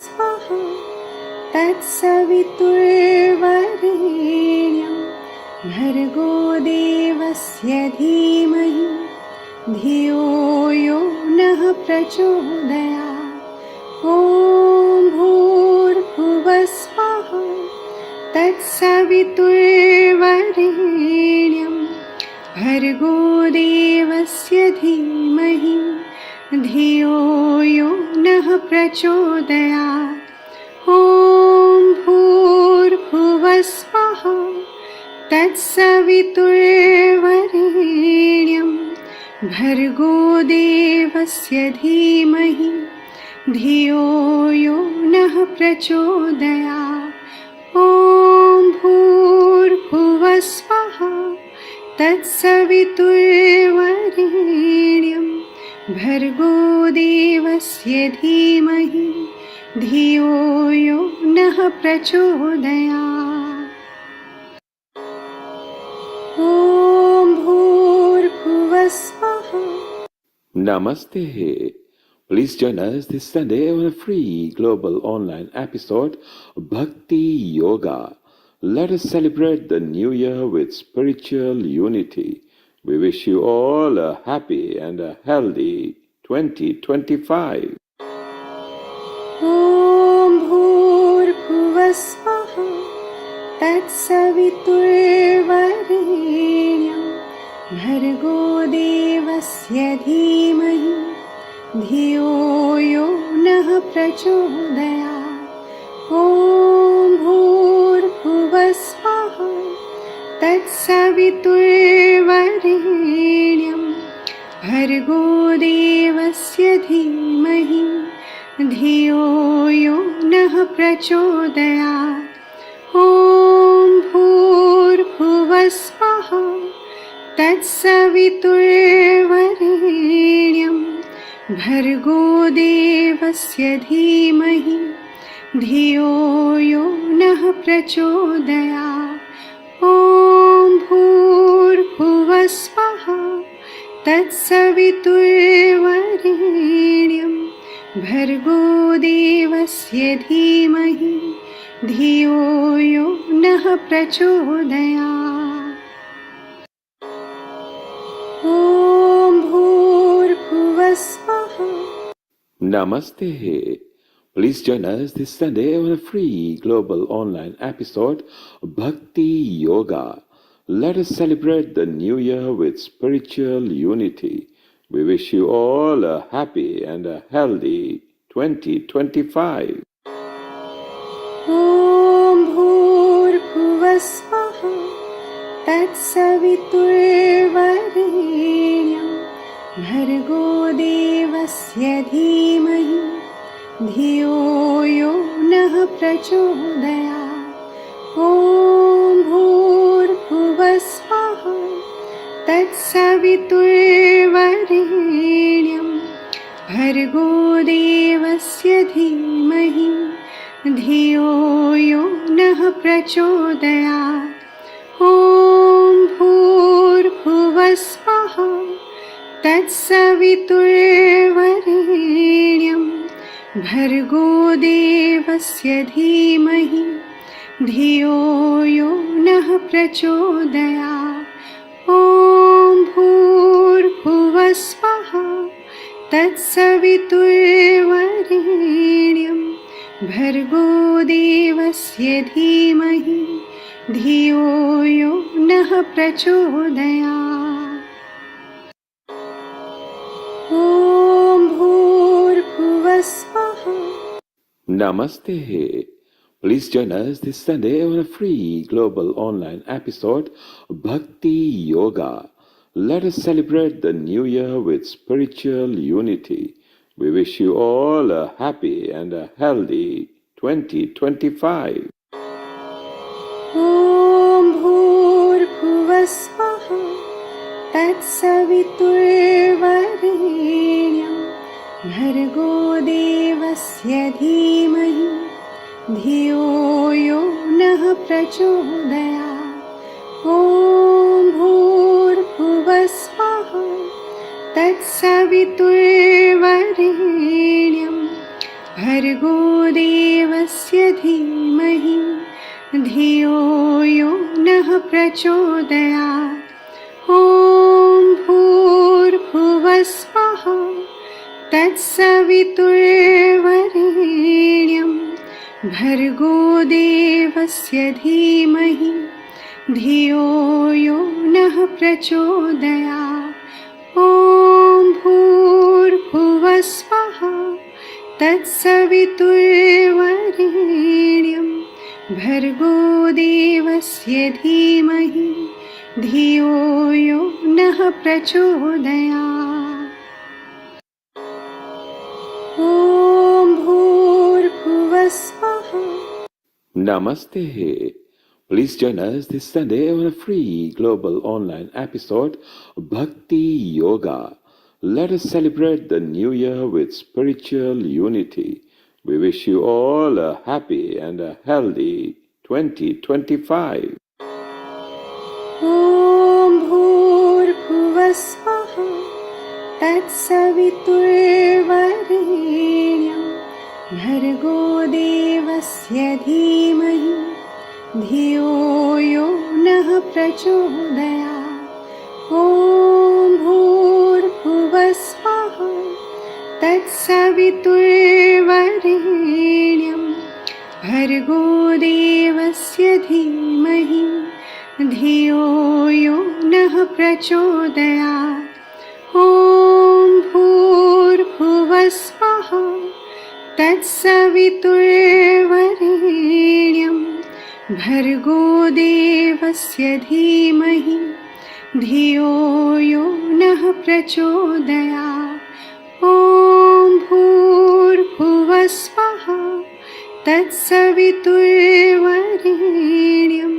स्वाहा तत्सवितुर्वरेण्यं भर्गो देवस्य धीमहि धियो यो नः प्रचोदयात्। ॐ भूर्भुवः स्वः तत्सवितुर्वरेण्यं भर्गो देवस्य धीमहि धियो यो नः प्रचोदयात्। ॐ भूर्भुवः स्वः तत्सवितुर्वरेण्यं भर्गो देवस्य धीमहि धियो यो नः प्रचोदयात्। ॐ भूर्भुवः स्वः तत्सवितुर्वरेण्यं भर्गो देवस्य धीमहि धियो यो नः प्रचोदयात्। ॐ भूर्भुवः स्वः। Namaste. Please join us this Sunday on a free global online episode of Bhakti Yoga. Let us celebrate the new year with spiritual unity. We wish you all a happy and a healthy 2025. ॐ भूर्भुवः स्वः तत्सवितुर्वरेण्यं भर्गो देवस्य धीमहि धियो यो नः प्रचोदयात्। ॐ भूर्भुवः स्वः तत्सवितुर्वरेण्यं भर्गो देवस्य धीमहि धियो यो नः प्रचोदयात्। ॐ भूर्भुवः स्वः तत्सवितुर्वरेण्यं भर्गो देवस्य धीमहि धियो यो नः प्रचोदयात्। ॐ भूर्भुवः स्वः तत्सवितुर्वरेण्यं भर्गो देवस्य धीमहि धियो यो नः प्रचोदयात्। ॐ भूर्भुवः स्वः। Namaste. Please join us this Sunday on a free global online episode of Bhakti Yoga. Let us celebrate the new year with spiritual unity. We wish you all a happy and a healthy 2025. ॐ भूर्भुवः स्वः तत्सवितुर्वरेण्यं भर्गो देवस्य धीमहि धियो यो नः प्रचोदयात्। ॐ भूर्भुवः स्वः तत्सवितुर्वरेण्यं भर्गो देवस्य धीमहि धियो यो नः प्रचोदयात्। ॐ भूर्भुवः स्वः तत्सवितुर्वरेण्यं भर्गो देवस्य धीमहि धियो यो नः प्रचोदयात्। ॐ भूर्भुवः स्वः तत्सवितुर्वरेण्यं भर्गो देवस्य धीमहि धियो यो नः प्रचोदयात्। ॐ भूर्भुवः स्वः। Namaste. Please join us this Sunday on a free global online episode of Bhakti Yoga. Let us celebrate the new year with spiritual unity. We wish you all a happy and a healthy 2025. ॐ भूर्भुवः स्वः तत्सवितुर्वरेण्यं भर्गो देवस्य धीमहि धियो यो नः प्रचोदयात्। ॐ भूर्भुवः स्वः तत्सवितुर्वरेण्यं भर्गो देवस्य धीमहि धियो यो नः प्रचोदयात्। ॐ भूर्भुवः स्वः तत्सवितुर्वरेण्यं भर्गो देवस्य धीमहि धियो यो नः प्रचोदयात्। ॐ भूर्भुवः स्वः तत्सवितुर्वरेण्यं भर्गो देवस्य धीमहि धियो यो नः प्रचोदयात्। ॐ भूर्भुवः स्वः। Namaste. Please join us this Sunday on a free global online episode of Bhakti Yoga. Let us celebrate the new year with spiritual unity. We wish you all a happy and a healthy 2025. ॐ भूर्भुवः स्वः तत्सवितुर्वरेण्यं भर्गो देवस्य धीमहि धियो यो नः प्रचोदयात्। ॐ भूर्भुवः स्वः तत्सवितुर्वरेण्यं भर्गो देवस्य धीमहि धियो यो नः प्रचोदयात्। ॐ भूर्भुवः स्वः तत्सवितुर्वरेण्यं भर्गो देवस्य धीमहि धियो यो नः प्रचोदयात्। ॐ भूर्भुवः स्वः तत्सवितुर्वरेण्यं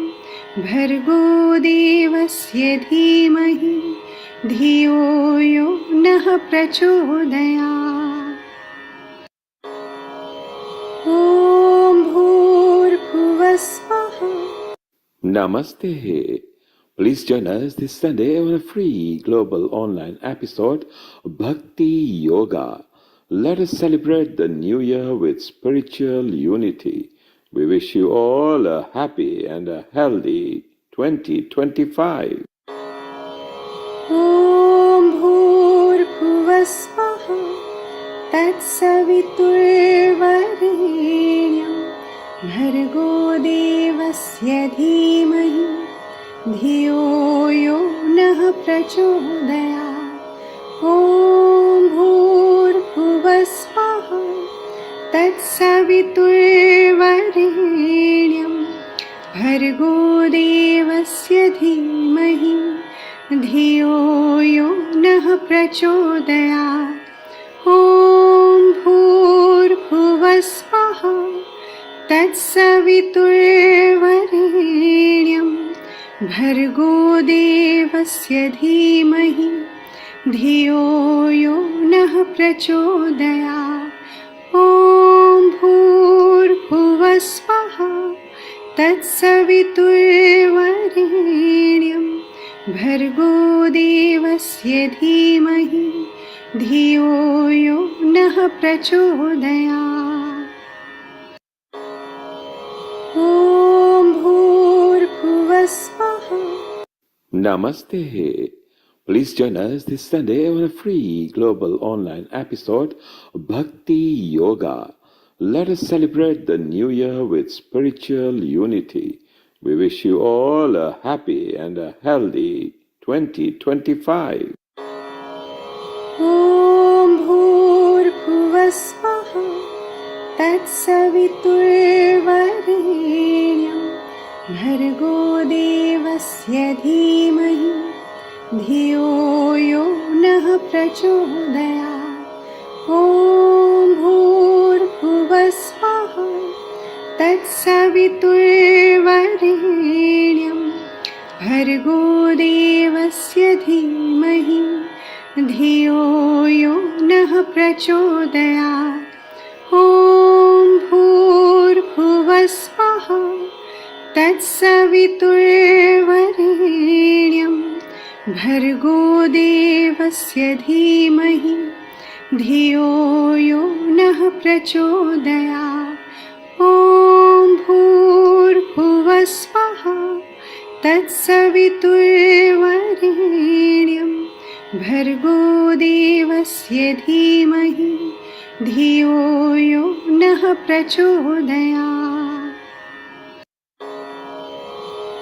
भर्गो देवस्य धीमहि धियो यो नः प्रचोदयात्। ॐ भूर्भुवः स्वः। Namaste. Please join us this Sunday on a free global online episode of Bhakti Yoga. Let us celebrate the new year with spiritual unity. We wish you all a happy and a healthy 2025. ॐ भूर्भुवः स्वः तत्सवितुर्वरेण्यं भर्गो देवस्य धीमहि धियो यो नः प्रचोदयात्। ॐ भूर्भुवः स्वः तत्सवितुर्वरेण्यं भर्गो देवस्य धीमहि धियो यो नः प्रचोदयात्। ॐ भूर्भुवः स्वः तत्सवितुर्वरेण्यं भर्गो देवस्य धीमहि धियो यो नः प्रचोदयात्। ॐ भूर्भुवः स्वः तत्सवितुर्वरेण्यं भर्गो देवस्य धीमहि धियो यो नः प्रचोदयात्। ॐ भूर्भुवः स्वः। Namaste. Please join us this Sunday on a free global online episode of Bhakti Yoga. Let us celebrate the new year with spiritual unity. We wish you all a happy and a healthy 2025. ॐ भूर्भुवः स्वः तत्सवितुर्वरेण्यं भर्गो देवस्य धीमहि धियो यो नः प्रचोदयात्। ॐ भूर्भुवः स्वः तत्सवितुर्वरेण्यं भर्गो देवस्य धीमहि धियो यो नः प्रचोदयात्। ॐ भूर्भुवः स्वः तत्सवितुर्वरेण्यं भर्गो देवस्य धीमहि धियो यो नः प्रचोदयात् ॐ भूर्भुवः स्वः तत्सवितुर्वरेण्यं भर्गो देवस्य धीमहि धियो यो नः प्रचोदयात्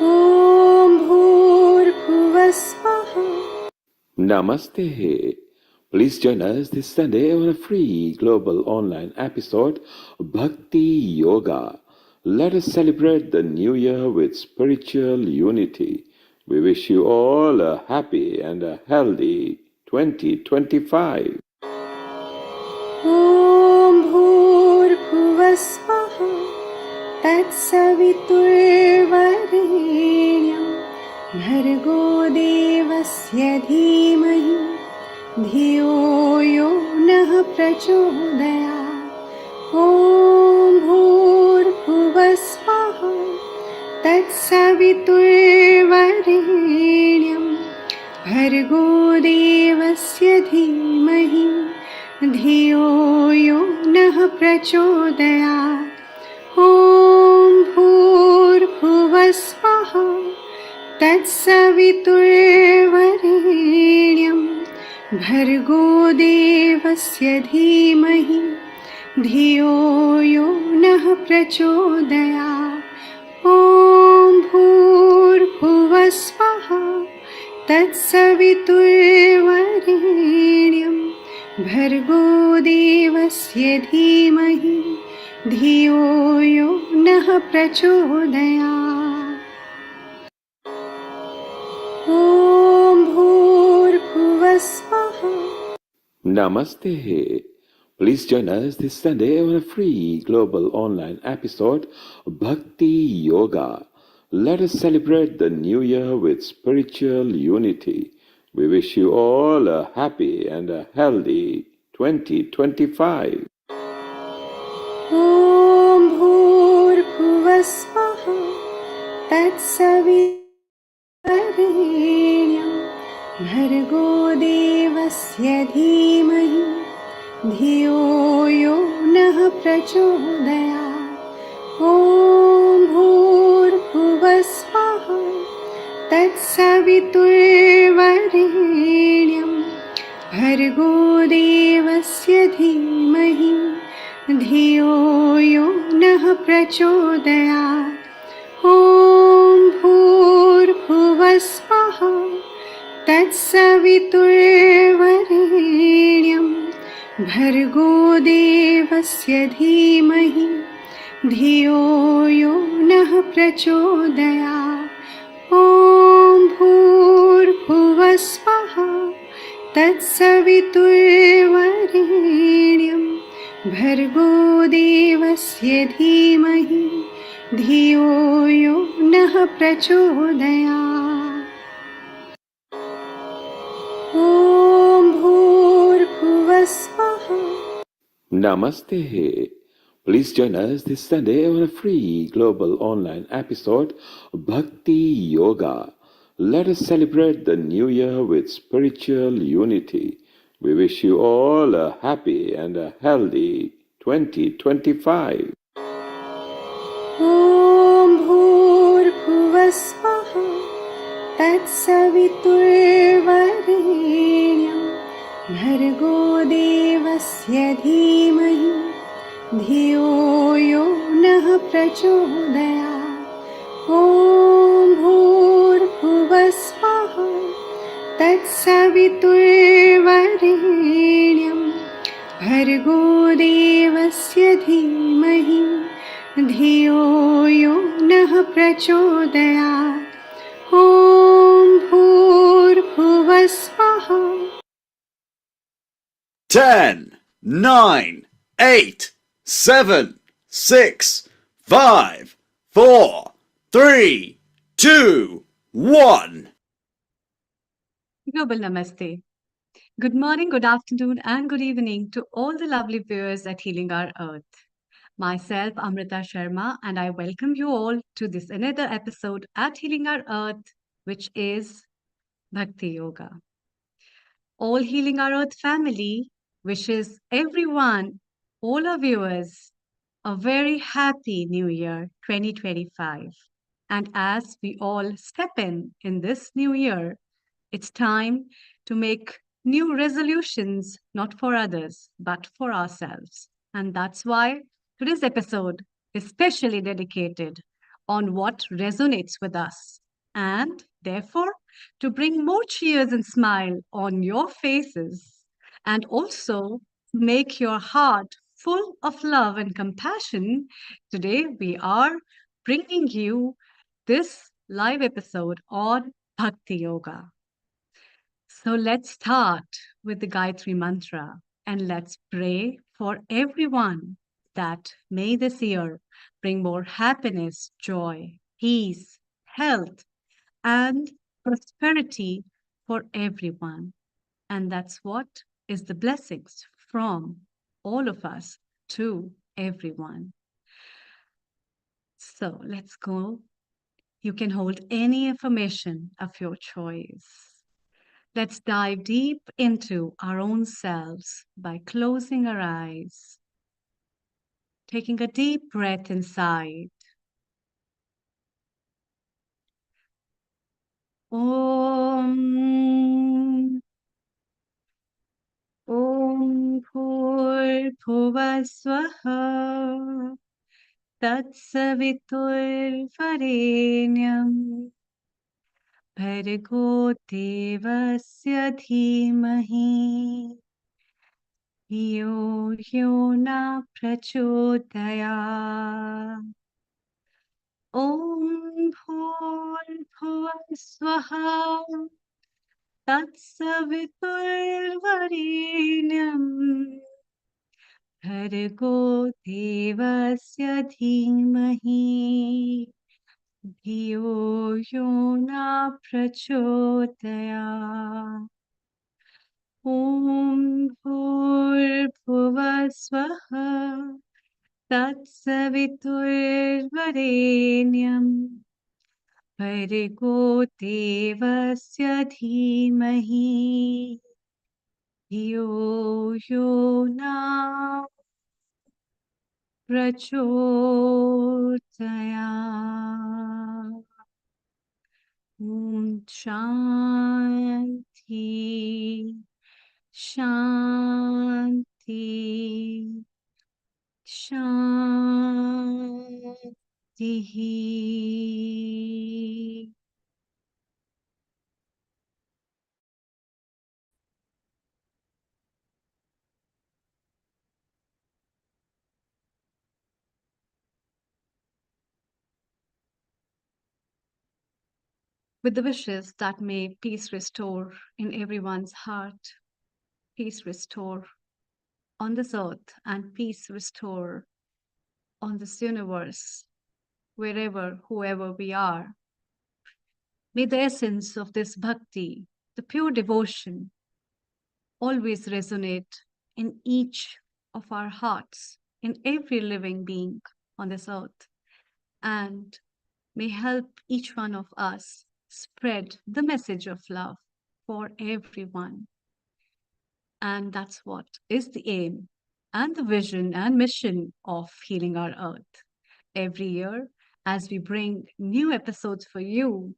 ॐ भूर्भुवः स्वः. Namaste. Please join us this Sunday on a free global online episode of Bhakti Yoga. Let us celebrate the new year with spiritual unity. We wish you all a happy and a healthy 2025. ॐ भूर्भुवः स्वः तत्सवितुर्वरेण्यं भर्गो देवस्य धीमहि धियो यो नः प्रचोदयात् ॐ भूर्भुवः स्वः तत्सवितुर्वरेण्यं भर्गो देवस्य धीमहि धियो यो नः प्रचोदयात् ॐ भूर्भुवः स्वः तत्सवितुर्वरेण्यं भर्गो देवस्य धीमहि धियो यो नः प्रचोदयात् ॐ भूर्भुवः स्वः तत्सवितुर्वरेण्यं भर्गो देवस्य धीमहि धियो यो नः प्रचोदयात् ॐ भूर्भुवः स्वः. Namaste. Please join us this Sunday on a free global online episode of Bhakti Yoga. Let us celebrate the new year with spiritual unity. We wish you all a happy and a healthy 2025. ॐ भूर्भुवः स्वः तत्सवितुर्वरेण्यं भर्गो देवस्य धीमहि धियो यो नः प्रचोदयात् ॐ भूर्भुवः स्वः तत्सवितुर्वरेण्यं भर्गो देवस्य धीमहि धियो यो नः प्रचोदयात् ॐ भूर्भुवः स्वः तत्सवितुर्वरेण्यं भर्गो देवस्य धीमहि धियो यो नः प्रचोदयात् ॐ भूर्भुवः स्वः तत्सवितुर्वरेण्यं भर्गो देवस्य धीमहि धियो यो नः प्रचोदयात् ॐ भूर्भुवः स्वः. Namaste. Please join us this Sunday on a free global online episode of Bhakti Yoga. Let us celebrate the new year with spiritual unity. We wish you all a happy and a healthy 2025. ॐ भूर्भुवः स्वः तत्सवितुर्वरेण्यं भर्गो देवस्य धीमहि धियो यो नः प्रचोदयात् ॐ भूर्भुवः स्वः तत्सवितुर्वरेण्यं भर्गो देवस्य धीमहि धियो यो नः प्रचोदयात् ॐ भूर्भुवः स्वः. 10, 9, 8, 7, 6, 5, 4, 3, 2, 1. Global Namaste. Good morning, good afternoon, and good evening to all the lovely viewers at Healing Our Earth. Myself, Amrita Sharma, and I welcome you all to this another episode at Healing Our Earth, which is Bhakti Yoga. All Healing Our Earth family, wishes everyone, all our viewers, a very happy New Year 2025. And as we all step in this new year, it's time to make new resolutions, not for others, but for ourselves. And that's why today's episode is specially dedicated on what resonates with us. And therefore, to bring more cheers and smile on your faces, and also make your heart full of love and compassion, today we are bringing you this live episode on Bhakti Yoga. So let's start with the Gayatri Mantra and let's pray for everyone that may this year bring more happiness, joy, peace, health, and prosperity for everyone. And that's what is the blessings from all of us to everyone. So let's go. You can hold any affirmation of your choice. Let's dive deep into our own selves by closing our eyes, taking a deep breath inside. Om Om Bhurbhuvaswaha Tatsaviturvarenyam Bhargo Devasya Dhimahi Yo Yona Prachodaya Om Bhurbhuvaswaha Tatsaviturvarenyam Bhargo Devasya Dhimahi धियो यो न प्रचोदयात् ॐ भूर्भुवः स्वः तत्सवितुर्वरेण्यं भर्गो देवस्य धीमहि धियो यो न प्रचोदयात् Shanti, Shanti, Shanti. With the wishes that may peace restore in everyone's heart, peace restore on this earth, and peace restore on this universe, wherever, whoever we are. May the essence of this bhakti, the pure devotion, always resonate in each of our hearts, in every living being on this earth, and may help each one of us spread the message of love for everyone. And that's what is the aim and the vision and mission of Healing Our Earth. Every year, as we bring new episodes for you,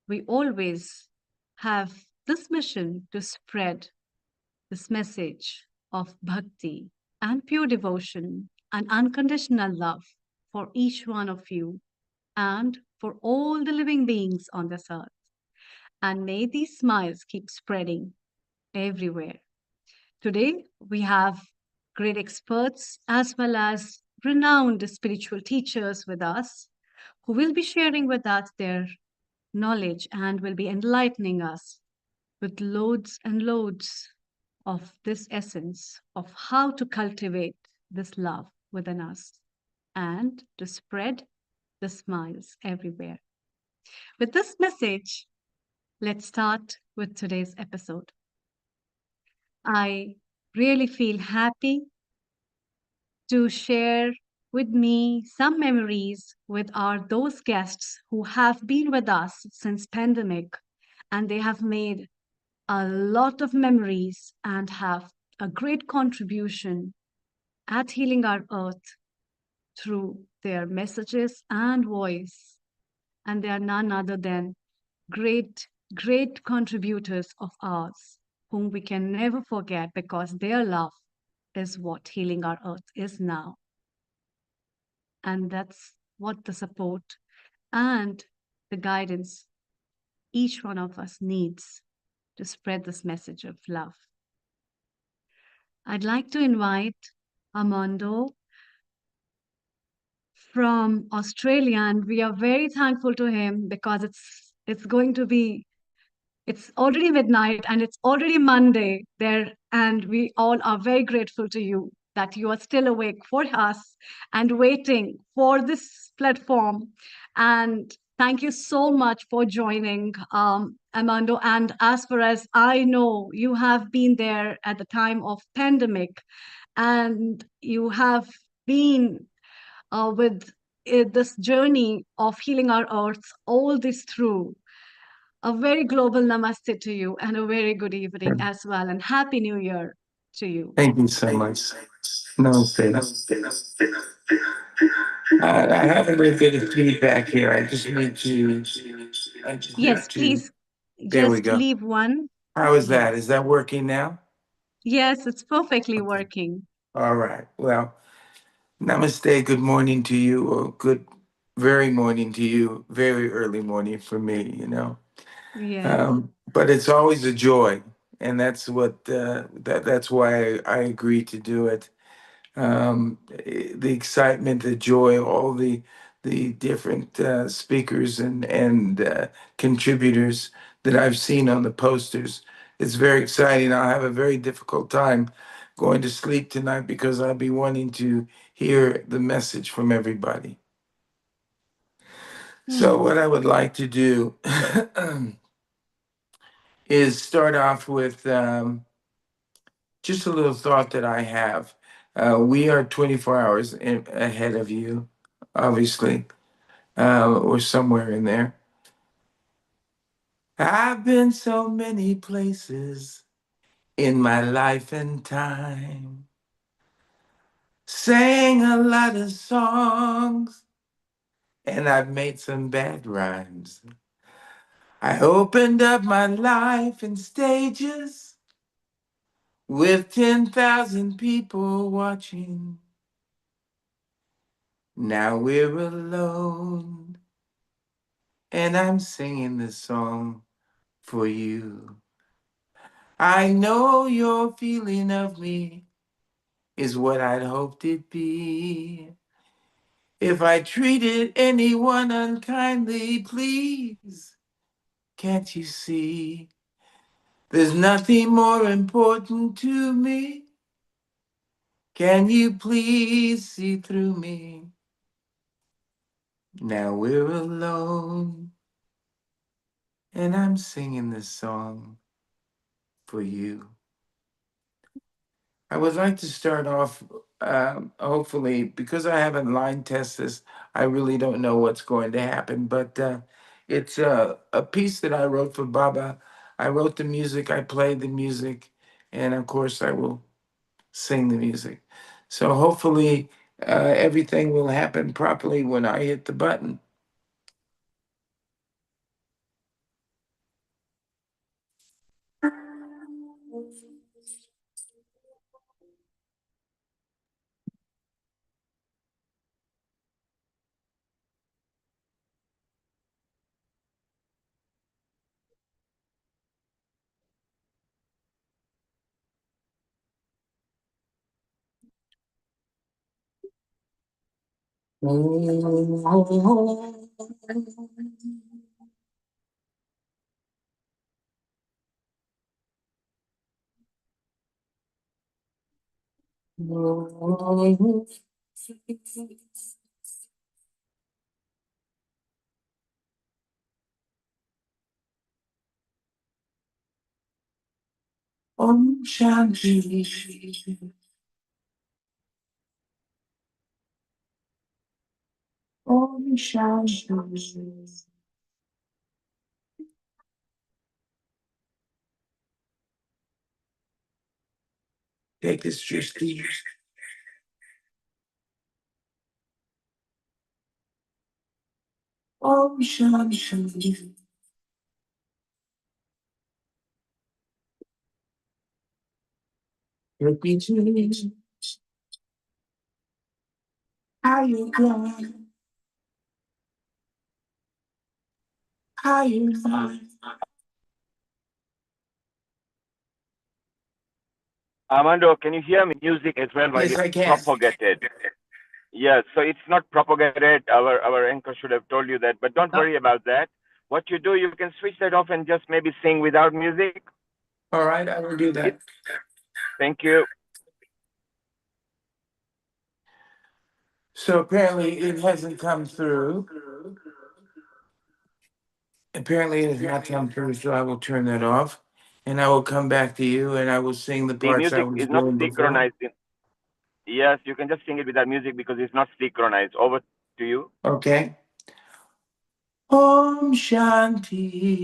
we always have this mission to spread this message of bhakti and pure devotion and unconditional love for each one of you and for all the living beings on this earth. And may these smiles keep spreading everywhere. Today, we have great experts as well as renowned spiritual teachers with us who will be sharing with us their knowledge and will be enlightening us with loads and loads of this essence of how to cultivate this love within us and to spread the smiles everywhere. With this message, let's start with today's episode. I really feel happy to share with me some memories with those guests who have been with us since pandemic, and they have made a lot of memories and have a great contribution at healing our earth through their messages and voice. And they are none other than great, great contributors of ours, whom we can never forget because their love is what healing our earth is now. And that's what the support and the guidance each one of us needs to spread this message of love. I'd like to invite Armando from Australia, and we are very thankful to him because it's going to be it's already midnight and it's already Monday there, and we all are very grateful to you that you are still awake for us and waiting for this platform. And thank you so much for joining, Armando. And as far as I know, you have been there at the time of pandemic, and you have been with this journey of healing our earth all this through. A very global namaste to you and a very good evening as well, and happy new year to you. Thank you so much. Namaste. I have a little bit of feedback here. I just need to. Yes, please There we just go. leave one. How is that? Yes. Is that working now? Yes, it's perfectly working. All right. Well, namaste. Good morning to you, or good, very morning to you. Very early morning for me, you know. Yes. But it's always a joy, and that's what that's why I agreed to do it. The excitement, the joy, all the different speakers and contributors that I've seen on the posters. It's very exciting. I'll have a very difficult time going to sleep tonight because I'll be wanting to hear the message from everybody. So what I would like to do is start off with just a little thought that I have. We are 24 hours ahead of you, obviously, or somewhere in there. I've been so many places in my life and time, sang a lot of songs, and I've made some bad rhymes. I opened up my life in stages with 10,000 people watching. Now we're alone, and I'm singing this song for you. I know your feeling of me is what I'd hoped it'd be. If I treated anyone unkindly, please, can't you see? There's nothing more important to me. Can you please see through me? Now we're alone, and I'm singing this song for you. I would like to start off, hopefully, because I haven't line test this, I really don't know what's going to happen, but it's a piece that I wrote for Baba. I wrote the music, I played the music, and of course I will sing the music. So hopefully everything will happen properly when I hit the button. Om Shanti. Om Shanti. Take this just deep. Om Shanti. Repeating. Higher ground. Higher ground. Armando, can you hear me? Music as well while Yes, it's I can. propagated. Yes, so it's not propagated. Our anchor should have told you that, but don't worry about that. What you do, you can switch that off and just maybe sing without music. All right, I will do that. Thank you. So apparently it hasn't come through. Apparently it has not come through, so I will turn that off. And I will come back to you and I will sing the The parts I music was is not doing before. synchronized. Yes, you can just sing it without music because it's not synchronized. Over to you. Okay. Om Shanti.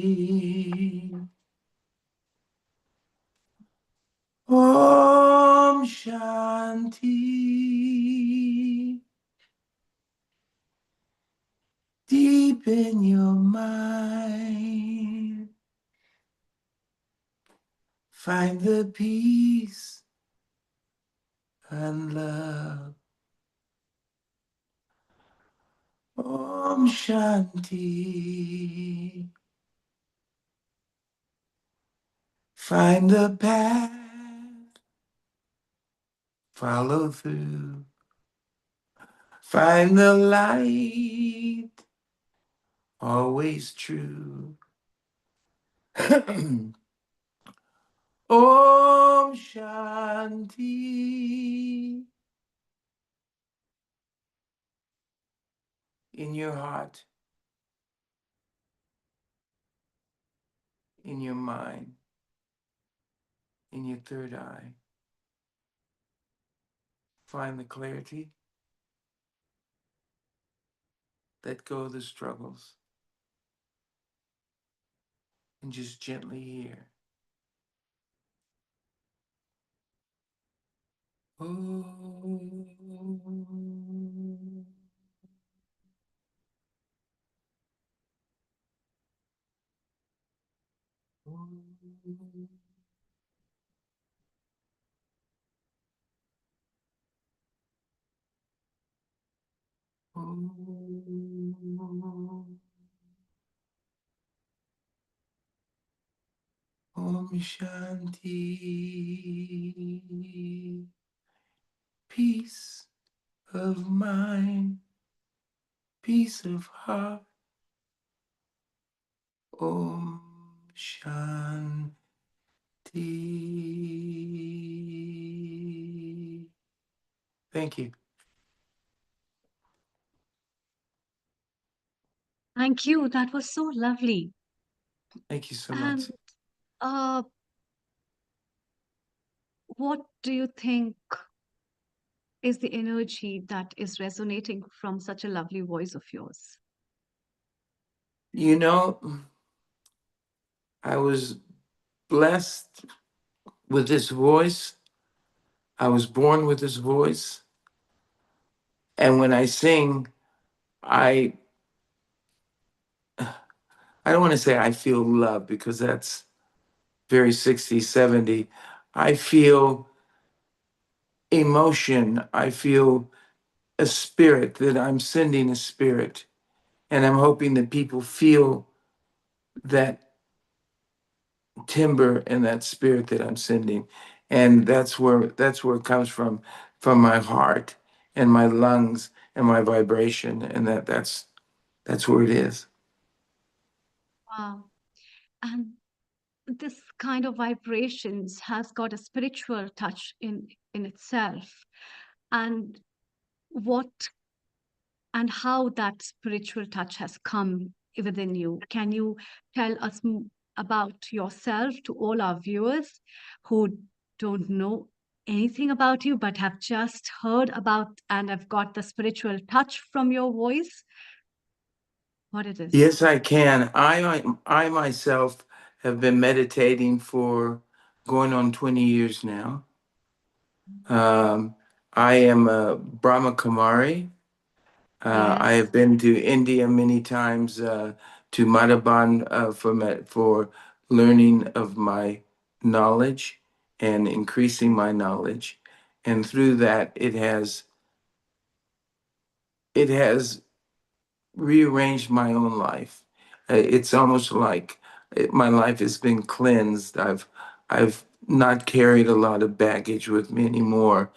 Om Shanti. Deep in your mind, find the peace and love. Om Shanti. Find the path, follow through. Find the light, always true. Om Shanti. In your heart, in your mind, in your third eye. Find the clarity. Let go of the struggles. And just gently hear. Om. Om Shanti. Peace of mind, peace of heart. Om Shanti. Thank you. Thank you. That was so lovely. Thank you so And much. what do you think is the energy that is resonating from such a lovely voice of yours? You know, I was blessed with this voice. I was born with this voice. And when I sing, I don't want to say I feel love because that's very 60, 70. I feel emotion. I feel a spirit, that I'm sending a spirit. And I'm hoping that people feel that timbre and that spirit that I'm sending. And that's where it comes from my heart and my lungs and my vibration. And that's where it is. Wow. And this kind of vibrations has got a spiritual touch in itself. And what and how that spiritual touch has come within you. Can you tell us about yourself to all our viewers who don't know anything about you but have just heard about and have got the spiritual touch from your voice? What it is? Yes, I can. I myself have been meditating for going on 20 years now. Um, I am a Brahma Kumari. I Yes. have been to India many times, to Madhaban, for learning of my knowledge and increasing my knowledge, and through that, it has rearranged my own life. It's almost like my life has been cleansed. I've not carried a lot of baggage with me anymore.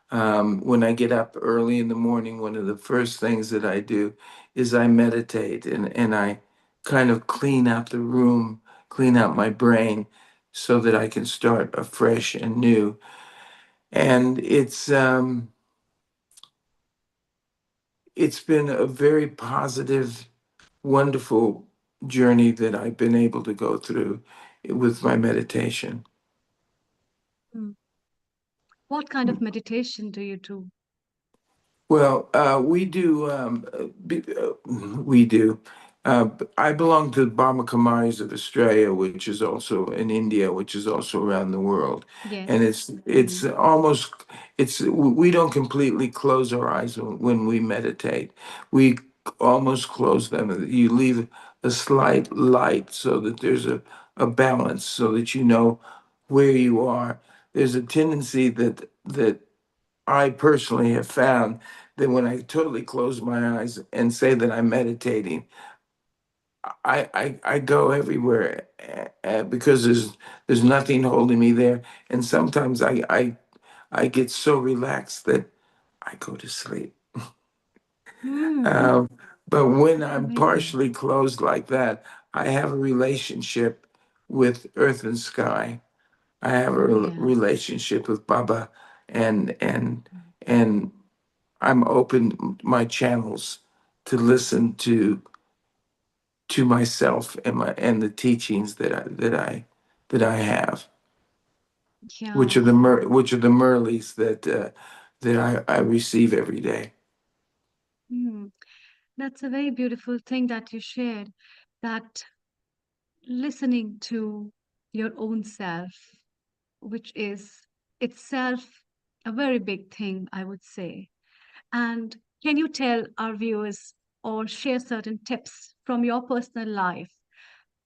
When I get up early in the morning, one of the first things that I do is I meditate, and I kind of clean out the room, clean out my brain so that I can start afresh and new. And it's been a very positive, wonderful journey that I've been able to go through with my meditation. Mm. What kind of meditation do you do? Well, we do. We do. I belong to the Brahma Kumaris of Australia, which is also in India, which is also around the world, and Yes. it's almost it's we don't completely close our eyes when we meditate. We almost close them. You leave a slight light so that there's a balance, so that you know where you are. There's a tendency that I personally have found that when I totally close my eyes and say that I'm meditating, I go everywhere, because there's nothing holding me there, and sometimes I get so relaxed that I go to sleep. Mm. Um, but when I'm Amazing. partially closed like that, I have a relationship with earth and sky. I have a Yeah. relationship with Baba, and I'm open my channels to listen to myself and the teachings that I have, which Yeah. are which are the Murlis that I receive every day. Mm. That's a very beautiful thing that you shared, that listening to your own self, which is itself a very big thing, I would say. And can you tell our viewers or share certain tips from your personal life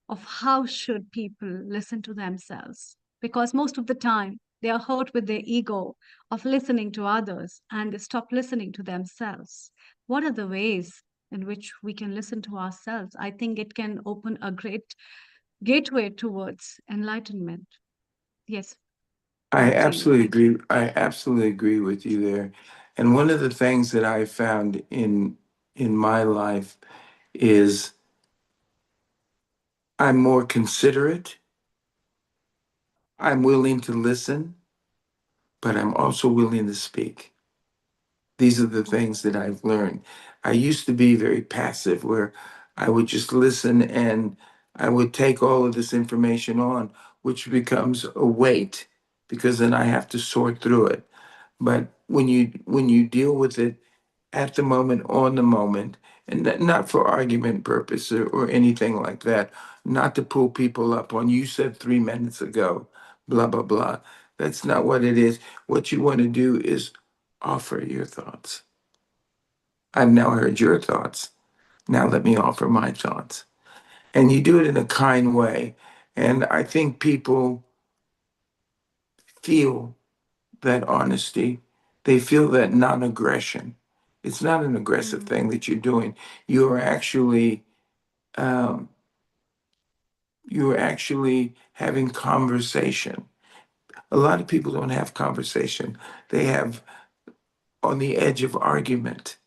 of how should people listen to themselves? Because most of the time they are hurt with their ego of listening to others and they stop listening to themselves. What are the ways in which we can listen to ourselves? I think it can open a great gateway towards enlightenment. Yes, I back to you. absolutely agree. I absolutely agree with you there. And one of the things that I found in my life is I'm more considerate. I'm willing to listen, but I'm also willing to speak. These are the things that I've learned. I used to be very passive, where I would just listen and I would take all of this information on, which becomes a weight because then I have to sort through it. But when you deal with it at the moment, on the moment, and not for argument purpose or anything like that, not to pull people up on you said 3 minutes ago, blah blah blah. That's not what it is. What you want to do is offer your thoughts. I've now heard your thoughts. Now let me offer my thoughts. And you do it in a kind way. And I think people feel that honesty. They feel that non-aggression. It's not an aggressive Mm, thing that you're doing. You're actually um, you're actually having conversation. A lot of people don't have conversation. They have on the edge of argument.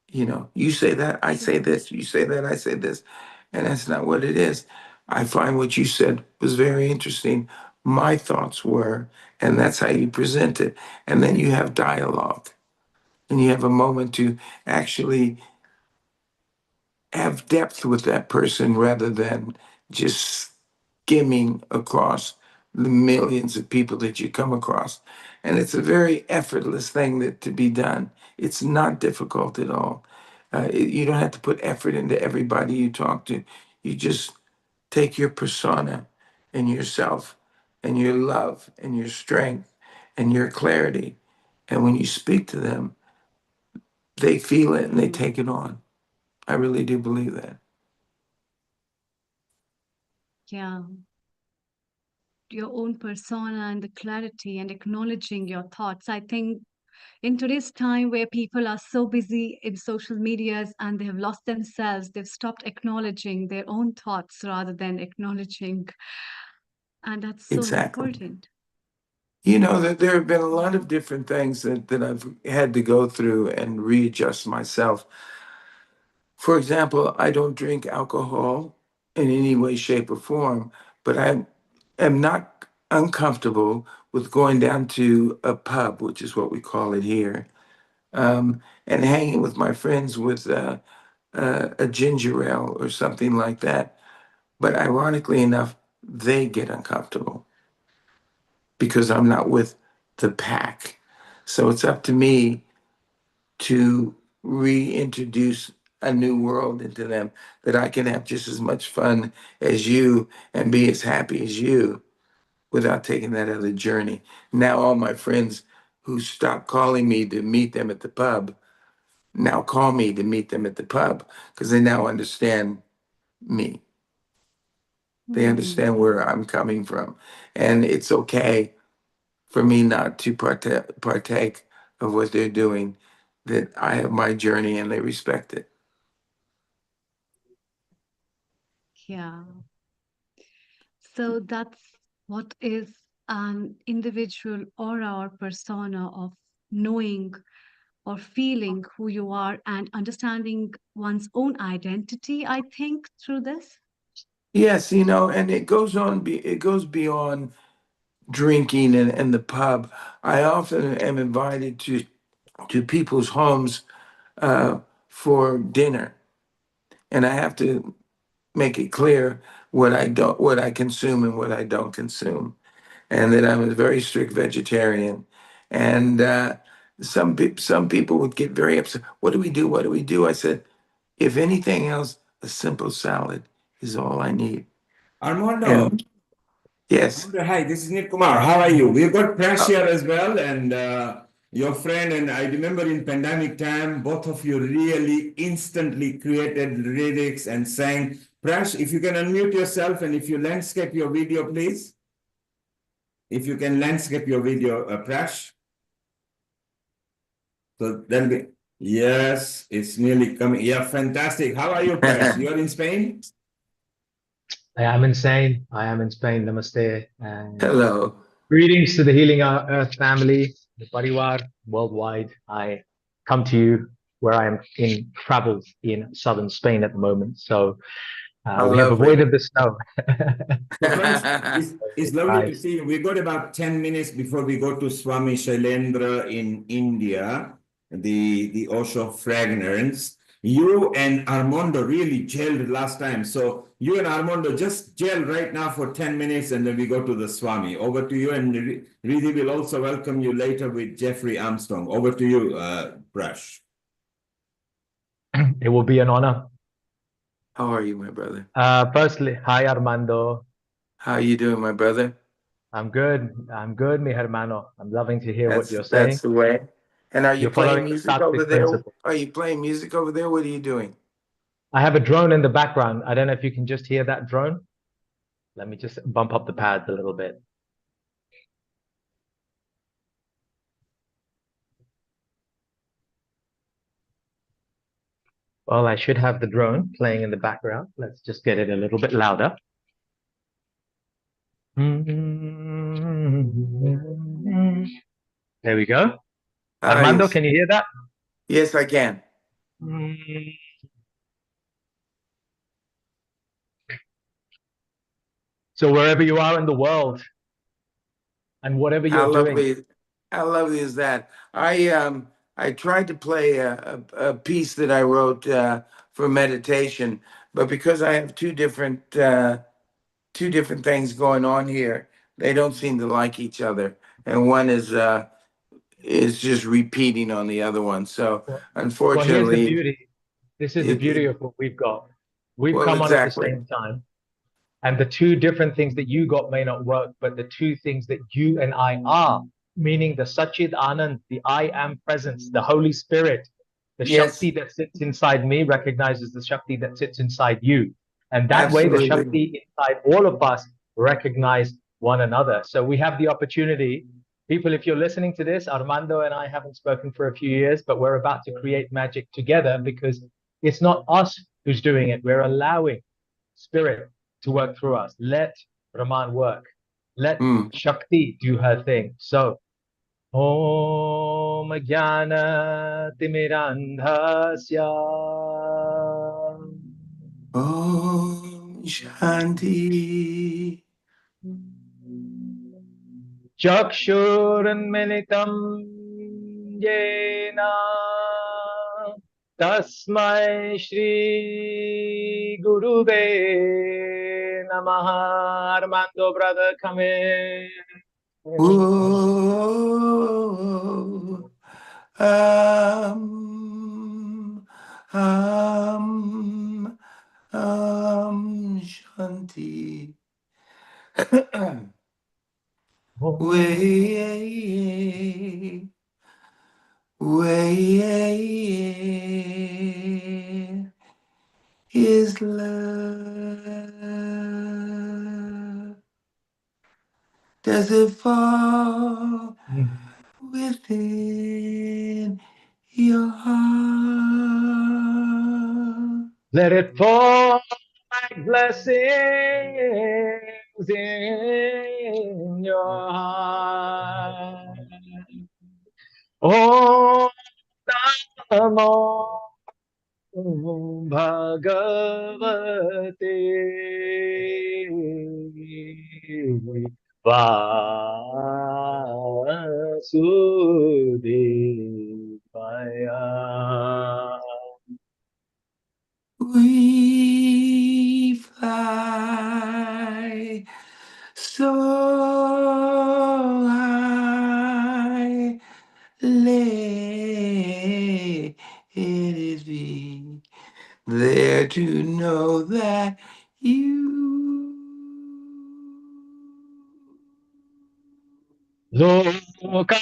You say that, I say true. this, you say that, I say this, and that's not what it is. I find what you said was very interesting. My thoughts were, and that's how you present it. And then you have dialogue, and you have a moment to actually have depth with that person rather than just skimming across the millions of people that you come across. And it's a very effortless thing to be done. It's not difficult at all. You don't have to put effort into everybody you talk to. You just take your persona and yourself and your love and your strength, and your clarity. And when you speak to them, they feel it and they take it on. I really do believe that. Yeah. Your own persona and the clarity and acknowledging your thoughts. I think in today's time where people are so busy in social medias and they have lost themselves, they've stopped acknowledging their own thoughts rather than acknowledging. And that's so Exactly. important. You know, that there have been a lot of different things that I've had to go through and readjust myself. For example, I don't drink alcohol in any way, shape, or form, but I am not uncomfortable with going down to a pub, which is what we call it here, and hanging with my friends with a ginger ale or something like that. But ironically enough, they get uncomfortable because I'm not with the pack. So it's up to me to reintroduce a new world into them, that I can have just as much fun as you and be as happy as you without taking that other journey. Now, all my friends who stopped calling me to meet them at the pub now call me to meet them at the pub because they now understand me. They Hmm. understand where I'm coming from. And it's okay for me not to partake of what they're doing, that I have my journey and they respect it. Yeah. So that's what is an individual aura or persona of knowing or feeling who you are and understanding one's own identity, I think, through this. Yes, you know, and it goes on, it goes beyond drinking and the pub. I often am invited to people's homes for dinner, and I have to make it clear what I consume and what I don't consume, and that I'm a very strict vegetarian. And some people would get very upset. What do we do? What do we do? I said, if anything else, a simple salad is all I need. Armando, And yes, hi, this is Nit Kumar. How are you? We've got Prash uh, here as well, and your friend. And I remember in pandemic time, both of you really instantly created lyrics and sang. Prash, if you can unmute yourself and if you landscape your video, please. If you can landscape your video, Prash. So then we, yes, it's nearly coming. Yeah, fantastic. How are you, Prash? You're in Spain? I am insane. I am in Spain. Namaste. And hello. greetings to the Healing Earth family, the Parivar worldwide. I come to you where I am in travels in southern Spain at the moment. So How we have lovely. avoided the snow. So, friends, it's It's lovely to nice. see you. We got about 10 minutes before we go to Swami Shailendra in India, the Osho fragrance. You and Armando really gelled last time. So, you and Armando just gel right now for 10 minutes and then we go to the Swami. Over to you. And Riddhi will also welcome you later with Jeffrey Armstrong. Over to you, Prash. It will be an honor. How are you, my brother? Firstly, hi Armando. How are you doing, my brother? I'm good. I'm good, mi hermano. I'm loving to hear what you're That's saying. the way. And are you You're playing following the music over Sattvic there? principle. Are you playing music over there? What are you doing? I have a drone in the background. I don't know if you can just hear that drone. Let me just bump up the pads a little bit. Well, I should have the drone playing in the background. Let's just get it a little bit louder. There we go. Armando, Nice. can you hear that? Yes, I can. So wherever you are in the world and whatever How you're doing, lovely, how lovely is that? I tried to play a piece that I wrote for meditation, but because I have two different things going on here, they don't seem to like each other, and one is just repeating on the other one. So well, here's the unfortunately, beauty. This is the beauty it of what we've got. We've well, come on at the exactly. same time. And the two different things that you got may not work, but the two things that you and I are meaning the Sachid Anand, the I am presence, the Holy Spirit, the Yes, Shakti that sits inside me recognizes the Shakti that sits inside you. And that way, the absolutely. Shakti inside all of us recognize one another. So we have the opportunity. People, if you're listening to this, Armando and I haven't spoken for a few years, but we're about to create magic together because it's not us who's doing it. We're allowing Spirit to work through us. Let Raman work. Let Mm. Shakti do her thing. So, Om Jnana Timirandhasya Om Shanti. Chakshurunmilitam Yena Tasmai Shri Guruve Namaha. Armando, brother, come in. Whoa. Shanti. Way, way is love. Does it fall within your heart? Let it fall like blessings in your heart. Om Namo Bhagavate Vasudevaya. We fly so high, let it be there to know that you Loka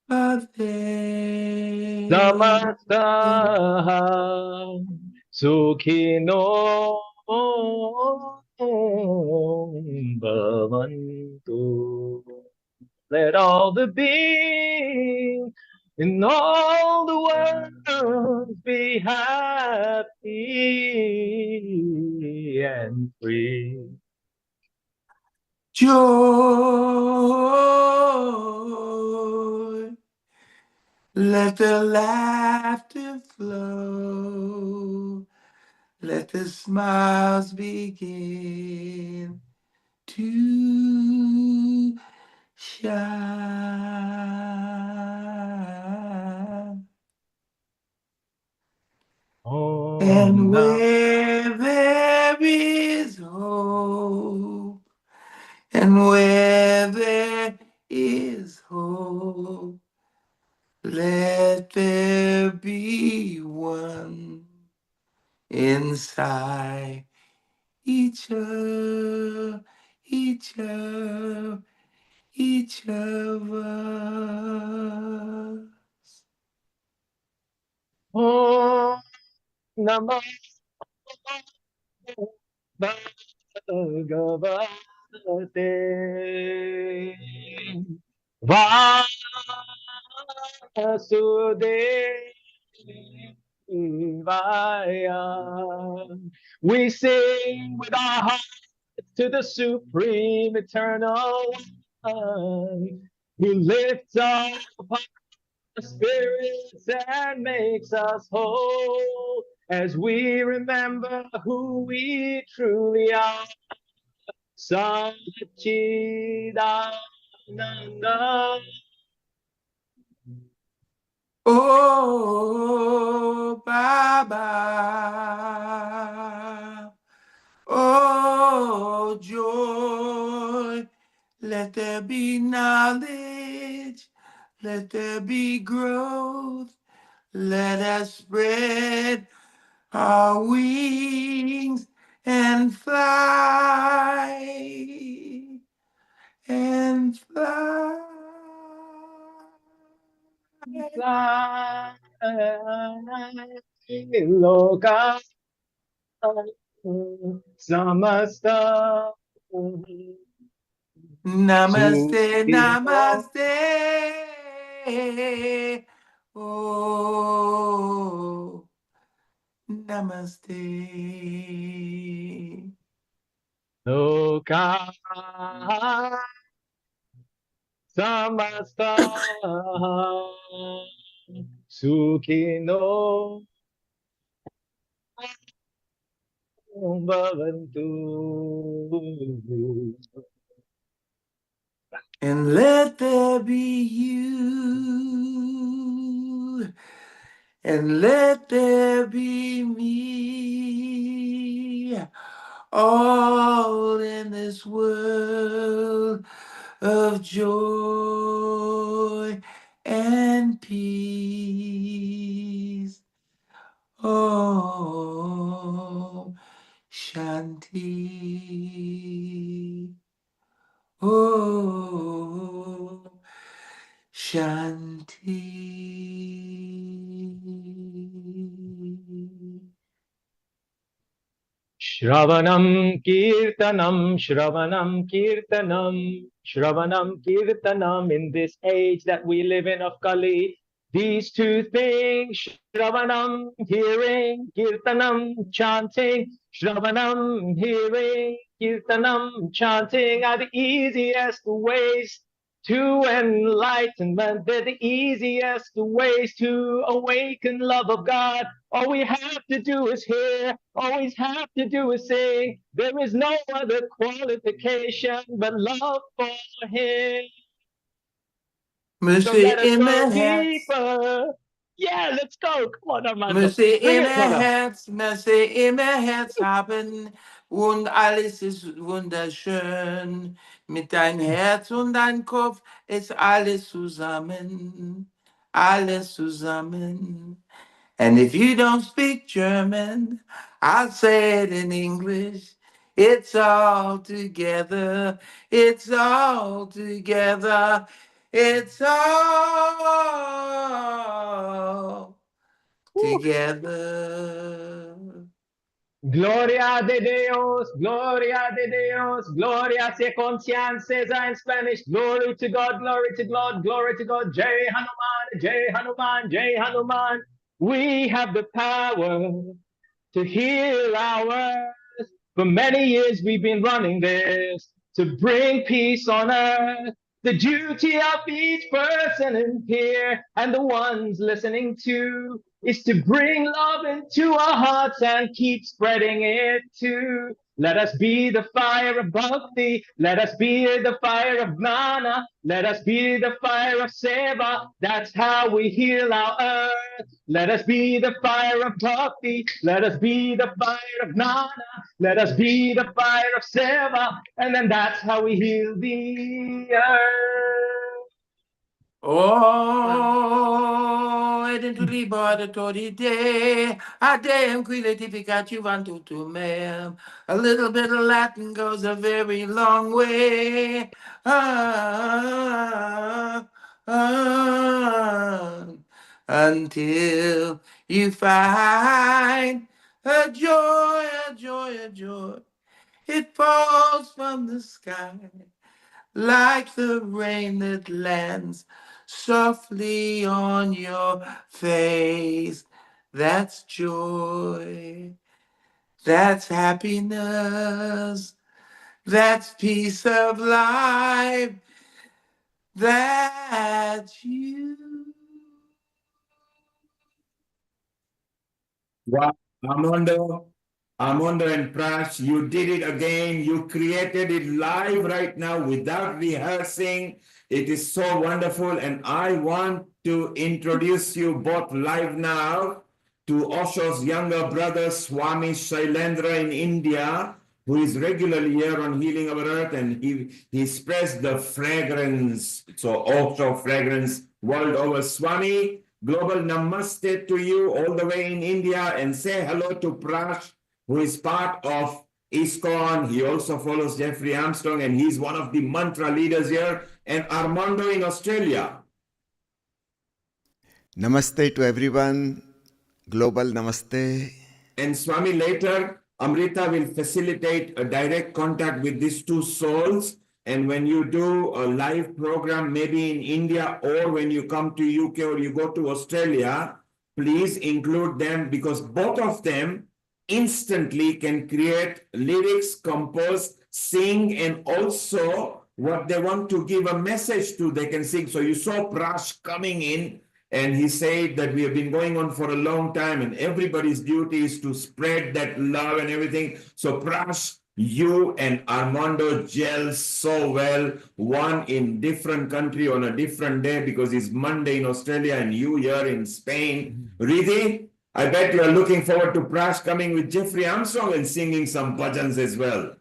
are there. Namastaha Sukhino Bhavantu. Let all the beings in all the world be happy and free. Joy, let the laughter flow, let the smiles begin to shine. And Om Nam where there is hope, and where there is hope, let there be one inside each of, each of us. Om Namah Bhagavate Vasudevaya. We sing with our hearts to the Supreme Eternal One, who lifts up our spirits and makes us whole as we remember who we truly are. Satchidananda. Oh, Baba, oh, joy, let there be knowledge, let there be growth, let us spread our wings and fly and fly. Fly, Loka Samasta Namaste, Sukhino. namaste. Oh, namaste. Loka Samasta Sukhino Bhavantu. And let there be you, and let there be me, all in this world of joy and peace. Oh, Shanti. Oh, Shanti. Shravanam Kirtanam, Shravanam Kirtanam, Shravanam Kirtanam. In this age that we live in of Kali, these two things, Shravanam, hearing, Kirtanam, chanting, Shravanam, hearing, Kirtanam, chanting are the easiest ways to enlightenment. They're the easiest ways to awaken love of God. All we have to do is hear. All we have to do is sing. There is no other qualification but love for Him. So Mercy let us in go the heads, deeper. Yeah, let's go. Come on, Armando. Mercy Bring in it, the brother. Herz, Mercy im Herz haben und alles ist wunderschön. Mit dein Herz und dein Kopf ist alles zusammen, alles zusammen. And if you don't speak German, I'll say it in English. It's all together. It's all together. It's all together. Gloria de Dios, Gloria de Dios, Gloria se conciencia in Spanish. Glory to God, glory to God, glory to God. Jai Hanuman, Jai Hanuman, Jai Hanuman. We have the power to heal our earth. For many years we've been running this to bring peace on earth. The duty of each person in here and the ones listening to is to bring love into our hearts and keep spreading it too. Let us be the fire of bhakti. Let us be the fire of gnana. Let us be the fire of seva. That's how we heal our earth. Let us be the fire of bhakti. Let us be the fire of gnana. Let us be the fire of seva. And then that's how we heal the earth. Oh, ed in tu libro tori de, a deum qui letificati vantu tu meam. A little bit of Latin goes a very long way. Ah, ah, until you find a joy, a joy, a joy. It falls from the sky like the rain that lands softly on your face. That's joy. That's happiness. That's peace of life. That's you. Wow, Armando and Prash, you did it again. You created it live right now without rehearsing. It is so wonderful. And I want to introduce you both live now to Osho's younger brother, Swami Shailendra in India, who is regularly here on Healing Our Earth, and he spreads the fragrance, so Osho fragrance world over. Swami, global namaste to you all the way in India, and say hello to Prash, who is part of ISKCON. He also follows Jeffrey Armstrong, and he's one of the mantra leaders here. And Armando in Australia. Namaste to everyone. Global namaste. And Swami, later, Amrita will facilitate a direct contact with these two souls. And when you do a live program, maybe in India, or when you come to UK or you go to Australia, please include them, because both of them instantly can create lyrics, compose, sing, and also what they want to give a message to, they can sing. So you saw Prash coming in, and he said that we have been going on for a long time, and everybody's duty is to spread that love and everything. So Prash, you and Armando gel so well, one in different country on a different day, because it's Monday in Australia and you here in Spain. Riddhi, I bet you are looking forward to Prash coming with Jeffrey Armstrong and singing some bhajans as well.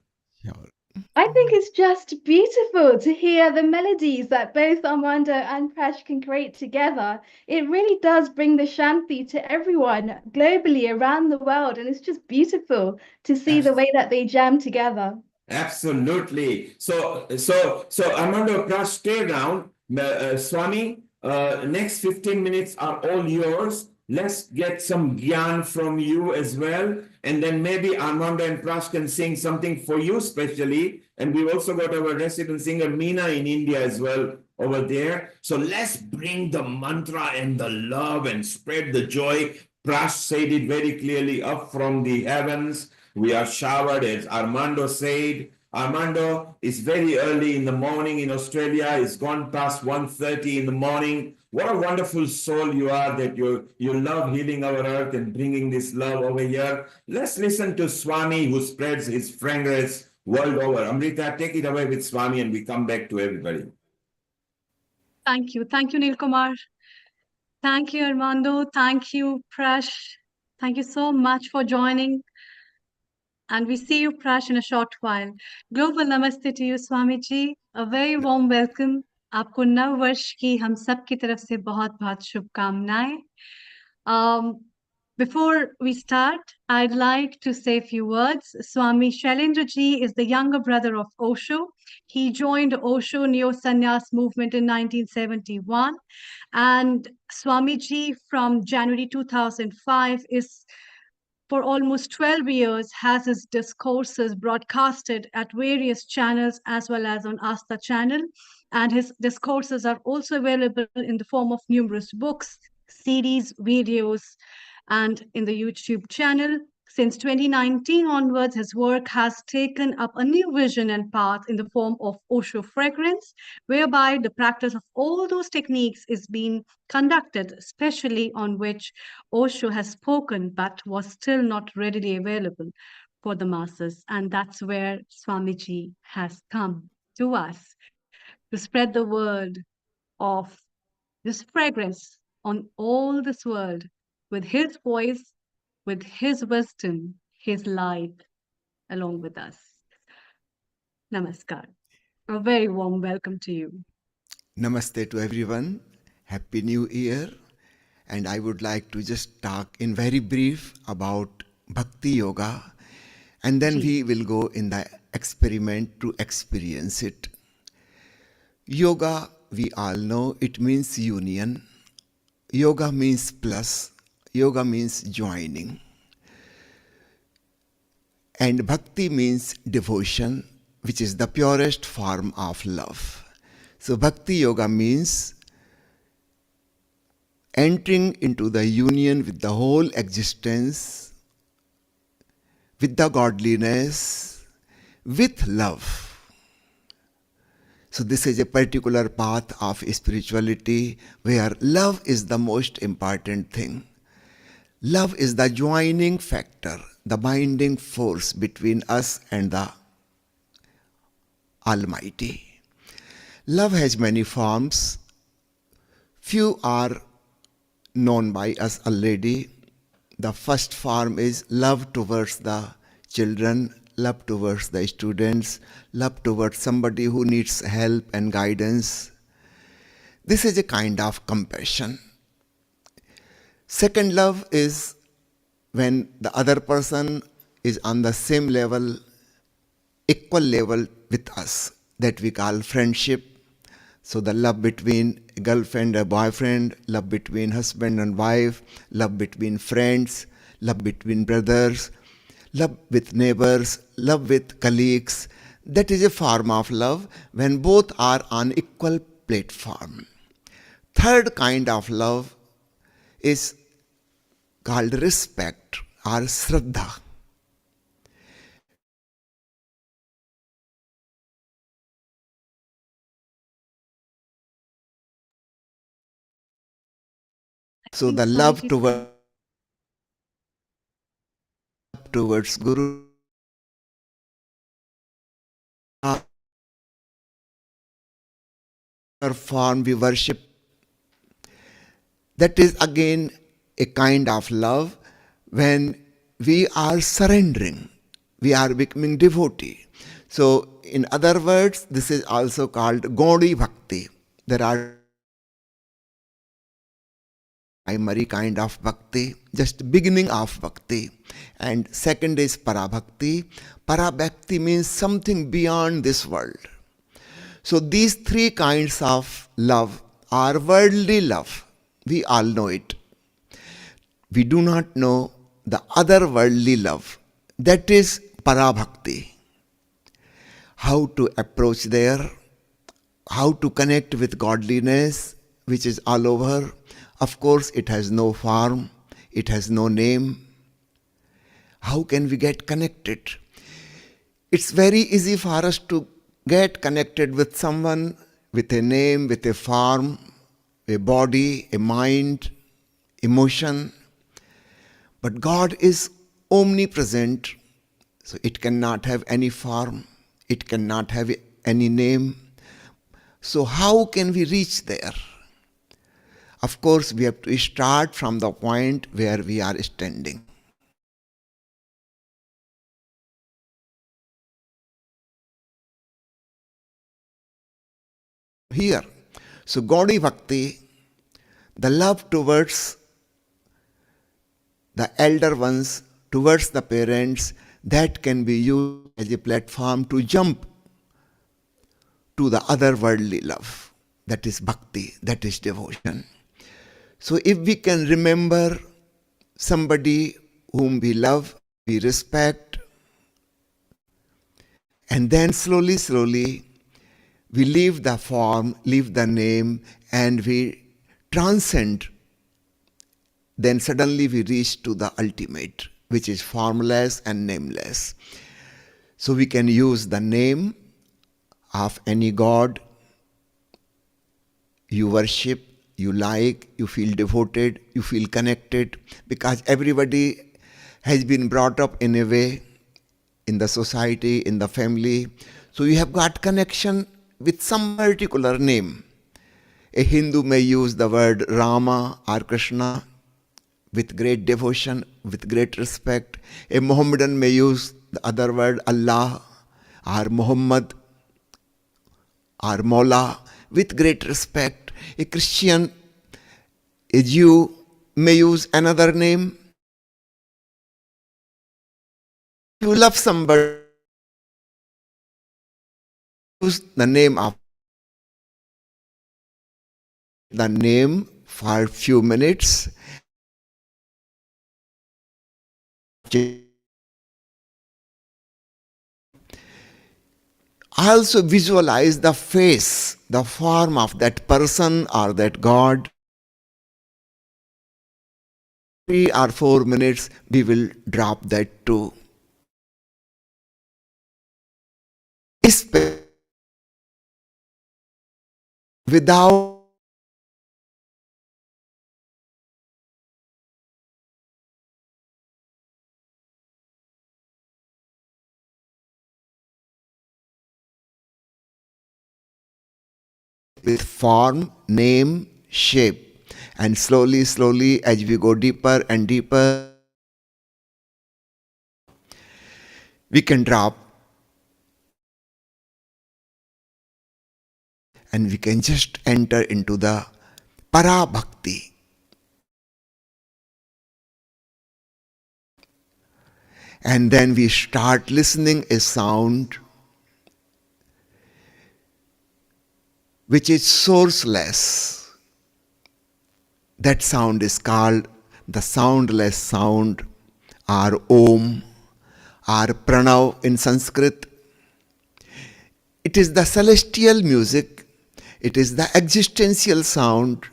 I think it's just beautiful to hear the melodies that both Armando and Prash can create together. It really does bring the Shanti to everyone globally around the world, and it's just beautiful to see the way that they jam together. Absolutely. So Armando, Prash, stay around. Swami, next 15 minutes are all yours. Let's get some GYAN from you as well. And then maybe Armando and Prash can sing something for you specially. And we've also got our resident singer Meena in India as well over there. So let's bring the mantra and the love and spread the joy. Prash said it very clearly, up from the heavens. We are showered, as Armando said. Armando, it's very early in the morning in Australia. It's gone past 1:30 in the morning. What a wonderful soul you are, that you love healing our earth and bringing this love over here. Let's listen to Swami, who spreads his fragrance world over. Amrita, take it away with Swami, and we come back to everybody. Thank you. Thank you, Neil Kumar. Thank you, Armando. Thank you, Prash. Thank you so much for joining. And we see you, Prash, in a short while. Global Namaste to you, Swami Ji. A very warm welcome. आपको नव वर्ष की हम सब की तरफ से बहुत बहुत शुभकामनाएं. Before we start, I'd like to say a few words. Swami Shailendra Ji is the younger brother of Osho. He joined Osho Neo-Sannyas movement in 1971. And Swami Ji from January 2005 is, for almost 12 years, has his discourses broadcasted at various channels as well as on Asta channel. And his discourses are also available in the form of numerous books, CDs, videos, and in the YouTube channel. Since 2019 onwards, his work has taken up a new vision and path in the form of Osho fragrance, whereby the practice of all those techniques is being conducted, especially on which Osho has spoken but was still not readily available for the masses. And that's where Swamiji has come to us to spread the word of this fragrance on all this world with his voice, with his wisdom, his light along with us. Namaskar. A very warm welcome to you. Namaste to everyone. Happy New Year. And I would like to just talk in very brief about Bhakti Yoga. And then we will go in the experiment to experience it. Yoga, we all know, it means union. Yoga means plus. Yoga means joining. And Bhakti means devotion, which is the purest form of love. So Bhakti Yoga means entering into the union with the whole existence, with the godliness, with love. So this is a particular path of spirituality where love is the most important thing. Love is the joining factor, the binding force between us and the Almighty. Love has many forms. Few are known by us already. The first form is love towards the children, love towards the students, love towards somebody who needs help and guidance. This is a kind of compassion. Second love is when the other person is on the same level equal level with us that we call friendship. So the love between a girlfriend and boyfriend, love between husband and wife, love between friends, love between brothers, love with neighbors, love with colleagues. That is a form of love when both are on equal platform. Third kind of love is called respect or shraddha. I So think the love Swamiji towards Guru, or form we worship, that is again a kind of love when we are surrendering, we are becoming devotee. So in other words, this is also called Gaudiya Bhakti. There are primary kind of bhakti, just beginning of bhakti. And second is parabhakti. Parabhakti means something beyond this world. So these three kinds of love are worldly love. We all know it. We do not know the other worldly love. That is parabhakti. How to approach there, how to connect with godliness, which is all over. Of course, it has no form, it has no name. How can we get connected? It's very easy for us to get connected with someone with a name, with a form, a body, a mind, emotion. But God is omnipresent, so it cannot have any form, it cannot have any name. So how can we reach there? Of course, we have to start from the point where we are standing. Here. So Gaudiya Bhakti, the love towards the elder ones, towards the parents, that can be used as a platform to jump to the otherworldly love. That is bhakti, that is devotion. So if we can remember somebody whom we love, we respect, and then slowly, slowly, we leave the form, leave the name, and we transcend. Then suddenly we reach to the ultimate, which is formless and nameless. So we can use the name of any god you worship, you like, you feel devoted, you feel connected, because everybody has been brought up in a way in the society, in the family. So you have got connection with some particular name. A Hindu may use the word Rama or Krishna with great devotion, with great respect. A Mohammedan may use the other word Allah or Muhammad or Mola with great respect. A Christian, a Jew may use another name. If you love somebody, use the name for a few minutes. Also visualize the face, the form of that person or that God. 3 or 4 minutes, we will drop that too. Without with form, name, shape. And slowly, slowly, as we go deeper and deeper, we can drop and we can just enter into the para bhakti. And then we start listening a sound which is sourceless. That sound is called the soundless sound, or Om, or Pranav in Sanskrit. It is the celestial music. It is the existential sound.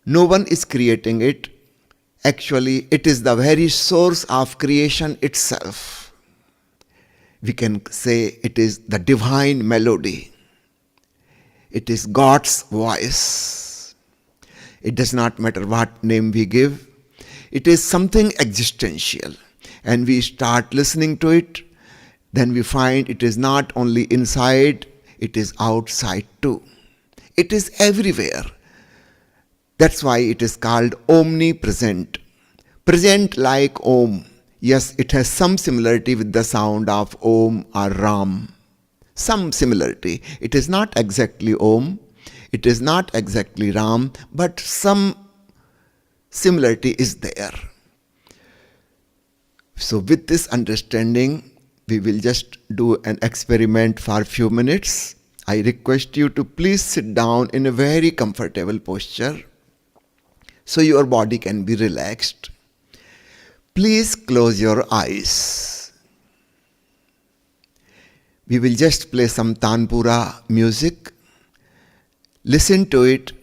No one is creating it. Actually, it is the very source of creation itself. We can say it is the divine melody. It is God's voice. It does not matter what name we give. It is something existential. And we start listening to it, then we find it is not only inside, it is outside too. It is everywhere. That's why it is called omnipresent. Present like Om. Yes, it has some similarity with the sound of Om or Ram. Some similarity. It is not exactly Om, it is not exactly Ram, but some similarity is there. So with this understanding, we will just do an experiment for a few minutes. I request you to please sit down in a very comfortable posture so your body can be relaxed. Please close your eyes. We will just play some Tanpura music. Listen to it,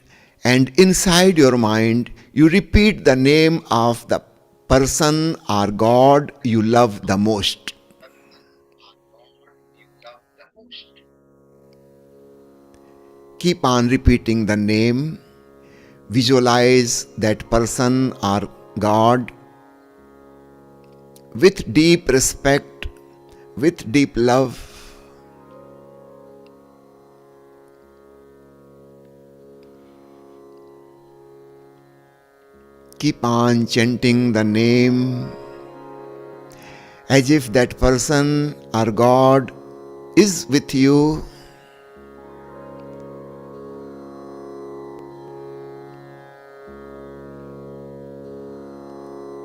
and inside your mind, you repeat the name of the person or God you love the most. Keep on repeating the name. Visualize that person or God with deep respect, with deep love. Keep on chanting the name as if that person or God is with you.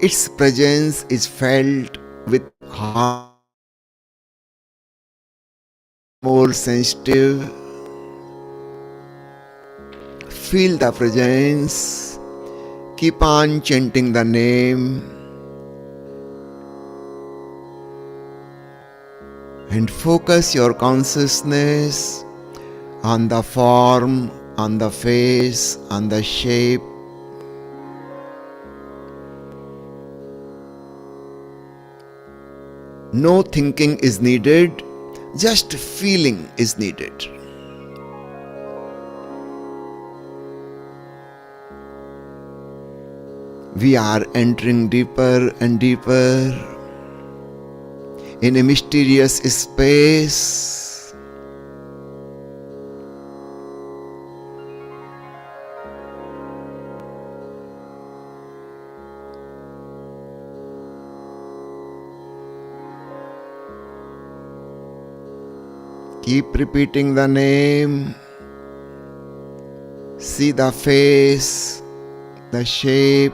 Its presence is felt with heart more sensitive. Feel the presence. Keep on chanting the name. And focus your consciousness on the form, on the face, on the shape. No thinking is needed, just feeling is needed. We are entering deeper and deeper in a mysterious space. Keep repeating the name. See the face, the shape,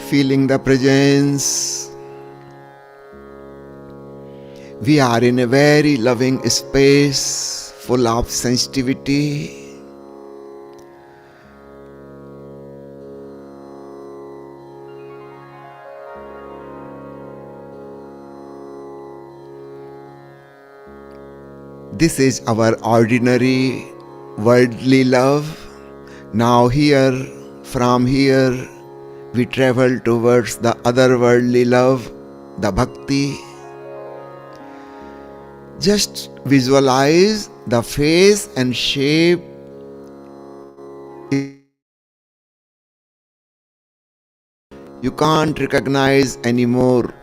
feeling the presence. We are in a very loving space, full of sensitivity. This is our ordinary worldly love. Now from here, we travel towards the otherworldly love, the bhakti. Just visualize the face and shape. You can't recognize anymore.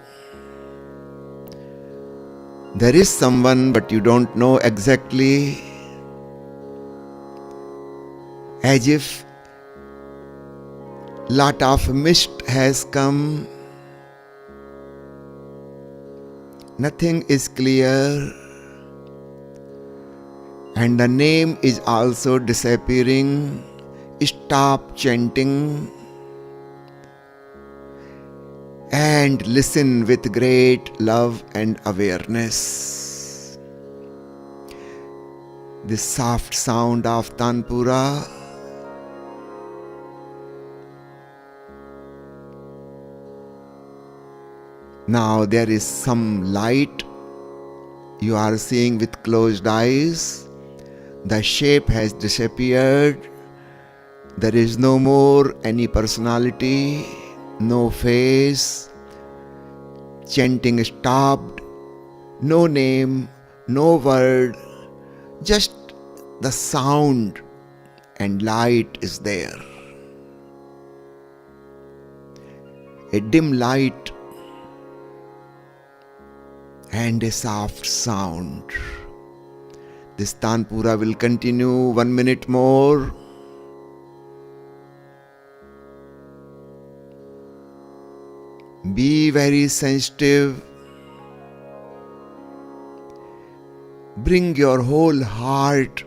There is someone, but you don't know exactly. As if lot of mist has come. Nothing is clear. And the name is also disappearing. Stop chanting and listen with great love and awareness. this soft sound of Tanpura. Now there is some light you are seeing with closed eyes. The shape has disappeared. There is no more any personality, no face. Chanting stopped. No name, no word, just the sound and light is there. A dim light and a soft sound. This Tanpura will continue 1 minute more. Be very sensitive. Bring your whole heart,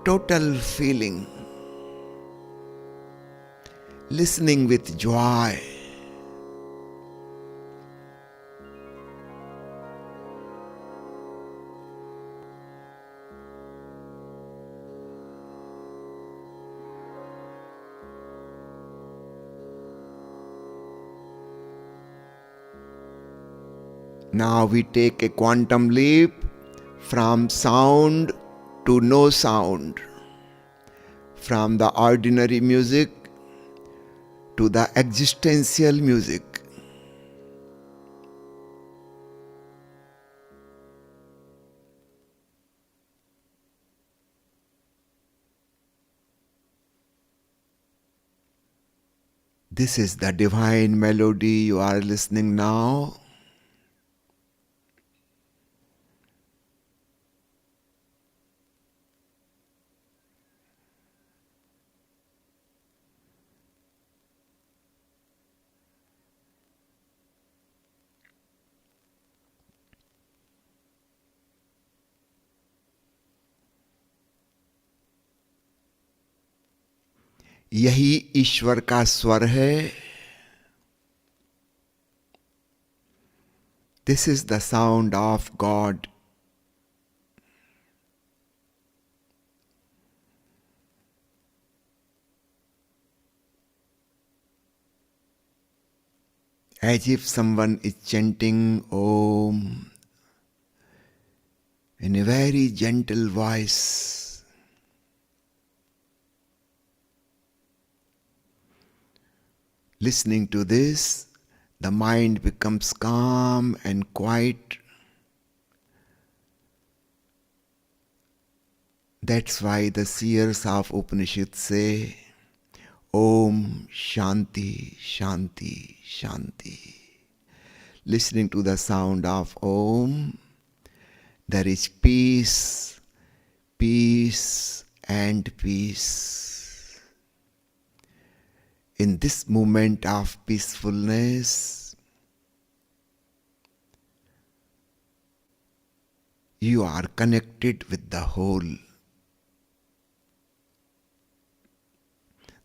total feeling, listening with joy. Now we take a quantum leap from sound to no sound, from the ordinary music to the existential music. This is the divine melody you are listening now. यही ईश्वर का स्वर है. This is the sound of God. As if someone is chanting Om in a very gentle voice. Listening to this, the mind becomes calm and quiet. That's why the seers of Upanishad say, Om Shanti, Shanti, Shanti. Listening to the sound of Om, there is peace, peace and peace. In this moment of peacefulness, you are connected with the whole.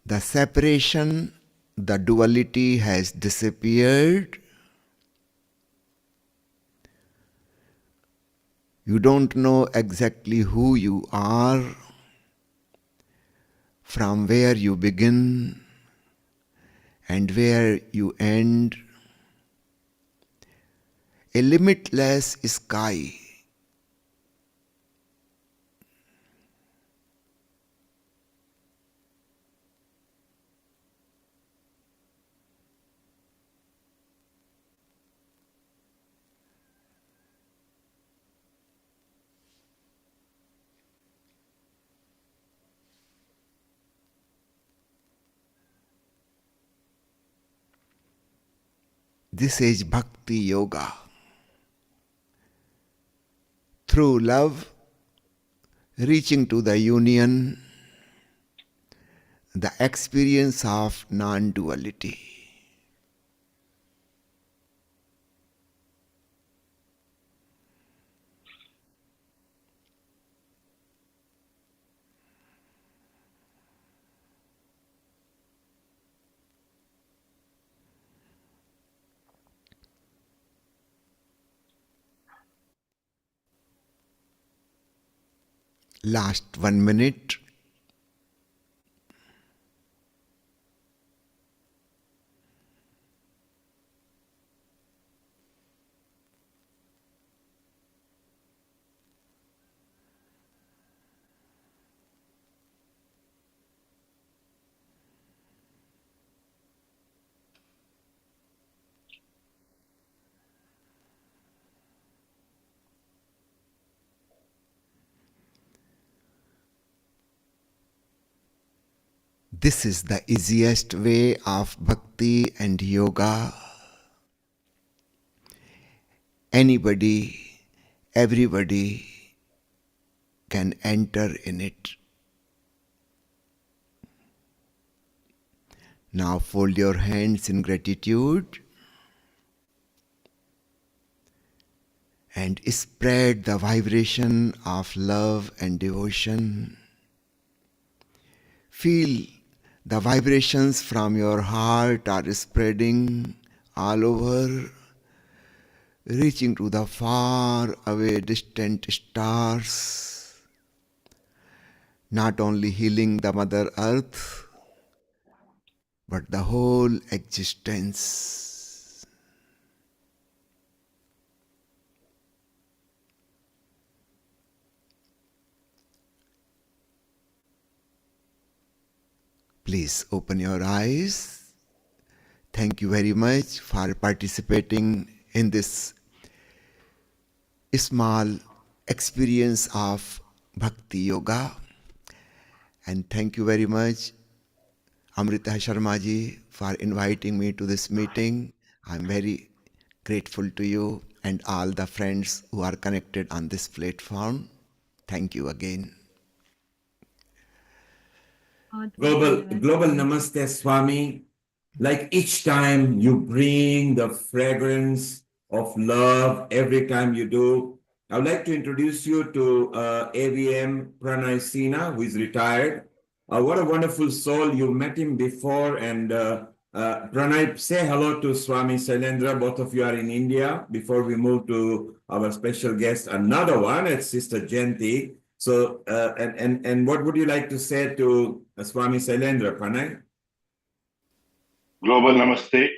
The separation, the duality has disappeared. You don't know exactly who you are, from where you begin, and where you end. A limitless sky. This is Bhakti Yoga. Through love, reaching to the union, the experience of non-duality. Last 1 minute. This is the easiest way of bhakti and yoga. Anybody, everybody can enter in it. Now fold your hands in gratitude and spread the vibration of love and devotion. Feel the vibrations from your heart are spreading all over, reaching to the far away distant stars, not only healing the Mother Earth, but the whole existence. Please open your eyes. Thank you very much for participating in this small experience of Bhakti Yoga. And thank you very much, Amrita Sharma ji, for inviting me to this meeting. I'm very grateful to you and all the friends who are connected on this platform. Thank you again. Global Namaste Swami. Like each time you bring the fragrance of love, every time you do, I would like to introduce you to AVM Pranay Sina, who is retired. What a wonderful soul. You met him before. And Pranay, say hello to Swami Shailendra. Both of you are in India. Before we move to our special guest, another one, it's Sister Jayanti. So, and what would you like to say to Swami Shailendra, Pranay? Global Namaste,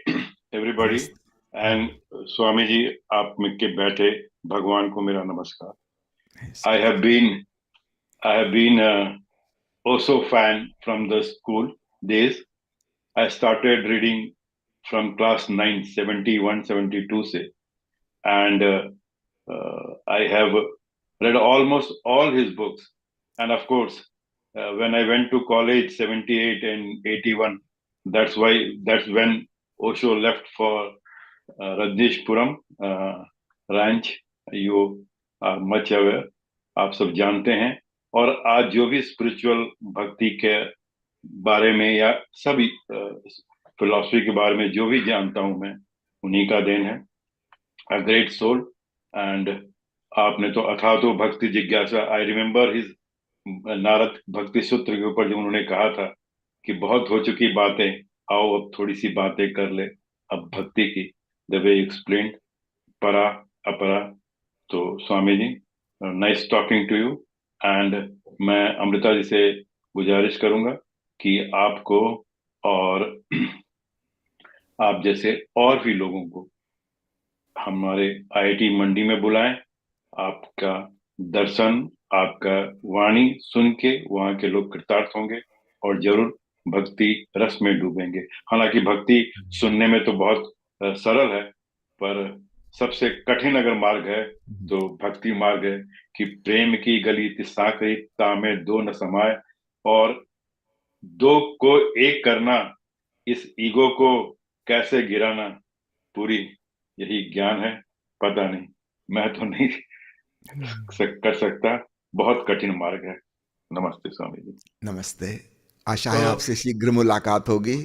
everybody. And Swami ji, आप मिलके बैठे, भगवान को मेरा नमस्कार. I have been also fan from the school days. I started reading from class 9, 71, 72 se. And I have read almost all his books. And of course, when I went to college, 78 and 81, that's when Osho left for Rajneeshpuram ranch. You are much aware, आप सब जानते हैं. और आज जो भी spiritual भक्ति के बारे में या सभी फिलॉसफी के बारे में जो भी जानता हूं मैं, उन्हीं का देन है. A great soul. And आपने तो अथा तो भक्ति जिज्ञासा, आई रिमेम्बर हिज नारद भक्ति सूत्र के ऊपर जो उन्होंने कहा था कि बहुत हो चुकी बातें, आओ अब थोड़ी सी बातें कर ले अब भक्ति की. द वे एक्सप्लेन्ड, परा अपरा. तो Swami ji, nice talking to you. And मैं अमृता जी से गुजारिश करूंगा कि आपको और आप जैसे और भी लोगों को हमारे IIT मंडी में बुलाएं. आपका दर्शन, आपका वाणी सुन के वहां के लोग कृतार्थ होंगे और जरूर भक्ति रस में डूबेंगे. हालांकि भक्ति सुनने में तो बहुत सरल है, पर सबसे कठिन अगर मार्ग है तो भक्ति मार्ग है कि प्रेम की गली तिसाकरी तामे दो न समाए, और दो को एक करना, इस ईगो को कैसे गिराना, पूरी यही ज्ञान है. पता नहीं, मैं तो नहीं कर सकता, बहुत कठिन मार्ग है. नमस्ते स्वामी जी. नमस्ते. आशा है आपसे शीघ्र मुलाकात होगी.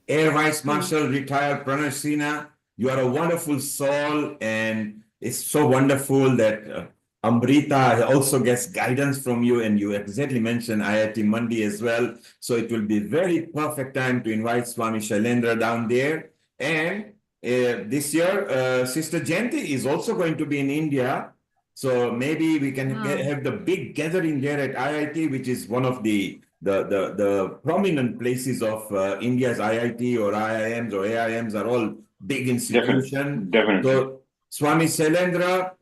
Air Vice Marshal retired Pranay Sina, you are a wonderful soul, and it's so wonderful that Amrita also gets guidance from you, and you exactly mentioned IIT Mandi as well. So it will be very perfect time to invite Swami Shailendra down there. And this year, Sister Jayanti is also going to be in India. So maybe we can have the big gathering there at IIT, which is one of the prominent places of India's IIT or IIMs or AIMs are all big institutions. Definitely. So Swami Shailendra,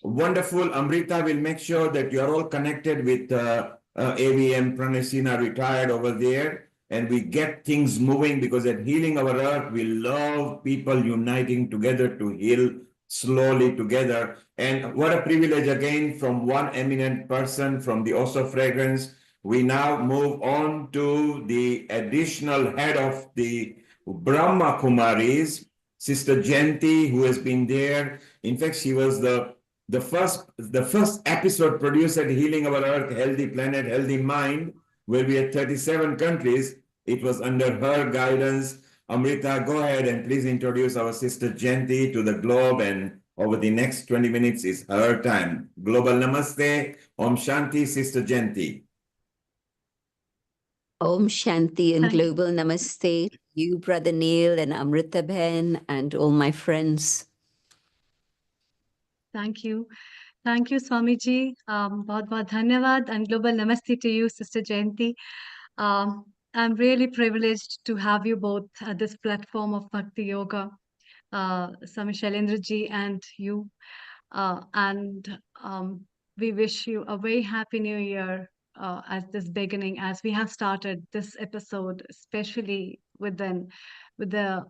wonderful. Amrita will make sure that you are all connected with AVM Pranasina retired over there, and we get things moving, because at Healing Our Earth, we love people uniting together to heal slowly together. And what a privilege again, from one eminent person from the Osho Fragrance, we now move on to the additional head of the Brahma Kumaris, Sister Jayanti, who has been there. In fact, she was the first episode produced at Healing Our Earth, Healthy Planet, Healthy Mind, where we had 37 countries. It was under her guidance. Amrita, go ahead and please introduce our Sister Jayanti to the globe, and over the next 20 minutes is her time. Global Namaste, Om Shanti, Sister Jayanti. Om Shanti and Global Namaste to you, Brother Neil and Amrita Ben, and all my friends. Thank you. Thank you, Swamiji. Bahut bahut dhanyavad and global namaste to you, Sister Jayanti. I'm really privileged to have you both at this platform of Bhakti Yoga, Swami Shailendra ji and you. And we wish you a very happy new year at this beginning, as we have started this episode, especially with the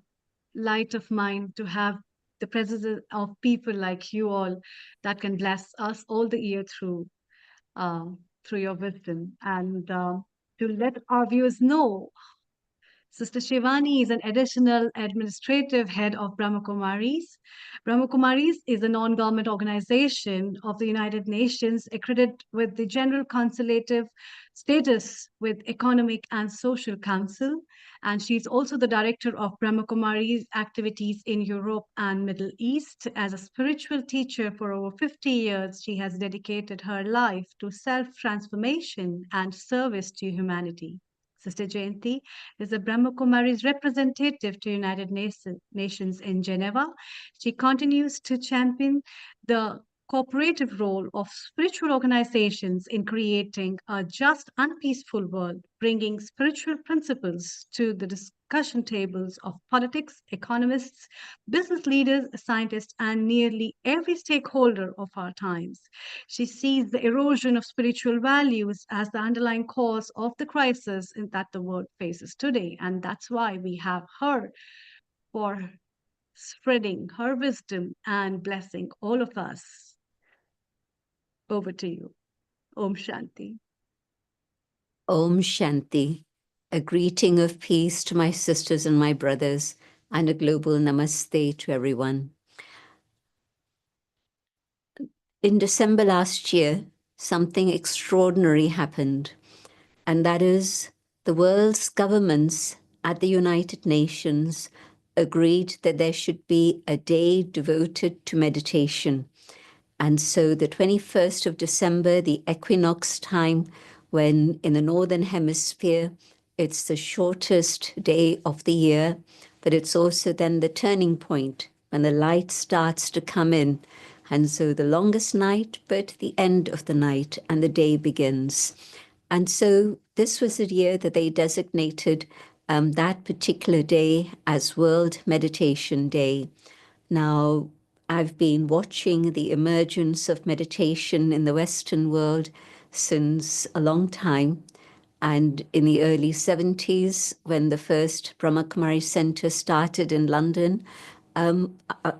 light of mind, to have the presence of people like you all that can bless us all the year through your wisdom. And to let our viewers know, Sister Shivani is an additional administrative head of Brahma Kumaris. Brahma Kumaris is a non-government organization of the United Nations accredited with the general consultative status with Economic and Social Council. And she's also the director of Brahma Kumaris activities in Europe and Middle East. As a spiritual teacher for over 50 years, she has dedicated her life to self-transformation and service to humanity. Sister Jayanti is a Brahma Kumari's representative to United Nations in Geneva. She continues to champion the cooperative role of spiritual organizations in creating a just and peaceful world, bringing spiritual principles to the discussion tables of politics, economists, business leaders, scientists, and nearly every stakeholder of our times. She sees the erosion of spiritual values as the underlying cause of the crisis that the world faces today. And that's why we have her for spreading her wisdom and blessing all of us. Over to you. Om Shanti. Om Shanti. A greeting of peace to my sisters and my brothers, and a global namaste to everyone. In December last year, something extraordinary happened, and that is the world's governments at the United Nations agreed that there should be a day devoted to meditation. And so the 21st of December, the equinox time, when in the Northern Hemisphere, it's the shortest day of the year, but it's also then the turning point when the light starts to come in. And so the longest night, but the end of the night, and the day begins. And so this was the year that they designated that particular day as World Meditation Day. Now, I've been watching the emergence of meditation in the Western world since a long time. And in the early 70s, when the first Brahma Kumari Center started in London,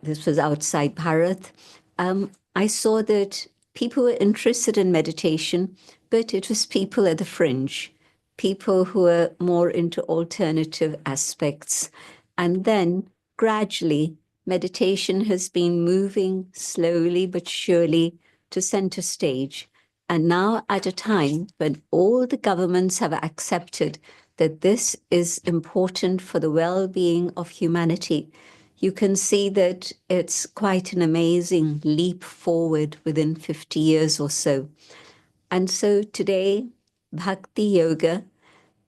this was outside Bharat, I saw that people were interested in meditation, but it was people at the fringe, people who were more into alternative aspects. And then gradually, meditation has been moving slowly but surely to center stage. And now at a time when all the governments have accepted that this is important for the well-being of humanity, you can see that it's quite an amazing leap forward within 50 years or so. And so today, Bhakti Yoga,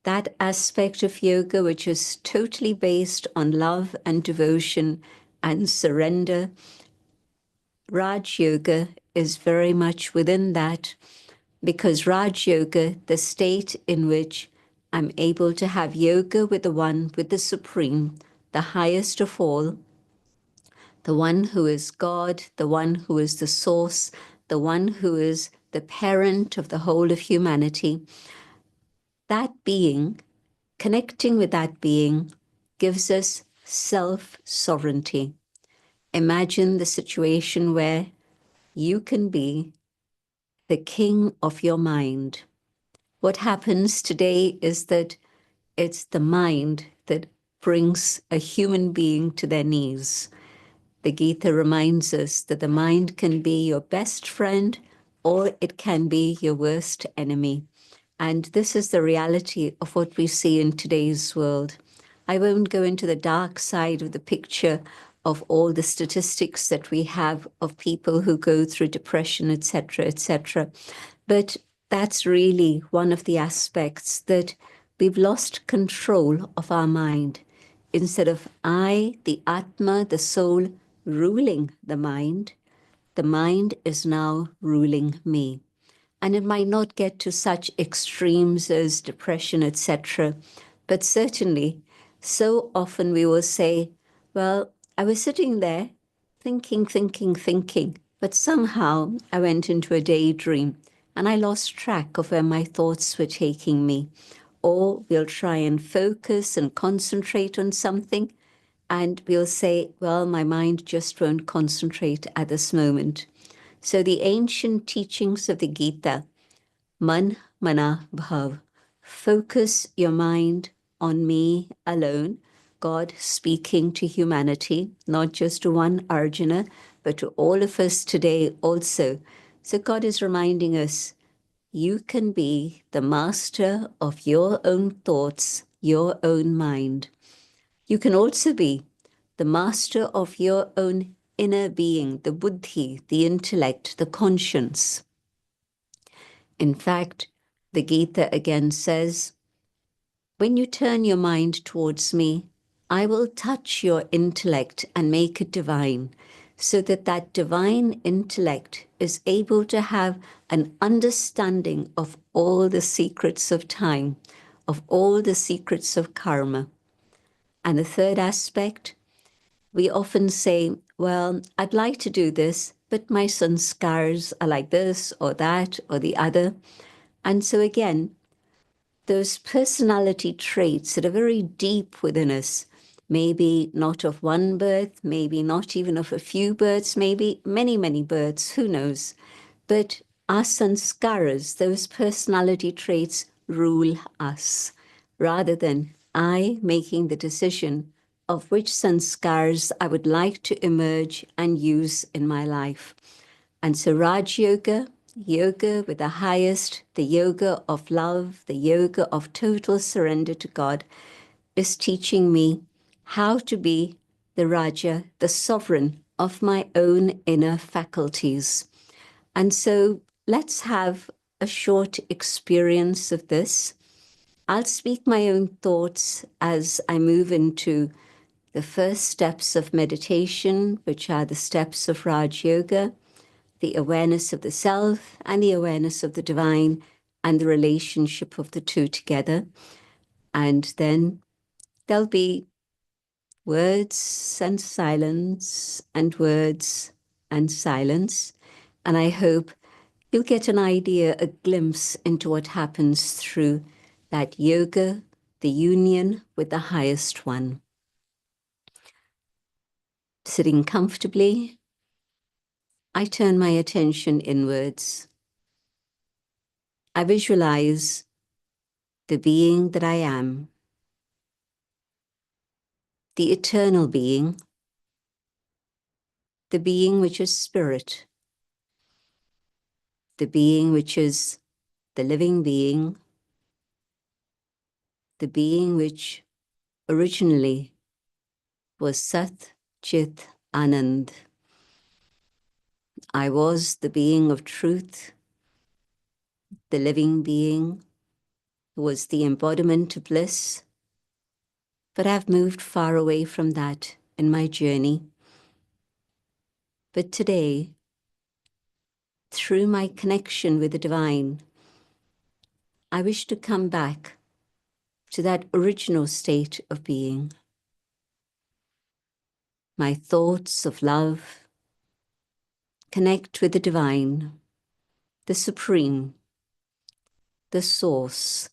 that aspect of yoga which is totally based on love and devotion and surrender, Raj Yoga is very much within that, because Raj Yoga, the state in which I'm able to have yoga with the one, with the Supreme, the highest of all, the one who is God, the one who is the source, the one who is the parent of the whole of humanity. That being, connecting with that being, gives us self-sovereignty. Imagine the situation where you can be the king of your mind. What happens today is that it's the mind that brings a human being to their knees. The Gita reminds us that the mind can be your best friend or it can be your worst enemy. And this is the reality of what we see in today's world. I won't go into the dark side of the picture of all the statistics that we have of people who go through depression, etc., etc. But that's really one of the aspects, that we've lost control of our mind. Instead of I, the Atma, the soul, ruling the mind is now ruling me. And it might not get to such extremes as depression, etc. But certainly, so often we will say, well, I was sitting there thinking, but somehow I went into a daydream and I lost track of where my thoughts were taking me. Or we'll try and focus and concentrate on something, and we'll say, well, my mind just won't concentrate at this moment. So the ancient teachings of the Gita, Man Mana Bhav, focus your mind on me alone, God speaking to humanity, not just to one Arjuna, but to all of us today also. So God is reminding us, you can be the master of your own thoughts, your own mind. You can also be the master of your own inner being, the buddhi, the intellect, the conscience. In fact, the Gita again says, when you turn your mind towards me, I will touch your intellect and make it divine, so that that divine intellect is able to have an understanding of all the secrets of time, of all the secrets of karma. And the third aspect, we often say, well, I'd like to do this, but my sanskars are like this or that or the other. And so again, those personality traits that are very deep within us, maybe not of one birth, maybe not even of a few births, maybe many, many births, who knows? But our sanskaras, those personality traits, rule us, rather than I making the decision of which sanskars I would like to emerge and use in my life. And so Raj Yoga, yoga with the highest, the yoga of love, the yoga of total surrender to God, is teaching me how to be the Raja, the sovereign of my own inner faculties. And so let's have a short experience of this. I'll speak my own thoughts as I move into the first steps of meditation, which are the steps of Raj Yoga, the awareness of the self and the awareness of the divine and the relationship of the two together. And then there'll be words and silence and words and silence. And I hope you'll get an idea, a glimpse into what happens through that yoga, the union with the highest one. Sitting comfortably, I turn my attention inwards. I visualize the being that I am, the eternal being, the being which is spirit, the being which is the living being, the being which originally was Sat Chit Anand. I was the being of truth, the living being who was the embodiment of bliss, but I've moved far away from that in my journey. But today, through my connection with the divine, I wish to come back to that original state of being. My thoughts of love connect with the divine, the supreme, the source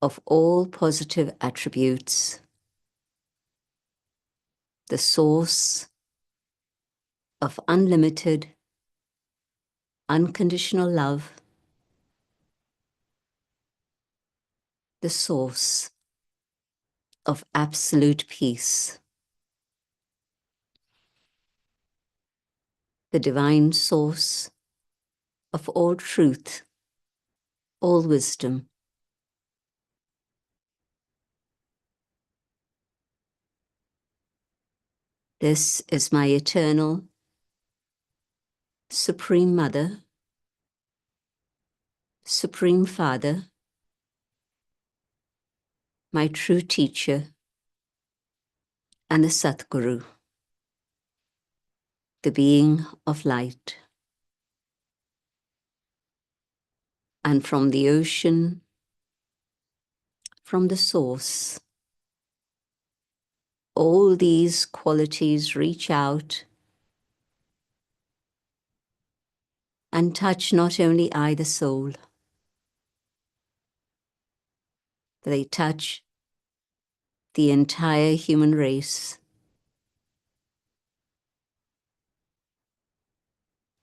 of all positive attributes, the source of unlimited, unconditional love, the source of absolute peace, the divine source of all truth, all wisdom. This is my eternal, Supreme Mother, Supreme Father, my true teacher, and the Satguru, the being of light. And from the ocean, from the source, all these qualities reach out and touch not only I, the soul, but they touch the entire human race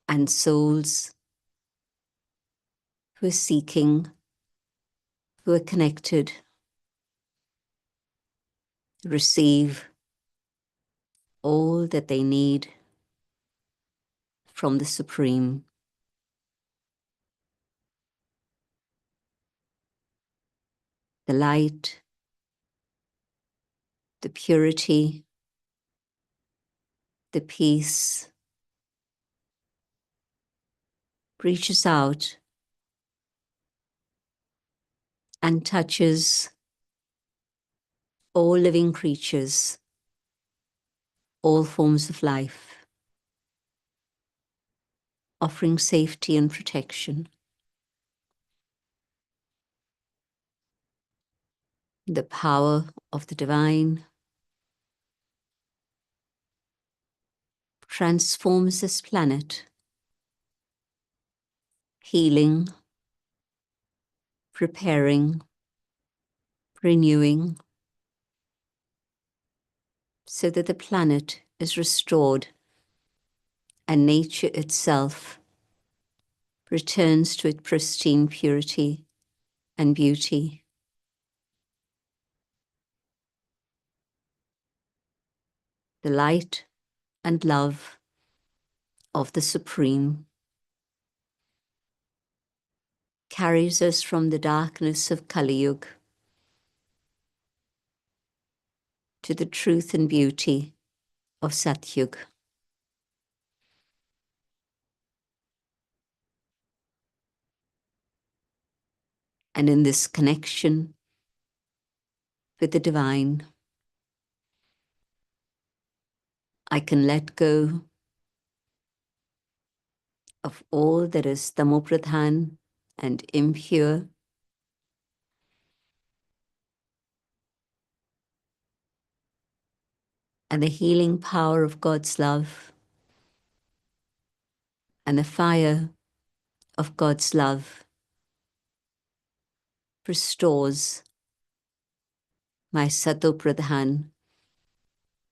and souls who are seeking, who are connected, receive all that they need from the Supreme. The light, the purity, the peace reaches out and touches all living creatures, all forms of life, offering safety and protection. The power of the divine transforms this planet, healing, preparing, renewing, so that the planet is restored and nature itself returns to its pristine purity and beauty. The light and love of the Supreme carries us from the darkness of Kali Yuga to the truth and beauty of Satyuga. And in this connection with the divine, I can let go of all that is tamopradhan and impure, and the healing power of God's love and the fire of God's love restores my satopradhan,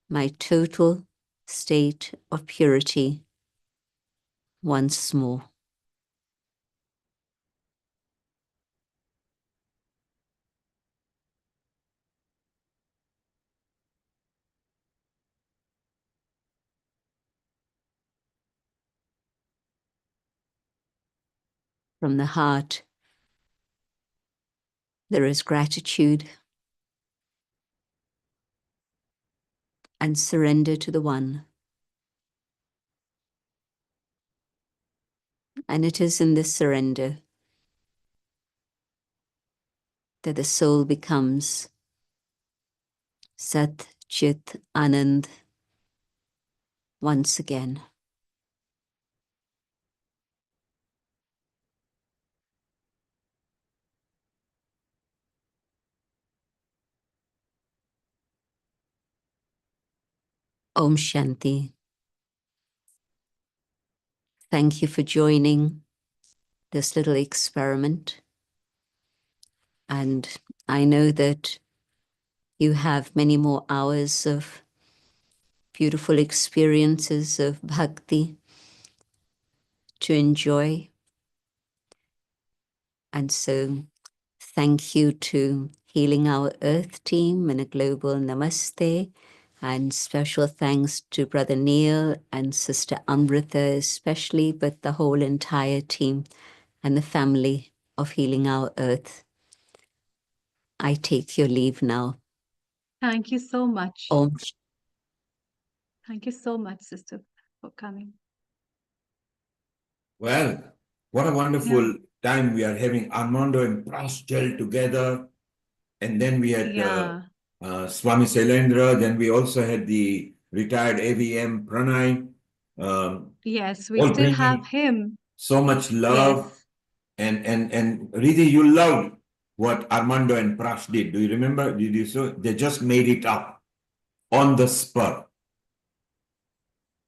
my total state of purity once more. From the heart, there is gratitude and surrender to the One. And it is in this surrender that the soul becomes Sat Chit Anand once again. Om Shanti. Thank you for joining this little experiment. And I know that you have many more hours of beautiful experiences of bhakti to enjoy. And so thank you to Healing Our Earth team and a global namaste. And special thanks to Brother Neil and Sister Amrita especially, but the whole entire team and the family of Healing Our Earth. I take your leave now. Thank you so much. Om. Thank you so much, sister, for coming. Well, what a wonderful time we are having. Armando and Prash gel together. And then we had Swami Shailendra. Then we also had the retired AVM Pranay. Yes, we all still have bringing him. so much love. Yes. And Riddhi, you loved what Armando and Prash did. Do you remember? Did you so? They just made it up on the spur.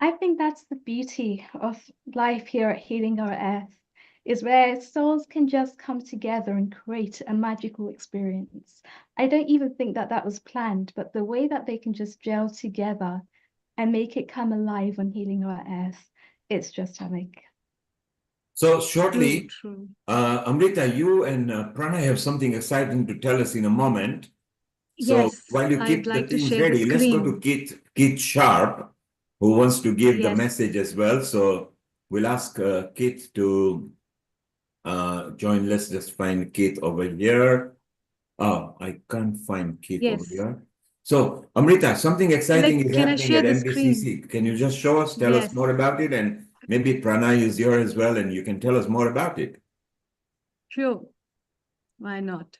I think that's the beauty of life here at Healing Our Earth, is where souls can just come together and create a magical experience. I don't even think that that was planned, but the way that they can just gel together and make it come alive on Healing Our Earth, it's just stomach. So shortly, True. Amrita, you and Pranay have something exciting to tell us in a moment. So Yes, while you I'd keep the like to things share the ready, let's go to screen. Kit Sharp, who wants to give the Yes. message as well. So we'll ask Kit to join. Let's just find Kit over here. Oh, I can't find Kit over Yes. here. So Amrita, something exciting is Can I happening share at the MBCC. screen? Can you just show us, tell us Yes. more about it? And maybe Pranay is here as well, and you can tell us more about it. Sure. Why not?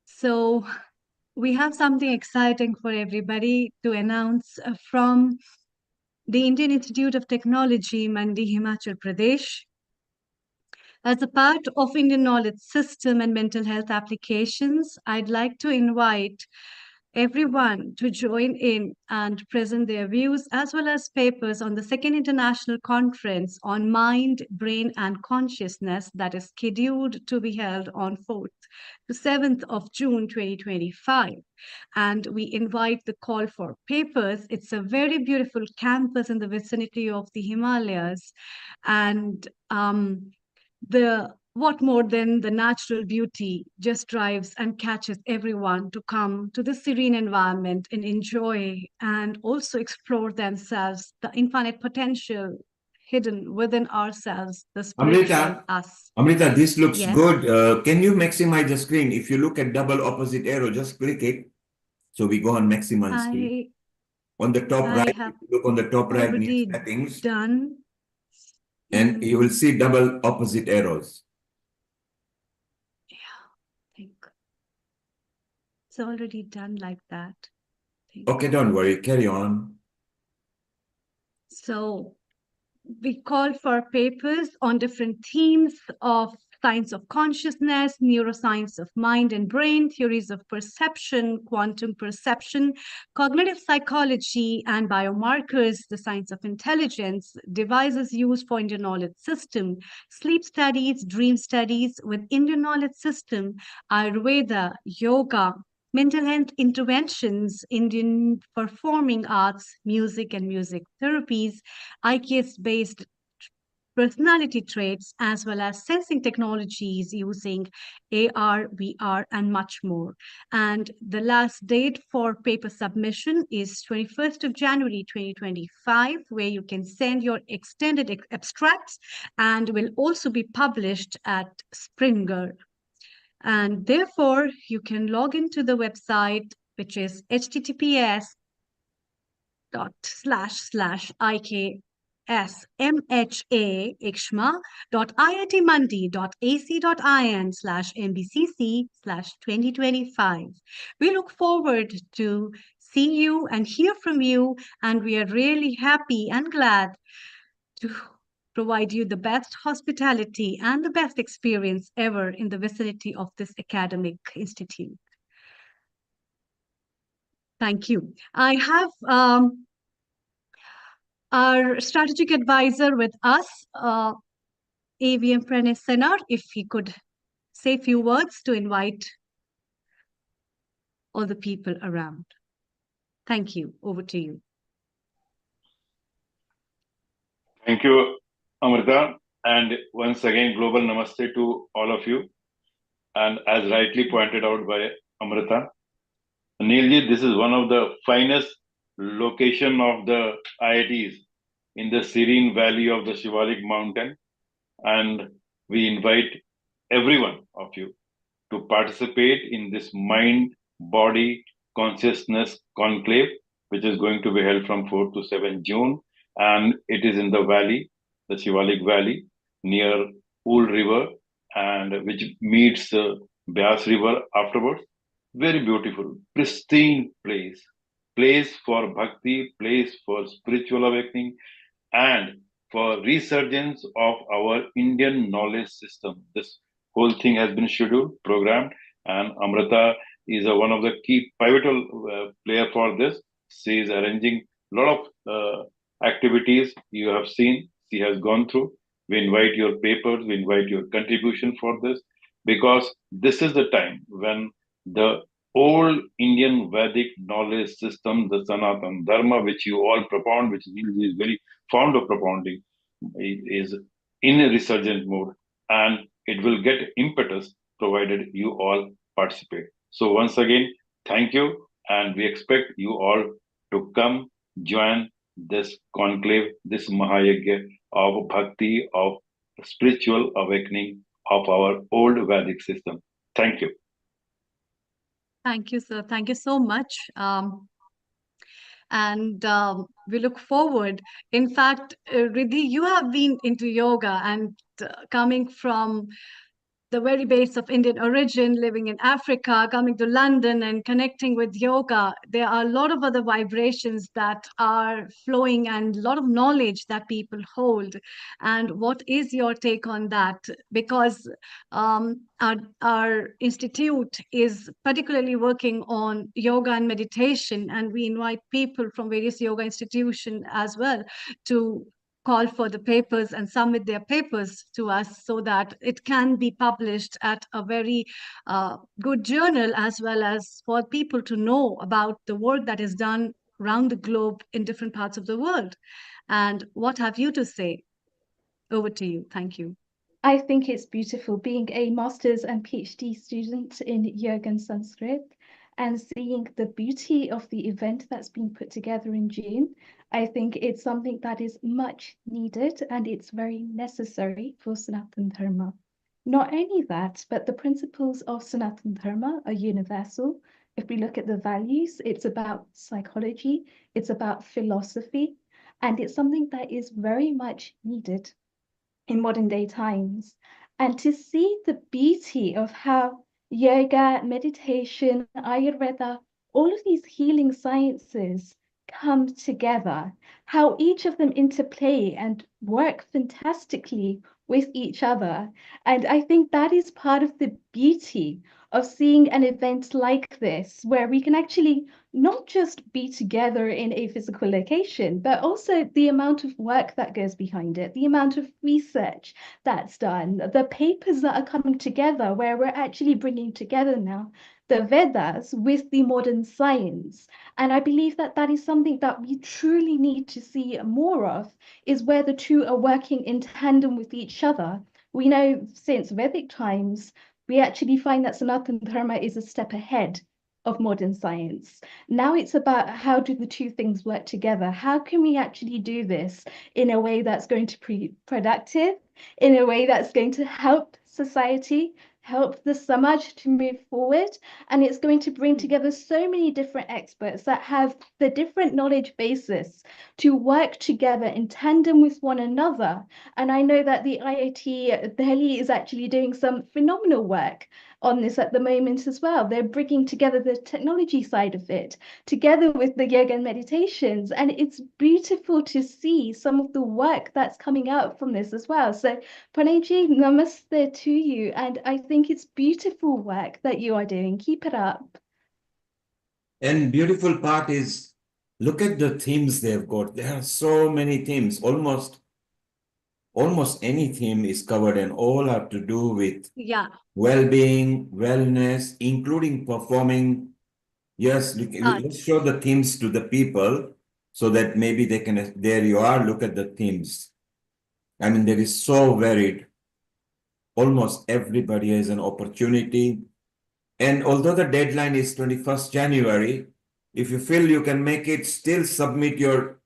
So we have something exciting for everybody to announce from the Indian Institute of Technology, Mandi, Himachal Pradesh. As a part of Indian Knowledge System and mental health applications, I'd like to invite everyone to join in and present their views as well as papers on the second international conference on mind, brain, and consciousness that is scheduled to be held on 4th to 7th of June 2025. And we invite the call for papers. It's a very beautiful campus in the vicinity of the Himalayas. And what more than the natural beauty just drives and catches everyone to come to this serene environment and enjoy and also explore themselves, the infinite potential hidden within ourselves, the spiritual us. Amrita, this looks Yes. good. Can you maximize the screen? If you look at double opposite arrow, just click it. So we go on maximize screen. On the top right, if you look on the top right near settings. Done. And you will see double opposite arrows. Yeah, I think it's already done like that. Okay, don't worry, carry on. So we call for papers on different themes of science of consciousness, neuroscience of mind and brain, theories of perception, quantum perception, cognitive psychology and biomarkers, the science of intelligence, devices used for Indian knowledge system, sleep studies, dream studies with Indian knowledge system, Ayurveda, yoga, mental health interventions, Indian performing arts, music and music therapies, IKS-based personality traits, as well as sensing technologies using AR, VR, and much more. And the last date for paper submission is 21st of January 2025, where you can send your extended abstracts and will also be published at Springer. And therefore, you can log into the website, which is https://ikshma.iitmandi.ac.in/mbcc/2025. We look forward to see you and hear from you, and we are really happy and glad to provide you the best hospitality and the best experience ever in the vicinity of this academic institute. Thank you. I have our strategic advisor with us, AVM Pranay Senar, if he could say a few words to invite all the people around. Thank you. Over to you. Thank you, Amrita. And once again, global namaste to all of you. And as rightly pointed out by Amrita, Neilji, this is one of the finest location of the IITs in the serene valley of the Shivalik mountain. And we invite every one of you to participate in this mind, body, consciousness conclave, which is going to be held from 4 to 7 June. And it is in the valley, the Shivalik Valley, near Ool River, and which meets Byas River afterwards. Very beautiful, pristine place for bhakti, place for spiritual awakening, and for resurgence of our Indian knowledge system. This whole thing has been scheduled, programmed, and Amrita is one of the key pivotal player for this. She is arranging a lot of activities you have seen. She has gone through. We invite your papers, we invite your contribution for this, because this is the time when the old Indian Vedic knowledge system, the Sanatan Dharma, which you all propound, which is very fond of propounding, is in a resurgent mode, and it will get impetus provided you all participate. So once again, thank you, and we expect you all to come join this conclave, this Mahayagya of bhakti, of spiritual awakening of our old Vedic system. Thank you. Thank you, sir. Thank you so much. And we look forward. In fact, Riddhi, you have been into yoga and coming from the very base of Indian origin, living in Africa, coming to London and connecting with yoga, there are a lot of other vibrations that are flowing and a lot of knowledge that people hold. And what is your take on that? Because our institute is particularly working on yoga and meditation, and we invite people from various yoga institutions as well to call for the papers and submit their papers to us so that it can be published at a very good journal, as well as for people to know about the work that is done around the globe in different parts of the world. And what have you to say? Over to you. Thank you. I think it's beautiful being a master's and PhD student in yoga and Sanskrit and seeing the beauty of the event that's been put together in June. I think it's something that is much needed and it's very necessary for Sanatan Dharma. Not only that, but the principles of Sanatan Dharma are universal. If we look at the values, it's about psychology, it's about philosophy, and it's something that is very much needed in modern day times. And to see the beauty of how yoga, meditation, Ayurveda, all of these healing sciences come together, how each of them interplay and work fantastically with each other. And I think that is part of the beauty of seeing an event like this, where we can actually not just be together in a physical location, but also the amount of work that goes behind it, the amount of research that's done, the papers that are coming together, where we're actually bringing together now the Vedas with the modern science. And I believe that that is something that we truly need to see more of, is where the two are working in tandem with each other. We know since Vedic times, we actually find that Sanatana Dharma is a step ahead of modern science. Now it's about how do the two things work together? How can we actually do this in a way that's going to be productive, in a way that's going to help society, help the Samaj to move forward, and it's going to bring together so many different experts that have the different knowledge basis to work together in tandem with one another. And I know that the IIT Delhi is actually doing some phenomenal work on this at the moment as well. They're bringing together the technology side of it together with the yoga and meditations, and it's beautiful to see some of the work that's coming out from this as well. So Pranayji, namaste to you, and I think it's beautiful work that you are doing. Keep it up. And beautiful part is Look at the themes they've got. There are so many themes. Almost any theme is covered, and all have to do with well-being, wellness, including performing. Yes, let's show the themes to the people so that maybe they can, there you are, look at the themes. I mean, there is so varied. Almost everybody has an opportunity. And although the deadline is 21st January, if you feel you can make it, still submit your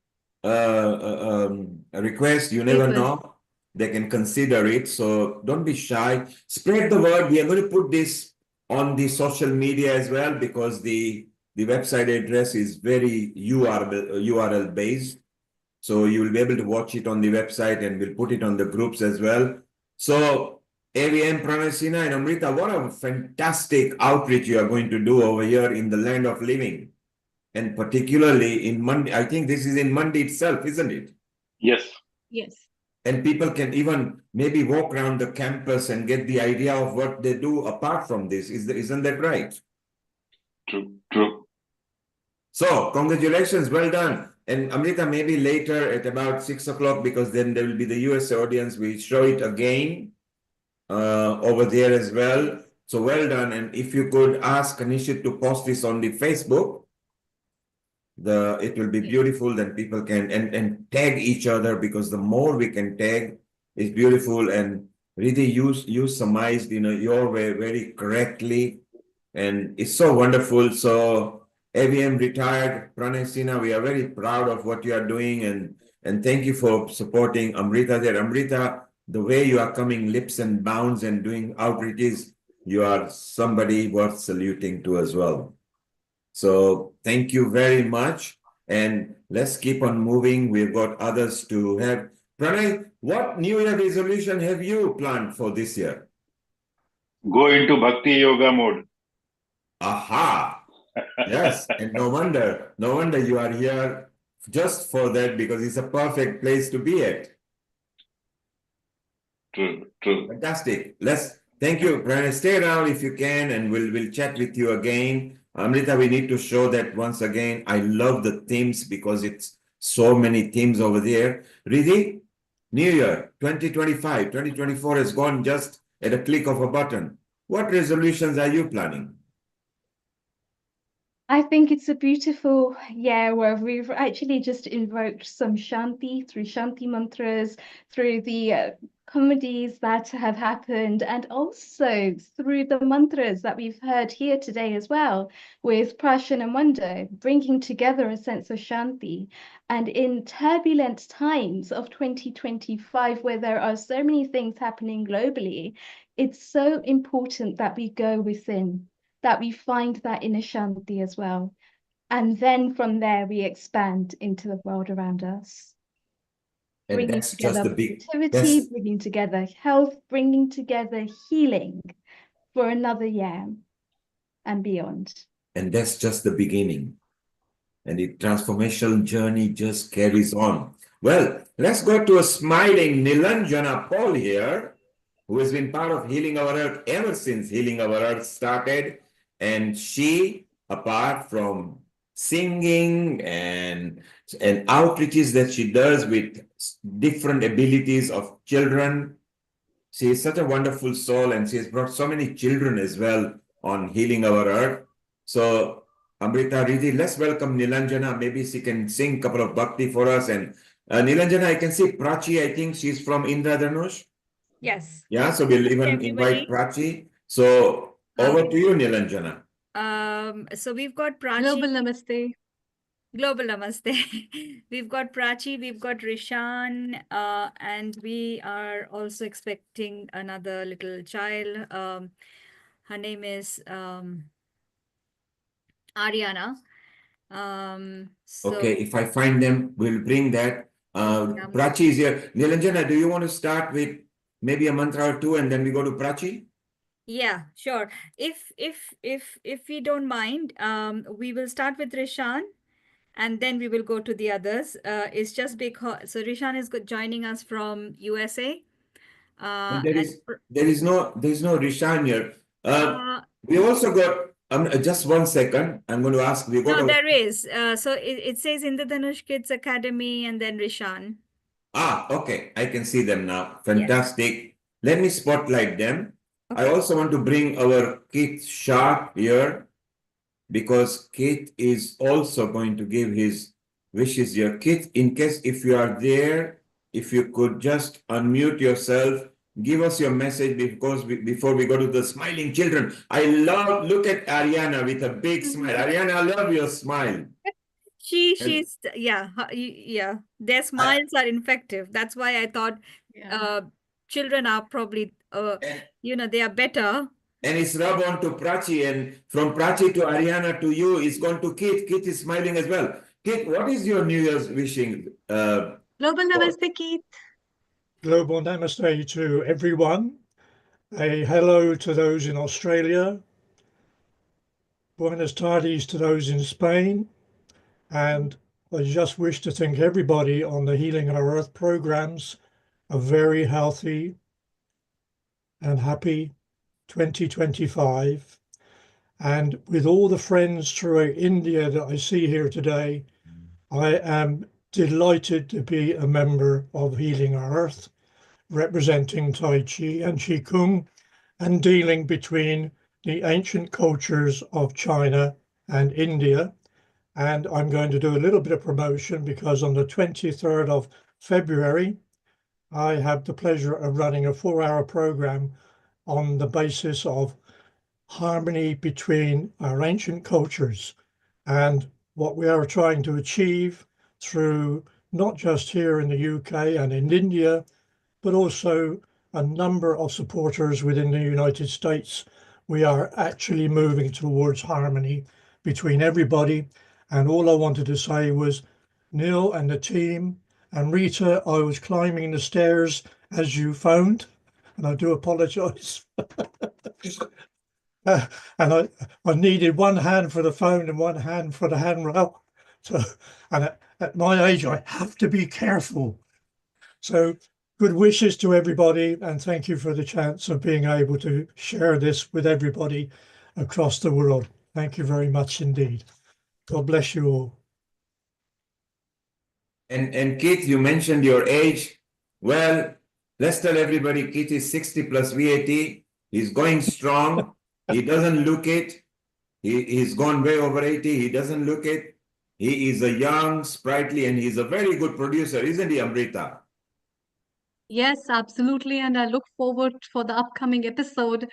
request. You never know. They can consider it. So don't be shy. Spread the word. We are going to put this on the social media as well, because the website address is very URL based. So you will be able to watch it on the website, and we'll put it on the groups as well. So AVM, Pranasina, and Amrita, what a fantastic outreach you are going to do over here in the land of living. And particularly in Mandi. I think this is in Mandi itself, isn't it? Yes. Yes. And people can even maybe walk around the campus and get the idea of what they do apart from this. Isn't that right? True, true. So congratulations, well done. And Amrita, maybe later at about 6 o'clock, because then there will be the USA audience, we show it again over there as well. So well done. And if you could ask Kanishit to post this on the Facebook, it will be beautiful. Then people can and tag each other, because the more we can tag is beautiful. And really you surmised your way very correctly, and it's so wonderful. So AVM retired, Pranay, we are very proud of what you are doing, and thank you for supporting Amrita there. Amrita, the way you are coming leaps and bounds and doing outreaches, you are somebody worth saluting to as well. So thank you very much, and let's keep on moving. We've got others to have. Pranay, what New Year resolution have you planned for this year? Go into Bhakti Yoga mode. Aha! Yes, and no wonder you are here just for that, because it's a perfect place to be at. True, true. Fantastic. Thank you, Pranay. Stay around if you can, and we'll chat with you again. Amrita, we need to show that once again. I love the themes, because it's so many themes over there. Riddhi, New Year 2025, 2024 has gone just at a click of a button. What resolutions are you planning? I think it's a beautiful year where we've actually just invoked some Shanti through Shanti mantras, through the comedies that have happened, and also through the mantras that we've heard here today as well, with Prashan and Wonder, bringing together a sense of Shanti. And in turbulent times of 2025, where there are so many things happening globally, it's so important that we go within, that we find that inner Shanti as well. And then from there, we expand into the world around us. And bringing that's just together the big positivity, bringing together health, bringing together healing for another year and beyond. And that's just the beginning. And the transformational journey just carries on. Well, let's go to a smiling Nilanjana Paul here, who has been part of Healing Our Earth ever since Healing Our Earth started. And she, apart from singing and outreaches that she does with different abilities of children, she is such a wonderful soul, and she has brought so many children as well on Healing Our Earth. So Amrita, Riddhi, let's welcome Nilanjana. Maybe she can sing a couple of bhakti for us. And Nilanjana, I can see Prachi, I think she's from Indradhanush. Yes. Yeah, so we'll even invite Prachi. So over to you, Nilanjana. So we've got Prachi. Global Namaste. Global Namaste. We've got Prachi, we've got Rishan, and we are also expecting another little child. Her name is Ariana. Okay, if I find them, we'll bring that. Prachi is here. Nilanjana, do you want to start with maybe a mantra or two, and then we go to Prachi? Yeah, sure. If we don't mind, we will start with Rishan, and then we will go to the others. It's just because Rishan is joining us from USA. There is no Rishan here. We also got Just 1 second. I'm going to ask. We got No, our... there is. So it says Indradhanush Kids Academy and then Rishan. Okay. I can see them now. Yes. Fantastic. Let me spotlight them. I also want to bring our Keith Sharp here because Keith is also going to give his wishes here. Keith, in case if you are there, if you could just unmute yourself, give us your message because before we go to the smiling children. Look at Ariana with a big smile. Ariana, I love your smile. She's yeah. Their smiles are infective. That's why I thought children are probably they are better. And it's rub on to Prachi, and from Prachi to Ariana to you is gone to Kit. Kit is smiling as well. Kit, what is your New Year's wishing? Global Namaste, Keith. Global Namaste to everyone. A hello to those in Australia. Buenas tardes to those in Spain. And I just wish to thank everybody on the Healing Our Earth programs a very healthy and happy 2025. And with all the friends throughout India that I see here today, I am delighted to be a member of Healing Our Earth, representing Tai Chi and Qi Kung and dealing between the ancient cultures of China and India. And I'm going to do a little bit of promotion because on the 23rd of February, I have the pleasure of running a 4-hour program on the basis of harmony between our ancient cultures and what we are trying to achieve through not just here in the UK and in India, but also a number of supporters within the United States. We are actually moving towards harmony between everybody. And all I wanted to say was, Neil and the team, and Rita, I was climbing the stairs as you phoned, and I do apologize. And I needed one hand for the phone and one hand for the handrail. So, and at my age, I have to be careful. So good wishes to everybody, and thank you for the chance of being able to share this with everybody across the world. Thank you very much indeed. God bless you all. And Keith, you mentioned your age. Well, let's tell everybody Keith is 60 plus VAT. He's going strong. He doesn't look it. He's gone way over 80. He doesn't look it. He is a young, sprightly, and he's a very good producer, isn't he, Amrita? Yes, absolutely. And I look forward for the upcoming episode,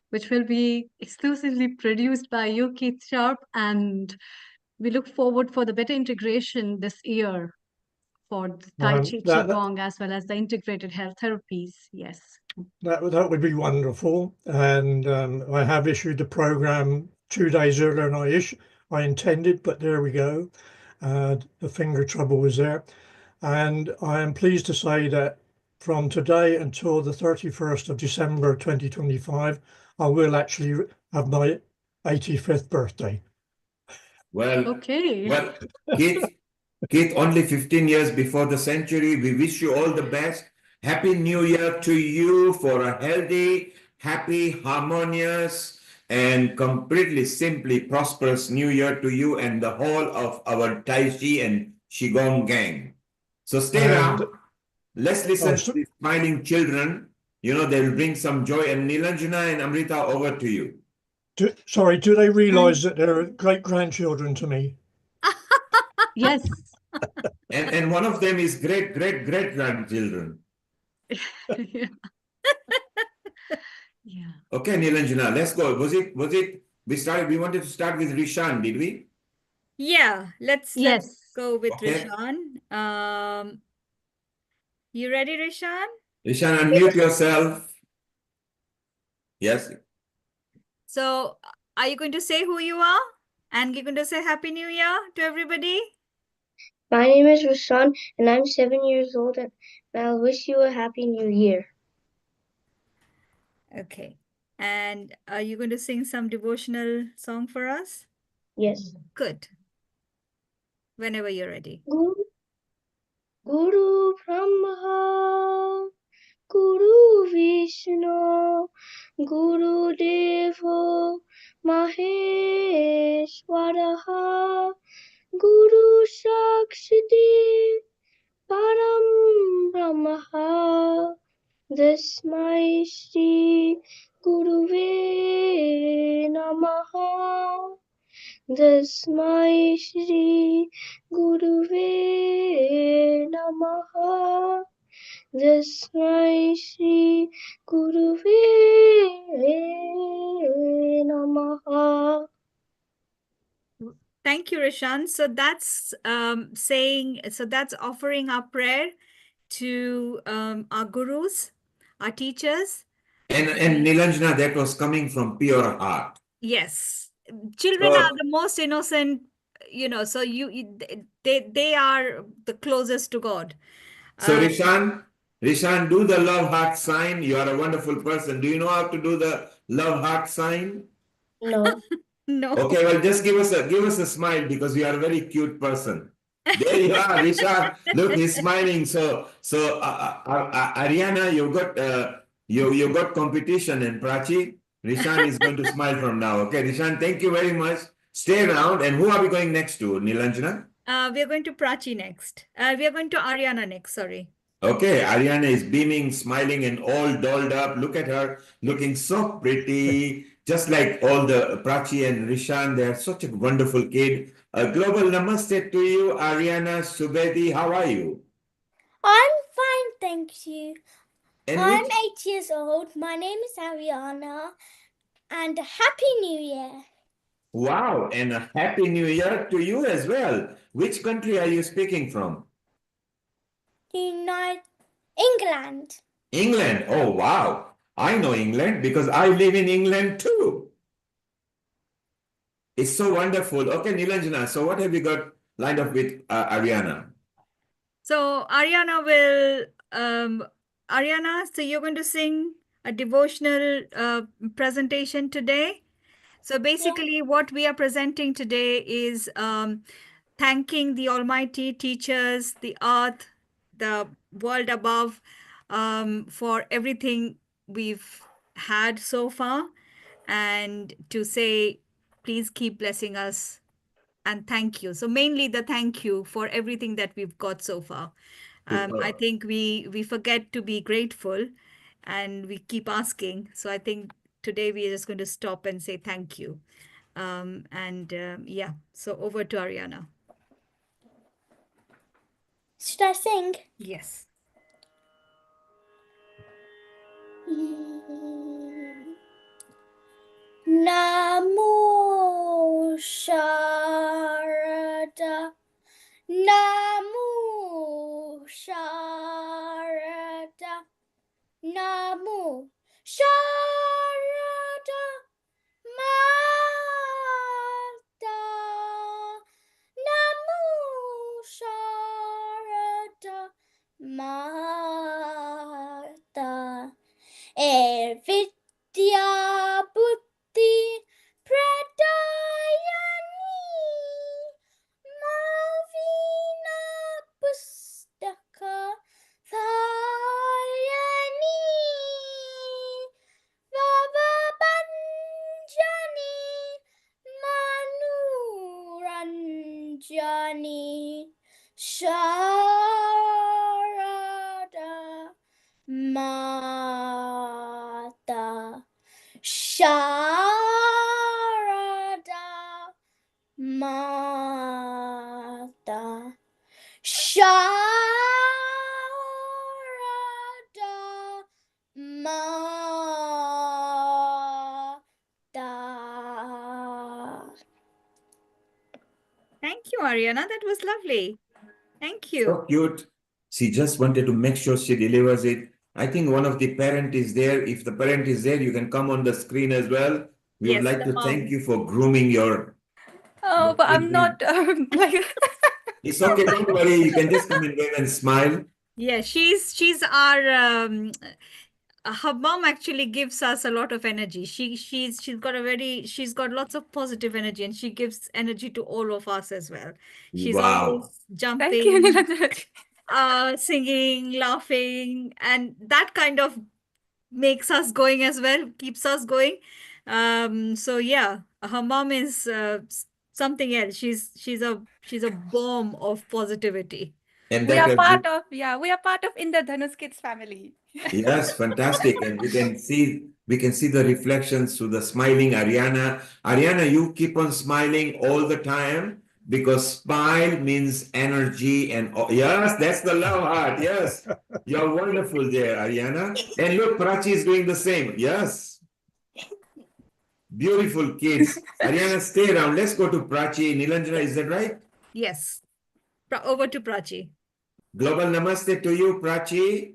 which will be exclusively produced by you, Keith Sharp. And we look forward for the better integration this year for the Tai Chi, Qigong, as well as the integrated health therapies. Yes. That would be wonderful. And I have issued the program 2 days earlier than I intended, but there we go. The finger trouble was there. And I am pleased to say that from today until the 31st of December 2025, I will actually have my 85th birthday. Well, okay. Well, Keith, only 15 years before the century. We wish you all the best. Happy New Year to you for a healthy, happy, harmonious, and completely simply prosperous New Year to you and the whole of our Tai Chi and Qigong gang. So stay around. Let's listen to the smiling children. You know, they'll bring some joy. And Nilanjana and Amrita, over to you. Do they realize that they're great-grandchildren to me? Yes. And one of them is great-grandchildren. Yeah. Okay, Nilanjana, let's go. Was it we wanted to start with Rishan, did we? Yeah, let's go with Rishan. You ready, Rishan? Rishan, unmute yourself. Yes. So, are you going to say who you are? And you're going to say Happy New Year to everybody? My name is Rishan, and I'm 7 years old, and I'll wish you a Happy New Year. Okay. And are you going to sing some devotional song for us? Yes. Good. Whenever you're ready. Guru Brahma, Guru Vishnu, Guru Devo, Maheshwaraha Guru Shakshati Param Brahmaha Tasmai Shri Guruve Namaha Tasmai Shri Guruve Namaha Tasmai Shri Guruve Namaha. Thank you, Rishan. So that's that's offering our prayer to our gurus, our teachers. And Nilanjana, that was coming from pure heart. Yes. Children are the most innocent, so they are the closest to God. So Rishan, do the love heart sign. You are a wonderful person. Do you know how to do the love heart sign? No. No. Okay, well, just give us a smile because you are a very cute person. There you are, Rishan. Look, he's smiling. So Ariana, you got competition, and Prachi, Rishan is going to smile from now. Okay, Rishan, thank you very much. Stay around. And who are we going next to, Nilanjana? We are going to Prachi next. We are going to Ariana next. Sorry. Okay, Ariana is beaming, smiling, and all dolled up. Look at her, looking so pretty, just like all the Prachi and Rishan. They are such a wonderful kid. A global namaste to you, Ariana Subedi. How are you? I'm fine, thank you. And I'm 8 years old. My name is Ariana, and Happy New Year. Wow, and a happy new year to you as well. Which country are you speaking from? England. England. Oh, wow. I know England because I live in England too. It's so wonderful. Okay, Nilanjana, so what have you got lined up with Ariana? So Ariana will, Ariana, so you're going to sing a devotional presentation today. So basically what we are presenting today is thanking the almighty teachers, the earth, the world above, for everything we've had so far, and to say, please keep blessing us and thank you. So mainly the thank you for everything that we've got so far. I think we forget to be grateful and we keep asking. So I think today we are just going to stop and say thank you. Yeah, so over to Ariana. Should I sing? Yes. Namo Sharada. Namo Sharada. Namo Sharada Mata. Namo Sharada Mata. Vidya Buddhi Pradayani Mavina Pustaka Thayani Vavabanjani Manuranjani Sharada Mata Sharada Mata Sharada Mata. Thank you, Ariana. That was lovely. Thank you. So cute. She just wanted to make sure she delivers it. I think one of the parent is there. If the parent is there, you can come on the screen as well. We would like to thank you for grooming your. Oh, but I'm not like. It's okay. Don't worry. You can just come and wave and smile. Yeah, she's our her mom actually gives us a lot of energy. She's got lots of positive energy, and she gives energy to all of us as well. She's always jumping, singing, laughing, and that kind of makes us going as well, keeps us going. So yeah, her mom is something else. She's a bomb of positivity. And We that are a part good, of, yeah, we are part of Indradhanush Kids family. yes, fantastic. And we can see the reflections through the smiling Ariana. Ariana, you keep on smiling all the time because smile means energy and yes, that's the love heart. Yes. You're wonderful there, Ariana. And look, Prachi is doing the same. Yes. Beautiful kids. Ariana, stay around. Let's go to Prachi. Nilanjana, is that right? Yes. Over to Prachi. Global namaste to you, Prachi.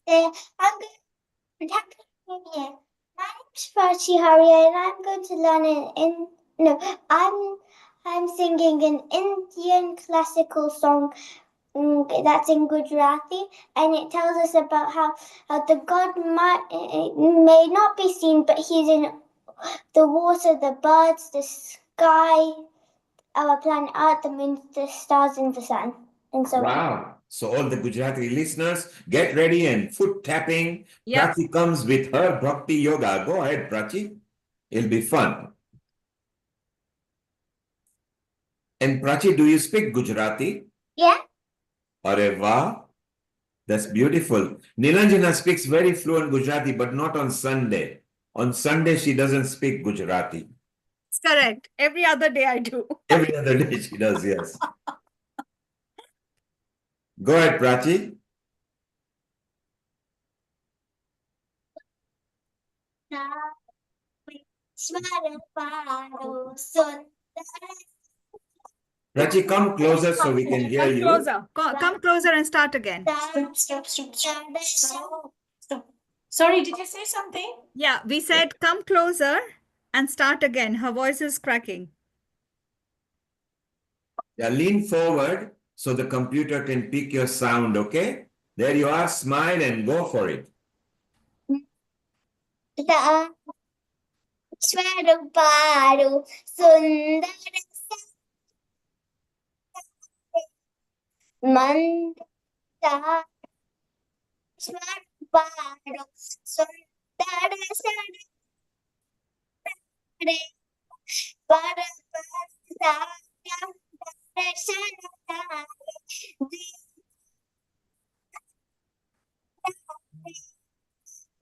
I'm good. Happy New Year. My name's Prachi Haria, and I'm going to learn I'm singing an Indian classical song that's in Gujarati, and it tells us about how the God may not be seen, but he's in the water, the birds, the sky, our planet Earth, the moon, the stars, and the sun. And so Wow. So all the Gujarati listeners, get ready and foot tapping. Yep. Prachi comes with her Bhakti Yoga. Go ahead, Prachi. It'll be fun. And Prachi, do you speak Gujarati? yeah. Arre wah. That's beautiful. Nilanjana speaks very fluent Gujarati, but not on Sunday. On Sunday, she doesn't speak Gujarati. It's correct. Every other day I do. Every other day she does, yes. Go ahead, Prachi. Prachi, come closer so we can hear Come you. closer. Come closer and start again. Stop. Sorry, did you say something? Yeah, we said come closer and start again. Her voice is cracking. Yeah, lean forward so the computer can pick your sound, okay? There you are, smile and go for it. Swaruparu Sundara Manda Swaruparu Sundara Sare Parapasaya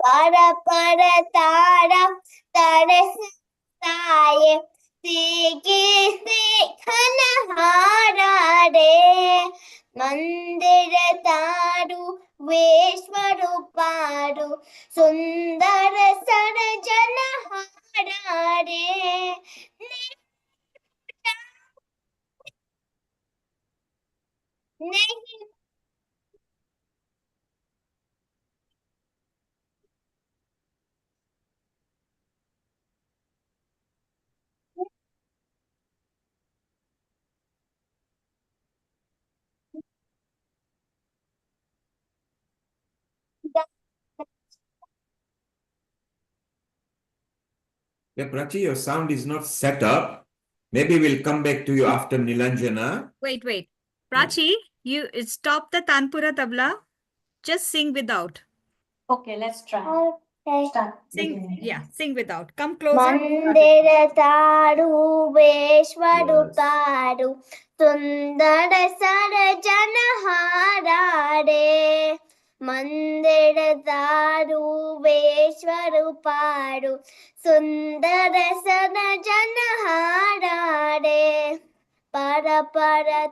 Para tara tarasaya Sege Khanahara re Mandir taru Veshwaru paru Sundara sarajana hara re Nahi Yeah, Prachi, your sound is not set up. Maybe we'll come back to you after Nilanjana. Wait. Prachi, you stop the Tanpura tabla. Just sing without. Okay, let's try. Okay. Start. Sing, yeah, sing without. Come closer. Mandira taru Veshwaru Yes. paru Sundara sarajana hara re Mandira taru Veshwaru paru Sundara sarajana hara re Para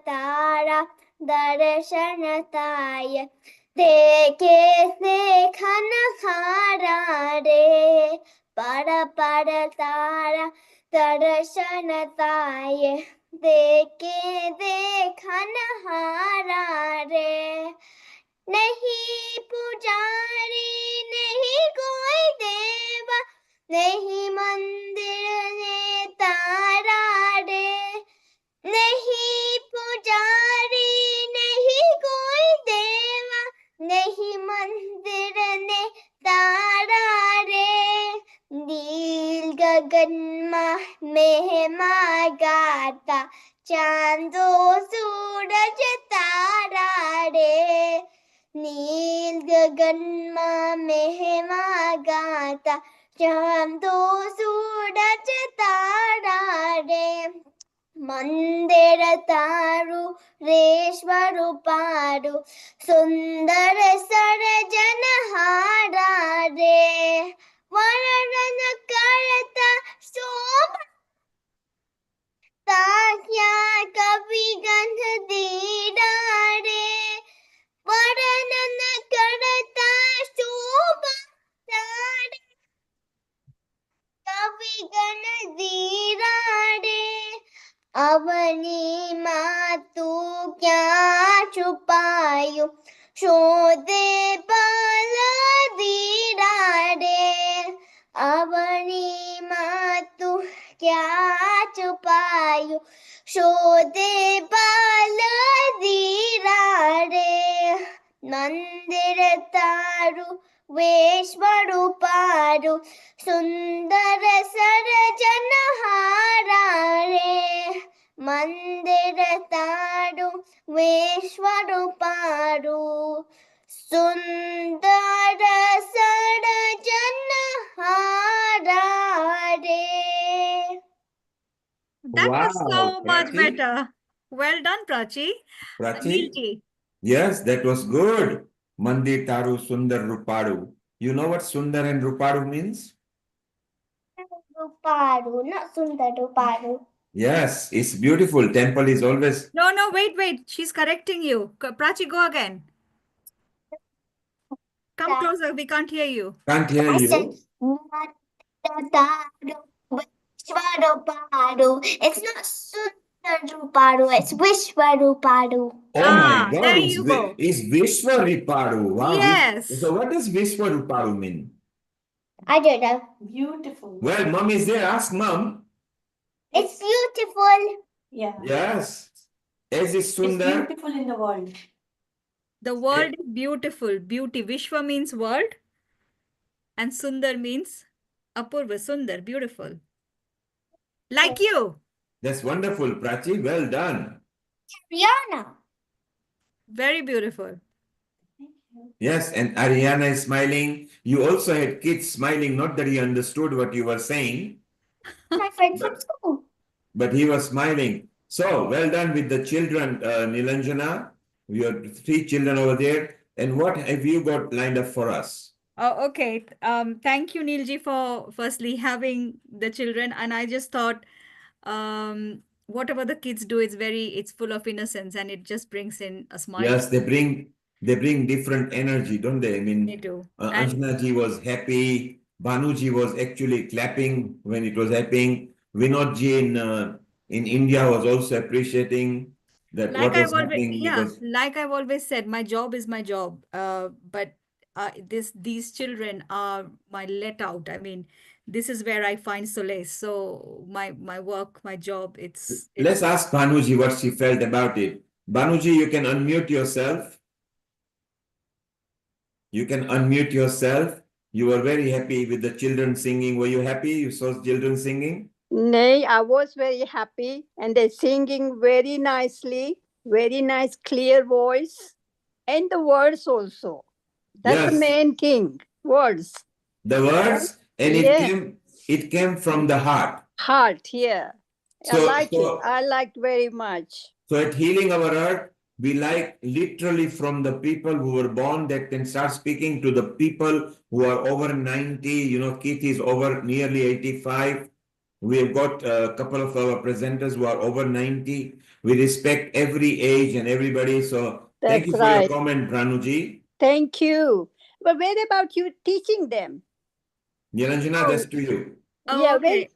tara darshanataya Deke khana khara re Para tara darshanataya Deke khana hara re नहीं पुजारी नहीं कोई देवा नहीं मंदिर ने तारा रे नहीं पुजारी नहीं कोई देवा नहीं मंदिर ने तारा रे नील गगन महिमा गाता चांदो सूरज तारा रे नील गगन महिमा गाता चांदो सूरज तारारे मंदिर तारू रेश्वर पारू सुंदर सरजन हारा रे वर्णन करता शोभा ताक्या कवि गंध दीरा रे वर्णन करता शोभा तारे कवि गण दीरा रे अवनी मातु क्या छुपायु शोधे बाल दीरा रे अवनी मातु क्या छुपायु शोधे बाल दीरा रे मंदिर तारू वेश्वरु पारू सुंदर सरजन हारा रे मंदिर तारू वेश्वरु पारू सुंदर सरजन हारा रे. That was Wow, so much Prachi. better. Well done, Prachi. Prachi? Neelji. Yes, that was good. Mandir Taru Sundar Rupadu. You know what Sundar and Rupadu means? Ruparu, not Sundar Ruparu. Yes, it's beautiful. Temple is always. No, no, wait. She's correcting you. Prachi, go again. Come closer. We can't hear you. Can't hear I you. said Vishwaruparu. It's not Sundaruparu, it's Vishwaruparu. Oh my God, There it's, you go. it's Vishwaruparu. Wow. Yes. So what does Vishwaruparu mean? I don't know. Beautiful. Well, mom is there. Ask mom. It's beautiful. Yeah. Yes. As is It's Sundar. beautiful in the world. The world is beautiful. Beauty. Vishwa means world. And Sundar means Apurva. Sundar. Beautiful. Like you. That's wonderful, Prachi. Well done. Rihanna. Very beautiful. Yes, and Ariana is smiling. You also had kids smiling, not that he understood what you were saying. My friend from school. But he was smiling. So, well done with the children, Nilanjana. We have 3 children over there. And what have you got lined up for us? Oh, okay. Thank you, Neelji, for firstly having the children. And I just thought, whatever the kids do, it's full of innocence and it just brings in a smile. Yes, they bring different energy, don't they? I mean, They do. Anjana ji was happy. Bhanuji was actually clapping when it was happening. Vinod ji in India was also appreciating that Like what was I've always, happening because like I've always said, my job is my job. But these children are my let out. I mean, this is where I find solace. So my work, my job, it's let's ask Bhanuji what she felt about it. Bhanuji, you can unmute yourself. You can unmute yourself. You were very happy with the children singing. Were you happy? You saw children singing? Nay, I was very happy, and they're singing very nicely, very nice, clear voice, and the words also. That's Yes. the main thing. Words. The words, and it came from the heart. Heart, yeah. So, I like it. I liked very much. So at Healing Our Earth, we like literally from the people who were born that can start speaking to the people who are over 90. You know, Keith is over nearly 85. We have got a couple of our presenters who are over 90. We respect every age and everybody. So thank you for your comment, Pranuji. Thank you. But where about you teaching them? Nilanjana, that's to you. Oh, Yeah, okay.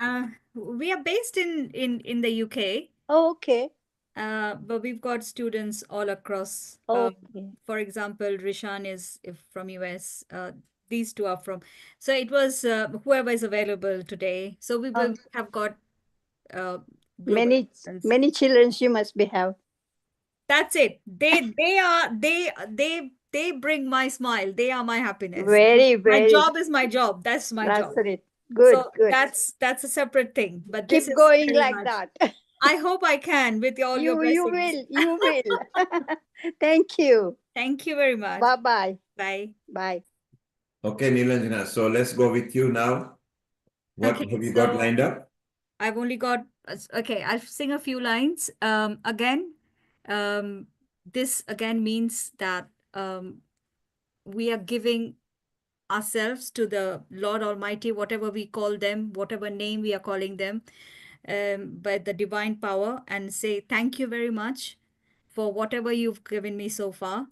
We are based in the UK. Oh, okay. But we've got students all across. Okay. For example, Rishan is from US. These two are from. So it was whoever is available today. So we will have got many children you must be have. That's it. They bring my smile. They are my happiness. Very. My job is my job. That's my job. That's it. Good, So good. that's a separate thing. But Keep this is going very like much. that. I hope I can with all your blessings. You will. Thank you. Thank you very much. Bye-bye. Bye. Bye. Okay, Nilanjana. So let's go with you now. What Okay, have you got lined up? I've only got, okay, I'll sing a few lines. Again, this again means that we are giving ourselves to the Lord Almighty, whatever we call them, whatever name we are calling them, by the divine power, and say, thank you very much for whatever you've given me so far.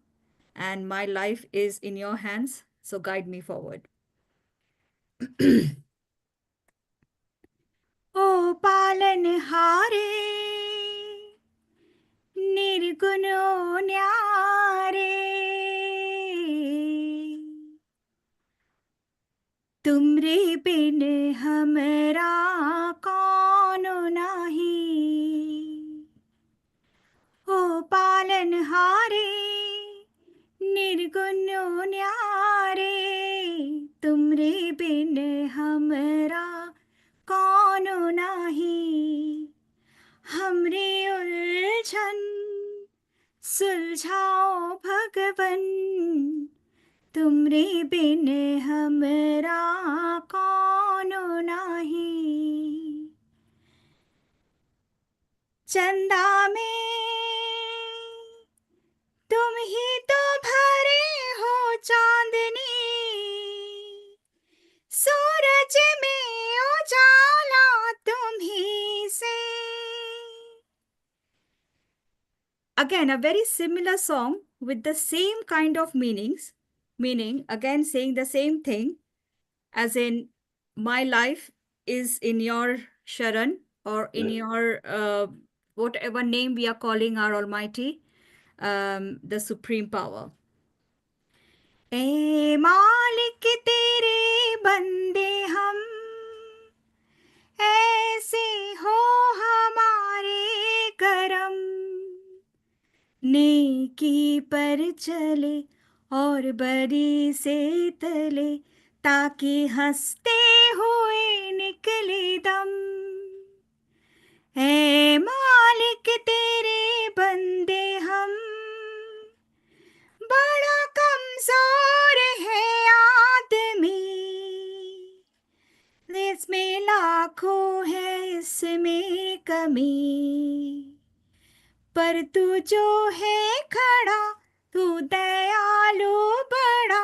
And my life is in your hands. So guide me forward. O palanhare, nirguno न्यारे, तुमरे बिन हमरा कौन नाही। ओ पालनहारे, निर्गुण न्यारे, तुमरे बिन हमरा कौन नाही। हमरे उलझन सुलझाओ भगवन, तुमरे बिन हमरा कौन नाही। चंदा में तुम ही तो भरे हो चांदनी, सूरज में उजाला तुम ही से। Again, a very similar song with the same kind of meaning, again saying the same thing, as in, my life is in your Sharan, or in your whatever name we are calling our Almighty, the Supreme Power. ए मालिक तेरे बंदे हम, ऐसे हो हमारे करम, नेकी पर चले और बरी से तले, ताकि हंसते हुए निकले दम। ऐ मालिक तेरे बंदे हम, बड़ा कमजोर है आदमी, इसमें लाखों है इसमें कमी, पर तू जो है खड़ा, तू दयालु बड़ा,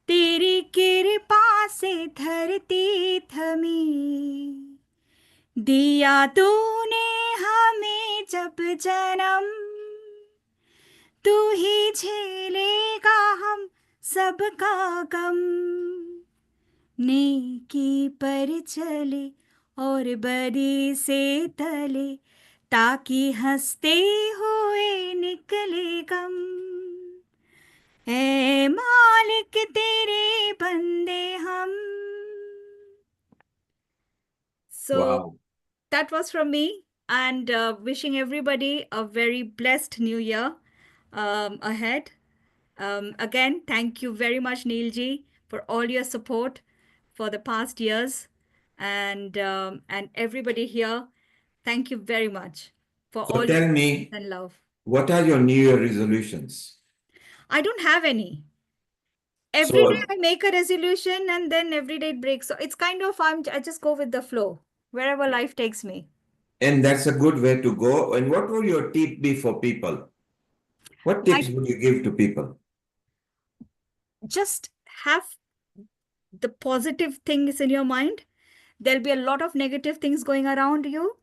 तेरी कृपा से धरती थमी। दिया तूने हमें जब जन्म, तू ही झेलेगा हम सबका गम। नेकी पर चले और बरी से तले, ताकि हंसते हुए निकले गम। ऐ मालिक तेरे बंदे हम। So Wow. that was from me, and wishing everybody a very blessed new year ahead. Again, thank you very much, Neilji, for all your support for the past years, and everybody here. Thank you very much for So all tell your me, and love. what are your New Year resolutions? I don't have any. Every day I make a resolution and then every day it breaks. So it's kind of, I just go with the flow, wherever life takes me. And that's a good way to go. And what would your tip be for people? What tips would you give to people? Just have the positive things in your mind. There'll be a lot of negative things going around you.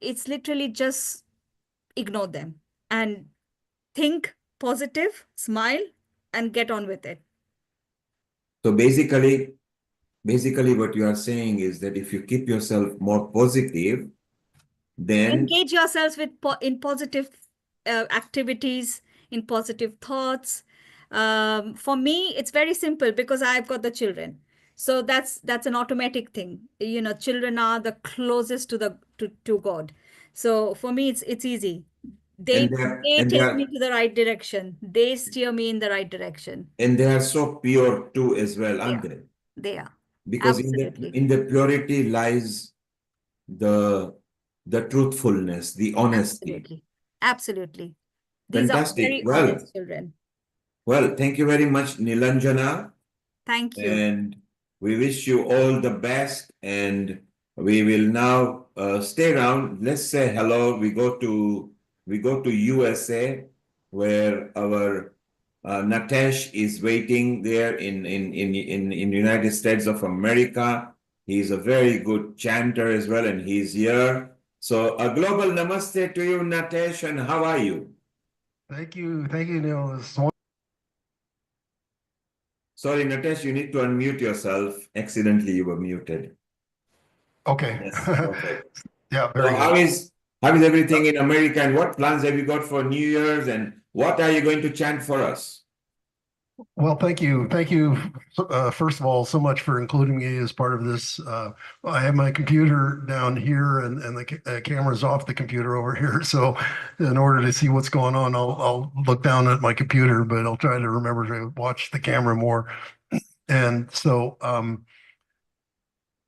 It's literally just ignore them and think positive, smile, and get on with it. So basically what you are saying is that if you keep yourself more positive, then engage yourselves with in positive activities, in positive thoughts. For me, it's very simple because I've got the children. So that's an automatic thing. You know, children are the closest to God. So for me, it's easy. They take me to the right direction. They steer me in the right direction. And they are so pure too as well, aren't they? They are. Because Absolutely. in the purity lies the truthfulness, the honesty. Absolutely. These Fantastic. are very honest children. Well, thank you very much, Nilanjana. Thank you. And we wish you all the best. And We will now stay around. Let's say hello. We go to USA, where our Natesh is waiting there in United States of America. He's a very good chanter as well, and he's here. So a global namaste to you, Natesh, and how are you? Thank you, Neil. Sorry, Natesh, you need to unmute yourself. Accidentally, you were muted. Okay. Yes, perfect. Yeah, So very how good. is everything in America, and what plans have you got for New Year's, and what are you going to chant for us? Well, thank you. First of all, so much for including me as part of this. I have my computer down here, and the camera's off the computer over here. So, in order to see what's going on, I'll look down at my computer, but I'll try to remember to watch the camera more. And so, I'm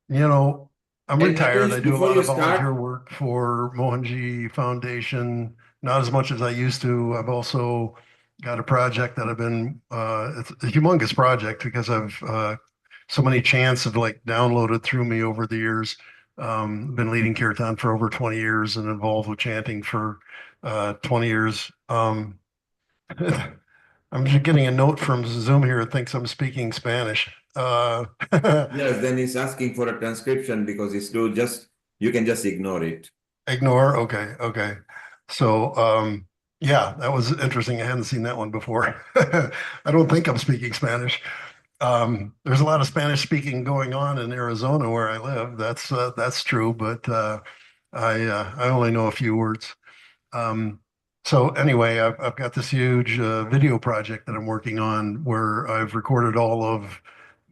And retired. Natesh, I do a before lot you of volunteer start, work for Mohanji Foundation, not as much as I used to. I've also got a project that it's a humongous project because I've so many chants have like downloaded through me over the years. Been leading Kirtan for over 20 years and involved with chanting for 20 years. I'm just getting a note from Zoom here. It thinks I'm speaking Spanish. yes, then he's asking for a transcription because it's still just, you can just ignore it. Ignore. Okay. Okay. So, yeah, that was interesting. I hadn't seen that one before. I don't think I'm speaking Spanish. There's a lot of Spanish speaking going on in Arizona where I live. That's true, but I only know a few words. So anyway, I've got this huge video project that I'm working on where I've recorded all of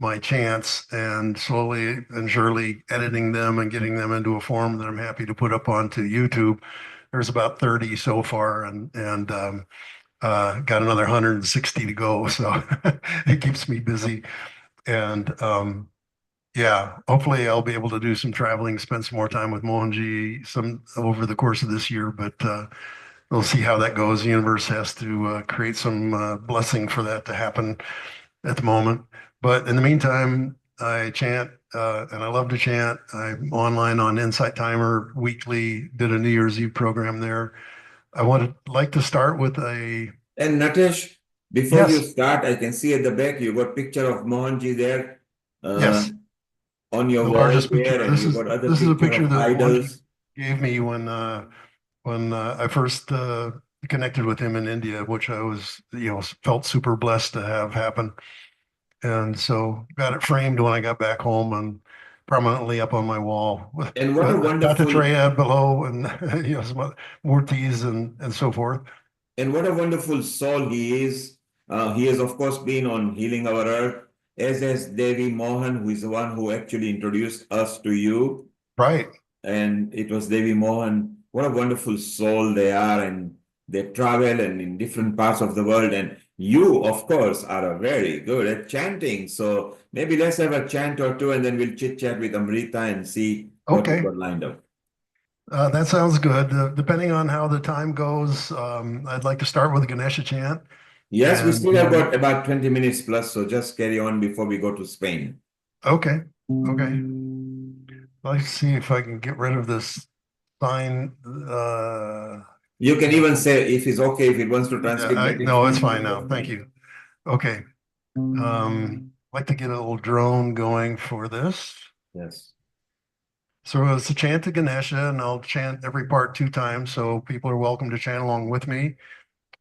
my chants and slowly and surely editing them and getting them into a form that I'm happy to put up onto YouTube. There's about 30 so far, and got another 160 to go. So it keeps me busy. And yeah, hopefully I'll be able to do some traveling, spend some more time with Mohanji some over the course of this year. But we'll see how that goes. The universe has to create some blessing for that to happen at the moment. But in the meantime, I chant and I love to chant. I'm online on Insight Timer weekly, did a New Year's Eve program there. I like to start with a. And Natesh, before you Yes. start, I can see at the back you got picture of Mohanji there Yes. on your The wall largest picture. there, and you got other This is a picture picture of that Mohanji idols. gave me when I first connected with him in India, which I was, felt super blessed to have happen. And so got it framed when I got back home and prominently up on my wall with And what a wonderful Dattatreya below and some murtis and so forth. And what a wonderful soul he is. He has, of course, been on Healing Our Earth, as has Devi Mohan, who is the one who actually introduced us to you. Right. And it was Devi Mohan. What a wonderful soul they are, and they travel and in different parts of the world. And you, of course, are very good at chanting. So maybe let's have a chant or two, and then we'll chit chat with Amrita and see what we got lined up. That sounds good. Depending on how the time goes, I'd like to start with a Ganesha chant. Yes, we still have got about 20 minutes plus, so just carry on before we go to Spain. Okay. Okay. Let's see if I can get rid of this sign. You can even say if it's okay, if it wants to transcribe. No, it's fine now. Thank you. Okay. I'd like to get a little drone going for this. Yes. So it's a chant to Ganesha, and I'll chant every part 2 times. So people are welcome to chant along with me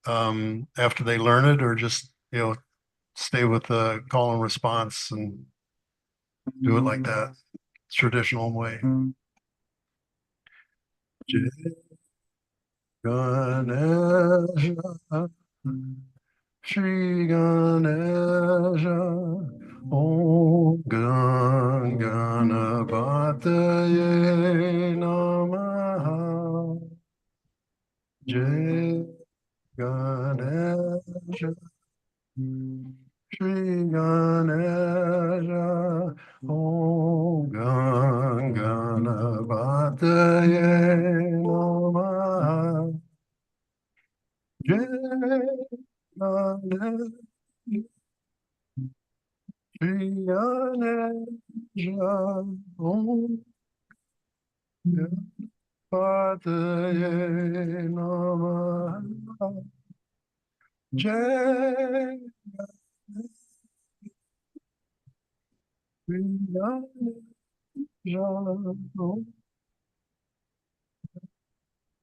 after they learn it, or just stay with the call and response and do it like that traditional way. Ganesha, Shri Ganesha, Om Ganapataye Namaha. Jai Ganesha, Shri Ganesha, Om Ganapataye Namaha. Jai Ganesha, Shri Ganesha, Om Pataye Namah Jai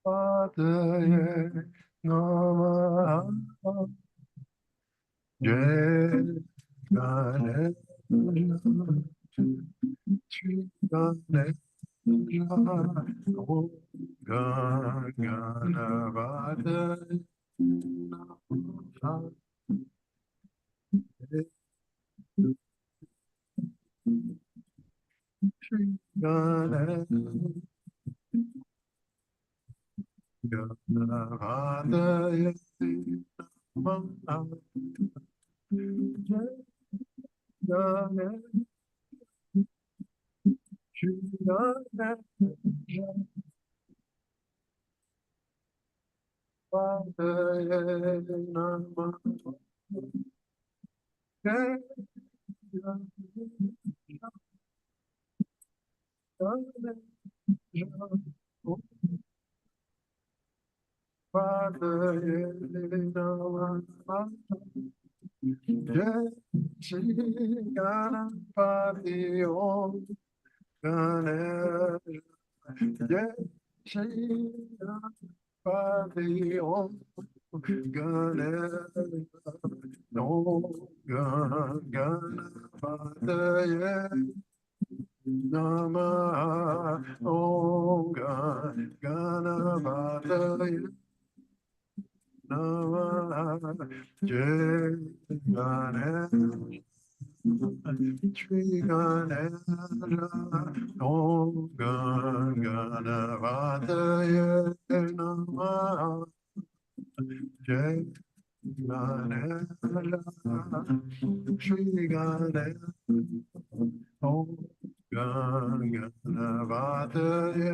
Pataye Namah Jai Ganesh Shri Ganesh Ganavadaya Namah Shri Ganesh Ganavadaya Namah Jai Ganesh Shri Ganesh Pataye Namah Jai Pataye Namah Jai Shri Ganapati Om Ganesh Jai Shri Ganapati Om Ganesh Om Ganapataye Namah Om Ganapataye Namah Jai Ganesh Shri Ganesh Om Ganapataye Namah Jai Ganesh Shri Ganesh Om Ganapataye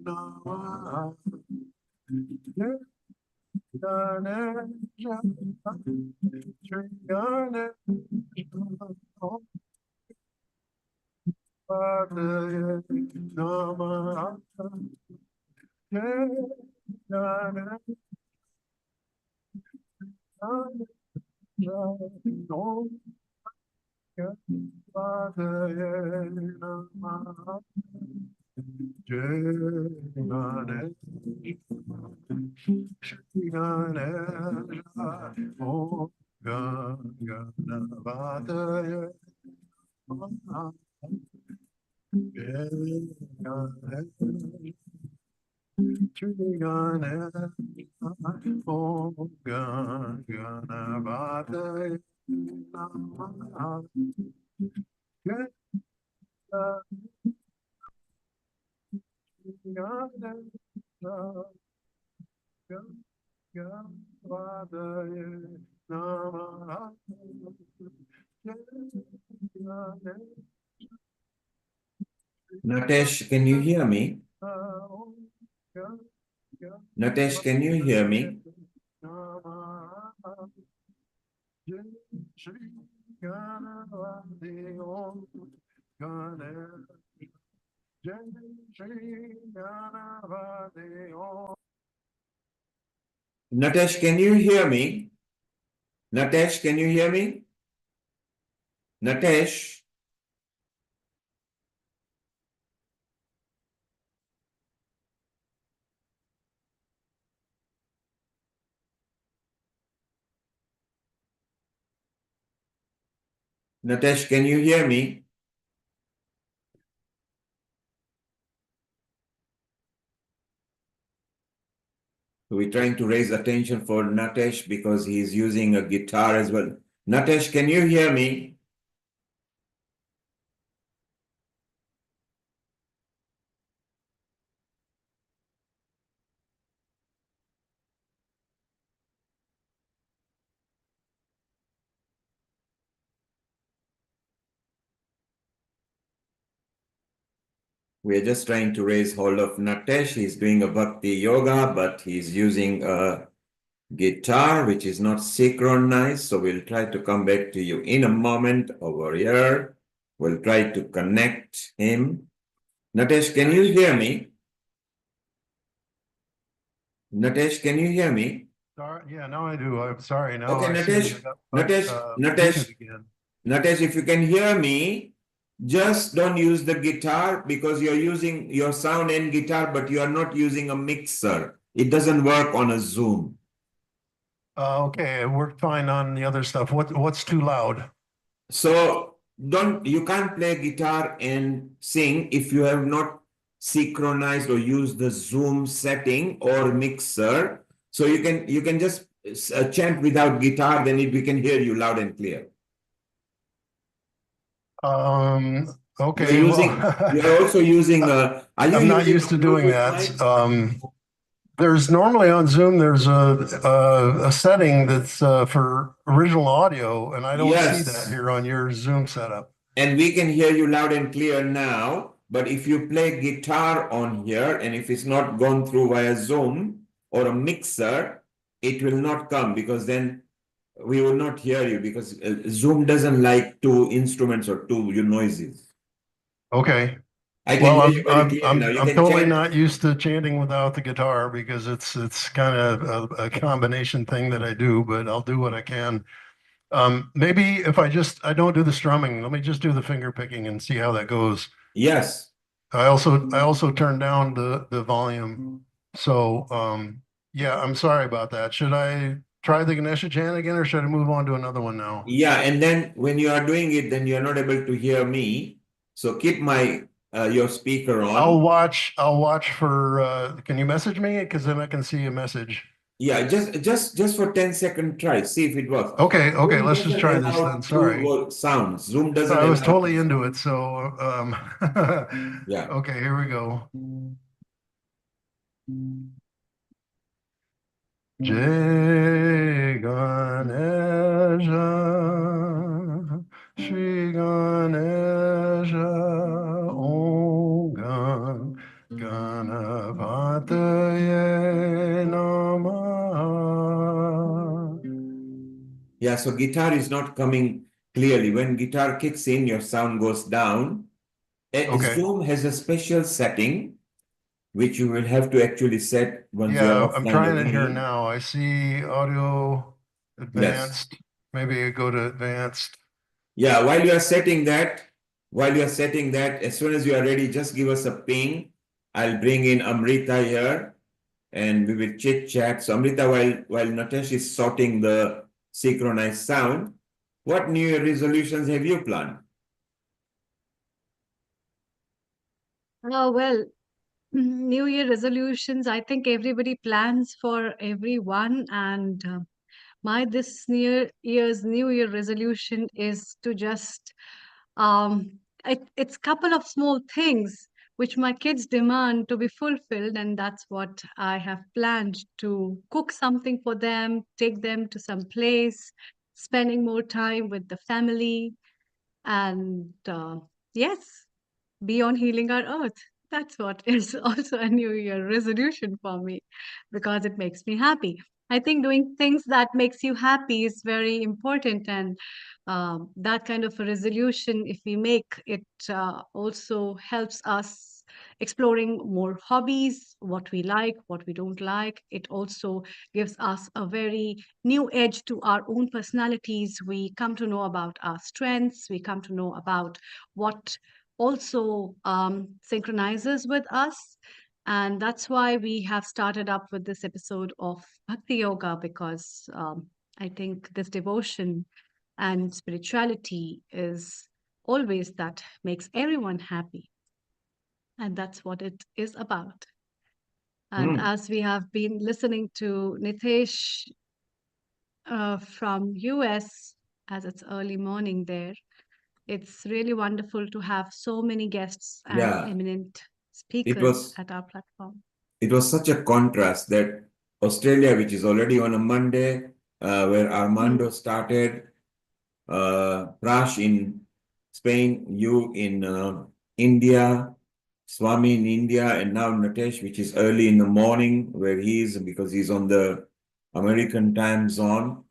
Namah Jai Ganesh Shri Ganesh Om Pataye Namah Jai Ganesh Om Pataye Namah Jai Ganesh Shri Ganesh Om Ganapataye Namah Jai Ganesh Shri Ganesh Om Ganapataye Namah Jai Ganesh Ganapataye Namah Natesh, can you hear me? Natesh, can you hear me? Natesh, can you hear me? Natesh, can you hear me? Natesh? Natesh, can you hear me? We're trying to raise attention for Natesh because he's using a guitar as well. Natesh, can you hear me? We're just trying to raise hold of Natesh. He's doing a Bhakti Yoga, but he's using a guitar, which is not synchronized. So we'll try to come back to you in a moment over here. We'll try to connect him. Natesh, can you hear me? Natesh, can you hear me? Sorry, yeah, now I do. I'm sorry. Now Okay, I see Natesh, I got Natesh, muted again. Natesh, if you can hear me, just don't use the guitar because you're using your sound and guitar, but you are not using a mixer. It doesn't work on a Zoom. Okay, it worked fine on the other stuff. What's too loud? So you can't play guitar and sing if you have not synchronized or used the Zoom setting or mixer. So you can just chant without guitar, then we can hear you loud and clear. Okay, you're also using I'm not used to doing that. There's normally on Zoom, there's a setting that's for original audio, and I don't see that here on your Zoom setup. And we can hear you loud and clear now, but if you play guitar on here, and if it's not gone through via Zoom or a mixer, it will not come because then we will not hear you because Zoom doesn't like two instruments or two noises. Okay. I can Well, hear you very clearly now. You I'm can totally chant. not used to chanting without the guitar because it's kind of a combination thing that I do, but I'll do what I can. Maybe if I don't do the strumming, let me just do the finger picking and see how that goes. Yes. I also turned down the volume. So yeah, I'm sorry about that. Should I try the Ganesha chant again or should I move on to another one now? Yeah, and then when you are doing it, then you're not able to hear me. So keep your speaker on. I'll watch for can you message me? Because then I can see a message. Yeah, just for 10-second try, see if it works. Okay, let's just try this then. Sorry. Sounds. Zoom doesn't. I was totally into it, so yeah. Okay, here we go. Jai Ganesha, Shri Ganesha, Om Ganapataye Namaha. Yeah, so guitar is not coming clearly. When guitar kicks in, your sound goes down. Okay. Zoom has a special setting which you will have to actually set once you are offline. I'm trying it here now. I see audio advanced. Yes. Maybe I go to advanced. Yeah, while you are setting that, as soon as you are ready, just give us a ping. I'll bring in Amrita here and we will chit chat. So Amrita, while Natesh is sorting the synchronized sound, what New Year resolutions have you planned? Well, New Year resolutions, I think everybody plans for everyone. And this year's New Year resolution is to just, it's couple of small things which my kids demand to be fulfilled. And that's what I have planned, to cook something for them, take them to some place, spending more time with the family. And yes, beyond healing our earth. That's what is also a New Year resolution for me because it makes me happy. I think doing things that makes you happy is very important, and that kind of a resolution, if we make it, also helps us exploring more hobbies, what we like, what we don't like. It also gives us a very new edge to our own personalities. We come to know about our strengths. We come to know about what also synchronizes with us. And that's why we have started up with this episode of Bhakti Yoga, because I think this devotion and spirituality is always that makes everyone happy. And that's what it is about. And as we have been listening to Nitesh from US, as it's early morning there, it's really wonderful to have so many guests and eminent speakers at our platform. It was such a contrast that Australia, which is already on a Monday, where Armando started, Prash in Spain, you in India, Swami in India, and now Natesh, which is early in the morning where he is because he's on the American time zone.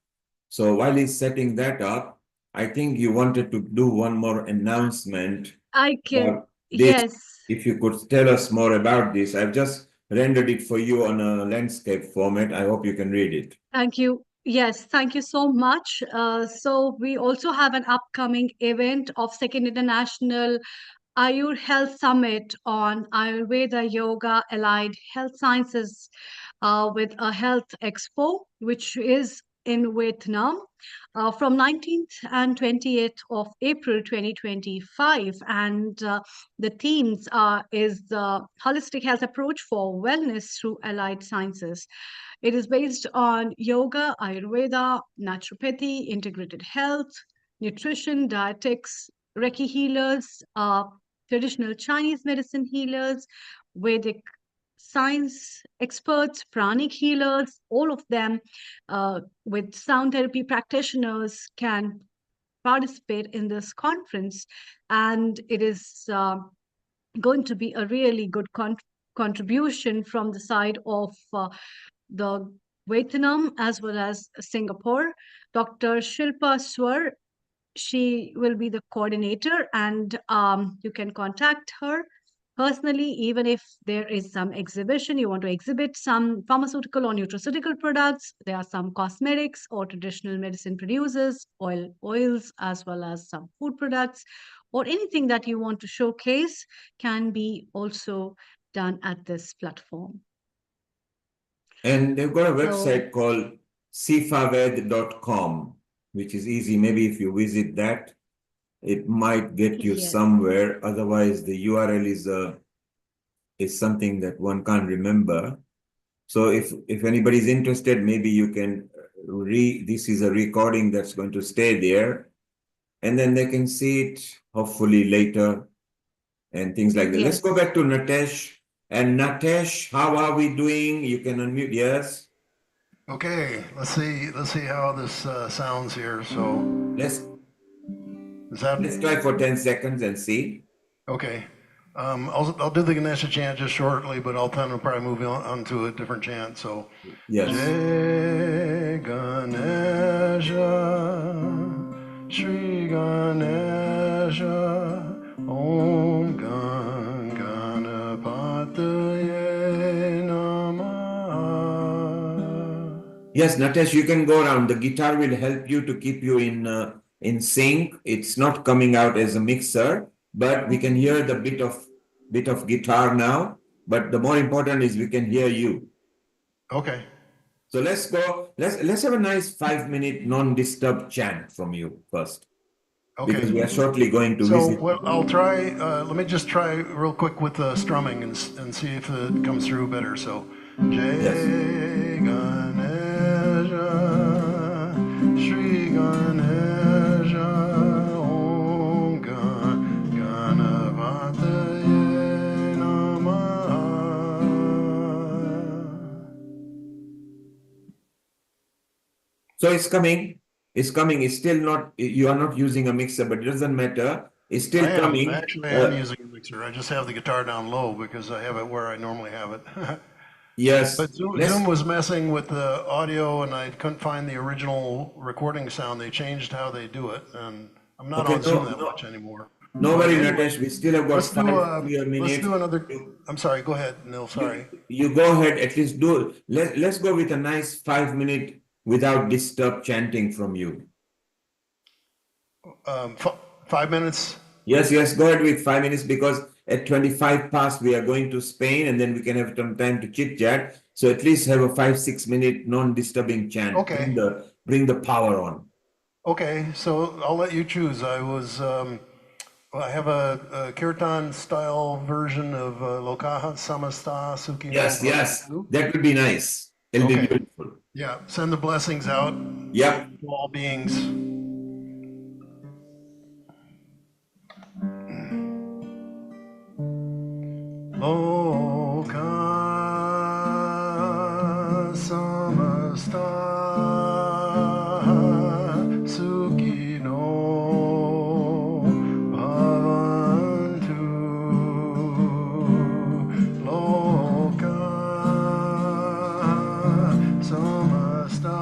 So while he's setting that up, I think you wanted to do one more announcement. I can, yes. If you could tell us more about this. I've just rendered it for you on a landscape format. I hope you can read it. Thank you. Yes, thank you so much. So we also have an upcoming event of Second International Ayur Health Summit on Ayurveda, Yoga, Allied Health Sciences with a health expo, which is in Vietnam from 19th and 28th of April 2025. And the themes is the holistic health approach for wellness through allied sciences. It is based on yoga, Ayurveda, naturopathy, integrated health, nutrition, dietetics, Reiki healers, traditional Chinese medicine healers, Vedic science experts, pranic healers, all of them with sound therapy practitioners can participate in this conference. And it is going to be a really good contribution from the side of the Vietnam as well as Singapore. Dr. Shilpa Swar, she will be the coordinator, and you can contact her personally, even if there is some exhibition, you want to exhibit some pharmaceutical or nutraceutical products. There are some cosmetics or traditional medicine producers, oils, as well as some food products, or anything that you want to showcase can be also done at this platform. And they've got a website called sifaved.com, which is easy. Maybe if you visit that, it might get you somewhere. Otherwise, the URL is something that one can't remember. So if anybody's interested, maybe you can this is a recording that's going to stay there, and then they can see it hopefully later and things like that. Let's go back to Natesh. And Natesh, how are we doing? You can unmute. Yes. Okay, let's see how this sounds here. So let's try for 10 seconds and see. Okay. I'll do the Ganesha chant just shortly, but I'll probably move on to a different chant. So yes. Jai Ganesha, Shri Ganesha, Om Ganapataye Namah. Yes, Natesh, you can go around. The guitar will help you to keep you in sync. It's not coming out as a mixer, but we can hear the bit of guitar now. But the more important is we can hear you. Okay. So let's go. Let's have a nice 5-minute non-disturbed chant from you first. Okay. Because we are shortly going to So visit. well, I'll try. Let me just try real quick with the strumming and see if it comes through better. So, Jai Ganesha, Shri Ganesha, Om Ganapataye Namah. So it's coming. It's coming. It's still not. You are not using a mixer, but it doesn't matter. It's still coming. Actually, I am using a mixer. I just have the guitar down low because I have it where I normally have it. Yes. But Zoom was messing with the audio, and I couldn't find the original recording sound. They changed how they do it, and I'm not on Zoom that much anymore. No worry, Natesh. We still have got 5 minutes. Let's do another. I'm sorry. Go ahead, Neil. Sorry. You go ahead. At least do. Let's go with a nice 5-minute without disturb chanting from you. 5 minutes. Yes. Go ahead with 5 minutes, because at 25 past we are going to Spain, and then we can have some time to chit chat. So at least have a 5-6 minute non-disturbing chant. Okay. Bring the power on. Okay, so I'll let you choose. I have a Kirtan style version of Lokaha Samasta Sukhi. Yes, that would be nice. It'll be beautiful. Yeah, send the blessings out. Yep. To all beings. Loka Samasta Sukhino Bhavantu. Loka Samasta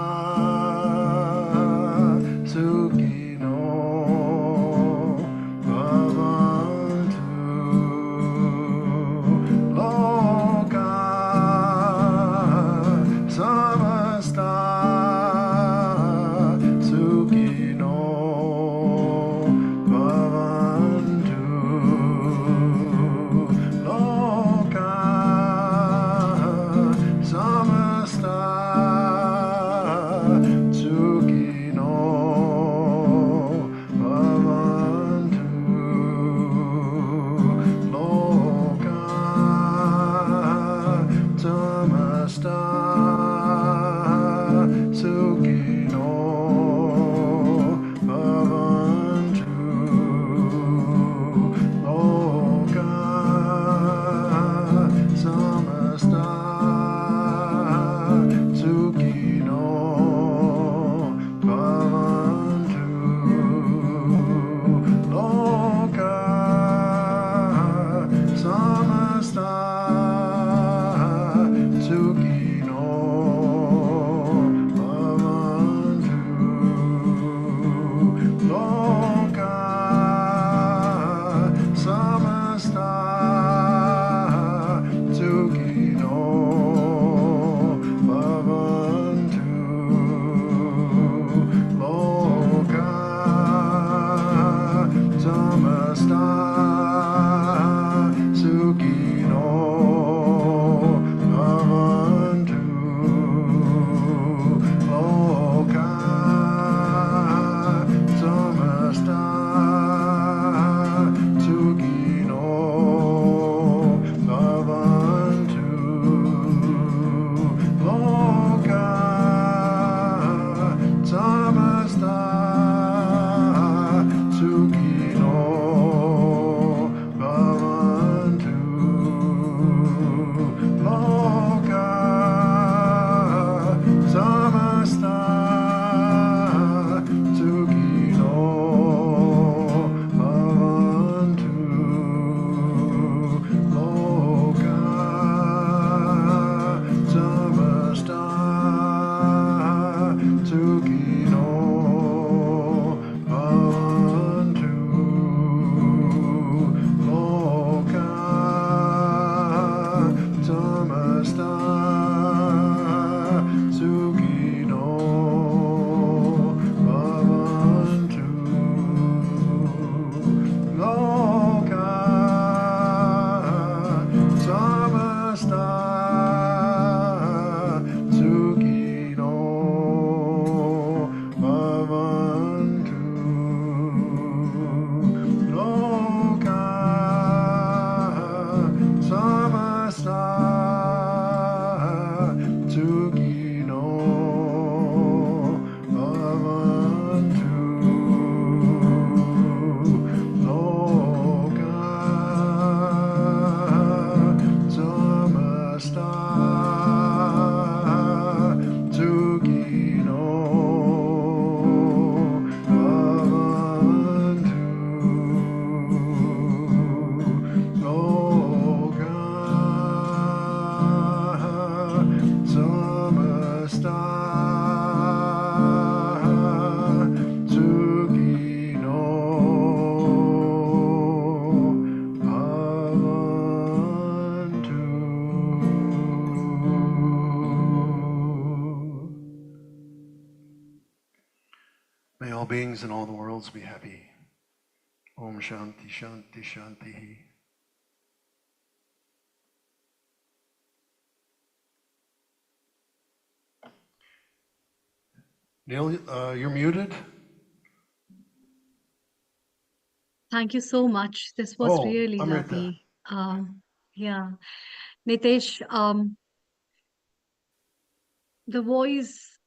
May all beings in all the worlds be happy. Om Shanti Shanti Shanti. Neil, you're muted. Thank you so much. This was really Amrita. lovely. Yeah, Nitesh, the voice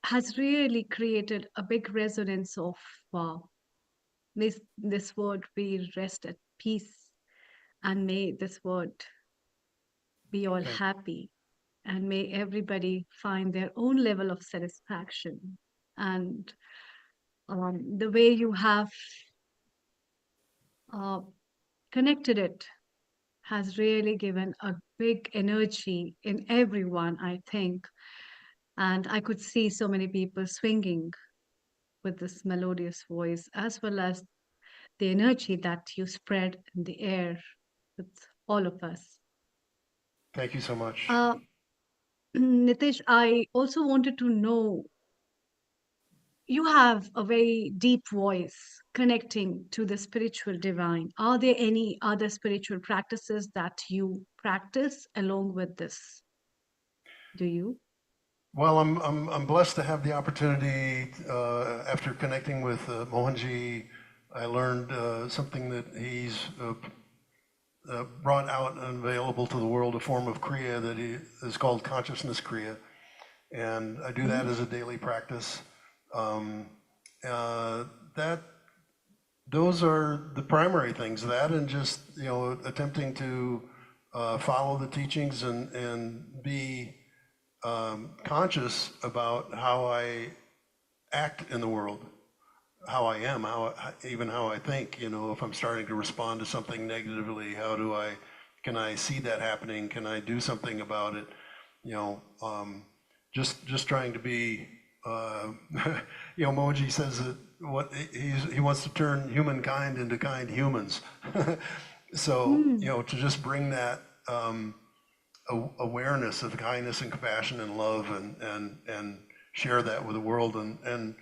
has really created a big resonance of this word be rest at peace, and may this word be all happy, and may everybody find their own level of satisfaction. And the way you have connected it has really given a big energy in everyone, I think. And I could see so many people swinging with this melodious voice, as well as the energy that you spread in the air with all of us. Thank you so much. Nitish, I also wanted to know, you have a very deep voice connecting to the spiritual divine. Are there any other spiritual practices that you practice along with this? Do you? Well, I'm blessed to have the opportunity. After connecting with Mohanji, I learned something that he's brought out and available to the world, a form of Kriya that is called consciousness Kriya, and I do that as a daily practice. Those are the primary things. That and just attempting to follow the teachings and be conscious about how I act in the world, how I am, even how I think. If I'm starting to respond to something negatively, can I see that happening? Can I do something about it? Just trying to be. Moji says that he wants to turn humankind into kind humans. So to just bring that awareness of kindness and compassion and love and share that with the world, and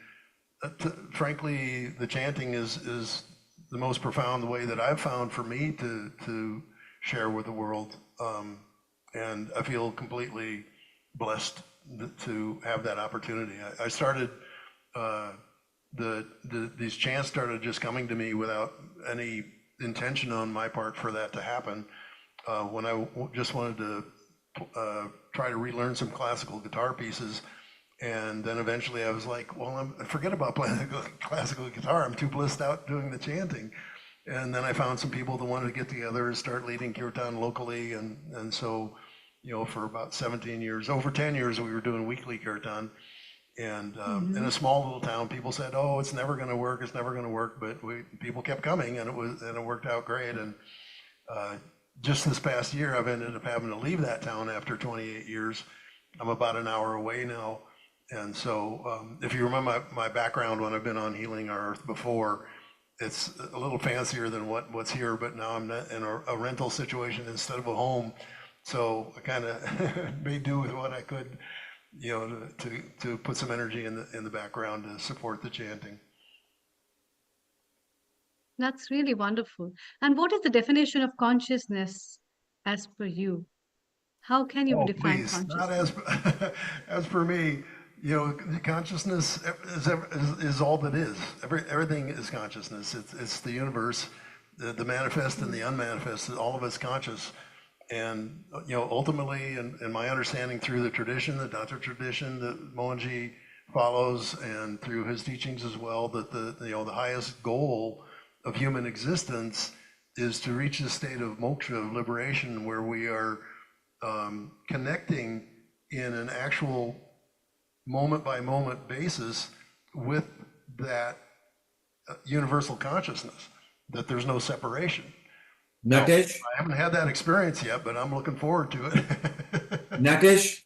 frankly, the chanting is the most profound way that I've found for me to share with the world, and I feel completely blessed to have that opportunity. I started these chants started just coming to me without any intention on my part for that to happen. When I just wanted to try to relearn some classical guitar pieces, and then eventually I was like, well, forget about playing classical guitar. I'm too blissed out doing the chanting. And then I found some people that wanted to get together and start leading Kirtan locally, and so for about 17 years, over 10 years, we were doing weekly Kirtan. And in a small little town, people said, "Oh, it's never going to work. It's never going to work." But people kept coming, and it worked out great. And just this past year, I've ended up having to leave that town after 28 years. I'm about an hour away now, and so if you remember my background when I've been on Healing Our Earth before, it's a little fancier than what's here. But now I'm in a rental situation instead of a home. So I kind of made do with what I could, to put some energy in the background to support the chanting. That's really wonderful. And what is the definition of consciousness as per you? How can you define consciousness? Not as per me. Consciousness is all that is. Everything is consciousness. It's the universe, the manifest and the unmanifest. All of it's conscious. And ultimately, in my understanding through the tradition, the Tantra tradition that Mohanji follows, and through his teachings as well, that the highest goal of human existence is to reach a state of moksha, of liberation, where we are connecting in an actual moment-by-moment basis with that universal consciousness, that there's no separation. Natesh? I haven't had that experience yet, but I'm looking forward to it. Natesh,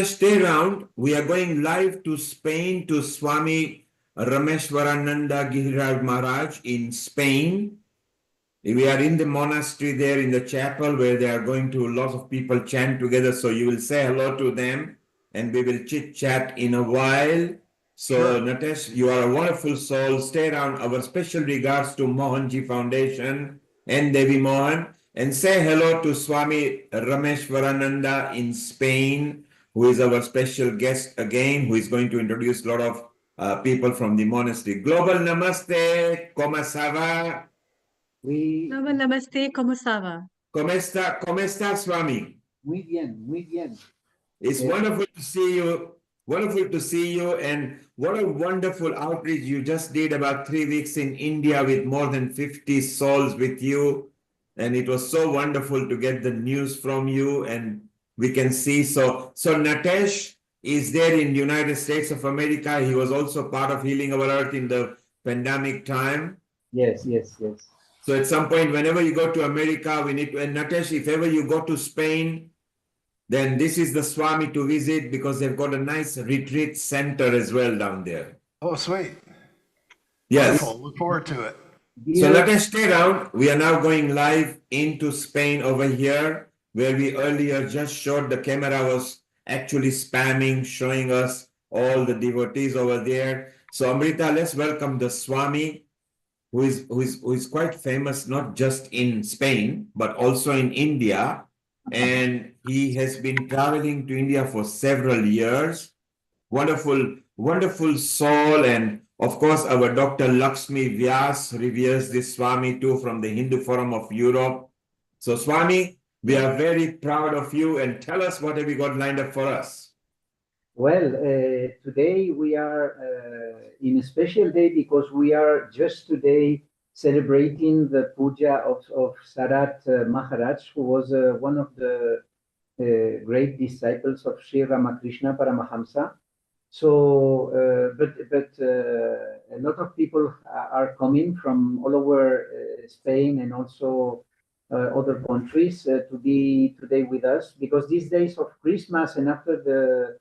stay around. We are going live to Spain, to Swami Rameshwarananda Giriraj Maharaj in Spain. We are in the monastery there in the chapel where they are going to, lots of people chant together. So you will say hello to them and we will chit chat in a while. So, Sure. Natesh, you are a wonderful soul. Stay around. Our special regards to Mohanji Foundation and Devi Mohan. And say hello to Swami Rameshwarananda in Spain, who is our special guest again, who is going to introduce a lot of people from the monastery. Global Namaste, ¿cómo ça va? Namaste, ¿cómo ça va? ¿Cómo está, Swami? Muy bien, muy bien. It's wonderful to see you. Wonderful to see you. And what a wonderful outreach you just did about 3 weeks in India with more than 50 souls with you. And it was so wonderful to get the news from you. And we can see. So Natesh is there in United States of America. He was also part of Healing Our Earth in the pandemic time. Yes, yes, yes. So at some point, whenever you go to America, we need to, and Natesh, if ever you go to Spain, then this is the Swami to visit because they've got a nice retreat center as well down there. Oh, sweet. Yes. Wonderful. Look forward to it. So let us stay around. We are now going live into Spain over here, where we earlier just showed the camera was actually spamming, showing us all the devotees over there. So Amrita, let's welcome the Swami, who is quite famous, not just in Spain, but also in India. And he has been traveling to India for several years. Wonderful, wonderful soul. And of course, our Dr. Lakshmi Vyas reveres this Swami too from the Hindu Forum of Europe. So Swami, we are very proud of you, and tell us what have you got lined up for us. Well, today we are in a special day because we are just today celebrating the puja of Sarat Maharaj, who was one of the great disciples of Sri Ramakrishna Paramahamsa. So, but a lot of people are coming from all over Spain and also other countries to be today with us, because these days of Christmas and after the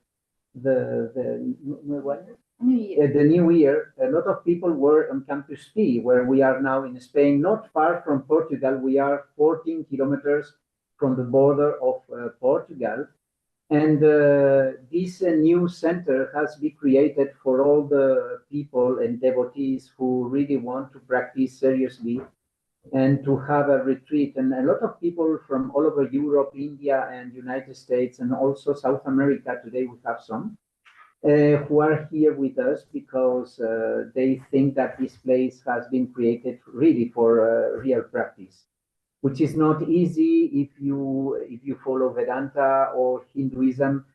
New Year, a lot of people were on Campus P, where we are now in Spain, not far from Portugal. We are 14 kilometers from the border of Portugal. And this new center has been created for all the people and devotees who really want to practice seriously and to have a retreat. And a lot of people from all over Europe, India, and United States, and also South America, today we have some, who are here with us because they think that this place has been created really for real practice, which is not easy if you follow Vedanta or Hinduism.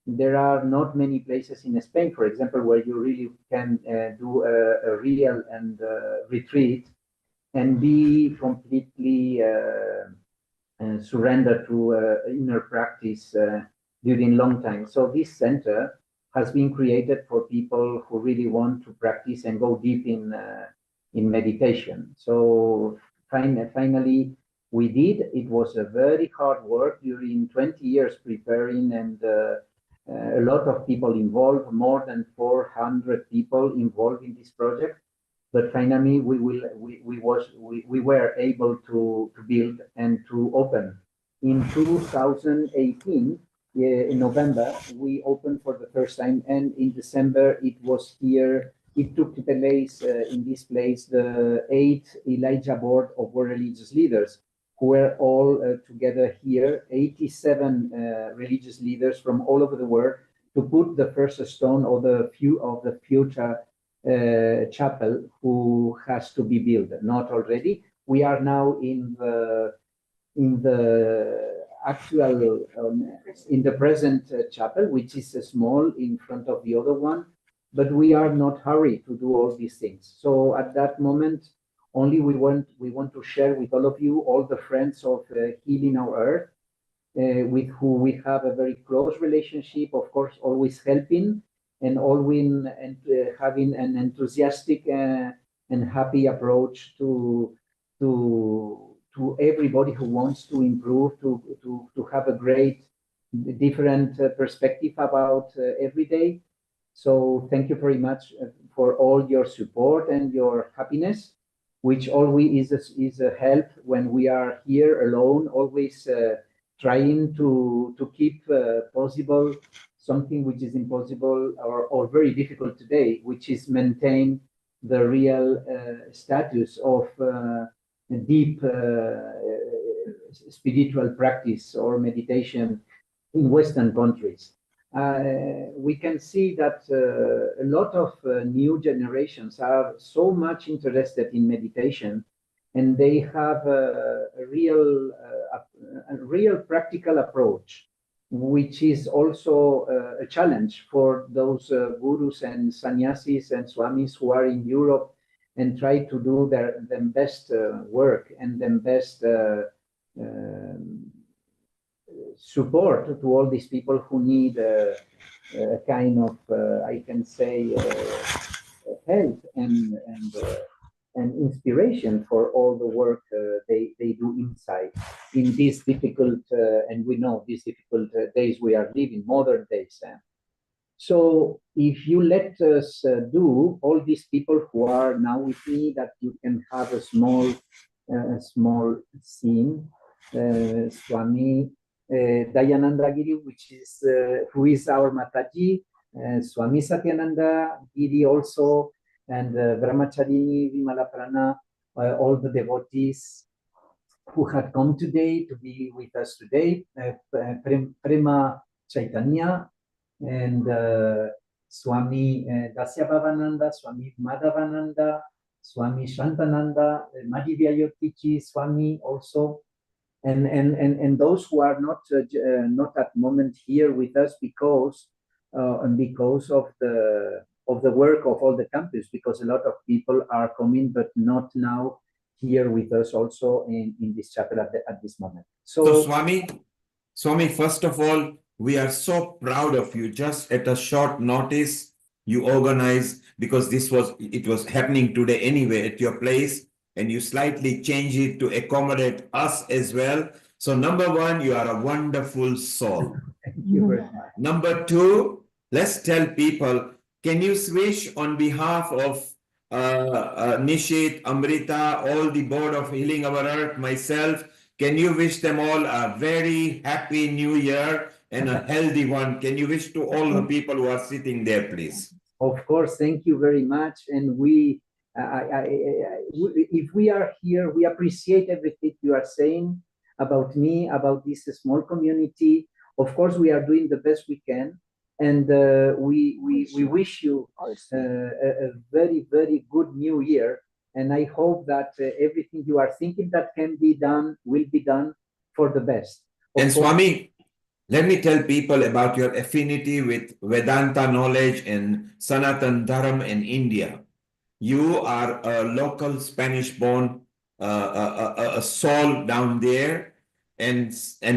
There are not many places in Spain, for example, where you really can do a real and retreat and be completely surrendered to inner practice during long time. So this center has been created for people who really want to practice and go deep in meditation. So finally, we did. It was a very hard work during 20 years preparing, and a lot of people involved, more than 400 people involved in this project. But finally, we were able to build and to open. In 2018, in November, we opened for the first time, and in December, it was here. It took place in this place the 8th Elijah Board of World Religious Leaders, who were all together here, 87 religious leaders from all over the world, to put the first stone of the future chapel who has to be built. Not already. We are now in the actual in the present chapel, which is small in front of the other one, but we are not hurried to do all these things. So at that moment, only we want to share with all of you, all the friends of Healing Our Earth, with who we have a very close relationship, of course, always helping and always having an enthusiastic and happy approach to everybody who wants to improve, to have a great different perspective about every day. So thank you very much for all your support and your happiness, which always is a help when we are here alone, always trying to keep possible something which is impossible or very difficult today, which is maintain the real status of deep spiritual practice or meditation in Western countries. We can see that a lot of new generations are so much interested in meditation, and they have a real practical approach, which is also a challenge for those gurus and sannyasis and swamis who are in Europe and try to do their best work and their best support to all these people who need a kind of, I can say, help and inspiration for all the work they do inside in these difficult, and we know these difficult days we are living, modern days. So if you let us do, all these people who are now with me, that you can have a small scene, Swami Dayananda Giri, which is who is our Mataji, Swami Satyananda Giri also, and Brahmacharini Vimalaprana, all the devotees who had come today to be with us today, Prema Chaitanya, and Swami Dasya Bhavananda, Swami Madhavananda, Swami Shantananda, Madhivyayotichi Swami also, and those who are not at the moment here with us because of the work of all the campus, because a lot of people are coming but not now here with us also in this chapel at this moment. So Swami, first of all, we are so proud of you. Just at a short notice, you organized, because it was happening today anyway at your place, and you slightly changed it to accommodate us as well. So number one, you are a wonderful soul. Thank you very much. Number two, let's tell people, can you wish on behalf of Nishit, Amrita, all the board of Healing Our Earth, myself, can you wish them all a very happy new year and a healthy one? Can you wish to all the people who are sitting there, please? Of course, thank you very much. And we, if we are here, we appreciate everything you are saying about me, about this small community. Of course, we are doing the best we can. And we wish you a very, very good new year. And I hope that everything you are thinking that can be done will be done for the best. And Swami, let me tell people about your affinity with Vedanta knowledge and Sanatan Dharam in India. You are a local Spanish-born a soul down there, and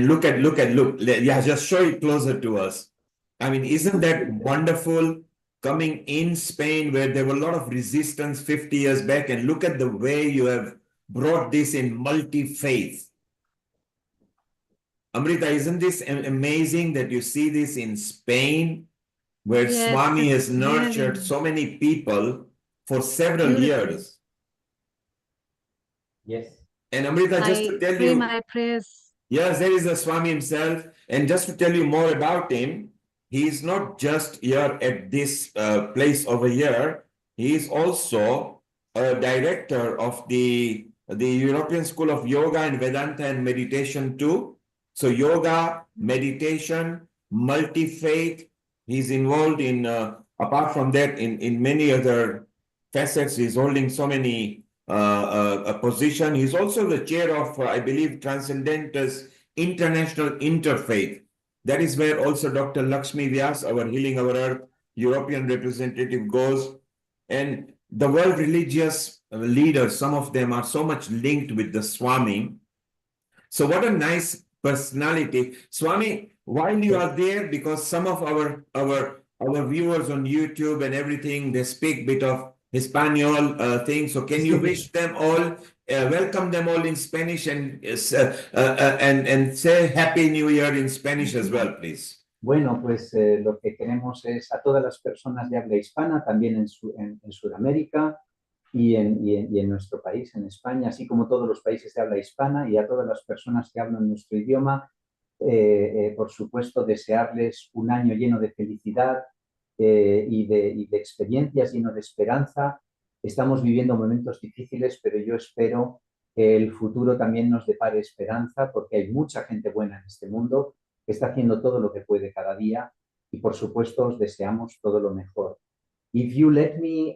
look. Yeah, just show it closer to us. I mean, isn't that wonderful? Coming in Spain, where there were a lot of resistance 50 years back, and look at the way you have brought this in multi-faith. Amrita, isn't this amazing that you see this in Spain, where Swami has nurtured so many people for several years? Yes. And Amrita, just to tell you, my prayers. Yes, there is a Swami himself. And just to tell you more about him, he is not just here at this place over here. He is also a director of the European School of Yoga and Vedanta and Meditation too. So yoga, meditation, multi-faith. He's involved in, apart from that, in many other facets. He's holding so many a position. He's also the chair of, I believe, Transcendental's International Interfaith. That is where also Dr. Lakshmi Vyas, our Healing Our Earth European representative, goes. And the world religious leaders, some of them are so much linked with the Swami. So what a nice personality. Swami, while you are there, because some of our viewers on YouTube and everything, they speak bit of Hispanol thing. So can you wish them all, welcome them all in Spanish and say Happy New Year in Spanish as well, please? Bueno, pues lo que queremos es a todas las personas de habla hispana, también en Sudamérica y en nuestro país, en España, así como todos los países de habla hispana, y a todas las personas que hablan nuestro idioma, por supuesto, desearles un año lleno de felicidad y de experiencias, lleno de esperanza. Estamos viviendo momentos difíciles, pero yo espero que el futuro también nos depare esperanza, porque hay mucha gente buena en este mundo que está haciendo todo lo que puede cada día y, por supuesto, os deseamos todo lo mejor. If you let me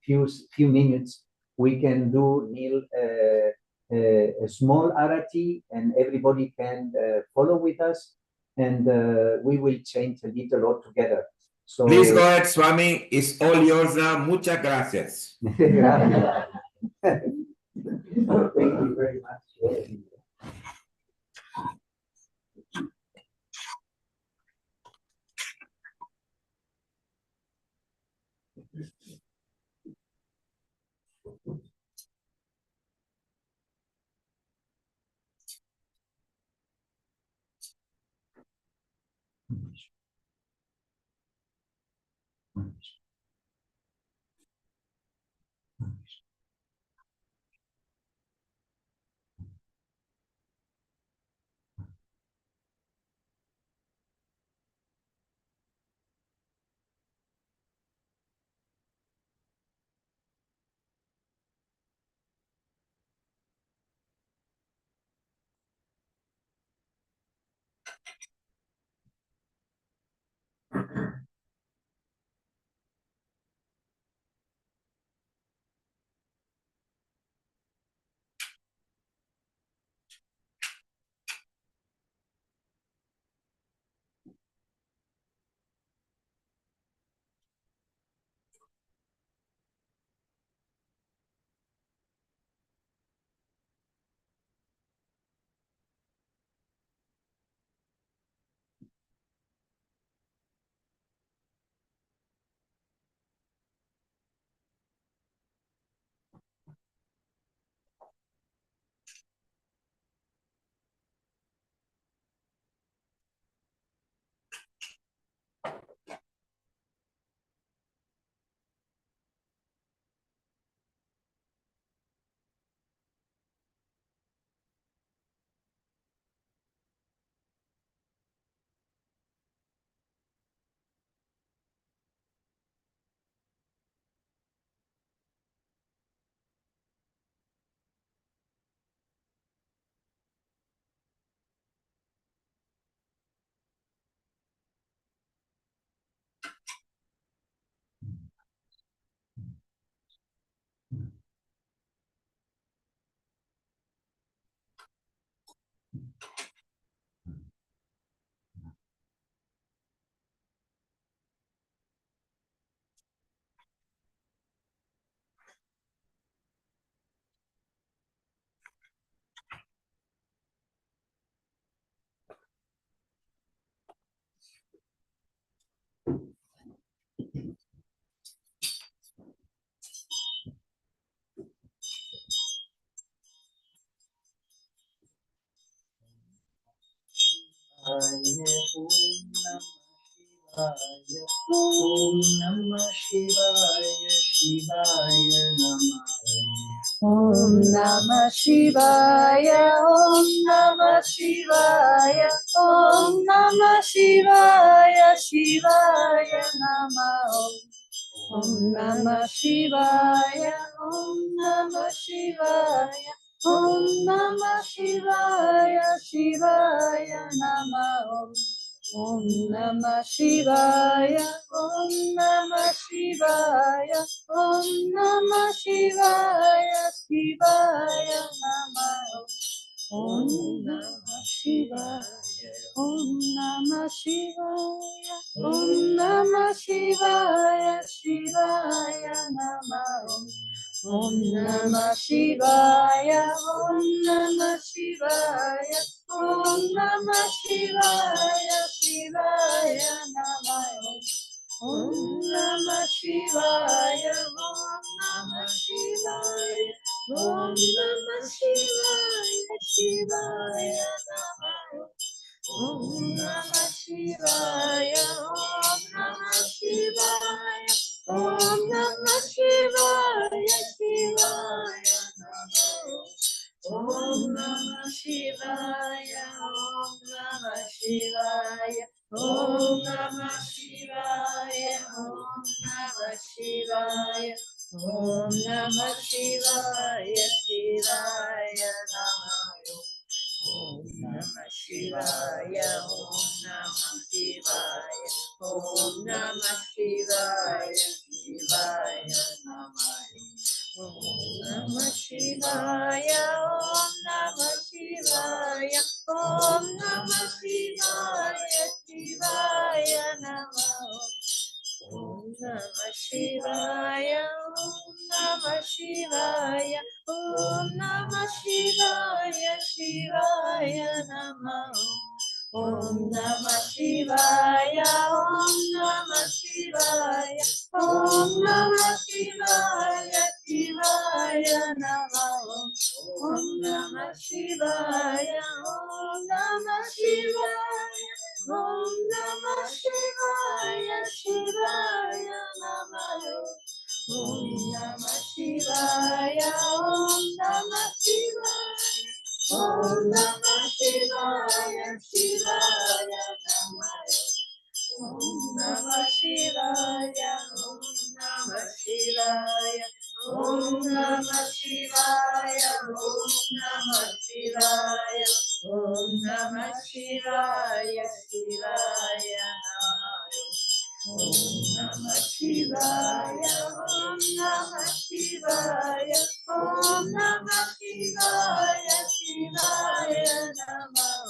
few minutes, we can do, Neil, a small arati, and everybody can follow with us, and we will change a little all together. So, please go ahead, Swami. It's all yours now. Muchas gracias. Gracias. Thank you very much. Om Namah Shivaya, Shivaya Namah. Om Namah Shivaya, Om Namah Shivaya, Om Namah Shivaya, Shivaya Namah. Om Namah Shivaya, Om Namah Shivaya, Om Namah Shivaya, Shivaya Namah. Om Namah Shivaya, Om Namah Shivaya, Om Namah Shivaya, Shivaya Namah. Om Namah Shivaya, Om Namah Shivaya, Om Namah Shivaya, Shivaya Namah. Om Namah Shivaya, Om Namah Shivaya, Om Namah Shivaya, Shivaya Namah. Om Namah Shivaya, Om Namah Shivaya, Om Namah Shivaya, Shivaya Namah. Om Namah Shivaya, Om Namah Shivaya, Om Namah Shivaya, Shivaya Namah. Om Namah Shivaya, Om Namah Shivaya, Shivaya Namah. Om Namah Shivaya, Om Namah Shivaya, Om Namah Shivaya, Shivaya Namah. Om Namah Shivaya, Om Namah Shivaya, Om Namah Shivaya, Shivaya Namah. Om Namah Shivaya, Om Namah Shivaya, Om Namah Shivaya, Shivaya Namah. Om Namah Shivaya, Om Namah Shivaya, Om Namah Shivaya, Shivaya Namah. Om Namah Shivaya, Om Namah Shivaya, Om Namah Shivaya, Shivaya Namah. Om Namah Shivaya, Om Namah Shivaya, Om Namah Shivaya, Shivaya Namah. Om Namah Shivaya, Om Namah Shivaya, Om Namah Shivaya, Om Namah Shivaya, Om Namah Shivaya, Shivaya Namah. Om Namah Shivaya, Om Namah Shivaya, Om Namah Shivaya, Shivaya Namah.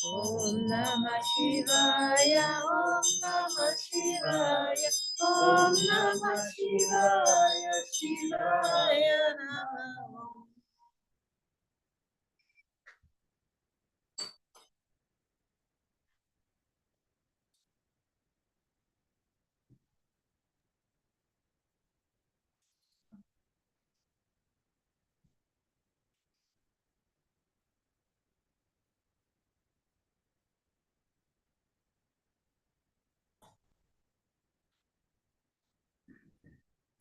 Om Namah Shivaya, Om Namah Shivaya, Om Namah Shivaya, Shivaya Namah.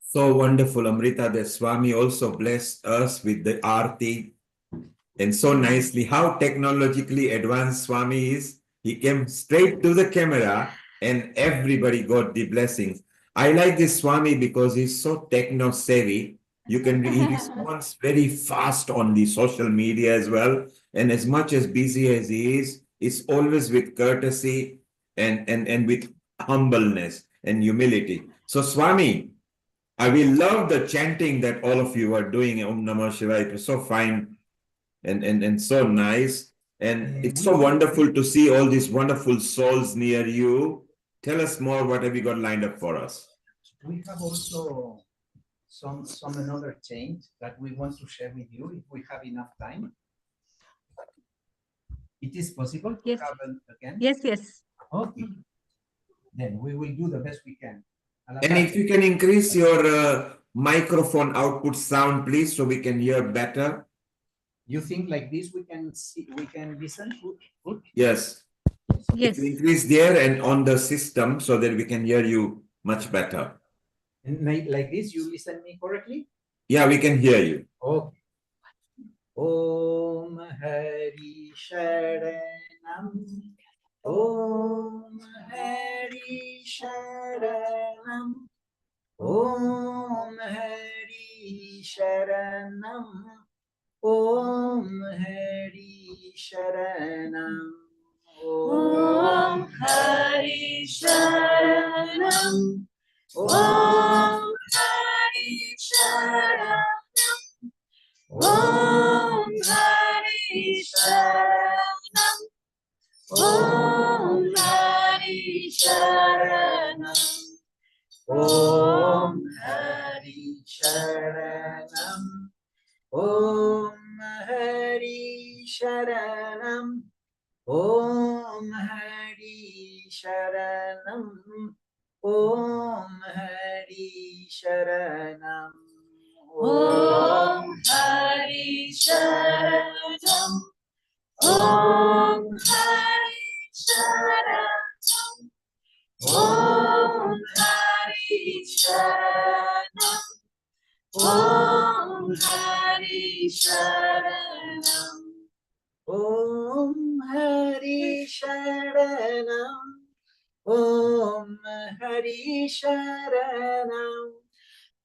So wonderful, Amrita. The Swami also blessed us with the Aarti. And so nicely, how technologically advanced Swami is. He came straight to the camera and everybody got the blessings. I like this Swami because he's so techno savvy. He responds very fast on the social media as well. And as much as busy as he is, it's always with courtesy and with humbleness and humility. So Swami, I will love the chanting that all of you are doing. Om Namah Shivaya. It was so fine and so nice. And it's so wonderful to see all these wonderful souls near you. Tell us more. What have you got lined up for us? We have also some another change that we want to share with you if we have enough time. It is possible to Yes. have again? Yes, yes. Okay. Then we will do the best we can. And if you can increase your microphone output sound, please, so we can hear better. You think like this we can see, we can listen good? Yes. Yes. If you increase there and on the system so that we can hear you much better. And like this, you listen me correctly? Yeah, we can hear you. Okay. Om Hari Sharanam. Om Hari Sharanam. Om Hari Sharanam. Om Hari Sharanam. Om Hari Sharanam. Om Hari Sharanam. Om Hari Sharanam. Om Hari Sharanam. Om Hari Sharanam. Om Hari Sharanam. Om Hari Sharanam. Om Hari Sharanam. Om Hari Sharanam. Om Hari Sharanam. Om Hari Sharanam. Om Hari Sharanam. Om Hari Sharanam. Om Hari Sharanam.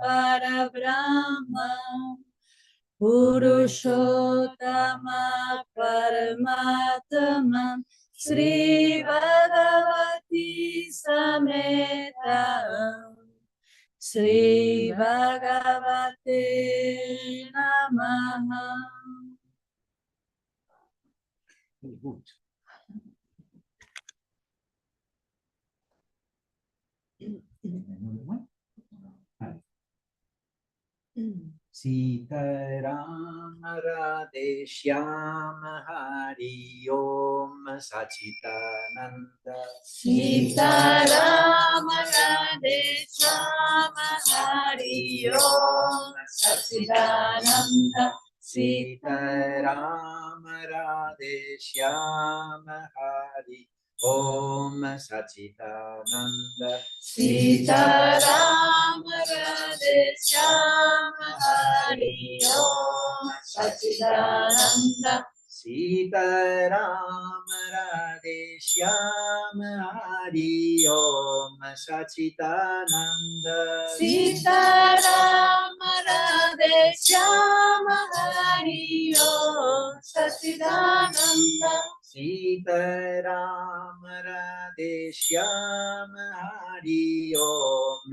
Parabrahma Purushottama Paramatma Sri Bhagavati Sameta Sri Bhagavate Namaha. Sitaram Radhe Shyam Hari Om Sachitananda Sitaram Radhe Shyam Hari Om Sachidananda Sitaram Radhe Shyam Hari Om Sachitananda Sitaram Radhe Shyam Hari Om Sachidananda Sitaram Radhe Shyam Hari Om Sachitananda Sitaram Radhe Shyam Hari Om Sachidananda Sitaram Radhe Shyam Hari Om Sachitananda Sitaram Radhe Shyam Hari Om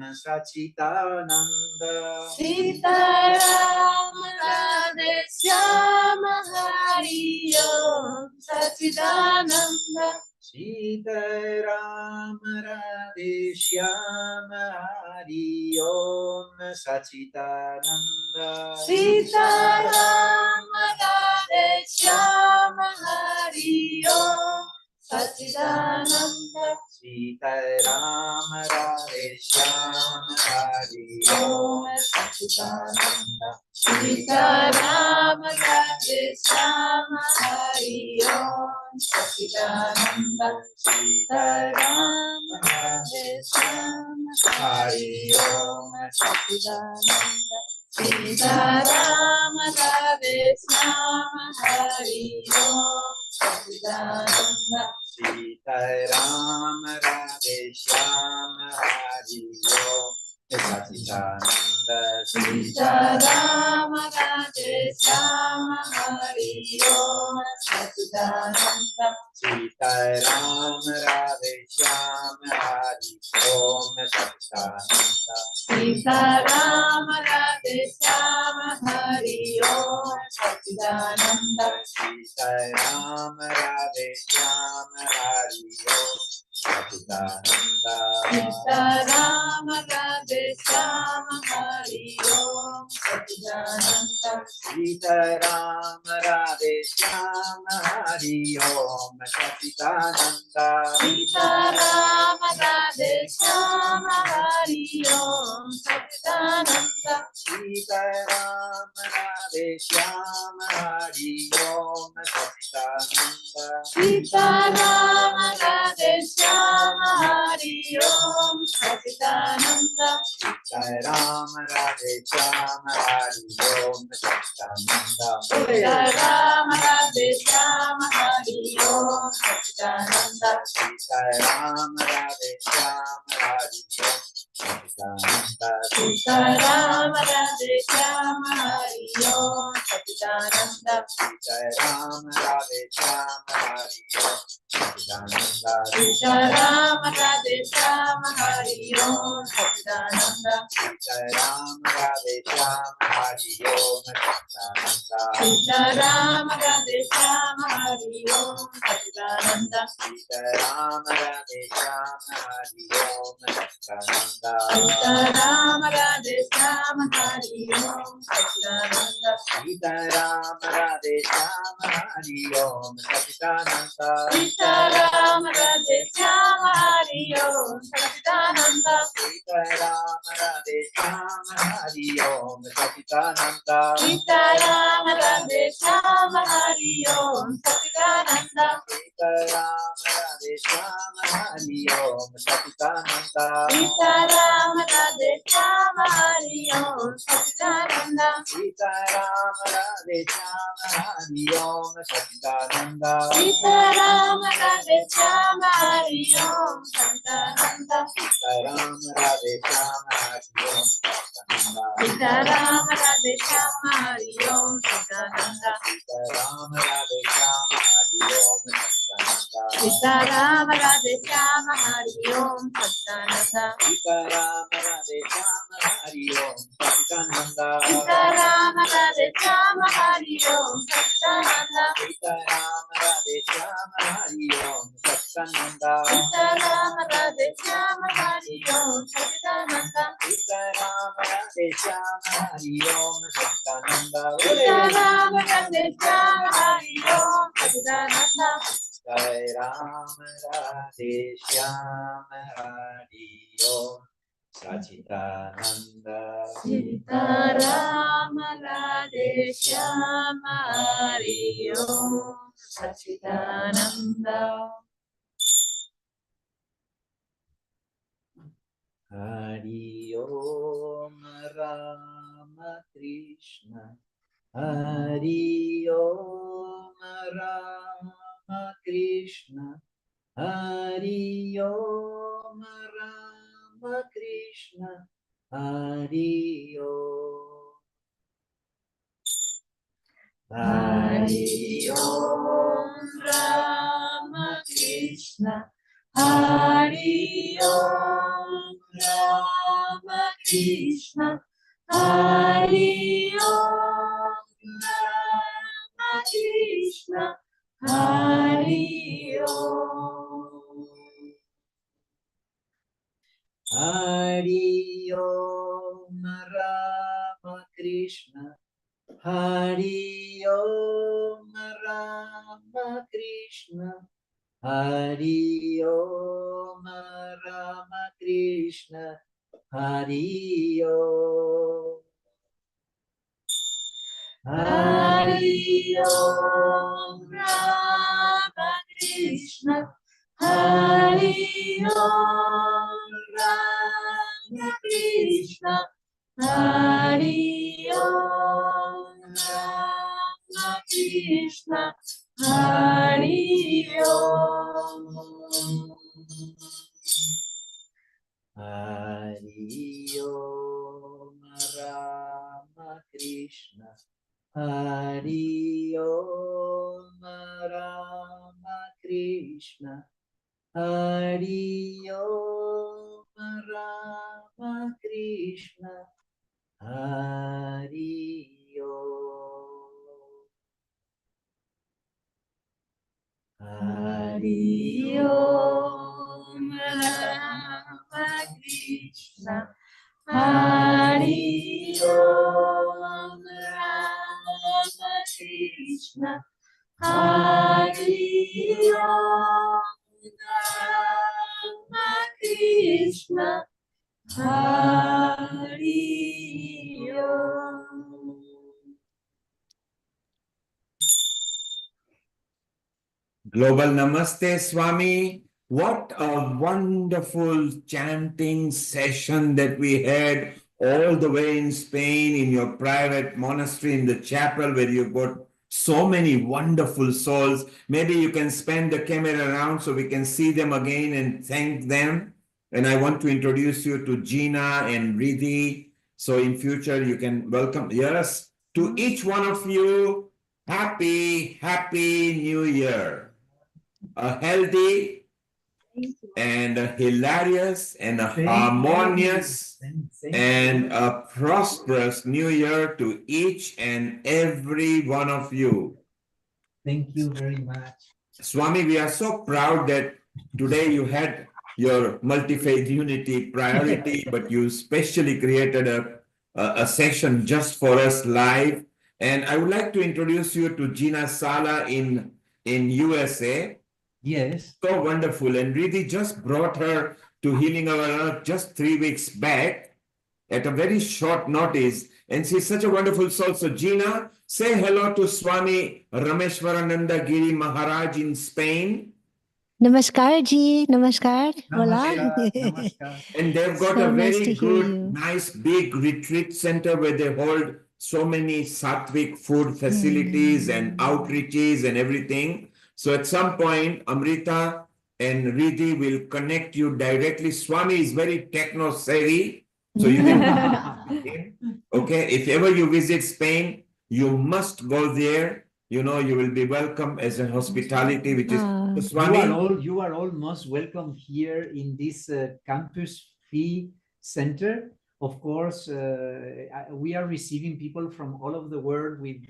Sachidananda Sitaram Radhe Shyam Hari Om Sachitananda Sitaram Radhe Shyam Hari Om Sachidananda Sitaram Radhe Shyam Hari Om Sachidananda Sitaram Radhe Shyam Hari Om Sachidananda Sitaram Radhe Shyam Hari Om Sachidananda Sitaram Radhe Shyam Hari Om Sachidananda Sitaram Radhe Shyam Hari Om Sachidananda Sitaram Radhe Shyam Hari Om Sachidananda Sitaram Radhe Shyam Hari Om Sachidananda Sitaram Radhe Shyam Hari Om Sachidananda Sitaram Radhe Shyam Hari Om Sachidananda Sitaram Radhe Shyam Hari Om Sachidananda Sitaram Radhe Shyam Hari Om Sachidananda Sitaram Radhe Shyam Hari Om Sachidananda Sitaram Radhe Shyam Hari Om Sachidananda Sitaram Radhe Shyam Hari Om Sachidananda Sitaram Radhe Shyam Hari Om Sachidananda Sitaram Radhe Shyam Hari Om Sachidananda Sitaram Radhe Shyam Hari Om Sachidananda Sitaram Radhe Shyam Hari Om Sachidananda Sitaram Radhe Shyam Hari Om Sachidananda Sitaram Radhe Shyam Hari Om Sachidananda Sitaram Radhe Shyam Hari Om Sachidananda Sitaram Radhe Shyam Hari Om Sachidananda Sitaram Radhe Shyam Hari Om Sachidananda Sitaram Radhe Shyam Hari Om Sachidananda Sitaram Radhe Shyam Hari Om Sachidananda Sitaram Radhe Shyam Hari Om Sachidananda Sitaram Radhe Shyam Hari Om Sachidananda Sitaram Radhe Shyam Hari Om Sachidananda Sitaram Radhe Shyam Hari Om Sachidananda Sitaram Radhe Shyam Hari Om Sachidananda Sitaram Radhe Shyama Hari Om Sachidananda. Sitaram Radhe Shyama Hari Om Sachidananda. Sitaram Radhe Shyama Hari Om Sachidananda. Sitaram Radhe Shyama Hari Om Sachidananda. Sitaram Radhe Shyama Hari Om Sachidananda. Sitaram Radhe Shyama Hari Om Sachidananda. Sitaram Radhe Shyama Hari Om Sachidananda. Sitaram Radhe Shyama Hari Om Sachidananda. Sitaram Radhe Shyama Hari Om Sachidananda. Sitaram Radhe Shyama Hari Om Sachidananda. Sitaram Radhe Shyama Hari Om Sachidananda. Sitaram Radhe Shyama Hari Om Sachidananda. Jai Ram Radhe Shyama Hari Om Sachidananda. Sitaram Radhe Shyama Hari Om Sachidananda. Hari Om Rama Krishna. Hari Om Rama Krishna. Hari Om Rama Krishna. Hari Om. Hari Om Rama Krishna. Hari Om Rama Krishna. Hari Om Rama Krishna. Hari Om. Hari Om Rama Krishna. Hari Om Rama Krishna. Hari Om Rama Krishna. Hari Om. Hari Om Rama Krishna. Hari Om Rama Krishna. Hari Om Rama Krishna. Hari Om. Hari Om Rama Krishna. Hari Om Rama Krishna. Hari Om Rama Krishna. Hari Om. Hari Om Rama Krishna. Hari Om Rama Krishna. Hari Om Rama Krishna. Hari Om. Global Namaste, Swami. What a wonderful chanting session that we had all the way in Spain in your private monastery in the chapel where you got so many wonderful souls. Maybe you can spin the camera around so we can see them again and thank them. And I want to introduce you to Gina and Riddhi. So in future you can welcome. Yes, to each one of you, happy New Year. A healthy and a hilarious and a harmonious and a prosperous new year to each and every one of you. Thank you very much. Swami, we are so proud that today you had your multi-faith unity priority, but you specially created a session just for us live. And I would like to introduce you to Gina Sala in USA. Yes. So wonderful. And Riddhi just brought her to Healing Our Earth just 3 weeks back at a very short notice. And she's such a wonderful soul. So Gina, say hello to Swami Rameshwarananda Giri Maharaj in Spain. Namaskar ji, namaskar. Hola. And they've got So a nice very to hear good, you. nice big retreat center where they hold so many sattvic food facilities and outreaches and everything. So at some point, Amrita and Riddhi will connect you directly. Swami is very techno savvy, so you can connect with him. Okay, if ever you visit Spain, you must go there. You know, you will be welcome as a hospitality, which is so Swami. You are all most welcome here in this campus fee center. Of course, we are receiving people from all over the world with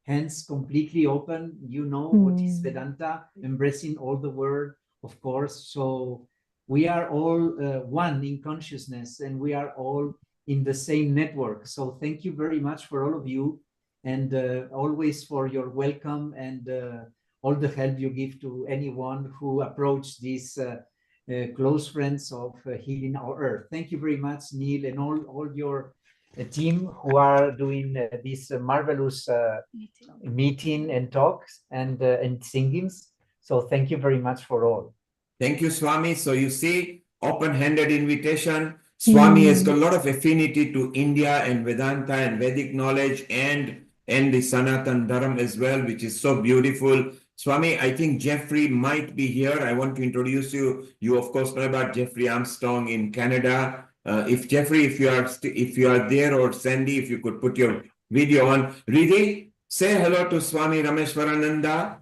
hands completely open. You know what is Vedanta, embracing all the world, of course. So we are all one in consciousness, and we are all in the same network. So thank you very much for all of you, and always for your welcome and all the help you give to anyone who approach these close friends of healing our earth. Thank you very much, Neil, and all your team who are doing this marvelous meeting and talks and singings. So thank you very much for all. Thank you, Swami. So you see, open-handed invitation. Swami has got a lot of affinity to India and Vedanta and Vedic knowledge and the Sanatan Dharam as well, which is so beautiful. Swami, I think Jeffrey might be here. I want to introduce you. You, of course, know about Jeffrey Armstrong in Canada. If Jeffrey, if you are there, or Sandy, if you could put your video on. Riddhi, say hello to Swami Rameshwarananda.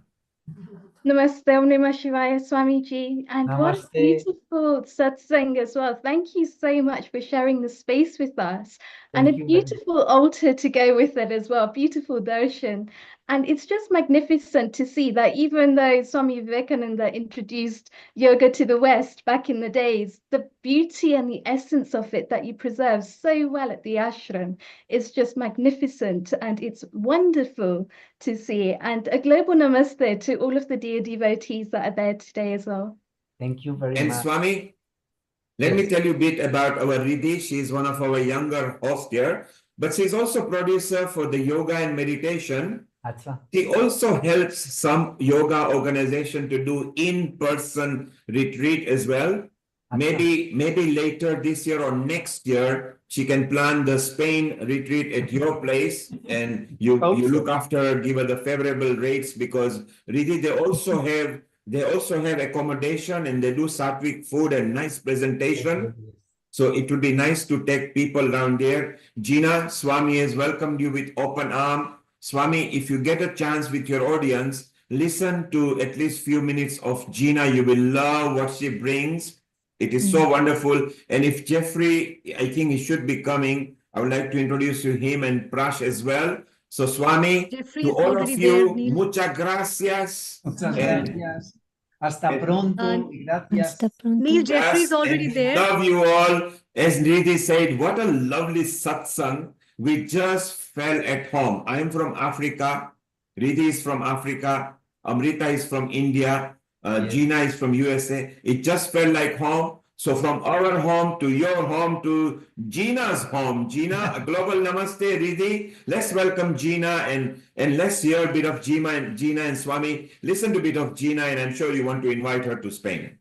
Namaste, Om Namah Shivaya, Swamiji, and what a Namaste. beautiful satsang as well. Thank you so much for sharing the space with us, and a beautiful altar to go with it as well. Beautiful darshan. And it's just magnificent to see that even though Swami Vivekananda introduced yoga to the West back in the days, the beauty and the essence of it that you preserve so well at the ashram is just magnificent, and it's wonderful to see. And a global namaste to all of the dear devotees that are there today as well. Thank you very And much. Swami, let me tell you a bit about our Riddhi. She is one of our younger hosts here, but she's also producer for the yoga and meditation. She also helps some yoga organization to do in-person retreat as well. Maybe later this year or next year, she can plan the Spain retreat at your place, and you look after her, give her the favorable rates, because Riddhi, they also have accommodation, and they do sattvic food and nice presentation. So it would be nice to take people around there. Gina, Swami has welcomed you with open arm. Swami, if you get a chance with your audience, listen to at least few minutes of Gina. You will love what she brings. It is so wonderful. And if Jeffrey, I think he should be coming, I would like to introduce you him and Prash as well. So Swami, Jeffrey to is all already of there, you, Neil. muchas gracias. Muchas gracias. Hasta pronto. Gracias. Neil, Jeffrey is Yes, already and there. love you all. As Riddhi said, what a lovely satsang. We just felt at home. I am from Africa. Riddhi is from Africa. Amrita is from India. Gina is from USA. It just felt like home. So from our home to your home to Gina's home. Gina, a global namaste, Riddhi. Let's welcome Gina and let's hear a bit of Gina and Swami. Listen to a bit of Gina, and I'm sure you want to invite her to Spain.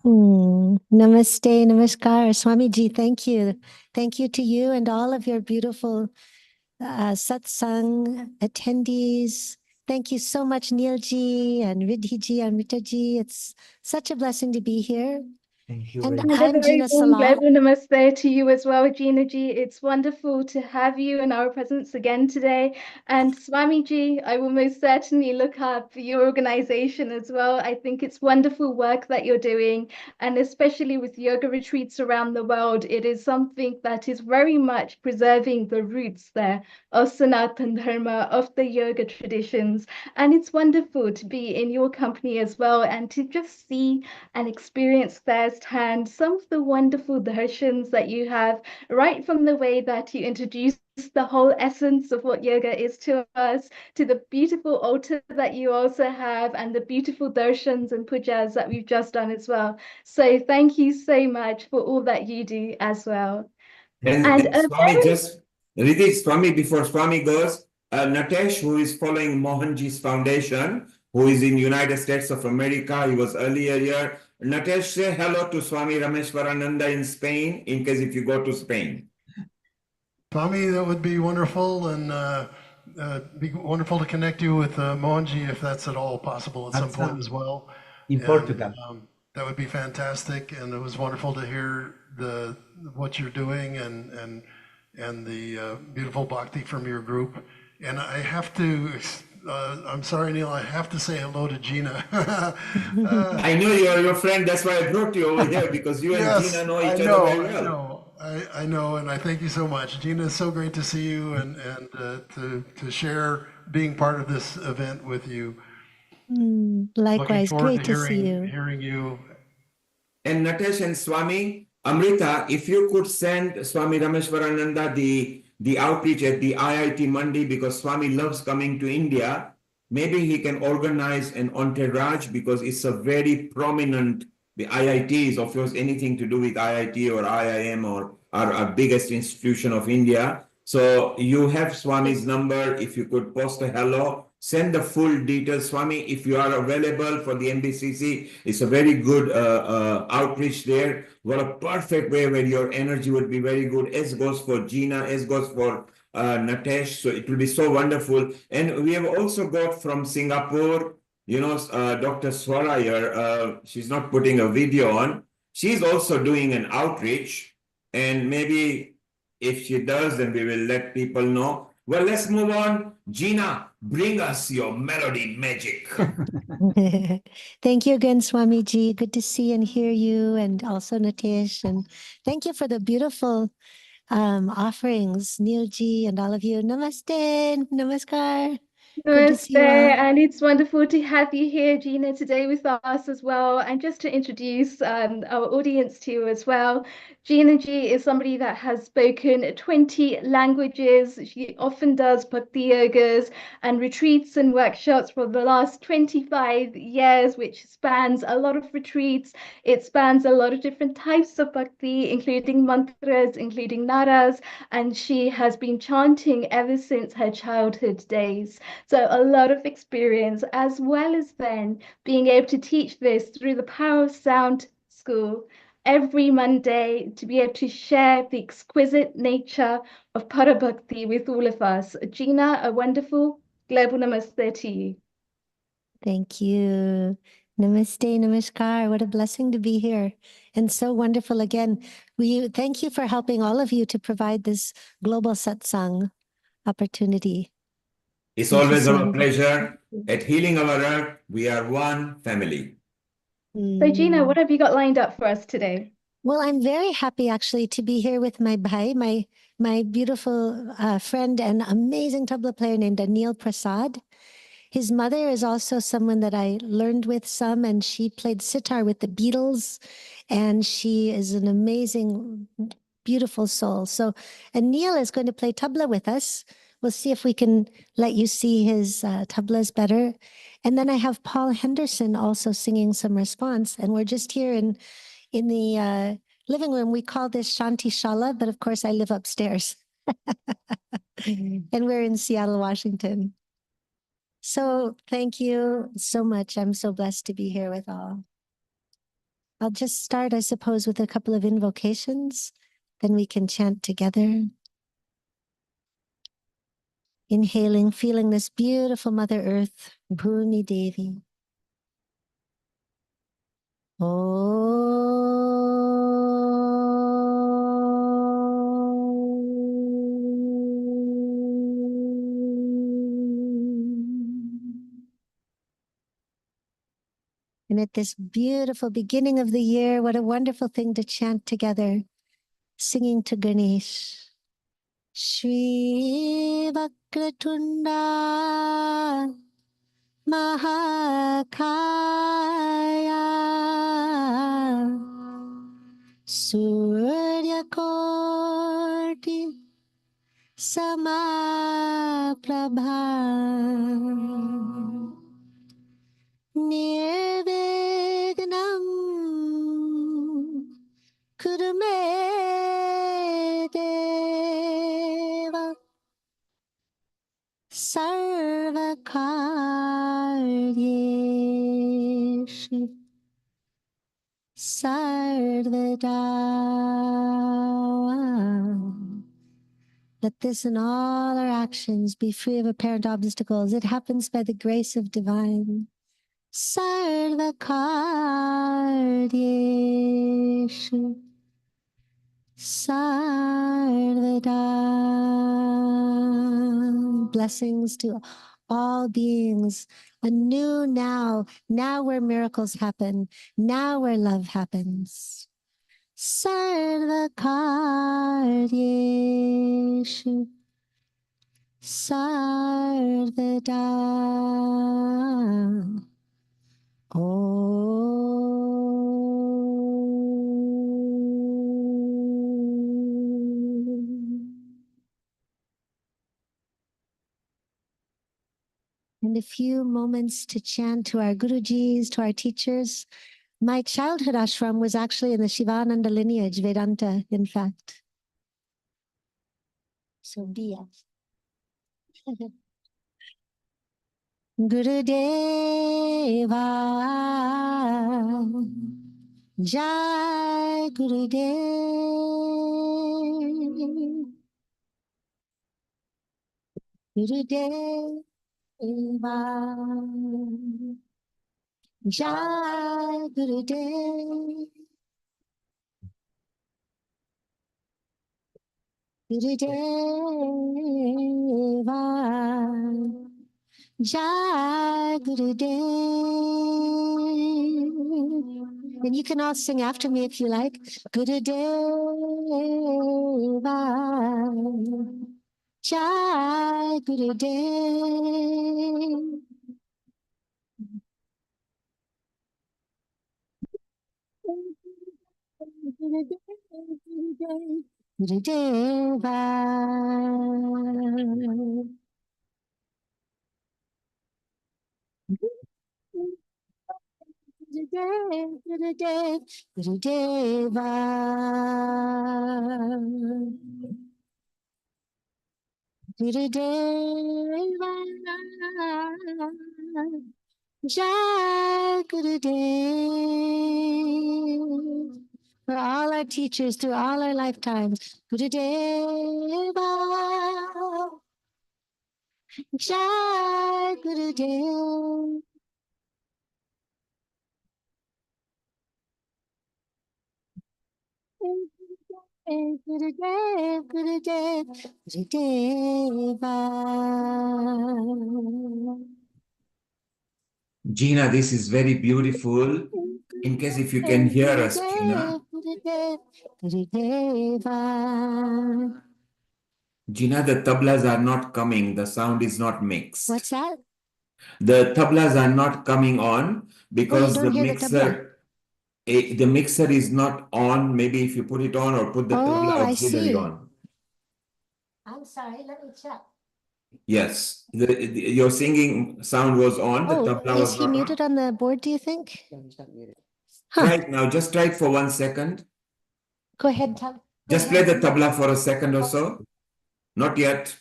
Namaste, namaskar. Swamiji, thank you. Thank you to you and all of your beautiful satsang attendees. Thank you so much, Neilji and Riddhiji and Ritaji. It's such a blessing to be here. Thank you. And And a I'm very Gina warm Salah. global namaste to you as well, Gina Ji. It's wonderful to have you in our presence again today. And Swami Ji, I will most certainly look up your organization as well. I think it's wonderful work that you're doing, and especially with yoga retreats around the world, it is something that is very much preserving the roots there of Sanatan Dharma, of the yoga traditions. And it's wonderful to be in your company as well, and to just see and experience firsthand some of the wonderful darshans that you have, right from the way that you introduce the whole essence of what yoga is to us, to the beautiful altar that you also have, and the beautiful darshans and pujas that we've just done as well. So thank you so much for all that you do as well. And Swami, just Riddhi, Swami, before Swami goes, Natesh, who is following Mohanji's foundation, who is in United States of America, he was earlier here. Natesh, say hello to Swami Rameshwarananda in Spain, in case if you go to Spain. Swami, that would be wonderful, and be wonderful to connect you with Mohanji if that's at all possible at some point as well. In Portugal. That would be fantastic, and it was wonderful to hear what you're doing and the beautiful bhakti from your group. And I have to, I'm sorry, Neil, I have to say hello to Gina. I know you're your friend, that's why I brought you over here, because you and Gina know each other very well. I know, and I thank you so much. Gina, it's so great to see you and to share being part of this event with you. Likewise, great to see hearing you. And Natesh and Swami, Amrita, if you could send Swami Rameshwarananda the outreach at the IIT Mandi, because Swami loves coming to India, maybe he can organize an entourage, because it's a very prominent, the IITs, of course, anything to do with IIT or IIM or our biggest institution of India. So you have Swami's number. If you could post a hello, send the full details. Swami, if you are available for the MBCC, it's a very good outreach there. What a perfect way where your energy would be very good, as goes for Gina, as goes for Natesh. So it will be so wonderful. And we have also got from Singapore, you know, Dr. Swara here, she's not putting a video on. She's also doing an outreach. And maybe if she does, then we will let people know. Well, let's move on. Gina, bring us your melody magic. Thank you again, Swamiji. Good to see and hear you, and also Natesh. And thank you for the beautiful offerings, Neilji, and all of you. Namaste, namaskar. Good to see you all. And it's wonderful to have you here, Gina, today with us as well. And just to introduce our audience to you as well, Gina Ji is somebody that has spoken 20 languages. She often does Bhakti Yogas and retreats and workshops for the last 25 years, which spans a lot of retreats. It spans a lot of different types of Bhakti, including mantras, including naras, and she has been chanting ever since her childhood days. So a lot of experience, as well as then being able to teach this through the Power of Sound School every Monday, to be able to share the exquisite nature of Parabhakti with all of us. Gina, a wonderful global namaste to you. Thank you. Namaste, namaskar. What a blessing to be here. And so wonderful again. We thank you for helping all of you to provide this global satsang opportunity. It's always our pleasure. At Healing Our Earth, we are one family. So Gina, what have you got lined up for us today? Well, I'm very happy actually to be here with my bhai, my beautiful friend and amazing tabla player named Anil Prasad. His mother is also someone that I learned with some, and she played sitar with the Beatles, and she is an amazing, beautiful soul. So Anil is going to play tabla with us. We'll see if we can let you see his tablas better. And then I have Paul Henderson also singing some response, and we're just here in the living room. We call this Shanti Shala, but of course I live upstairs. And we're in Seattle, Washington. So thank you so much. I'm so blessed to be here with all. I'll just start, I suppose, with a couple of invocations. Then we can chant together. Inhaling, feeling this beautiful Mother Earth, Bhumi Devi. And at this beautiful beginning of the year, what a wonderful thing to chant together, singing to Ganesh. Shri Vakratunda Mahakaya Surya Koti Samaprabha Nirvignam Kurume Deva Sarvakaryeshu Sarvada Let this and all our actions be free of apparent obstacles. It happens by the grace of divine. Sarvakaryeshu Sarvada. Blessings to all beings. A new now where miracles happen, now where love happens. Sarvakaryeshu Sarvada. And a few moments to chant to our Gurujis, to our teachers. My childhood ashram was actually in the Shivananda lineage, Vedanta, in fact. So be it. Gurudeva, Jai Gurudev, Gurudeva, Jai Gurudev, Gurudeva, Jai Gurudev. And you can all sing after me if you like. Gurudeva, Jai Gurudev. Gurudeva. Gurudev, Gurudeva. Gurudeva. Jai Gurudev. For all our teachers through all our lifetimes. Gurudeva. Jai Gurudev. Gurudev, Gurudev, Gurudeva. Gina, this is very beautiful. In case if you can hear us, Gina. Gurudev, Gurudeva. Gina, the tablas are not coming. The sound is not mixed. What's that? The tablas are not coming on because the mixer is not on. Maybe if you put it on or put the tabla auxiliary on. I'm sorry, let me check. Yes, your singing sound was on. The tabla was Is he muted on the board, do you think? Right now, just try it for 1 second. Go ahead, Just play the tabla for a second or so. Not yet.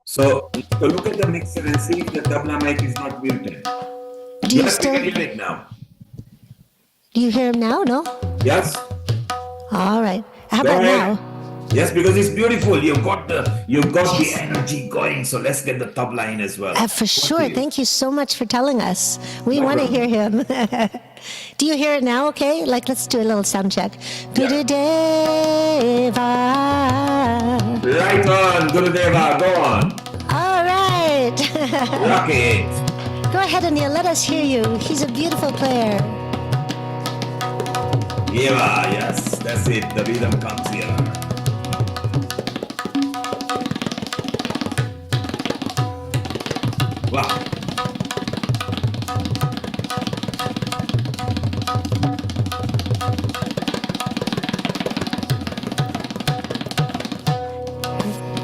So look at the mixer and see if the tabla mic is not muted. Yes, we can hear it now. Do you hear him now? No? Yes. All right. How about now? Yes, because it's beautiful. You've got the energy going. So let's get the tabla in as well. For sure. Thank you so much for telling us. We want to hear him. Do you hear it now? Okay. Let's do a little sound check. Gurudeva. Right on, Gurudeva. Go on. All right. Rock it. Go ahead, Anil. Let us hear you. He's a beautiful player. Yeah, yes. That's it. The rhythm comes here. Wow.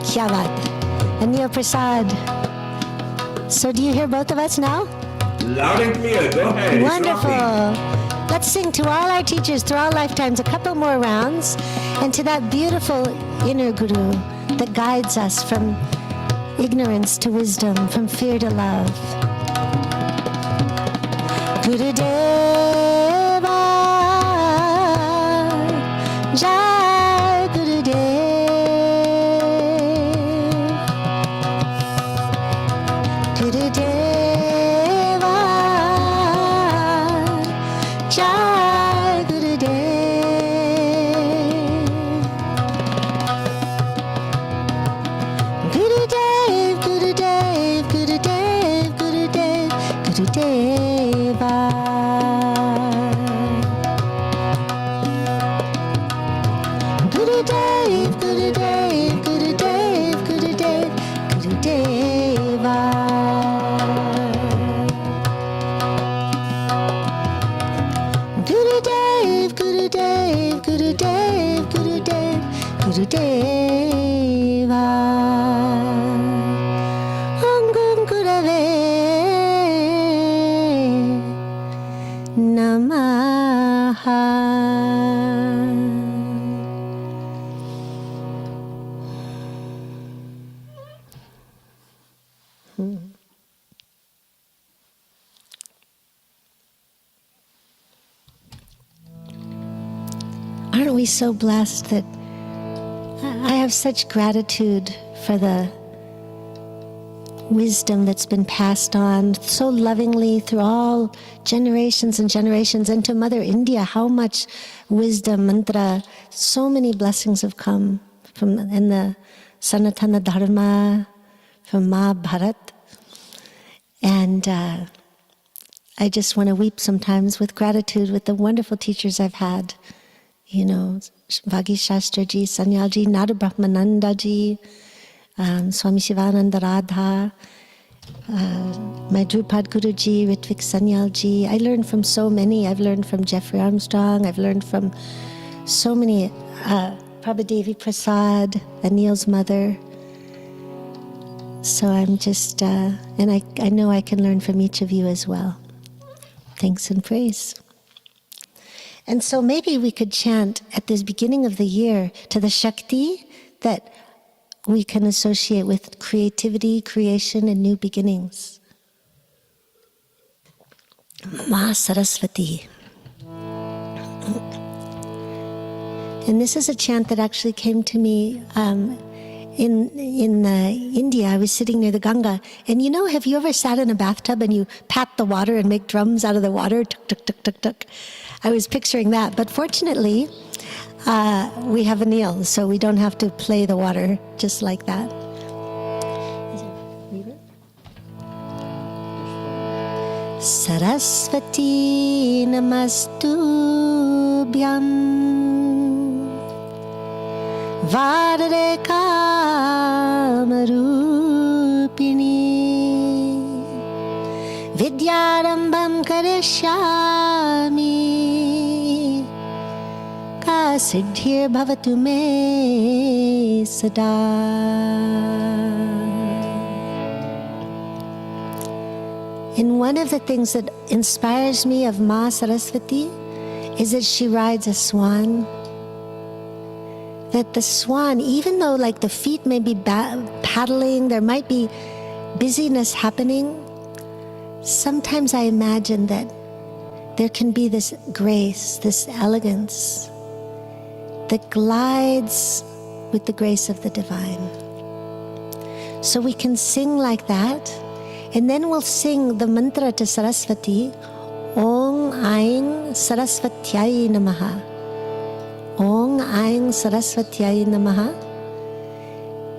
Kya baat. Anil Prasad. So do you hear both of us now? Loud and clear. Go ahead. Wonderful. Let's sing to all our teachers through all lifetimes a couple more rounds, and to that beautiful inner guru that guides us from ignorance to wisdom, from fear to love. Gurudeva, Jai Gurudev. Aren't we so blessed that I have such gratitude for the wisdom that's been passed on so lovingly through all generations and generations, and to Mother India, how much wisdom, mantra, so many blessings have come from in the Sanatana Dharma, from Mahabharat. And I just want to weep sometimes with gratitude with the wonderful teachers I've had. You know, Vagi Shastraji, Sanyalji, Nada Brahmanandaji, Swami Shivananda Radha, my Drupad Guruji, Ritvik Sanyalji. I learned from so many. I've learned from Jeffrey Armstrong. I've learned from so many, Prabhadevi Prasad, Anil's mother. So I'm just, and I know I can learn from each of you as well. Thanks and praise. And so maybe we could chant at this beginning of the year to the Shakti that we can associate with creativity, creation, and new beginnings. Ma Saraswati. And this is a chant that actually came to me in India. I was sitting near the Ganga. And you know, have you ever sat in a bathtub and you pat the water and make drums out of the water? Tuk, tuk, tuk, tuk, tuk. I was picturing that. But fortunately, we have Anil, so we don't have to play the water just like that. Saraswati namastubhyam Vardare kamarupini Vidyarambham karishyami Siddhir bhavatu me sada. And one of the things that inspires me of Ma Saraswati is that she rides a swan. That the swan, even though like the feet may be paddling, there might be busyness happening, sometimes I imagine that there can be this grace, this elegance that glides with the grace of the divine. So we can sing like that, and then we'll sing the mantra to Saraswati, Om Aing Saraswatyai Namaha. Om Aing Saraswatyai Namaha.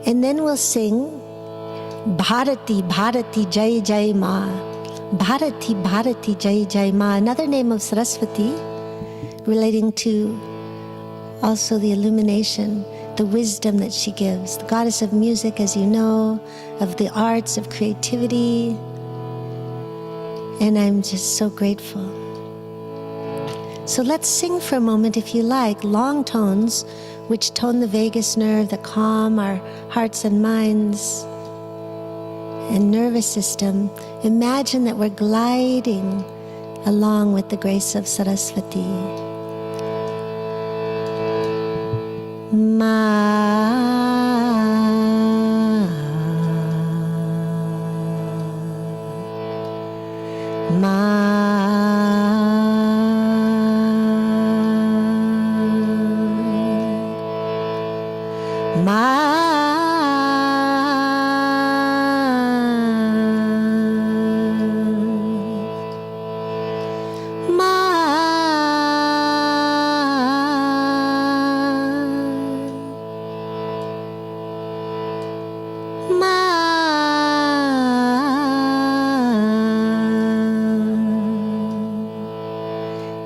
And then we'll sing Bharati, Bharati Jai Jai Ma. Bharati, Bharati Jai Jai Ma. Another name of Saraswati relating to also the illumination, the wisdom that she gives. The goddess of music, as you know, of the arts, of creativity. And I'm just so grateful. So let's sing for a moment, if you like, long tones, which tone the vagus nerve, that calm our hearts and minds and nervous system. Imagine that we're gliding along with the grace of Saraswati.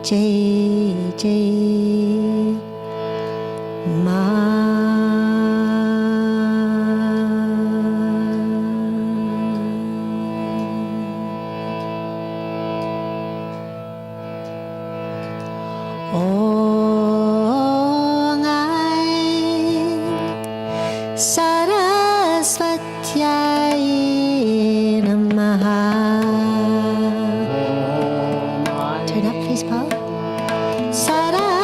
Jai Jai Ma. Om Aing Saraswatyai Namaha. Turn up, please, Paul. Saraswatyai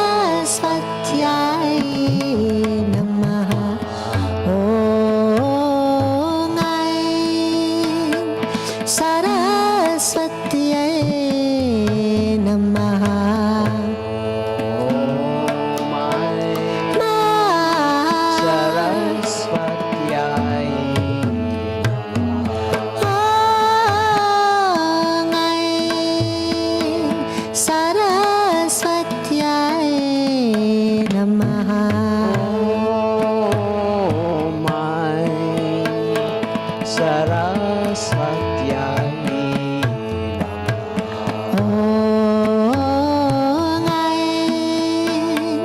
Saraswatyai Namaha. Om Aim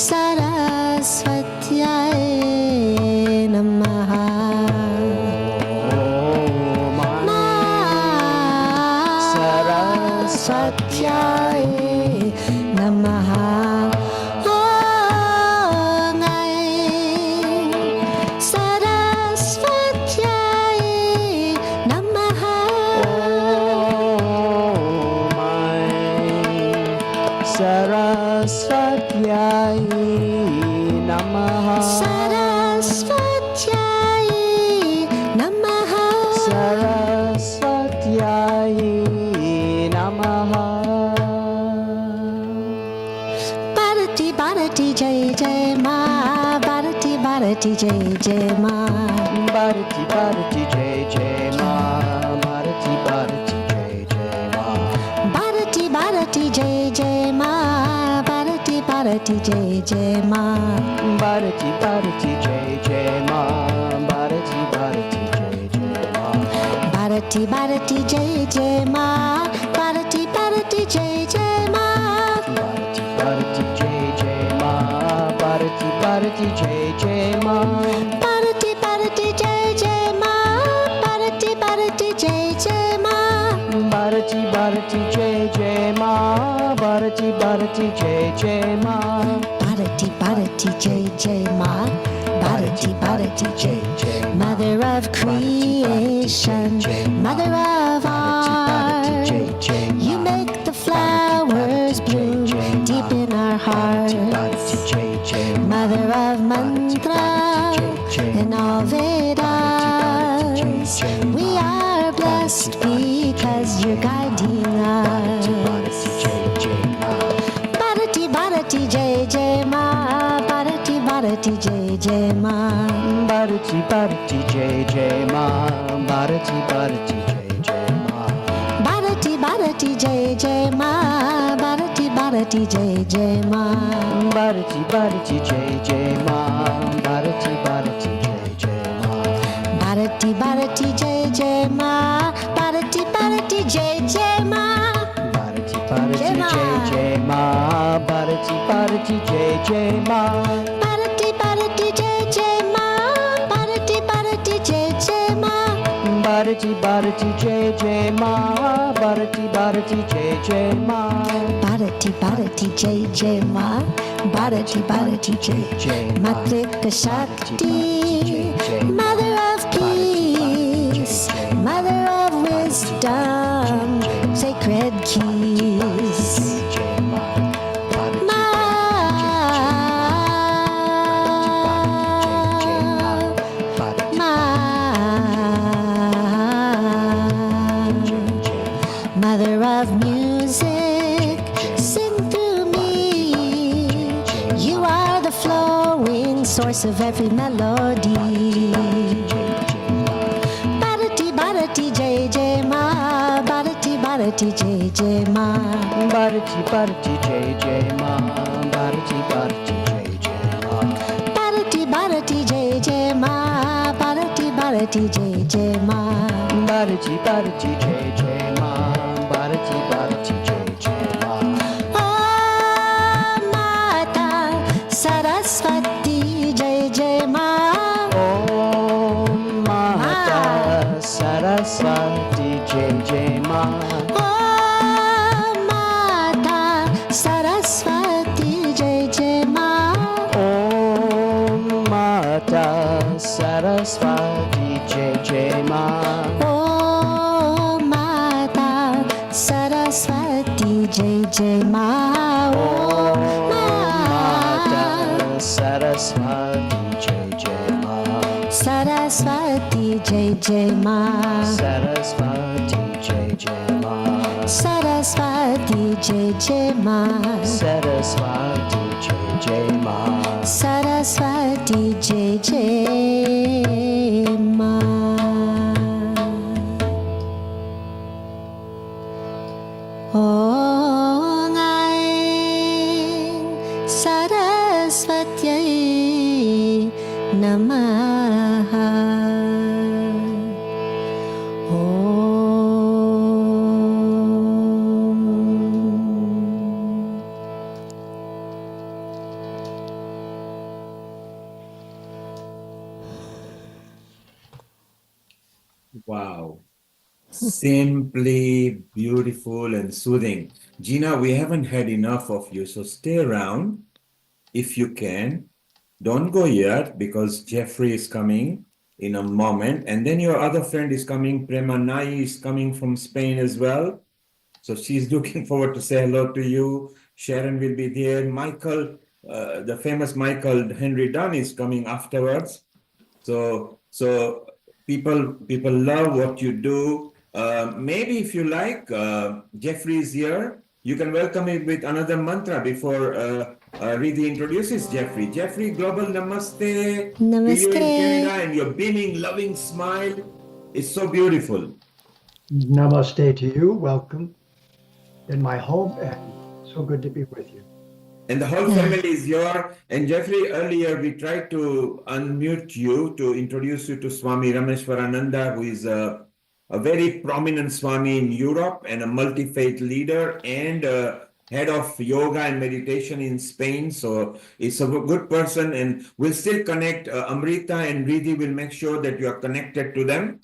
Saraswatyai Namaha. Om Aim Saraswatyai Namaha. Om Aim Saraswatyai Namaha. Om Aim Saraswatyai Namaha. Saraswatyai Namaha. Saraswatyai Namaha. Bharati Bharati Jai Jai Ma. Bharati Bharati Jai Jai Ma. Bharati Bharati Jai Jai Ma. Bharati Bharati Jai Jai Ma. Bharati Bharati Jai Jai Ma. Bharati Bharati Jai Jai Ma. Bharati Bharati Jai Jai Ma. Bharati Bharati Jai Jai Ma. Bharati Bharati Jai Jai Ma. Bharati Bharati Jai Jai Ma. Bharati Bharati Jai Jai Ma. Bharati Bharati Jai Jai Ma. Bharati Bharati Jai Jai Ma. Bharati Bharati Jai Jai Ma. Bharati Bharati Jai Jai Ma. Bharati Bharati Jai Jai Ma. Bharati Bharati Jai Jai Ma. Bharati Bharati Jai Jai. Mother of creation, Mother of art, you make the flowers bloom deep in our hearts. Mother of mantra and all Vedas, we are blessed because you're guiding us. Bharati Bharati Jai Jai Ma. Bharati Bharati Jai Jai Ma. Bharati Bharati Jai Jai Ma. Bharati Bharati Jai Jai Ma. Bharati Bharati Jai Jai Ma. Bharati Bharati Jai Jai Ma. Bharati Bharati Jai Jai Ma. Bharati Bharati Jai Jai Ma. Bharati Bharati Jai Jai Ma. Bharati Bharati Jai Jai Ma. Bharati Bharati Jai Jai Ma. Bharati Bharati Jai Jai Ma. Bharati Bharati Jai Jai Ma. Bharati Bharati Jai Jai Ma. Bharati Bharati Jai Jai Ma. Bharati Bharati Jai Jai Ma. Bharati Bharati Jai Jai Ma. Bharati Bharati Jai Jai Ma. Matrika Shakti, Mother of peace, Mother of wisdom, sacred keys. Mother of music, sing through me. You are the flowing source of every melody. Bharati Bharati Jai Jai Ma. Bharati Bharati Jai Jai Ma. Bharati Bharati Jai Jai Ma. Bharati Bharati Jai Jai Ma. Bharati Bharati Jai Jai Ma. Bharati Bharati Jai Jai Ma. Bharati Bharati Jai Jai Ma. Bharati Bharati Jai Jai Ma. Om Mata Saraswati Jai Jai Ma. Om Mata Saraswati Jai Jai Ma. Om Mata Saraswati Jai Jai Ma. Om Mata Saraswati Jai Jai Ma. Om Mata Saraswati Jai Jai Ma. Om Mata Saraswati Jai Jai Ma. Saraswati Jai Jai Ma. Saraswati Jai Jai Ma. Saraswati Jai Jai Ma. Saraswati Jai Jai Ma. Saraswati Jai Jai Ma. Om Aim Saraswatyai Namaha. Wow. Simply beautiful and soothing. Gina, we haven't had enough of you, so stay around if you can. Don't go yet because Jeffrey is coming in a moment. And then your other friend is coming. Prema Nai is coming from Spain as well. So she's looking forward to say hello to you. Sharon will be there. Michael, the famous Michael Henry Dunn is coming afterwards. So people love what you do. Maybe if you like, Jeffrey is here. You can welcome him with another mantra before Riddhi introduces Jeffrey. Jeffrey, global namaste, to you in Canada, and your beaming, loving smile is so beautiful. Namaste to you. Welcome in my home, and so good to be with you. And the whole family is here. And Jeffrey, earlier we tried to unmute you to introduce you to Swami Rameshwarananda, who is a very prominent Swami in Europe and a multi-faith leader and head of yoga and meditation in Spain. So it's a good person, and we'll still connect. Amrita and Riddhi will make sure that you are connected to them.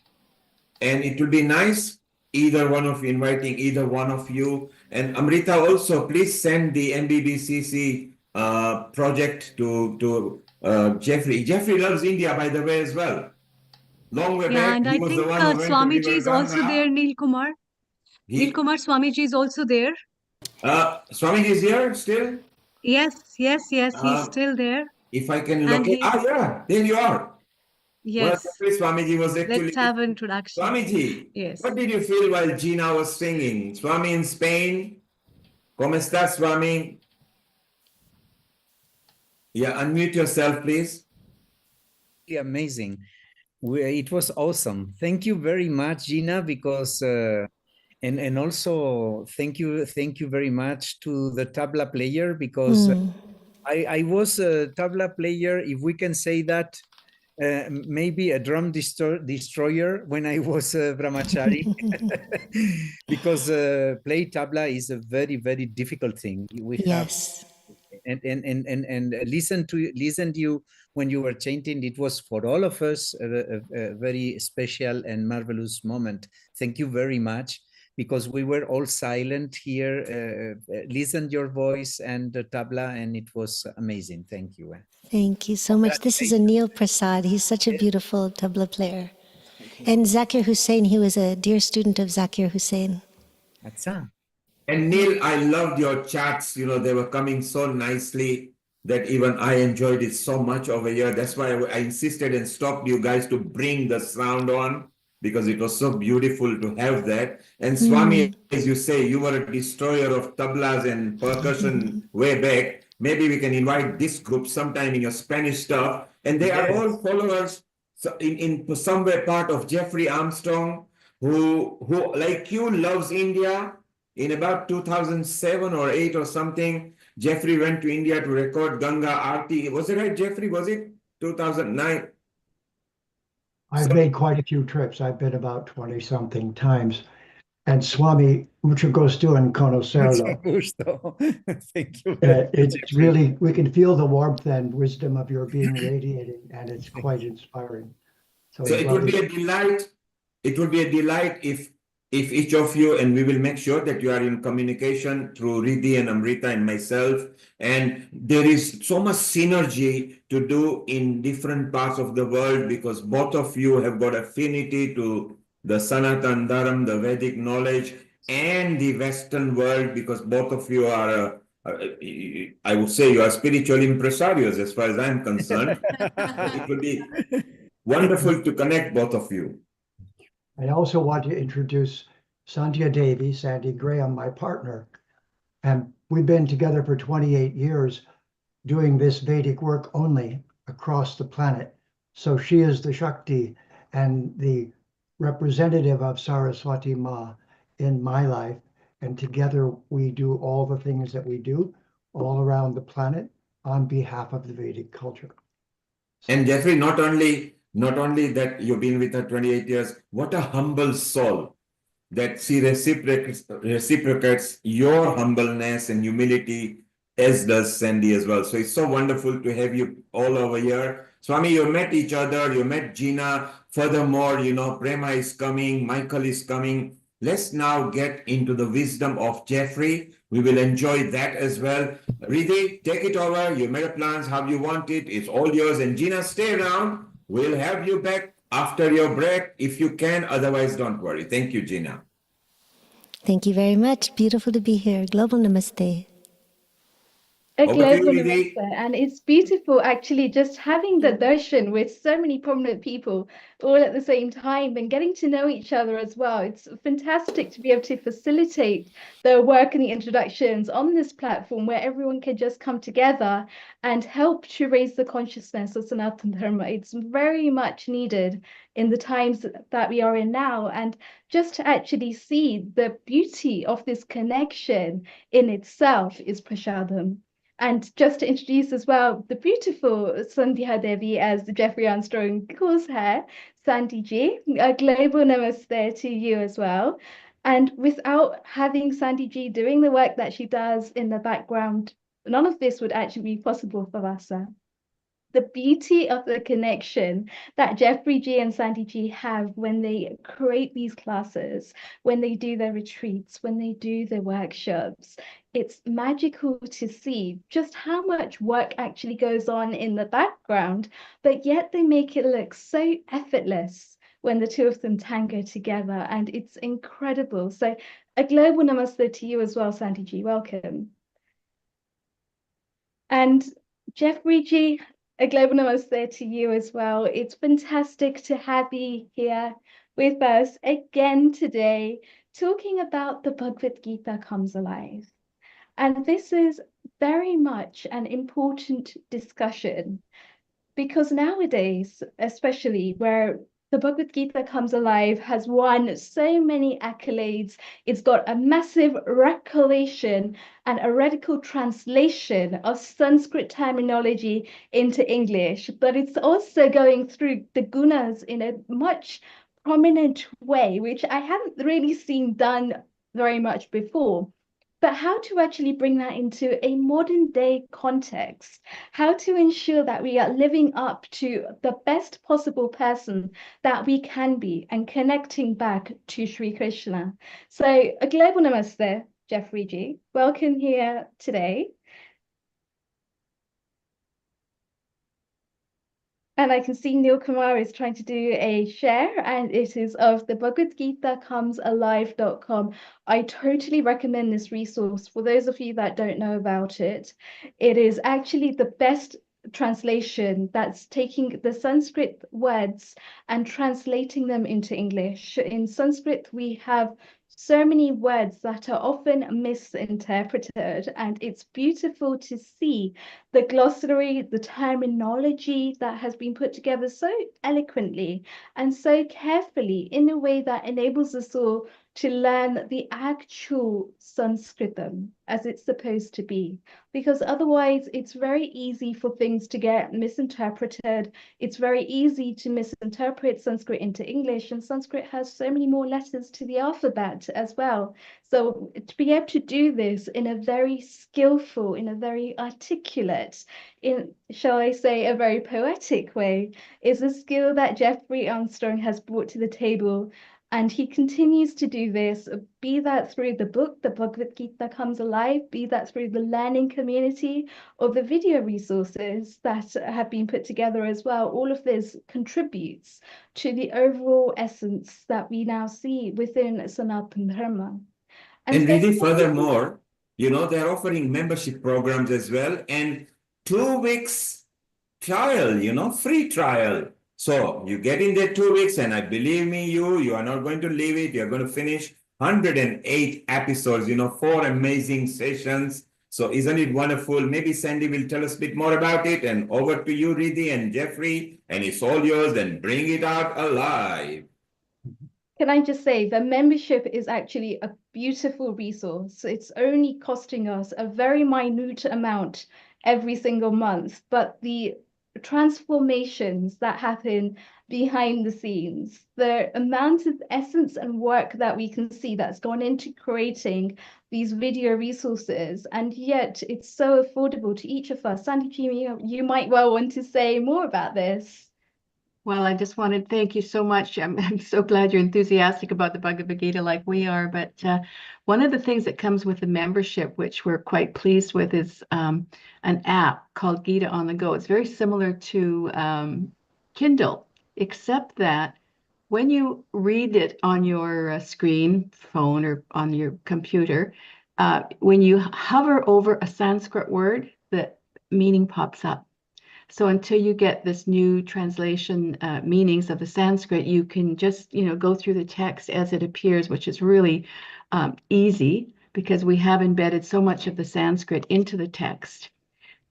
And it will be nice, either one of you, inviting either one of you. And Amrita, also, please send the MBBCC project to Jeffrey. Jeffrey loves India, by the way, as well. Long way Yeah, back, and he I was the think one who went to Swamiji River is also Ganga. there, Neil Kumar. Neil Kumar Swamiji is also there. Swamiji is here still? Yes, he's still there. If I can And locate, he, yeah, there you are. Well, yes, Swamiji was actually, let's have introduction. Swamiji, Yes. what did you feel while Gina was singing? Swami in Spain, ¿cómo estás, Swami? Yeah, unmute yourself, please. Amazing. It was awesome. Thank you very much, Gina, because and also thank you very much to the tabla player, because I was a tabla player, if we can say that, maybe a drum destroyer when I was brahmachari, because play tabla is a very, very difficult thing. We Yes. have and listen to you when you were chanting. It was for all of us a very special and marvelous moment. Thank you very much, because we were all silent here, listened your voice and the tabla, and it was amazing. Thank you. Thank you so much. This is Anil Prasad. He's such a beautiful tabla player. And Zakir Hussain, he was a dear student of Zakir Hussain. And Neil, I loved your chats. You know, they were coming so nicely that even I enjoyed it so much over here. That's why I insisted and stopped you guys to bring the sound on, because it was so beautiful to have that. And Swami, as you say, you were a destroyer of tablas and percussion way back. Maybe we can invite this group sometime in your Spanish stuff. And they are all followers in some way part of Jeffrey Armstrong, who like you loves India. In about 2007 or 8 or something, Jeffrey went to India to record Ganga Aarti. Was it right, Jeffrey? Was it 2009? I've made quite a few trips. I've been about 20-something times. And Swami, mucho gusto and conocerlo. Thank you. It's really, we can feel the warmth and wisdom of your being radiating, and it's quite inspiring. So it would be a delight. It would be a delight if each of you, and we will make sure that you are in communication through Riddhi and Amrita and myself. And there is so much synergy to do in different parts of the world, because both of you have got affinity to the Sanatan Dharam, the Vedic knowledge, and the Western world, because both of you are, I would say you are spiritual impresarios as far as I'm concerned. It will be wonderful to connect both of you. I also want to introduce Sandhya Devi, Sandy Graham, my partner. And we've been together for 28 years doing this Vedic work only across the planet. So she is the Shakti and the representative of Saraswati Ma in my life. And together we do all the things that we do all around the planet on behalf of the Vedic culture. And Jeffrey, not only that you've been with her 28 years, what a humble soul that she reciprocates your humbleness and humility, as does Sandy as well. So it's so wonderful to have you all over here. Swami, you met each other, you met Gina. Furthermore, Prema is coming, Michael is coming. Let's now get into the wisdom of Jeffrey. We will enjoy that as well. Riddhi, take it over. You made plans how you want it. It's all yours. And Gina, stay around. We'll have you back after your break if you can. Otherwise, don't worry. Thank you, Gina. Thank you very much. Beautiful to be here. Global Namaste. A Over to you, global Riddhi. namaste, and it's beautiful actually just having the darshan with so many prominent people all at the same time and getting to know each other as well. It's fantastic to be able to facilitate the work and the introductions on this platform where everyone can just come together and help to raise the consciousness of Sanatana Dharma. It's very much needed in the times that we are in now, and just to actually see the beauty of this connection in itself is prasadam. And just to introduce as well, the beautiful Sandhya Devi, as Jeffrey Armstrong calls her, Sandy G. A global namaste to you as well. And without having Sandy G doing the work that she does in the background, none of this would actually be possible for Vasa. The beauty of the connection that Jeffrey G and Sandy G have when they create these classes, when they do their retreats, when they do their workshops, it's magical to see just how much work actually goes on in the background, but yet they make it look so effortless when the two of them tango together, and it's incredible. So a global namaste to you as well, Sandy G. Welcome. And Jeffrey G, a global namaste to you as well. It's fantastic to have you here with us again today, talking about the Bhagavad Gita comes alive. And this is very much an important discussion because nowadays, especially where the Bhagavad Gita comes alive has won so many accolades. It's got a massive recollection and a radical translation of Sanskrit terminology into English, but it's also going through the gunas in a much prominent way, which I haven't really seen done very much before. But how to actually bring that into a modern day context, how to ensure that we are living up to the best possible person that we can be and connecting back to Sri Krishna. So a global namaste, Jeffrey G. Welcome here today. And I can see Neil Kumar is trying to do a share, and it is of the Bhagavad Gita comes alive.com. I totally recommend this resource for those of you that don't know about it. It is actually the best translation that's taking the Sanskrit words and translating them into English. In Sanskrit, we have so many words that are often misinterpreted, and it's beautiful to see the glossary, the terminology that has been put together so eloquently and so carefully in a way that enables us all to learn the actual Sanskritam as it's supposed to be, because otherwise it's very easy for things to get misinterpreted. It's very easy to misinterpret Sanskrit into English, and Sanskrit has so many more letters to the alphabet as well. So to be able to do this in a very skillful, in a very articulate, in, shall I say, a very poetic way, is a skill that Jeffrey Armstrong has brought to the table. And he continues to do this, be that through the book, The Bhagavad Gita Comes Alive, be that through the learning community or the video resources that have been put together as well. All of this contributes to the overall essence that we now see within Sanatana Dharma. And really, furthermore, they're offering membership programs as well, and 2 weeks trial, free trial. So you get in there 2 weeks, and I believe me, you are not going to leave it. You're going to finish 108 episodes, 4 amazing sessions. So isn't it wonderful? Maybe Sandy will tell us a bit more about it. And over to you, Riddhi and Jeffrey, and it's all yours. And bring it out alive. Can I just say the membership is actually a beautiful resource. It's only costing us a very minute amount every single month, but the transformations that happen behind the scenes, the amount of essence and work that we can see that's gone into creating these video resources, and yet it's so affordable to each of us. Sandy, you might well want to say more about this. Well, I just wanted to thank you so much. I'm so glad you're enthusiastic about the Bhagavad Gita like we are. But one of the things that comes with the membership, which we're quite pleased with, is an app called Gita on the Go. It's very similar to Kindle, except that when you read it on your screen, phone, or on your computer, when you hover over a Sanskrit word, the meaning pops up. So until you get this new translation meanings of the Sanskrit, you can just, go through the text as it appears, which is really easy because we have embedded so much of the Sanskrit into the text.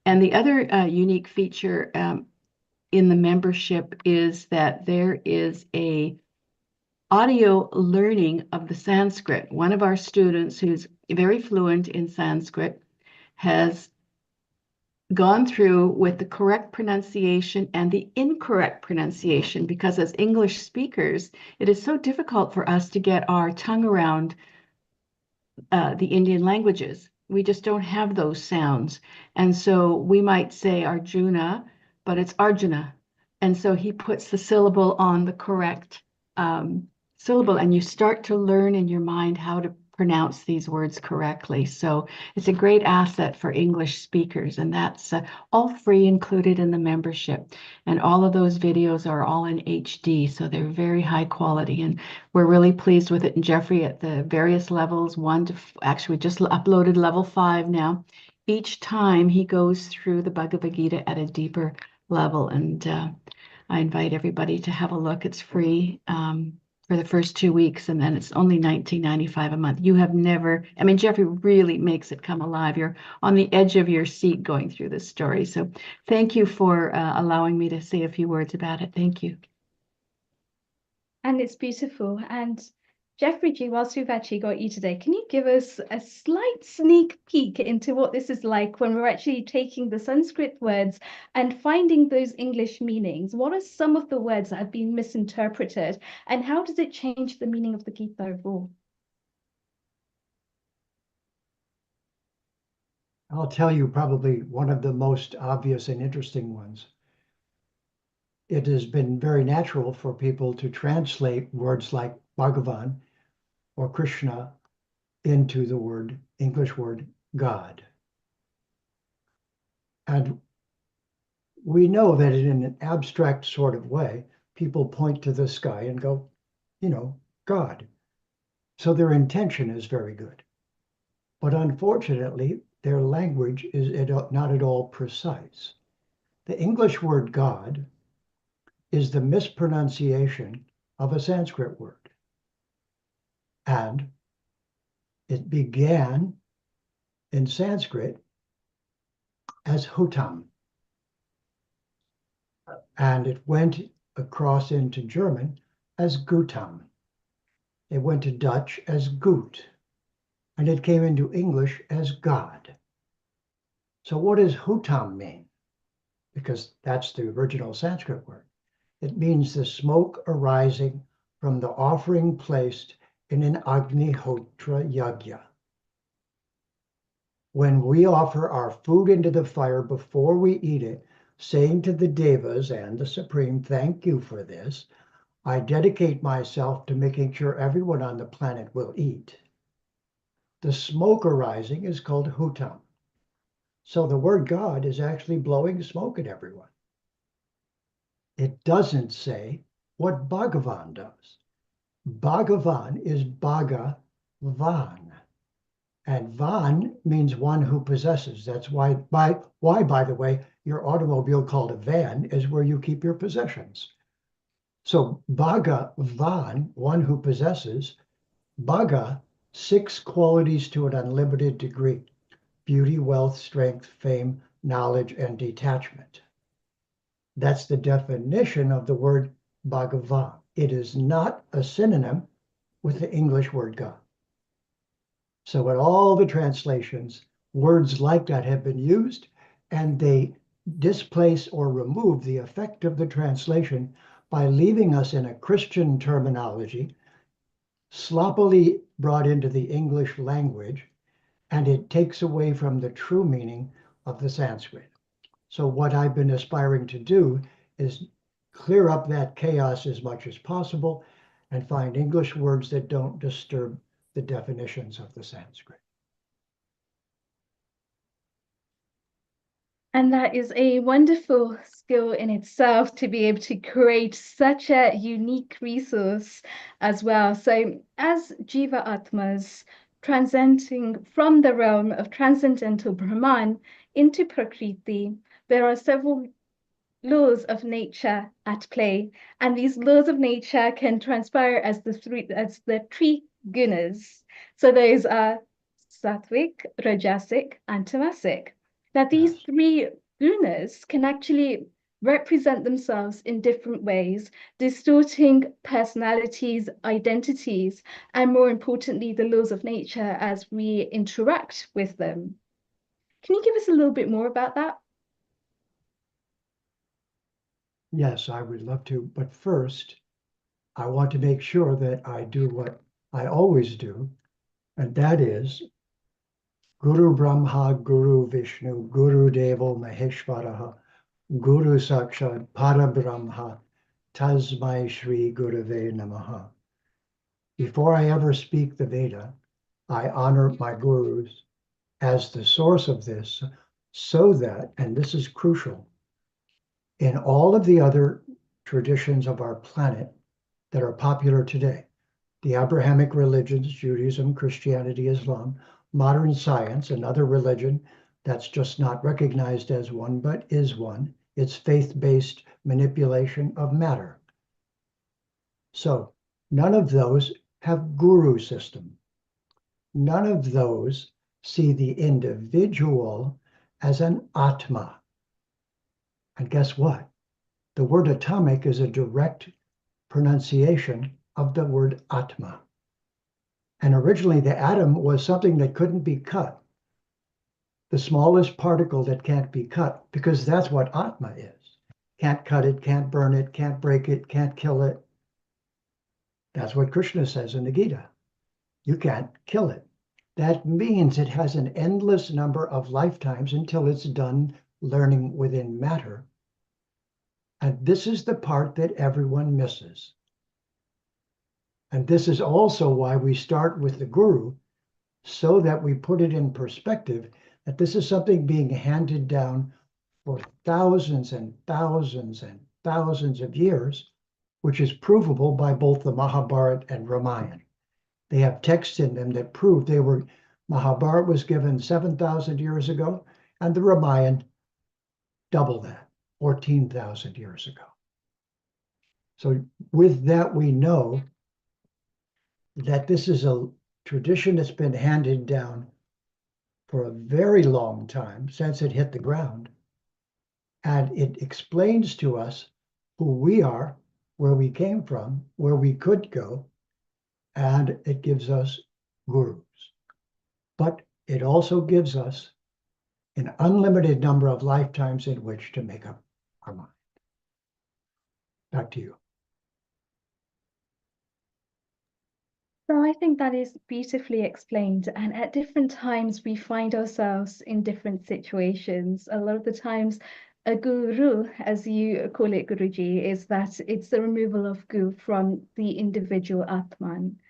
And the other unique feature in the membership is that there is a audio learning of the Sanskrit. One of our students who's very fluent in Sanskrit has gone through with the correct pronunciation and the incorrect pronunciation, because as English speakers, it is so difficult for us to get our tongue around the Indian languages. We just don't have those sounds. And so we might say Arjuna, but it's Arjuna. And so he puts the syllable on the correct syllable, and you start to learn in your mind how to pronounce these words correctly. So it's a great asset for English speakers, and that's all free, included in the membership. And all of those videos are all in HD, so they're very high quality, and we're really pleased with it. And Jeffrey, at the various levels, actually we just uploaded level 5 now. Each time he goes through the Bhagavad Gita at a deeper level, and I invite everybody to have a look. It's free for the first 2 weeks, and then it's only $19.95 a month. You have never, Jeffrey really makes it come alive. You're on the edge of your seat going through this story. So thank you for allowing me to say a few words about it. Thank you. And it's beautiful. And Jeffrey G, whilst we've actually got you today, can you give us a slight sneak peek into what this is like when we're actually taking the Sanskrit words and finding those English meanings? What are some of the words that have been misinterpreted, and how does it change the meaning of the Gita overall? I'll tell you probably one of the most obvious and interesting ones. It has been very natural for people to translate words like Bhagavan or Krishna into the English word God. And we know that in an abstract sort of way, people point to the sky and go, God. So their intention is very good. But unfortunately, their language is not at all precise. The English word God is the mispronunciation of a Sanskrit word. And it began in Sanskrit as Hutam. And it went across into German as Gutam. It went to Dutch as Gut. And it came into English as God. So what does Hutam mean? Because that's the original Sanskrit word. It means the smoke arising from the offering placed in an Agnihotra Yagya. When we offer our food into the fire before we eat it, saying to the Devas and the Supreme, thank you for this, I dedicate myself to making sure everyone on the planet will eat. The smoke arising is called Hutam. So the word God is actually blowing smoke at everyone. It doesn't say what Bhagavan does. Bhagavan is Bhagavan. And Van means one who possesses. That's why, by the way, your automobile called a van is where you keep your possessions. So Bhagavan, one who possesses, Bhaga, 6 qualities to an unlimited degree: beauty, wealth, strength, fame, knowledge, and detachment. That's the definition of the word Bhagavan. It is not a synonym with the English word God. So in all the translations, words like that have been used, and they displace or remove the effect of the translation by leaving us in a Christian terminology, sloppily brought into the English language, and it takes away from the true meaning of the Sanskrit. So what I've been aspiring to do is clear up that chaos as much as possible and find English words that don't disturb the definitions of the Sanskrit. And that is a wonderful skill in itself to be able to create such a unique resource as well. So as Jiva Atmas, transcending from the realm of transcendental Brahman into Prakriti, there are several laws of nature at play. And these laws of nature can transpire as the three gunas. So those are sattvic, rajasic, and tamasic. Now, these three gunas can actually represent themselves in different ways, distorting personalities, identities, and more importantly, the laws of nature as we interact with them. Can you give us a little bit more about that? Yes, I would love to. But first, I want to make sure that I do what I always do, and that is Guru Brahma, Guru Vishnu, Guru Devo Maheshwaraha, Guru Sakshat Parabrahma, Tasmai Shri Gurave Namaha. Before I ever speak the Veda, I honor my gurus as the source of this, so that, and this is crucial, in all of the other traditions of our planet that are popular today, the Abrahamic religions, Judaism, Christianity, Islam, modern science, another religion that's just not recognized as one, but is one. It's faith-based manipulation of matter. So none of those have guru system. None of those see the individual as an atma. And guess what? The word atomic is a direct pronunciation of the word atma. And originally the atom was something that couldn't be cut. The smallest particle that can't be cut, because that's what atma is. Can't cut it, can't burn it, can't break it, can't kill it. That's what Krishna says in the Gita. You can't kill it. That means it has an endless number of lifetimes until it's done learning within matter. And this is the part that everyone misses. And this is also why we start with the guru, so that we put it in perspective that this is something being handed down for thousands and thousands and thousands of years, which is provable by both the Mahabharata and Ramayana. They have texts in them that prove Mahabharata was given 7,000 years ago, and the Ramayana double that, 14,000 years ago. So with that, we know that this is a tradition that's been handed down for a very long time, since it hit the ground. And it explains to us who we are, where we came from, where we could go, and it gives us gurus. But it also gives us an unlimited number of lifetimes in which to make up our mind. Back to you. So I think that is beautifully explained. And at different times, we find ourselves in different situations. A lot of the times, a guru, as you call it, Guruji, is that it's the removal of gu from the individual Atman.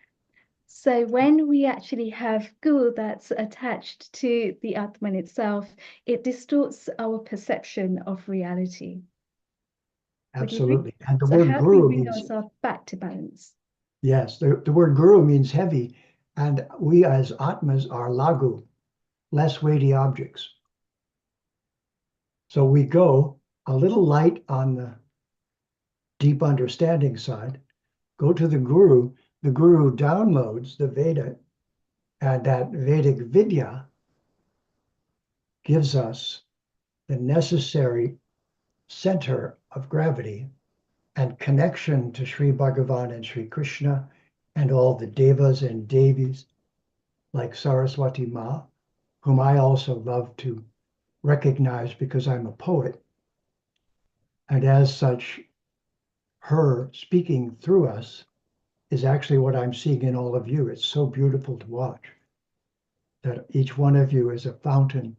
So when we actually have gu that's attached to the Atman itself, it distorts our perception of reality. Absolutely. And the So word how do guru we bring means, ourselves back to balance? yes, the word guru means heavy. And we as Atmas are lagu, less weighty objects. So we go a little light on the deep understanding side, go to the guru downloads the Veda, and that Vedic Vidya gives us the necessary center of gravity and connection to Sri Bhagavan and Sri Krishna and all the devas and devis like Saraswati Ma, whom I also love to recognized because I'm a poet. And as such, her speaking through us is actually what I'm seeing in all of you. It's so beautiful to watch that each one of you is a fountain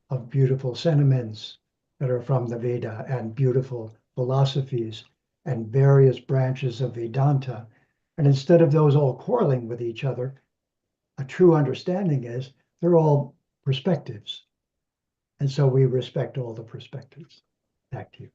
of beautiful sentiments that are from the Veda and beautiful philosophies and various branches of Vedanta. And instead of those all quarreling with each other, a true understanding is they're all perspectives. And so we respect all the perspectives. Back to you.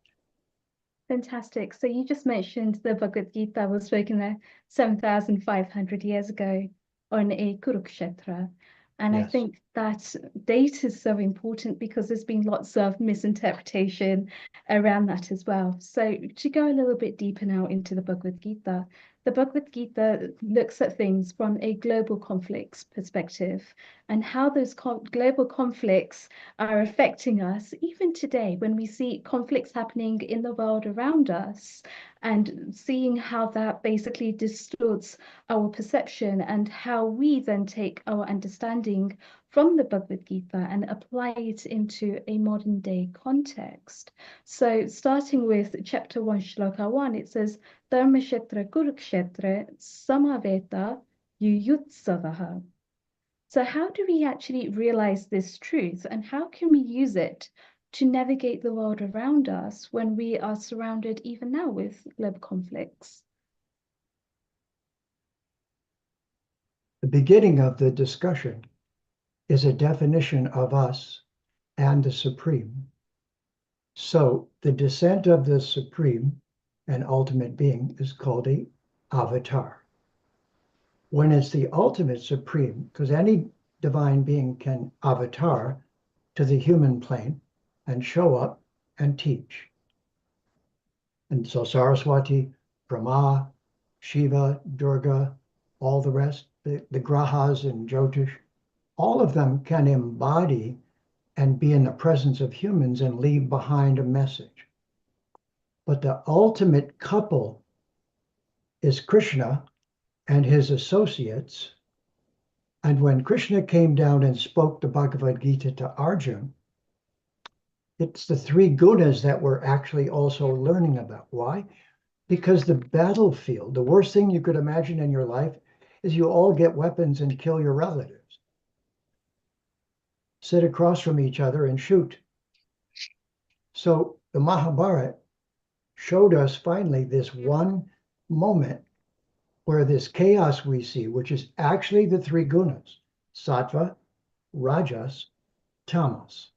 Fantastic. So you just mentioned the Bhagavad Gita was spoken there 7,500 years ago on a Kurukshetra. And I Yes. think that date is so important because there's been lots of misinterpretation around that as well. So to go a little bit deeper now into the Bhagavad Gita looks at things from a global conflicts perspective and how those global conflicts are affecting us even today when we see conflicts happening in the world around us and seeing how that basically distorts our perception and how we then take our understanding from the Bhagavad Gita and apply it into a modern day context. So starting with chapter 1, shloka 1, it says, Dharmashetra Kurukshetra Samaveta Yuyutsavaha. So how do we actually realize this truth and how can we use it to navigate the world around us when we are surrounded even now with global conflicts? The beginning of the discussion is a definition of us and the Supreme. So the descent of the Supreme and ultimate being is called a avatar. When it's the ultimate Supreme, because any divine being can avatar to the human plane and show up and teach. And so Saraswati, Brahma, Shiva, Durga, all the rest, the Grahas and Jyotish, all of them can embody and be in the presence of humans and leave behind a message. But the ultimate couple is Krishna and his associates. And when Krishna came down and spoke the Bhagavad Gita to Arjuna, it's the three gunas that we're actually also learning about. Why? Because the battlefield, the worst thing you could imagine in your life is you all get weapons and kill your relatives. Sit across from each other and shoot. So the Mahabharata showed us finally this one moment where this chaos we see, which is actually the three gunas, sattva, rajas, tamas.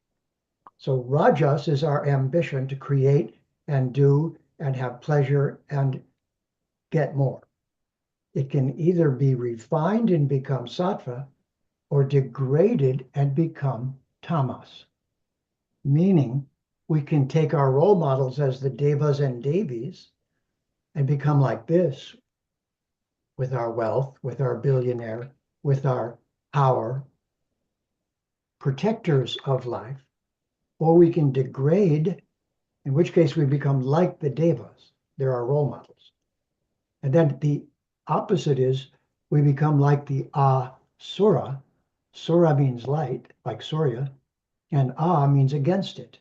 So rajas is our ambition to create and do and have pleasure and get more. It can either be refined and become sattva or degraded and become tamas. Meaning we can take our role models as the devas and devis and become like this with our wealth, with our billionaire, with our power, protectors of life, or we can degrade, in which case we become like the devas. They're our role models. And then the opposite is we become like the asura. Sura means light, like Surya, and means against it.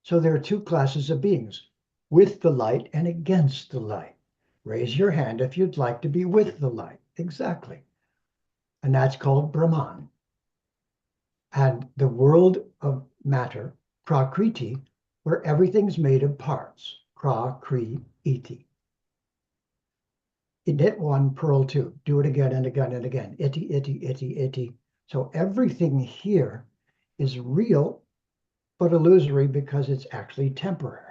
So there are two classes of beings, with the light and against the light. Raise your hand if you'd like to be with the light. Exactly. And that's called Brahman. And the world of matter, Prakriti, where everything's made of parts, Prakriti. Knit one, pearl two. Do it again and again and again. Iti, iti, iti, iti. So everything here is real, but illusory because it's actually temporary.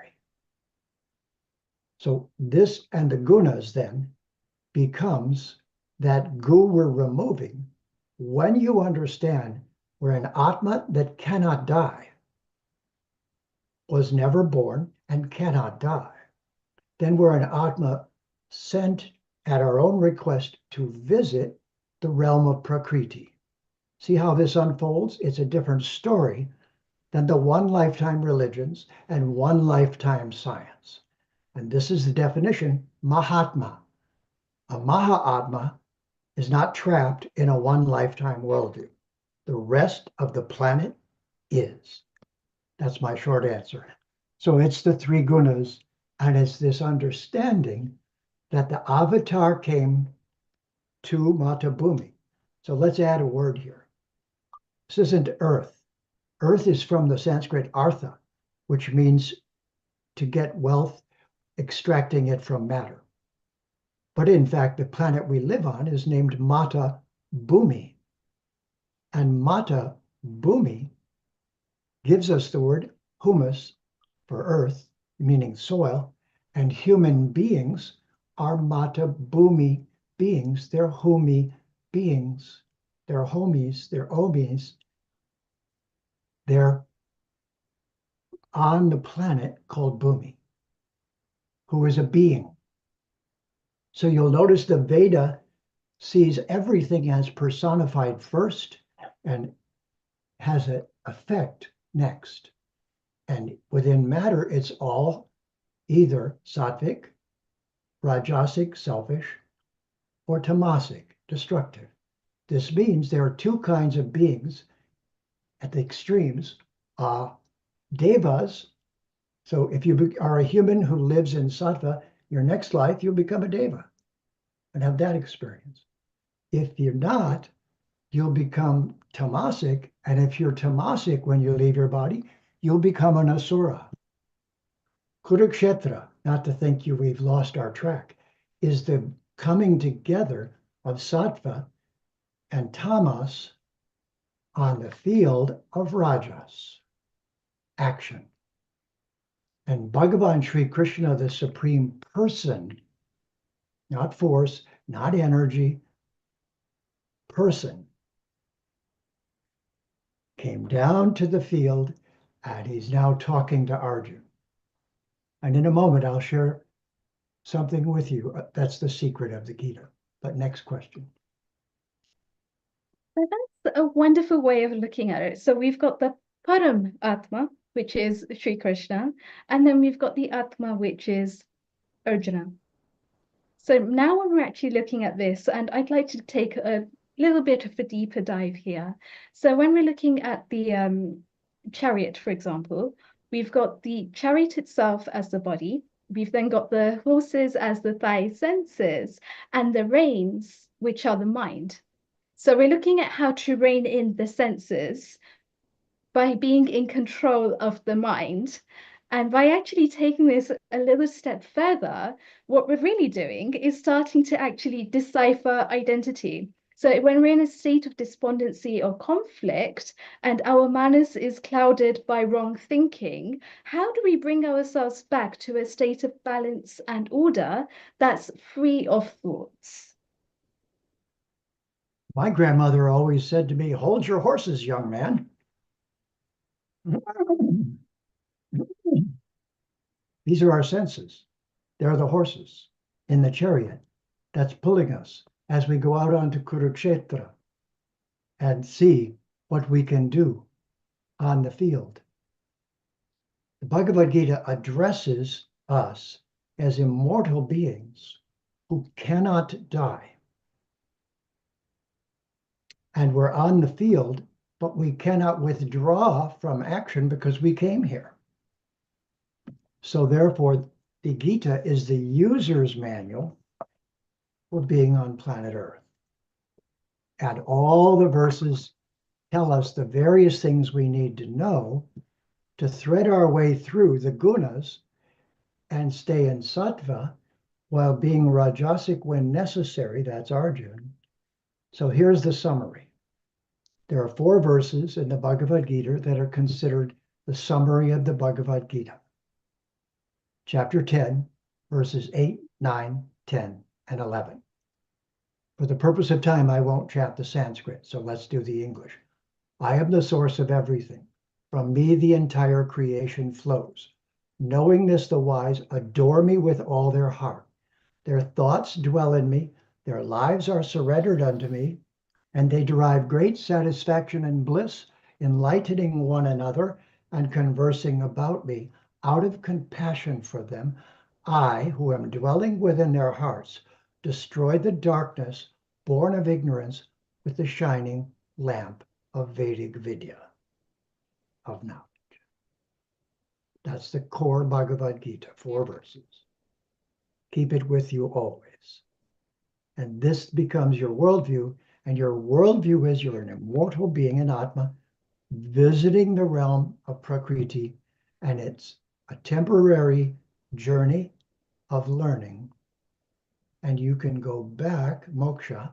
So this and the gunas then becomes that gu we're removing when you understand we're an Atma that cannot die, was never born and cannot die. Then we're an Atma sent at our own request to visit the realm of Prakriti. See how this unfolds? It's a different story than the one lifetime religions and one lifetime science. And this is the definition, Mahatma. A Mahatma is not trapped in a one lifetime worldview. The rest of the planet is. That's my short answer. So it's the three gunas, and it's this understanding that the avatar came to Mata Bhumi. So let's add a word here. This isn't earth. Earth is from the Sanskrit artha, which means to get wealth, extracting it from matter. But in fact, the planet we live on is named Mata Bhumi. And Mata Bhumi gives us the word humus for earth, meaning soil, and human beings are Mata Bhumi beings. They're Humi beings. They're homies, they're omis. They're on the planet called Bhumi, who is a being. So you'll notice the Veda sees everything as personified first and has an effect next. And within matter, it's all either sattvic, rajasic, selfish, or tamasic, destructive. This means there are two kinds of beings at the extremes. Devas, so if you are a human who lives in sattva, your next life, you'll become a deva and have that experience. If you're not, you'll become tamasic, and if you're tamasic when you leave your body, you'll become an asura. Kurukshetra, not to think we've lost our track, is the coming together of sattva and tamas on the field of rajas, action. And Bhagavan Sri Krishna, the Supreme Person, not force, not energy, person, came down to the field, and he's now talking to Arjuna. And in a moment, I'll share something with you. That's the secret of the Gita. But next question. So that's a wonderful way of looking at it. So we've got the Param Atma, which is Sri Krishna, and then we've got the Atma, which is Arjuna. So now when we're actually looking at this, and I'd like to take a little bit of a deeper dive here. So when we're looking at the chariot, for example, we've got the chariot itself as the body. We've then got the horses as the five senses, and the reins, which are the mind. So we're looking at how to rein in the senses by being in control of the mind. And by actually taking this a little step further, what we're really doing is starting to actually decipher identity. So when we're in a state of despondency or conflict and our manners is clouded by wrong thinking, how do we bring ourselves back to a state of balance and order that's free of thoughts? My grandmother always said to me, hold your horses, young man. These are our senses. They're the horses in the chariot that's pulling us as we go out onto Kurukshetra and see what we can do on the field. The Bhagavad Gita addresses us as immortal beings who cannot die. And we're on the field, but we cannot withdraw from action because we came here. So therefore, the Gita is the user's manual for being on planet Earth. And all the verses tell us the various things we need to know to thread our way through the gunas and stay in sattva while being rajasic when necessary. That's Arjuna. So here's the summary. There are 4 verses in the Bhagavad Gita that are considered the summary of the Bhagavad Gita. Chapter 10, verses 8, 9, 10, and 11. For the purpose of time, I won't chant the Sanskrit, so let's do the English. I am the source of everything. From me the entire creation flows. Knowing this, the wise adore me with all their heart. Their thoughts dwell in me, their lives are surrendered unto me, and they derive great satisfaction and bliss, enlightening one another and conversing about me. Out of compassion for them, I, who am dwelling within their hearts, destroy the darkness born of ignorance with the shining lamp of Vedic Vidya, of knowledge. That's the core Bhagavad Gita, 4 verses. Keep it with you always. And this becomes your worldview, and your worldview is you're an immortal being, an Atma, visiting the realm of Prakriti, and it's a temporary journey of learning, and you can go back, moksha,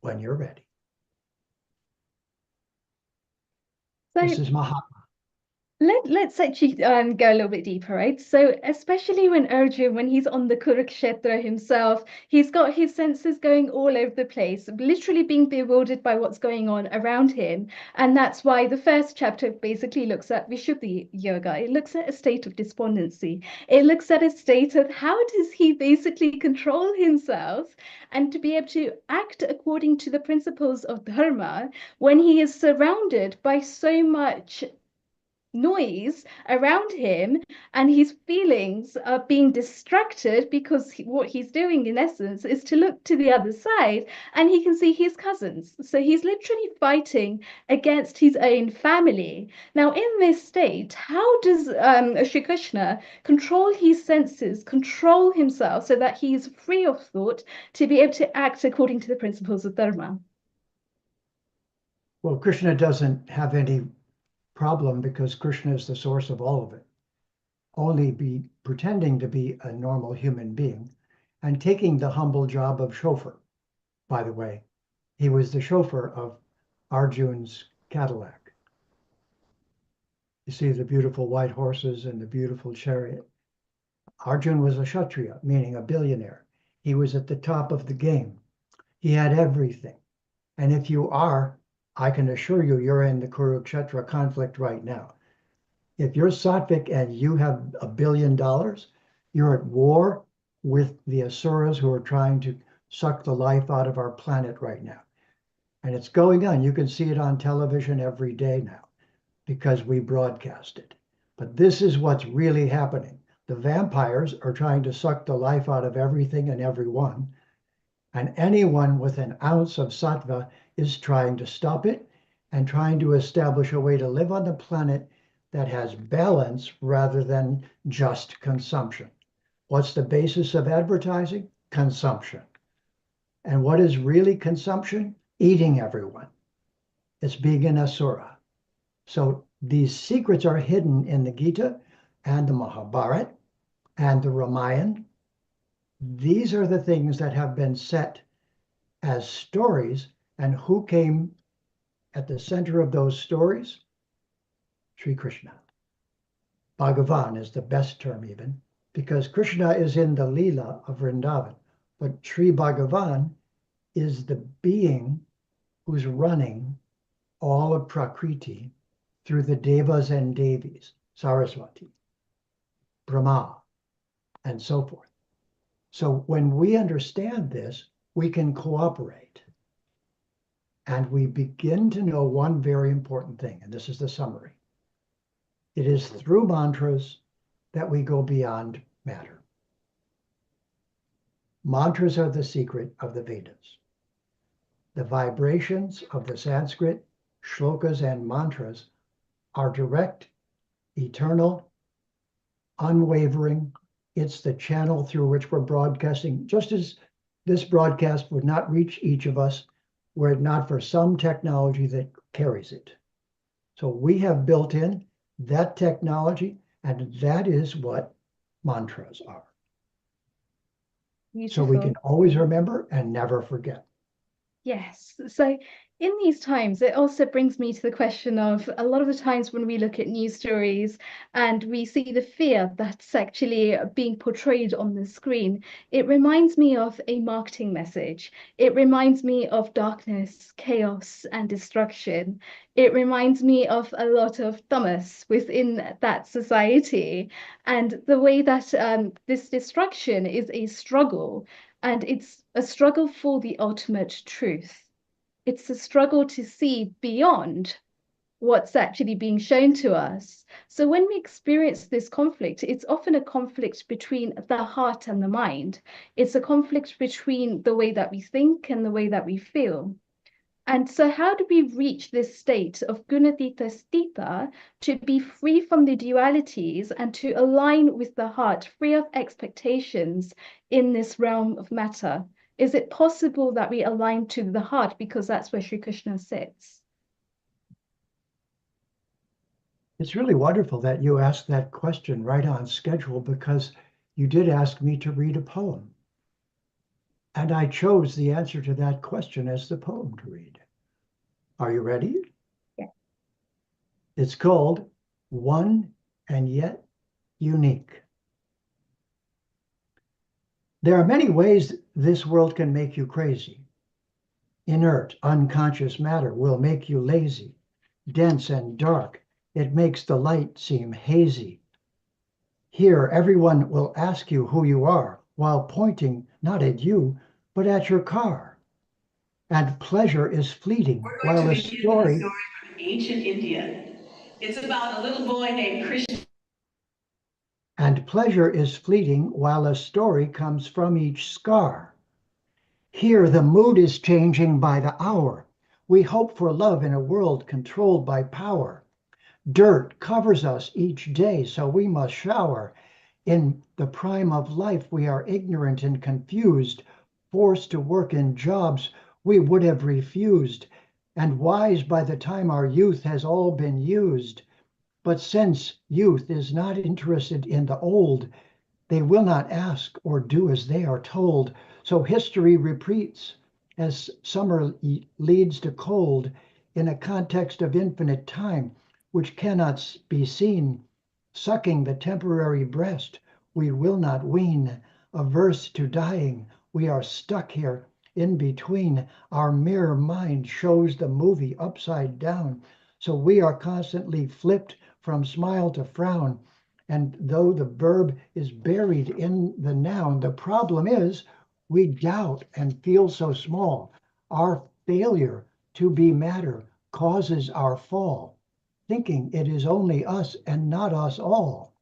when you're ready. So This is Mahatma. Let's actually go a little bit deeper, right? So especially when Arjun, when he's on the Kurukshetra himself, he's got his senses going all over the place, literally being bewildered by what's going on around him. And that's why the first chapter basically looks at Vishuddhi Yoga. It looks at a state of despondency. It looks at a state of how does he basically control himself and to be able to act according to the principles of Dharma when he is surrounded by so much noise around him and his feelings are being distracted because what he's doing in essence is to look to the other side and he can see his cousins. So he's literally fighting against his own family. Now in this state, how does Shri Krishna control his senses, control himself so that he is free of thought to be able to act according to the principles of Dharma? Well, Krishna doesn't have any problem because Krishna is the source of all of it. Only be pretending to be a normal human being and taking the humble job of chauffeur. By the way, he was the chauffeur of Arjun's Cadillac. You see the beautiful white horses and the beautiful chariot. Arjun was a Kshatriya, meaning a billionaire. He was at the top of the game. He had everything. And if you are, I can assure you, you're in the Kurukshetra conflict right now. If you're Sattvic and you have $1 billion, you're at war with the Asuras who are trying to suck the life out of our planet right now. And it's going on. You can see it on television every day now because we broadcast it. But this is what's really happening. The vampires are trying to suck the life out of everything and everyone. And anyone with an ounce of sattva is trying to stop it and trying to establish a way to live on the planet that has balance rather than just consumption. What's the basis of advertising? Consumption. And what is really consumption? Eating everyone. It's being an asura. So these secrets are hidden in the Gita and the Mahabharata and the Ramayana. These are the things that have been set as stories, and who came at the center of those stories? Sri Krishna. Bhagavan is the best term even, because Krishna is in the Leela of Vrindavan, but Sri Bhagavan is the being who's running all of Prakriti through the Devas and Devis, Saraswati, Brahma, and so forth. So when we understand this, we can cooperate. And we begin to know one very important thing, and this is the summary. It is through mantras that we go beyond matter. Mantras are the secret of the Vedas. The vibrations of the Sanskrit shlokas and mantras are direct, eternal, unwavering. It's the channel through which we're broadcasting, just as this broadcast would not reach each of us were it not for some technology that carries it. So we have built in that technology, and that is what mantras are. Beautiful. So we can always remember and never forget. Yes. So in these times, it also brings me to the question of a lot of the times when we look at news stories and we see the fear that's actually being portrayed on the screen, it reminds me of a marketing message. It reminds me of darkness, chaos, and destruction. It reminds me of a lot of tamas within that society and the way that this destruction is a struggle, and it's a struggle for the ultimate truth. It's a struggle to see beyond what's actually being shown to us. So when we experience this conflict, it's often a conflict between the heart and the mind. It's a conflict between the way that we think and the way that we feel. And so how do we reach this state of gunatita stita, to be free from the dualities and to align with the heart, free of expectations in this realm of matter? Is it possible that we align to the heart because that's where Sri Krishna sits? It's really wonderful that you asked that question right on schedule, because you did ask me to read a poem. And I chose the answer to that question as the poem to read. Are you ready? Yeah. It's called One and Yet Unique. There are many ways this world can make you crazy. Inert, unconscious matter will make you lazy. Dense and dark, it makes the light seem hazy. Here, everyone will ask you who you are, while pointing not at you, but at your car. And pleasure is fleeting, while a story from ancient India. It's about a little boy named Krishna. And pleasure is fleeting, while a story comes from each scar. Here, the mood is changing by the hour. We hope for love in a world controlled by power. Dirt covers us each day, so we must shower. In the prime of life, we are ignorant and confused, forced to work in jobs we would have refused, and wise by the time our youth has all been used. But since youth is not interested in the old, they will not ask or do as they are told. So history repeats as summer leads to cold in a context of infinite time, which cannot be seen. Sucking the temporary breast, we will not wean. Averse to dying, we are stuck here in between. Our mirror mind shows the movie upside down. So we are constantly flipped from smile to frown. And though the verb is buried in the noun, the problem is we doubt and feel so small. Our failure to be matter causes our fall, thinking it is only us and not us all.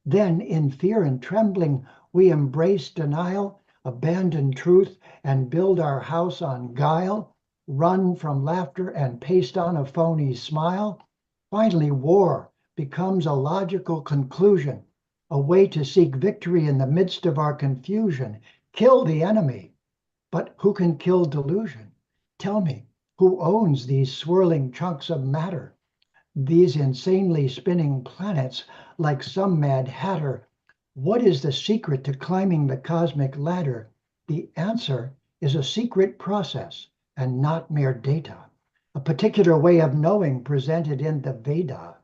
Then in fear and trembling, we embrace denial, abandon truth, and build our house on guile, run from laughter and paste on a phony smile. Finally, war becomes a logical conclusion, a way to seek victory in the midst of our confusion. Kill the enemy, but who can kill delusion? Tell me, who owns these swirling chunks of matter, these insanely spinning planets like some mad hatter? What is the secret to climbing the cosmic ladder? The answer is a secret process and not mere data, a particular way of knowing presented in the Veda,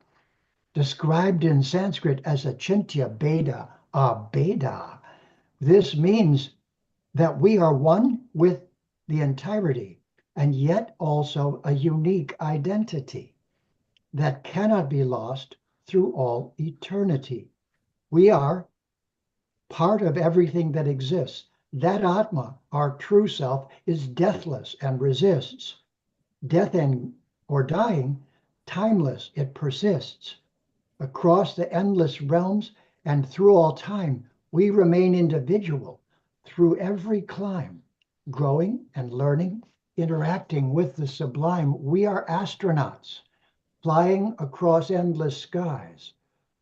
described in Sanskrit as achintya beda, abeda. This means that we are one with the entirety, and yet also a unique identity that cannot be lost through all eternity. We are part of everything that exists. That Atma, our true self, is deathless and resists. Death or dying, timeless, it persists. Across the endless realms and through all time, we remain individual through every climb, growing and learning, interacting with the sublime. We are astronauts, flying across endless skies,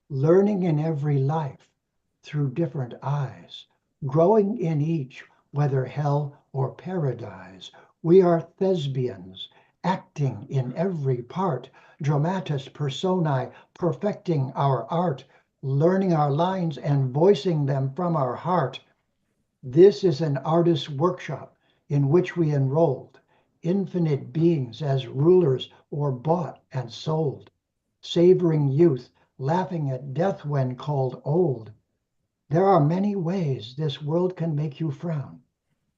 learning in every life through different eyes, growing in each, whether hell or paradise. We are thespians, acting in every part, dramatis personae, perfecting our art, learning our lines and voicing them from our heart. This is an artist's workshop in which we enrolled infinite beings as rulers or bought and sold, savoring youth, laughing at death when called old. There are many ways this world can make you frown,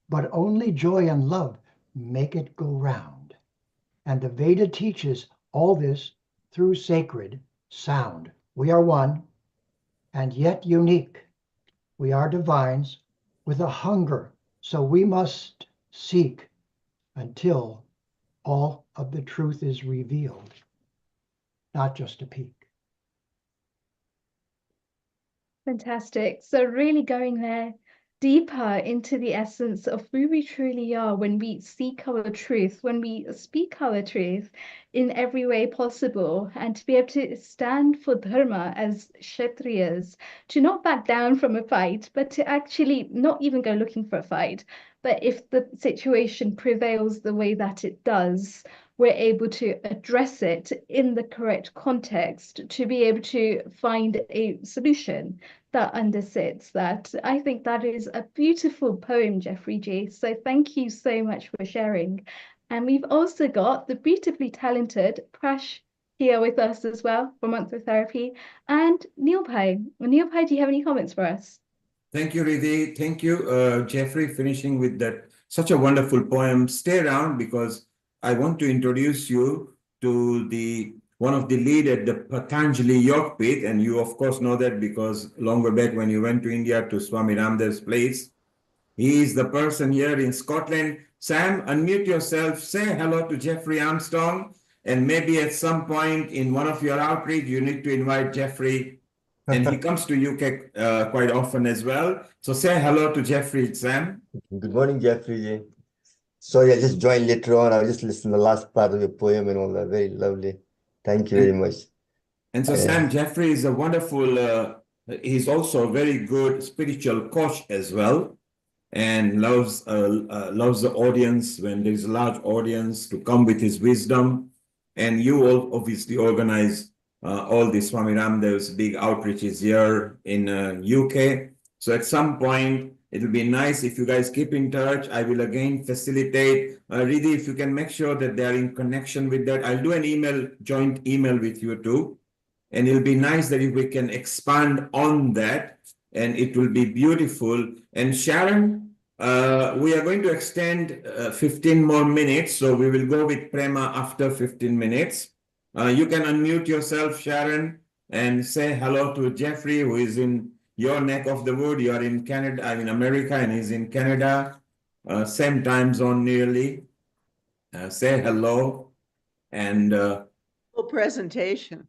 but only joy and love make it go round. And the Veda teaches all this through sacred sound. We are one and yet unique. We are divines with a hunger, so we must seek until all of the truth is revealed, not just a peek. Fantastic. So really going there deeper into the essence of who we truly are when we seek our truth, when we speak our truth in every way possible, and to be able to stand for dharma as kshatriyas, to not back down from a fight, but to actually not even go looking for a fight. But if the situation prevails the way that it does, we're able to address it in the correct context to be able to find a solution that undersits that. I think that is a beautiful poem, Jeffrey G. So thank you so much for sharing. And we've also got the beautifully talented Prash here with us as well for Mantra Therapy, and Neilpai. Neilpai, do you have any comments for us? Thank you, Riddhi. Thank you, Jeffrey, finishing with that. Such a wonderful poem. Stay around because I want to introduce you to one of the lead at the Patanjali Yogpith, and you of course know that because longer back when you went to India to Swami Ramdev's place, he is the person here in Scotland. Sam, unmute yourself, say hello to Jeffrey Armstrong, and maybe at some point in one of your outreach, you need to invite Jeffrey, and he comes to UK quite often as well. So say hello to Jeffrey, Sam. Good morning, Jeffrey. Sorry, I just joined later on. I was just listening to the last part of your poem and all that. Very lovely. Thank you very much. And so Sam, Jeffrey is a wonderful, he's also a very good spiritual coach as well, and loves the audience when there's a large audience to come with his wisdom. And you all obviously organize all the Swami Ramdev's big outreaches here in UK. So at some point, it'll be nice if you guys keep in touch. I will again facilitate. Riddhi, if you can make sure that they are in connection with that. I'll do an joint email with you too. And it'll be nice that if we can expand on that, and it will be beautiful. And Sharon, we are going to extend 15 more minutes. So we will go with Prema after 15 minutes. You can unmute yourself, Sharon, and say hello to Jeffrey, who is in your neck of the wood. You are in Canada, I'm in America, and he's in Canada. Same time zone nearly. Say hello. And full presentation.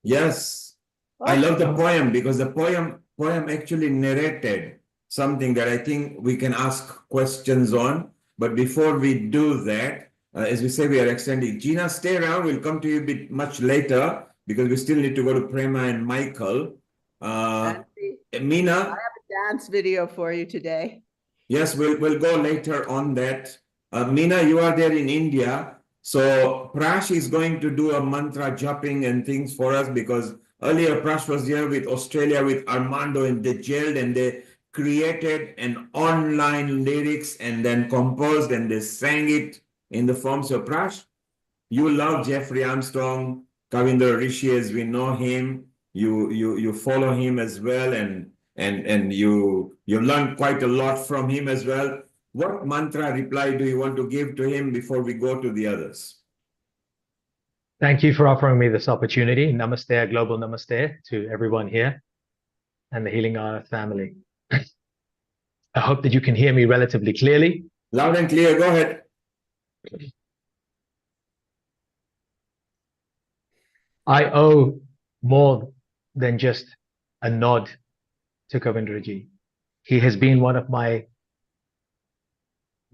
Yes, I love the poem because the poem actually narrated something that I think we can ask questions on. But before we do that, as we say, we are extending. Gina, stay around. We'll come to you a bit much later because we still need to go to Prema and Michael. Meena, I have a dance video for you today. Yes, we'll go later on that. Meena, you are there in India. So Prash is going to do a mantra jumping and things for us because earlier Prash was here with Australia with Armando, and they gelled and they created an online lyrics and then composed and they sang it in the form. So Prash, you love Jeffrey Armstrong, Kavindra Rishi as we know him. You follow him as well, and you learn quite a lot from him as well. What mantra reply do you want to give to him before we go to the others? Thank you for offering me this opportunity. Namaste, global namaste to everyone here and the Healing Earth family. I hope that you can hear me relatively clearly. Loud and clear, go ahead. I owe more than just a nod to Kavindraji. He has been one of my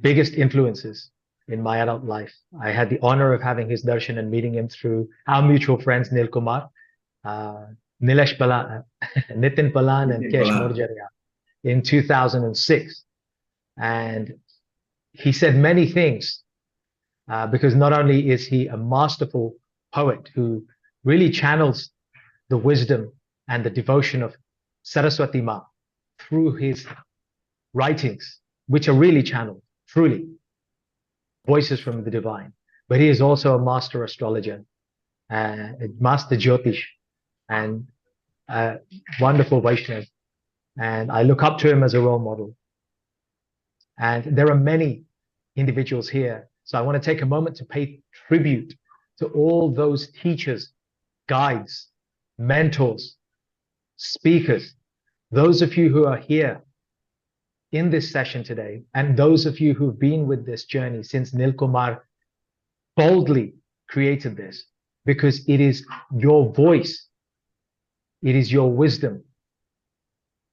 biggest influences in my adult life. I had the honor of having his darshan and meeting him through our mutual friends, Nil Kumar, Nilesh Palan, Nitin Palan, and Kesh Morjaria in 2006. And he said many things because not only is he a masterful poet who really channels the wisdom and the devotion of Saraswati Ma through his writings, which are really channeled, truly, voices from the divine. But he is also a master astrologer, a master Jyotish, and a wonderful Vaishnav. And I look up to him as a role model. And there are many individuals here. So I want to take a moment to pay tribute to all those teachers, guides, mentors, speakers, those of you who are here in this session today, and those of you who've been with this journey since Nil Kumar boldly created this, because it is your voice, it is your wisdom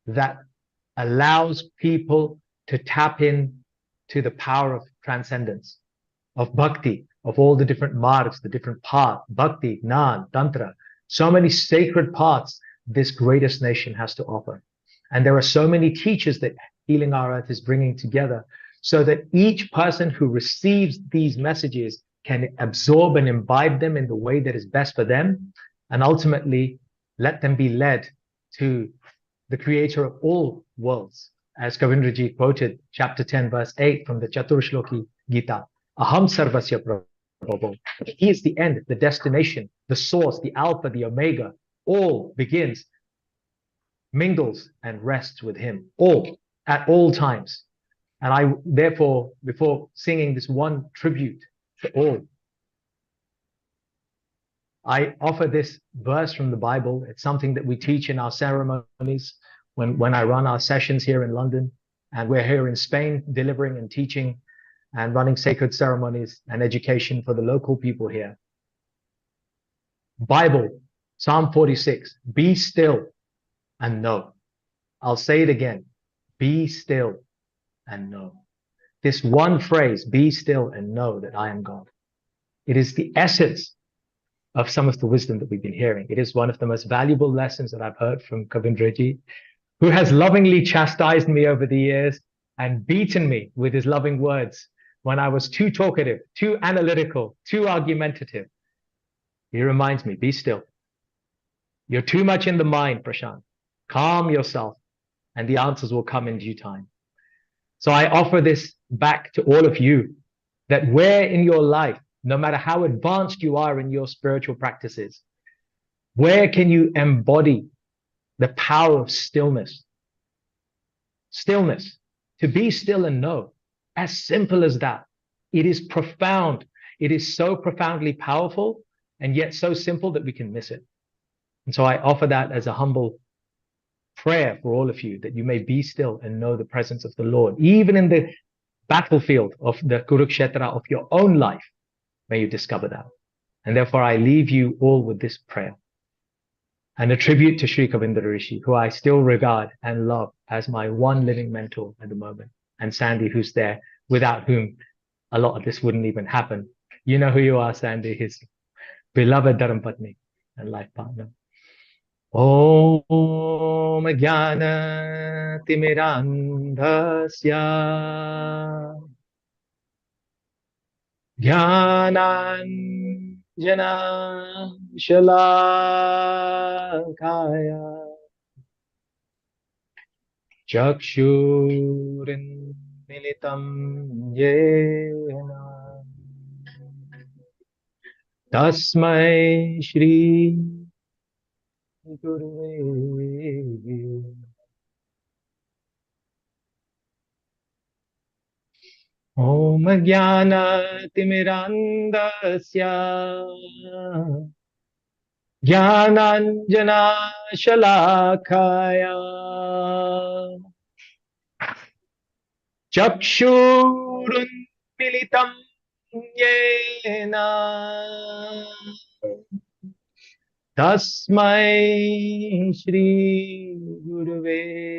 that allows people to tap in to the power of transcendence, of bhakti, of all the different margs, the different paths, bhakti, gnan, tantra, so many sacred paths this greatest nation has to offer. And there are so many teachers that Healing Our Earth is bringing together so that each person who receives these messages can absorb and imbibe them in the way that is best for them, and ultimately let them be led to the creator of all worlds. As Kavindraji quoted chapter 10, verse 8 from the Chaturshloki Gita, Aham Sarvasya Prabhu. He is the end, the destination, the source, the alpha, the omega. All begins, mingles, and rests with him. All, at all times. And I, therefore, before singing this one tribute to all, I offer this verse from the Bible. It's something that we teach in our ceremonies when I run our sessions here in London. And we're here in Spain delivering and teaching and running sacred ceremonies and education for the local people here. Bible, Psalm 46, be still and know. I'll say it again, be still and know. This one phrase, be still and know that I am God. It is the essence of some of the wisdom that we've been hearing. It is one of the most valuable lessons that I've heard from Kavindraji, who has lovingly chastised me over the years and beaten me with his loving words when I was too talkative, too analytical, too argumentative. He reminds me, be still. You're too much in the mind, Prashant. Calm yourself and the answers will come in due time. So I offer this back to all of you, that where in your life, no matter how advanced you are in your spiritual practices, where can you embody the power of stillness? Stillness, to be still and know, as simple as that. It is profound. It is so profoundly powerful and yet so simple that we can miss it. And so I offer that as a humble prayer for all of you, that you may be still and know the presence of the Lord, even in the battlefield of the Kurukshetra of your own life. May you discover that. And therefore I leave you all with this prayer and a tribute to Sri Kavindra Rishi, who I still regard and love as my one living mentor at the moment, and Sandy, who's there, without whom a lot of this wouldn't even happen. You know who you are, Sandy, his beloved Dharmpatni and life partner. Om Jnana Timirandhasya Jnananjana Shalakaya Chakshurin Militam Yena Tasmai Shri Gurave. Om Jnana Timirandhasya Jnananjana Shalakaya Chakshurun Militam Yena Tasmai Shri Gurave.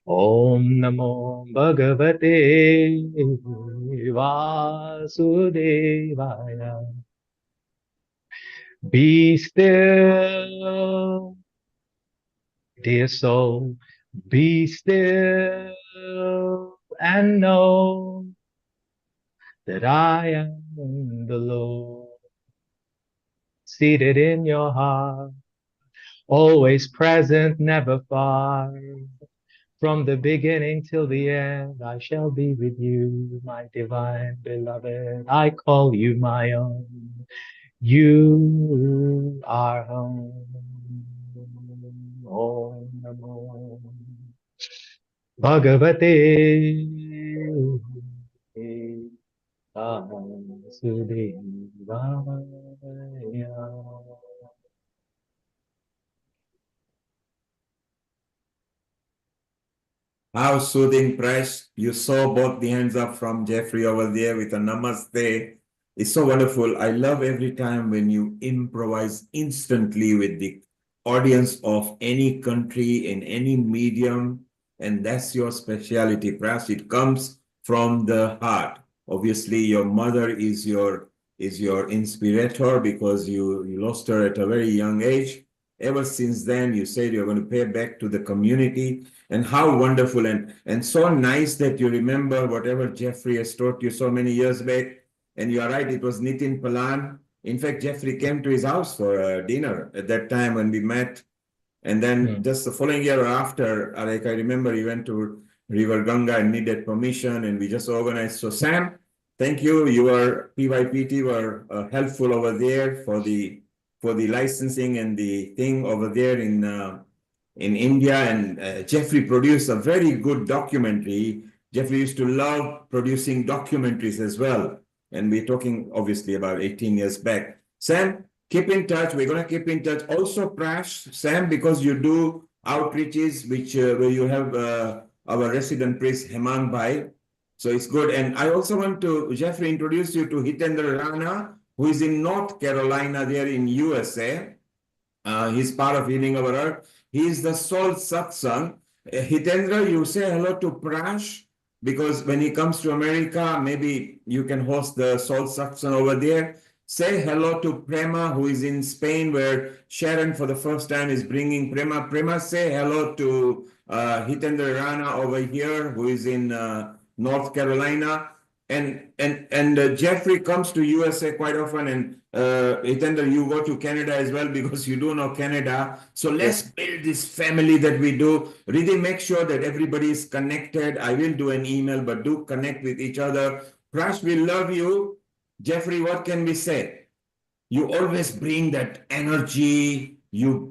Om Namo Bhagavate Vasudevaya. Be still, dear soul, be still and know that I am the Lord, seated in your heart, always present, never far. From the beginning till the end, I shall be with you, my divine beloved. I call you my own. You are home. Om Namo Bhagavate Vasudevaya. How soothing, Presh. You saw both the hands up from Jeffrey over there with a namaste. It's so wonderful. I love every time when you improvise instantly with the audience of any country in any medium, and that's your speciality, Prash. It comes from the heart. Obviously, your mother is your inspirator because you lost her at a very young age. Ever since then, you said you're going to pay back to the community, and how wonderful and so nice that you remember whatever Jeffrey has taught you so many years back. And you are right, it was Nitin Palan. In fact, Jeffrey came to his house for dinner at that time when we met. And then just the following year or after, like I remember, he went to River Ganga and needed permission, and we just organized. So Sam, thank you. Your PYPT were helpful over there for the licensing and the thing over there in India. And Jeffrey produced a very good documentary. Jeffrey used to love producing documentaries as well. And we're talking obviously about 18 years back. Sam, keep in touch. We're going to keep in touch. Also, Prash, Sam, because you do outreaches, which where you have our resident priest, Hemang Bhai. So it's good. And I also want to, Jeffrey, introduce you to Hitendra Rana, who is in North Carolina there in USA. He's part of Healing Our Earth. He is the Soul Satsang. Hitendra, you say hello to Prash, because when he comes to America, maybe you can host the Soul Satsang over there. Say hello to Prema, who is in Spain, where Sharon for the first time is bringing Prema. Prema, say hello to Hitendra Rana over here, who is in North Carolina. And Jeffrey comes to USA quite often, and Hitendra, you go to Canada as well because you do know Canada. So let's build this family that we do. Really make sure that everybody is connected. I will do an email, but do connect with each other. Prash, we love you. Jeffrey, what can we say? You always bring that energy. You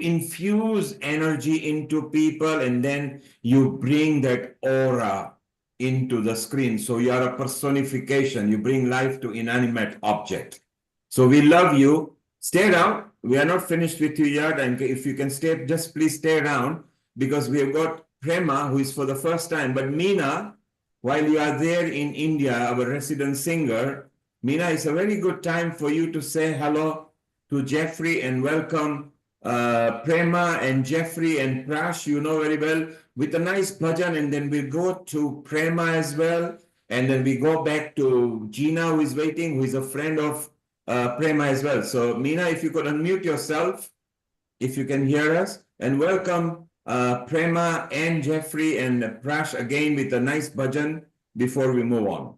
infuse energy into people, and then you bring that aura into the screen. So you are a personification. You bring life to inanimate object. So we love you. Stay around. We are not finished with you yet. And if you can stay, just please stay around, because we have got Prema, who is for the first time. But Meena, while you are there in India, our resident singer, Meena, it's a very good time for you to say hello to Jeffrey and welcome Prema and Jeffrey and Prash, you know very well, with a nice bhajan, and then we go to Prema as well, and then we go back to Gina, who is waiting, who is a friend of Prema as well. So Meena, if you could unmute yourself, if you can hear us, and welcome Prema and Jeffrey and Prash again with a nice bhajan before we move on.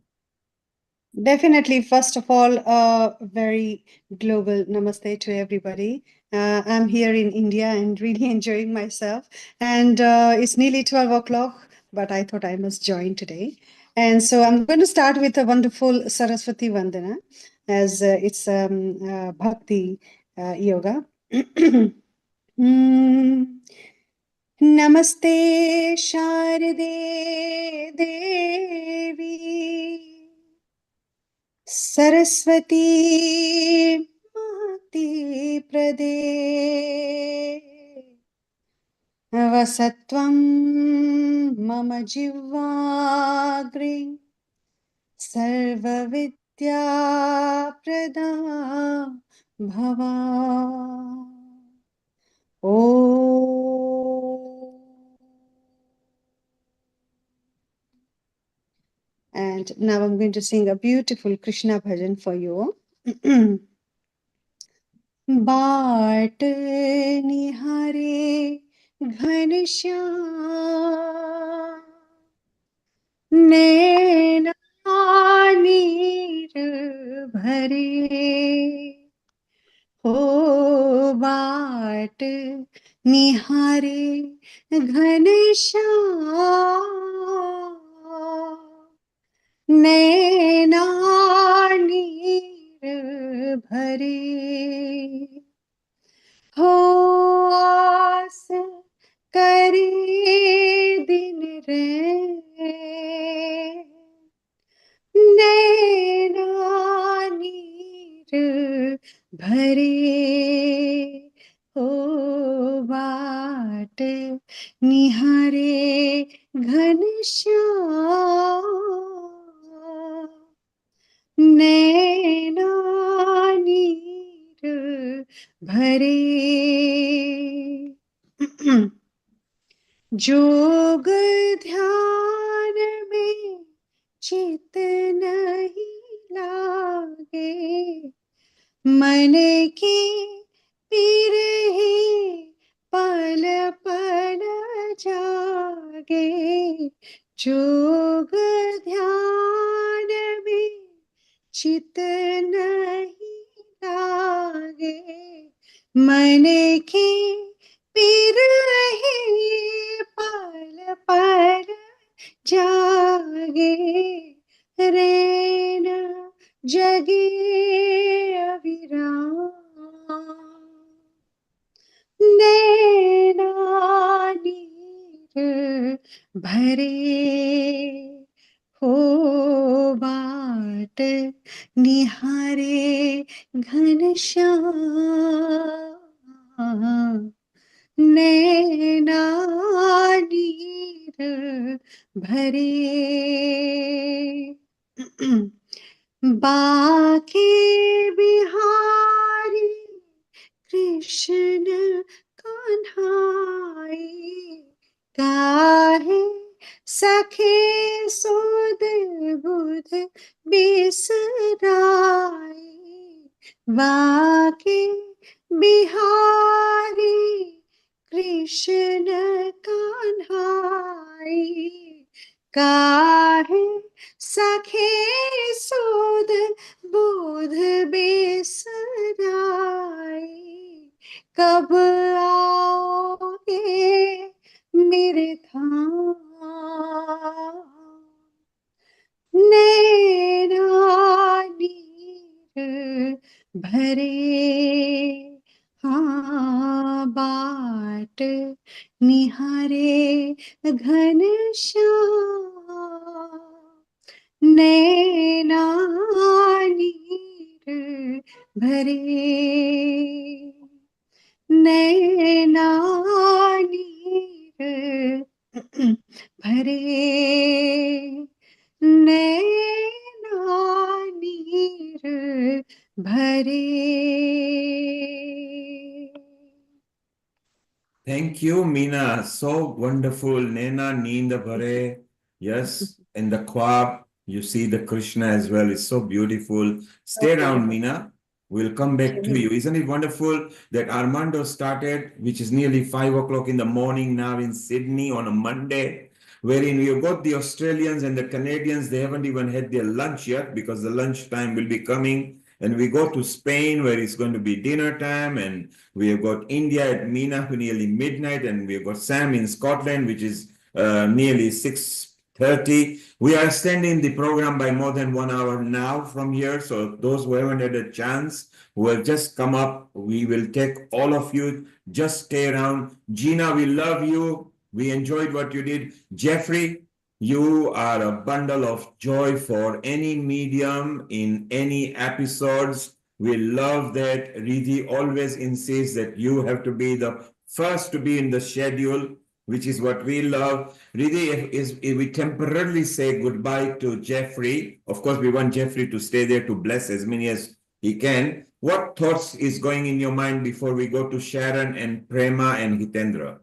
Definitely. First of all, a very global namaste to everybody. I'm here in India and really enjoying myself. And it's nearly 12 o'clock, but I thought I must join today. And so I'm going to start with a wonderful Saraswati Vandana, as it's Bhakti Yoga. Namaste Sharade Devi Saraswati Mati Prade Vasatvam Mama Jivagri Sarva Vidya Prada Bhava. And now I'm going to sing a beautiful Krishna bhajan for you. Baat nihare ghanshyam nैना नीर भरे हो बाट निहारे घनश्याम नैना नीर भरे हो आस करे दिन रैन नैना नीर भरे हो बाट निहारे घनश्याम नैना नीर भरे जोग ध्यान में चित नहीं लागे, मन की पीर ही पल पल जागे। जोग ध्यान में चित नहीं लागे, मन की पीर ही पल पल जागे। रैन जगे अविराम, नैना नीर भरे, हो बाट निहारे घनश्याम, नैना नीर भरे। बाके बिहारी कृष्ण कन्हाई, काहे सखे सुध बुध बिसराई। बाके बिहारी कृष्ण कन्हाई, काहे सखे सुध बुध बिसराई। कब आओगे मेरे धाम, नैना नीर भरे। हाँ बाट निहारे घनश्याम, नैना नीर भरे, नैना नीर भरे, नैना नीर भरे। Thank you, Meena. So wonderful. Nena Neenda Bhare. Yes, in the Kwab, you see the Krishna as well. It's so beautiful. Stay around, Meena. We'll come back to you. Isn't it wonderful that Armando started, which is nearly 5 o'clock in the morning now in Sydney on a Monday, wherein we have got the Australians and the Canadians. They haven't even had their lunch yet because the lunch time will be coming. And we go to Spain where it's going to be dinner time. And we have got India at Meena nearly midnight. And we have got Sam in Scotland, which is nearly 6:30. We are extending the program by more than 1 hour now from here. So those who haven't had a chance, who have just come up, we will take all of you. Just stay around. Gina, we love you. We enjoyed what you did. Jeffrey, you are a bundle of joy for any medium in any episodes. We love that. Riddhi always insists that you have to be the first to be in the schedule, which is what we love. Riddhi, if we temporarily say goodbye to Jeffrey, of course, we want Jeffrey to stay there to bless as many as he can. What thoughts is going in your mind before we go to Sharon and Prema and Hitendra?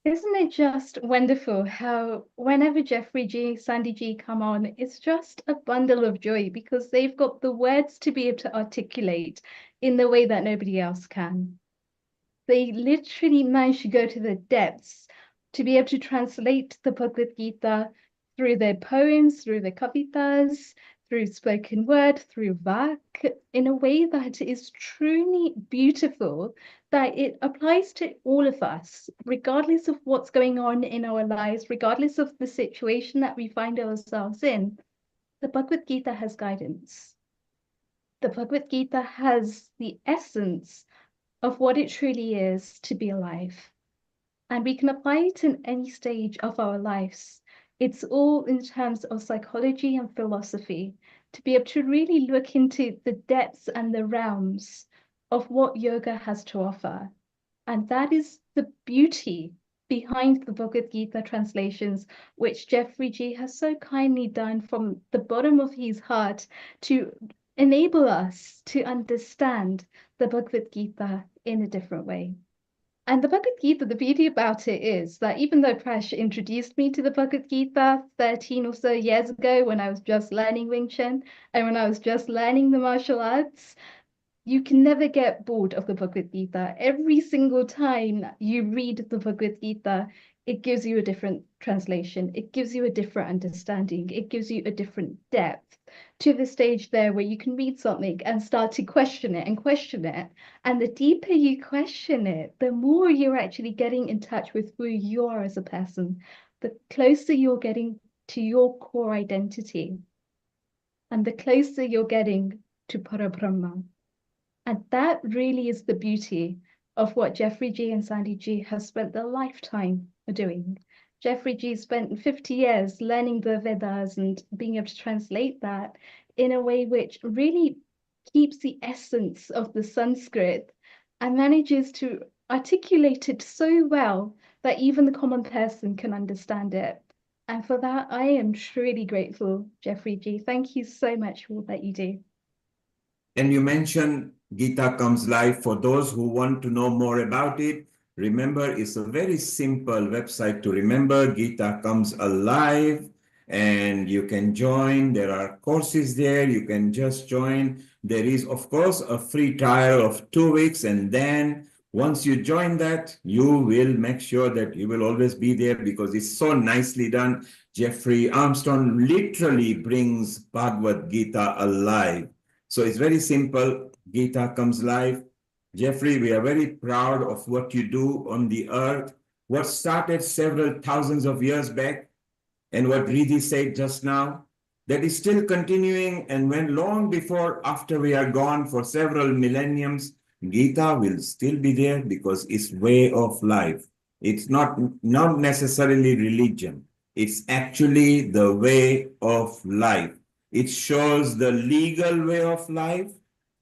Isn't it just wonderful how whenever Jeffrey G, Sandy G come on, it's just a bundle of joy because they've got the words to be able to articulate in the way that nobody else can. They literally manage to go to the depths to be able to translate the Bhagavad Gita through their poems, through their kavitas, through spoken word, through vak, in a way that is truly beautiful, that it applies to all of us, regardless of what's going on in our lives, regardless of the situation that we find ourselves in. The Bhagavad Gita has guidance. The Bhagavad Gita has the essence of what it truly is to be alive. And we can apply it in any stage of our lives. It's all in terms of psychology and philosophy, to be able to really look into the depths and the realms of what yoga has to offer. And that is the beauty behind the Bhagavad Gita translations, which Jeffrey G has so kindly done from the bottom of his heart to enable us to understand the Bhagavad Gita in a different way. And the Bhagavad Gita, the beauty about it is that even though Prash introduced me to the Bhagavad Gita 13 or so years ago when I was just learning Wing Chun and when I was just learning the martial arts, you can never get bored of the Bhagavad Gita. Every single time you read the Bhagavad Gita, it gives you a different translation. It gives you a different understanding. It gives you a different depth to the stage there where you can read something and start to question it and question it. And the deeper you question it, the more you're actually getting in touch with who you are as a person, the closer you're getting to your core identity, and the closer you're getting to Parabrahma. And that really is the beauty of what Jeffrey G and Sandy G have spent their lifetime doing. Jeffrey G spent 50 years learning the Vedas and being able to translate that in a way which really keeps the essence of the Sanskrit and manages to articulate it so well that even the common person can understand it. And for that, I am truly grateful, Jeffrey G. Thank you so much for all that you do. And you mentioned Gita Comes Live. For those who want to know more about it, remember, it's a very simple website to remember. Gita Comes Alive, and you can join. There are courses there. You can just join. There is, of course, a free trial of 2 weeks, and then once you join that, you will make sure that you will always be there because it's so nicely done. Jeffrey Armstrong literally brings Bhagavad Gita alive. So it's very simple. Gita Comes Live. Jeffrey, we are very proud of what you do on the earth. What started several thousands of years back, and what Riddhi said just now, that is still continuing, and when long before after we are gone for several millenniums, Gita will still be there because it's way of life. It's not necessarily religion. It's actually the way of life. It shows the legal way of life,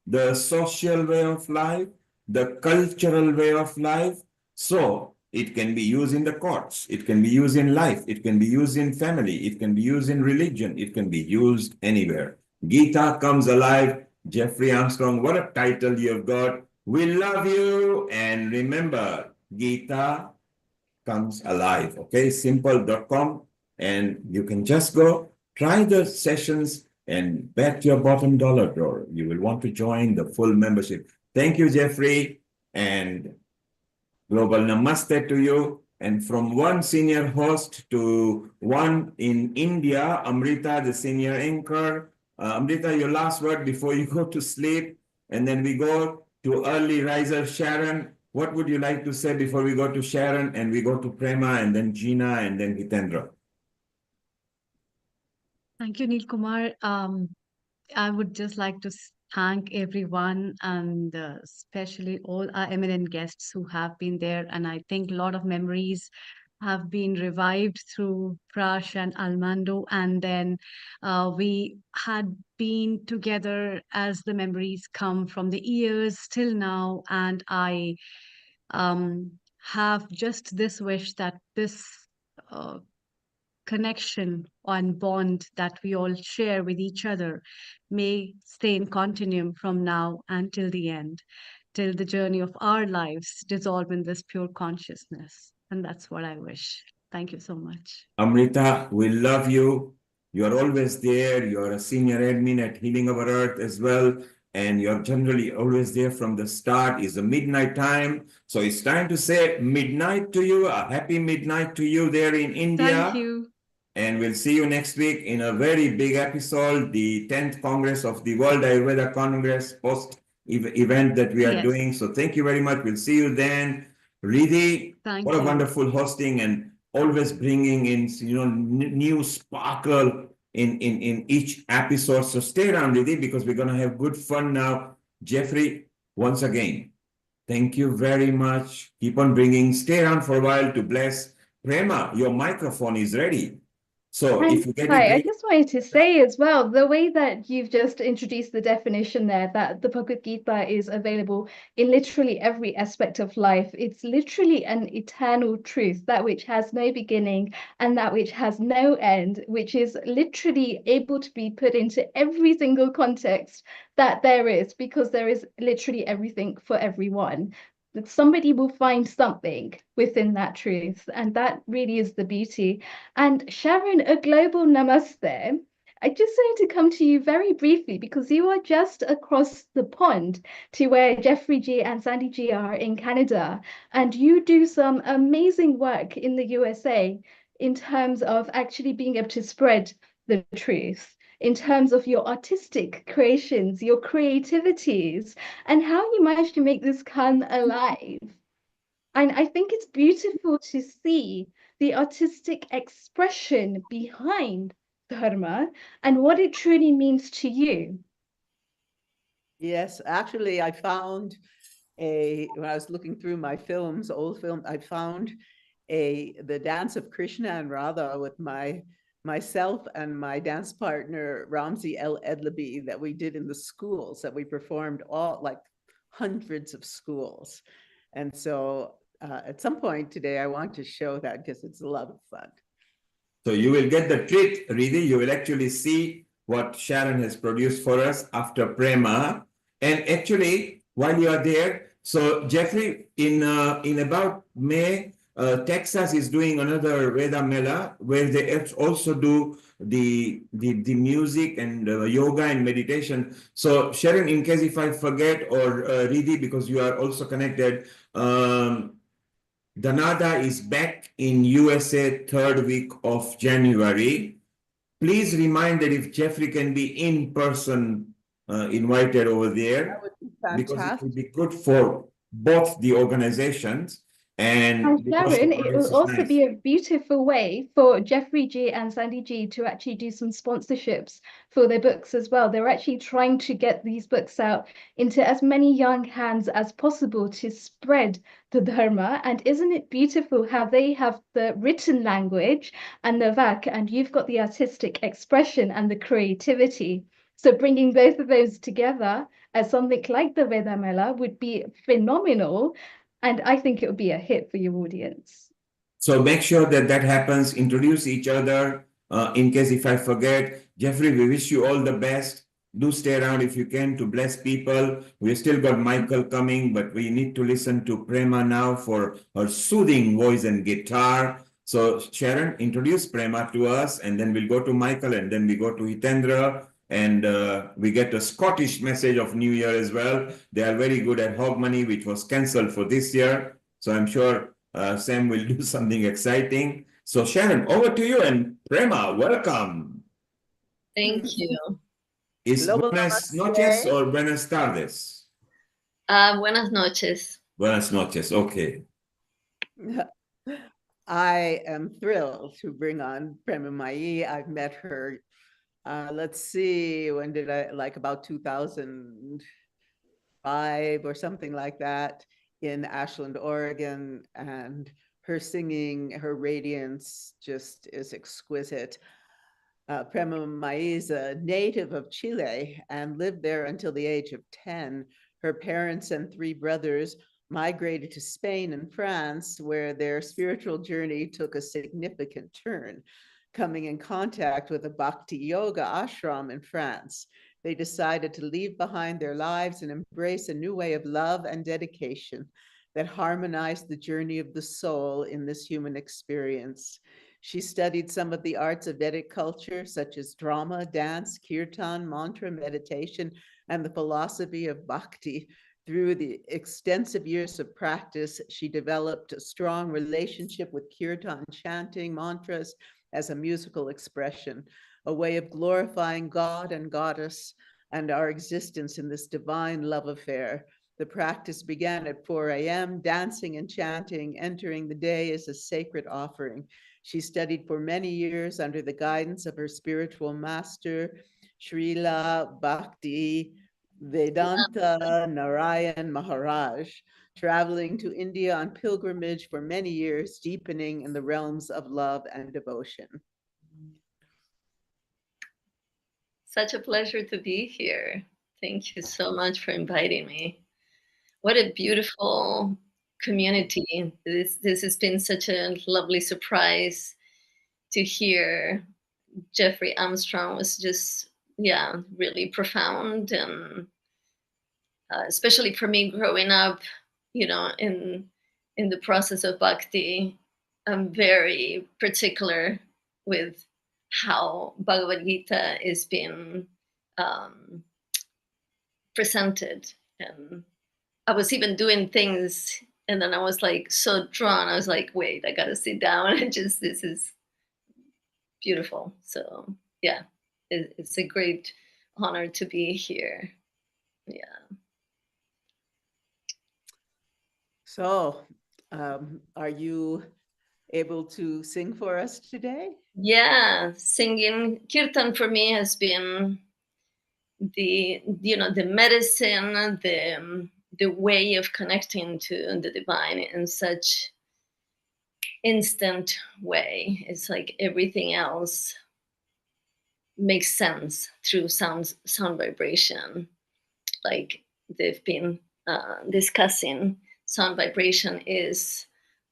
the social way of life, the cultural way of life. So it can be used in the courts. It can be used in life. It can be used in family. It can be used in religion. It can be used anywhere. Gita Comes Alive. Jeffrey Armstrong, what a title you've got. We love you. And remember, Gita Comes Alive. Okay, simple.com. And you can just go try the sessions and bet your bottom dollar drawer. You will want to join the full membership. Thank you, Jeffrey. And global namaste to you. And from one senior host to one in India, Amrita, the senior anchor. Amrita, your last word before you go to sleep. And then we go to early riser Sharon. What would you like to say before we go to Sharon and we go to Prema and then Gina and then Hitendra? Thank you, Neil Kumar. I would just like to thank everyone and especially all our eminent guests who have been there. And I think a lot of memories have been revived through Prash and Almando. And then we had been together as the memories come from the years till now. And I have just this wish that this connection and bond that we all share with each other may stay in continuum from now until the end, till the journey of our lives dissolve in this pure consciousness. And that's what I wish. Thank you so much. Amrita, we love you. You're always there. You're a senior admin at Healing Our Earth as well. And you're generally always there from the start. It's the midnight time. So it's time to say midnight to you. A happy midnight to you there in India. Thank you. And we'll see you next week in a very big episode, the 10th Congress of the World Ayurveda Congress post event that we are doing. So thank you very much. We'll see you then. Riddhi, what a wonderful hosting and always bringing in, new sparkle in each episode. So stay around, Riddhi, because we're going to have good fun now. Jeffrey, once again, thank you very much. Keep on bringing. Stay around for a while to bless. Prema, your microphone is ready. So if you get Hi, it, I just wanted to say as well, the way that you've just introduced the definition there, that the Bhagavad Gita is available in literally every aspect of life. It's literally an eternal truth, that which has no beginning and that which has no end, which is literally able to be put into every single context that there is, because there is literally everything for everyone. that somebody will find something within that truth. And that really is the beauty. And Sharon, a global namaste. I just wanted to come to you very briefly because you are just across the pond to where Jeffrey G and Sandy G are in Canada. And you do some amazing work in the USA in terms of actually being able to spread the truth, in terms of your artistic creations, your creativities, and how you managed to make this come alive. And I think it's beautiful to see the artistic expression behind dharma and what it truly means to you. Yes, actually, I found when I was looking through my films, old films, I found the dance of Krishna and Radha with myself and my dance partner Ramzi El Edlabi that we did in the schools, that we performed all like hundreds of schools. And so at some point today, I want to show that because it's a lot of fun. So you will get the treat, Riddhi. You will actually see what Sharon has produced for us after Prema. And actually, while you are there, so Jeffrey, in about May, Texas is doing another Veda Mela where they also do the music and yoga and meditation. So Sharon, in case if I forget, or Riddhi, because you are also connected, Danada is back in USA 3rd week of January. Please remind that if Jeffrey can be in person invited over there, because it would be good for both the organizations. And Sharon, it will also be a beautiful way for Jeffrey G and Sandy G to actually do some sponsorships for their books as well. They're actually trying to get these books out into as many young hands as possible to spread the Dharma. And isn't it beautiful how they have the written language and the Vak, and you've got the artistic expression and the creativity. So bringing both of those together as something like the Veda Mela would be phenomenal. And I think it would be a hit for your audience. So make sure that that happens. Introduce each other. In case if I forget, Jeffrey, we wish you all the best. Do stay around if you can to bless people. We still got Michael coming, but we need to listen to Prema now for her soothing voice and guitar. So Sharon, introduce Prema to us, and then we'll go to Michael, and then we go to Hitendra. And we get a Scottish message of New Year as well. They are very good at Hogmanay, which was cancelled for this year. So I'm sure Sam will do something exciting. So Sharon, over to you, and Prema, welcome. Thank you. Is buenas noches or buenas tardes? Buenas noches. Buenas noches, okay. I am thrilled to bring on Prema Mai. I've met her let's see, when did like about 2005 or something like that in Ashland, Oregon. And her singing, her radiance just is exquisite. Prema Mai is a native of Chile and lived there until the age of 10. Her parents and 3 brothers migrated to Spain and France, where their spiritual journey took a significant turn. Coming in contact with a Bhakti Yoga ashram in France, they decided to leave behind their lives and embrace a new way of love and dedication that harmonized the journey of the soul in this human experience. She studied some of the arts of Vedic culture, such as drama, dance, kirtan, mantra, meditation, and the philosophy of bhakti. Through the extensive years of practice, she developed a strong relationship with kirtan, chanting, mantras, as a musical expression, a way of glorifying God and Goddess and our existence in this divine love affair. The practice began at 4 a.m., dancing and chanting, entering the day as a sacred offering. She studied for many years under the guidance of her spiritual master, Srila Bhakti Vedanta Narayan Maharaj, traveling to India on pilgrimage for many years, deepening in the realms of love and devotion. Such a pleasure to be here. Thank you so much for inviting me. What a beautiful community. This has been such a lovely surprise to hear. Jeffrey Armstrong was just, yeah, really profound. And especially for me growing up you know, in the process of bhakti, I'm very particular with how Bhagavad Gita is being presented. And I was even doing things, and then I was like so drawn. I was like, wait, I gotta sit down and just, this is beautiful. So yeah, it's a great honor to be here. Yeah. So, are you able to sing for us today? Yeah, singing Kirtan for me has been the, you know, the medicine, the way of connecting to the divine in such instant way. It's like everything else makes sense through sound vibration. Like they've been discussing, sound vibration is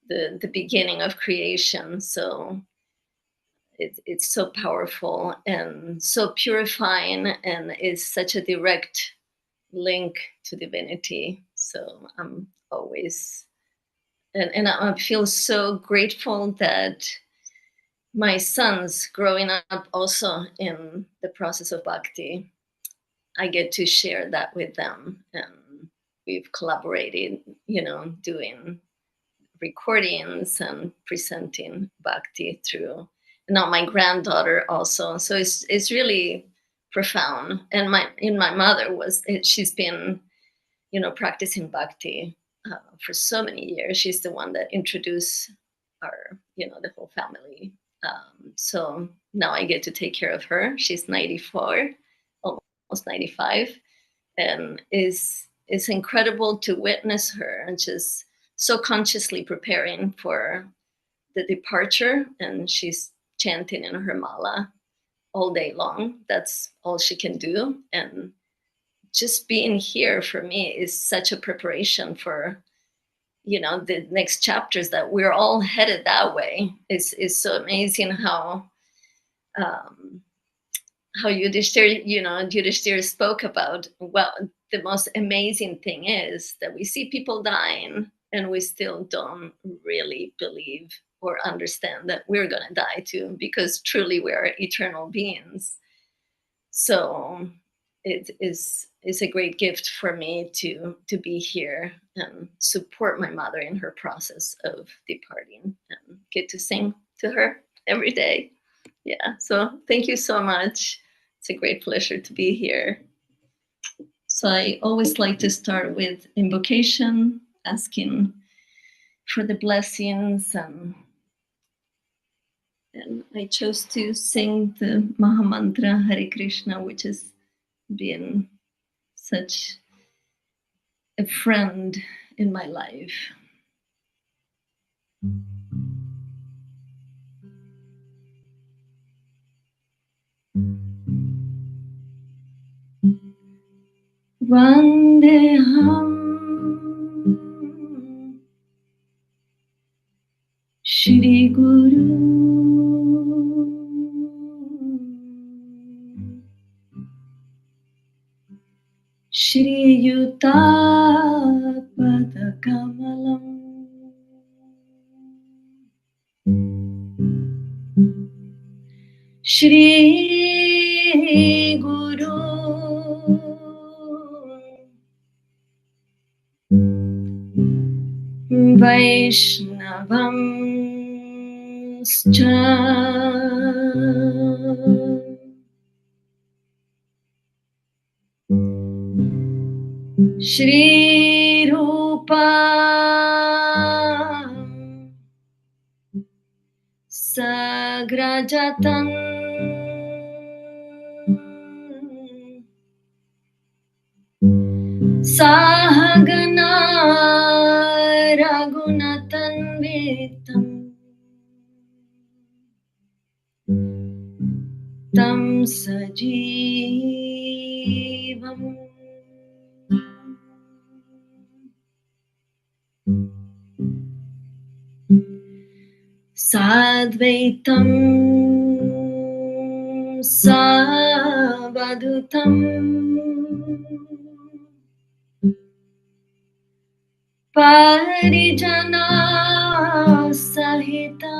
the beginning of creation. So it's so powerful and so purifying, and is such a direct link to divinity. So I'm always, and I feel so grateful that my sons growing up also in the process of bhakti, I get to share that with them. And we've collaborated, you know, doing recordings and presenting bhakti through, now my granddaughter also. So it's really profound. And my mother was, she's been, you know, practicing bhakti for so many years. She's the one that introduced our, you know, the whole family. So now I get to take care of her. She's 94, almost 95, and it's incredible to witness her and just so consciously preparing for the departure. And she's chanting in her mala all day long. That's all she can do. And just being here for me is such a preparation for, you know, the next chapters, that we're all headed that way. It's so amazing how Yudhishthira spoke about, well, the most amazing thing is that we see people dying and we still don't really believe or understand that we're going to die too, because truly we are eternal beings. So it is a great gift for me to be here and support my mother in her process of departing and get to sing to her every day. Yeah, so thank you so much. It's a great pleasure to be here. So I always like to start with invocation, asking for the blessings, and I chose to sing the Maha Mantra Hare Krishna, which has been such a friend in my life. Vandeham Shri Guru Shri Yuta Pada Kamalam Shri Guru Vaishnavam Shri Rupa Sagrajatan Sahagana Raghunatan Vitam Tam Sajivam Sadvaitam Savadutam Parijana Sahita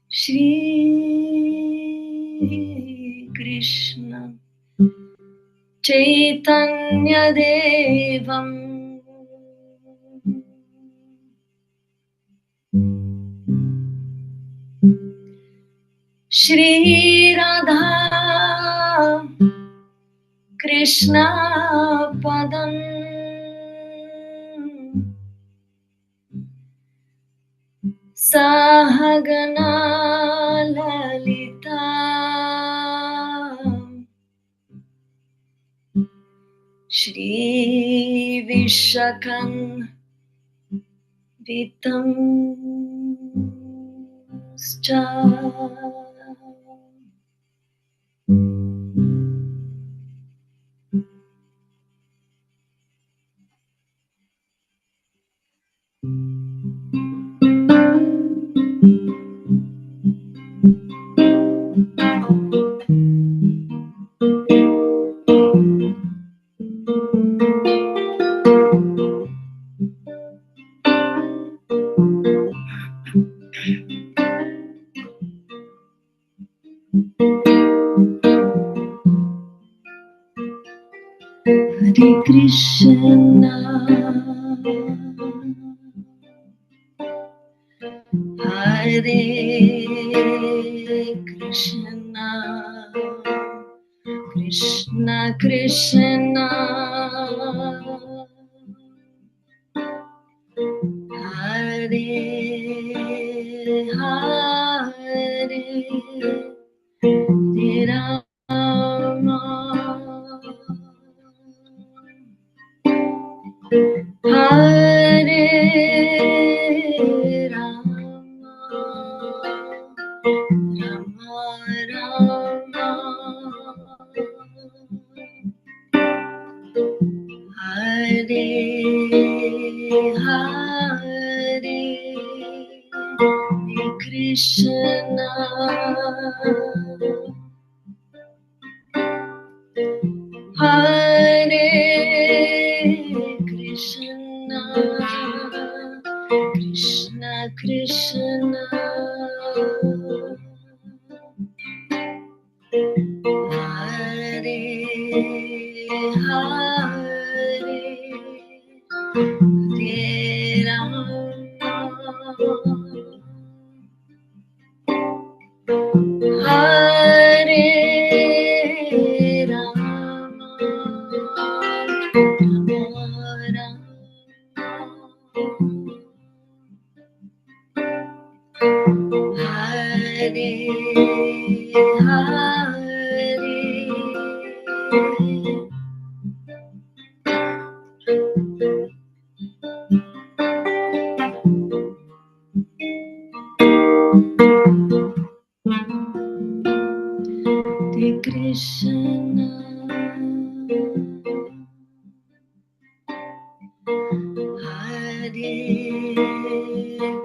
Shri Krishna Chaitanya Devam Shri Radha Krishna Padam Sahagana Lalita Shri Vishakan Vitam Scha Hare Krishna Hare Krishna Krishna Krishna Hare Hare Rama Hare Rama Rama Rama Hare Hare Krishna Hare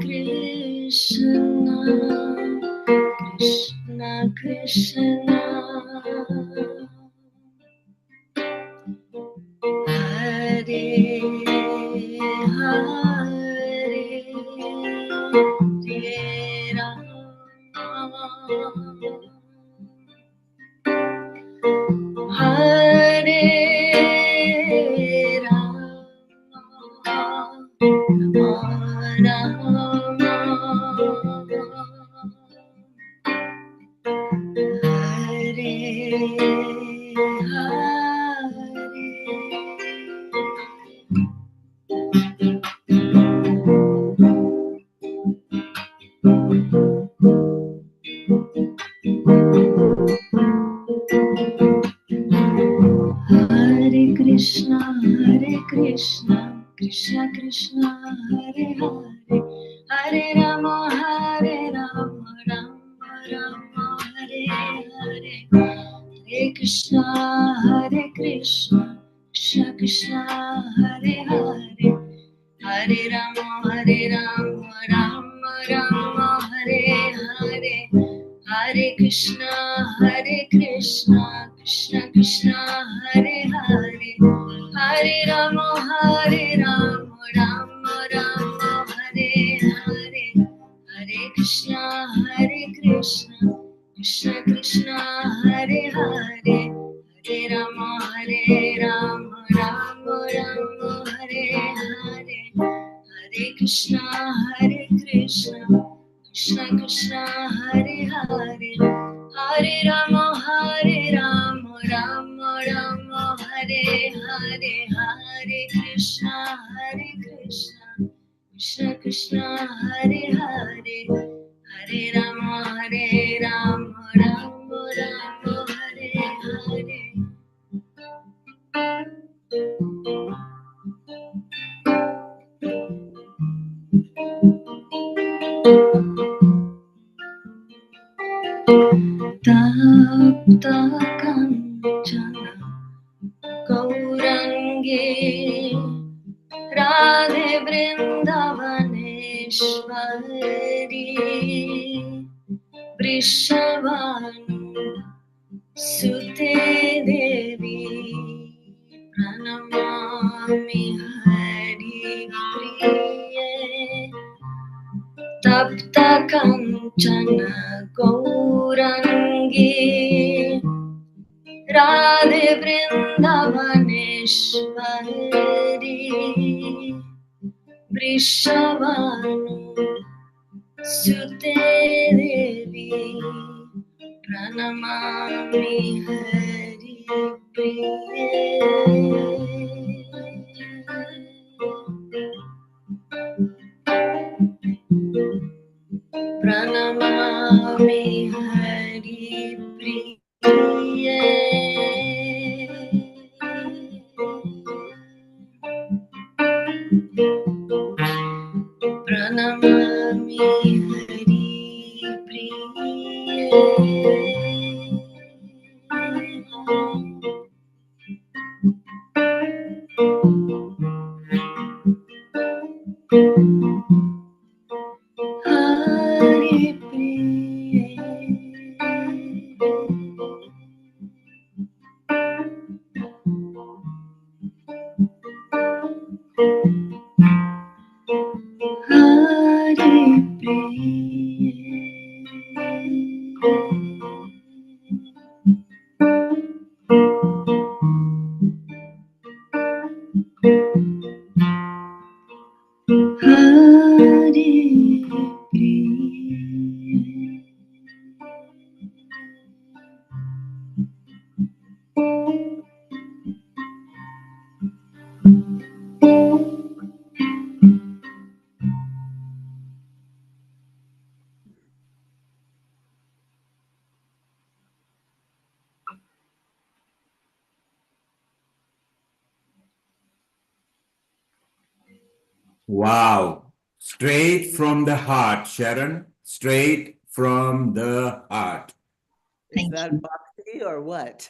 Krishna Krishna Krishna Hare Hare Rama Hare Rama Hare Hare Krishna Hare Krishna Krishna Krishna Hare Hare Rama Hare Rama Rama Hare Hare Krishna Krishna Krishna Hare Hare Hare Rama Rama Rama Hare Hare Hare Krishna Krishna Krishna Hare Hare Hare Rama Rama Rama Hare Hare Hare Krishna Krishna Krishna Hare Hare Hare Krishna, Krishna Krishna Hare Hare, Hare Rama Rama, Rama Rama Hare Hare, Hare Krishna Krishna Krishna Hare Hare, Hare Rama Rama, Rama Rama Hare Hare, Hare Krishna Krishna Krishna Hare Hare, Hare Rama Rama, Rama Rama Hare Hare. Tapta Kanchana Gaurangi Radhe Vrindavaneshwari Vrishabhanu Sute Devi Pranamami Hari Priye Tapta Kanchana Gaurangi Radhe Vrindavaneshwari Vrishabhanu Sute Devi Pranamami Hari Priye Pranamami Hari Priye Pranamami Hari Priye Hari Priye Hari Wow. Straight from the heart, Sharon. Straight from the heart. Is that bhakti or what?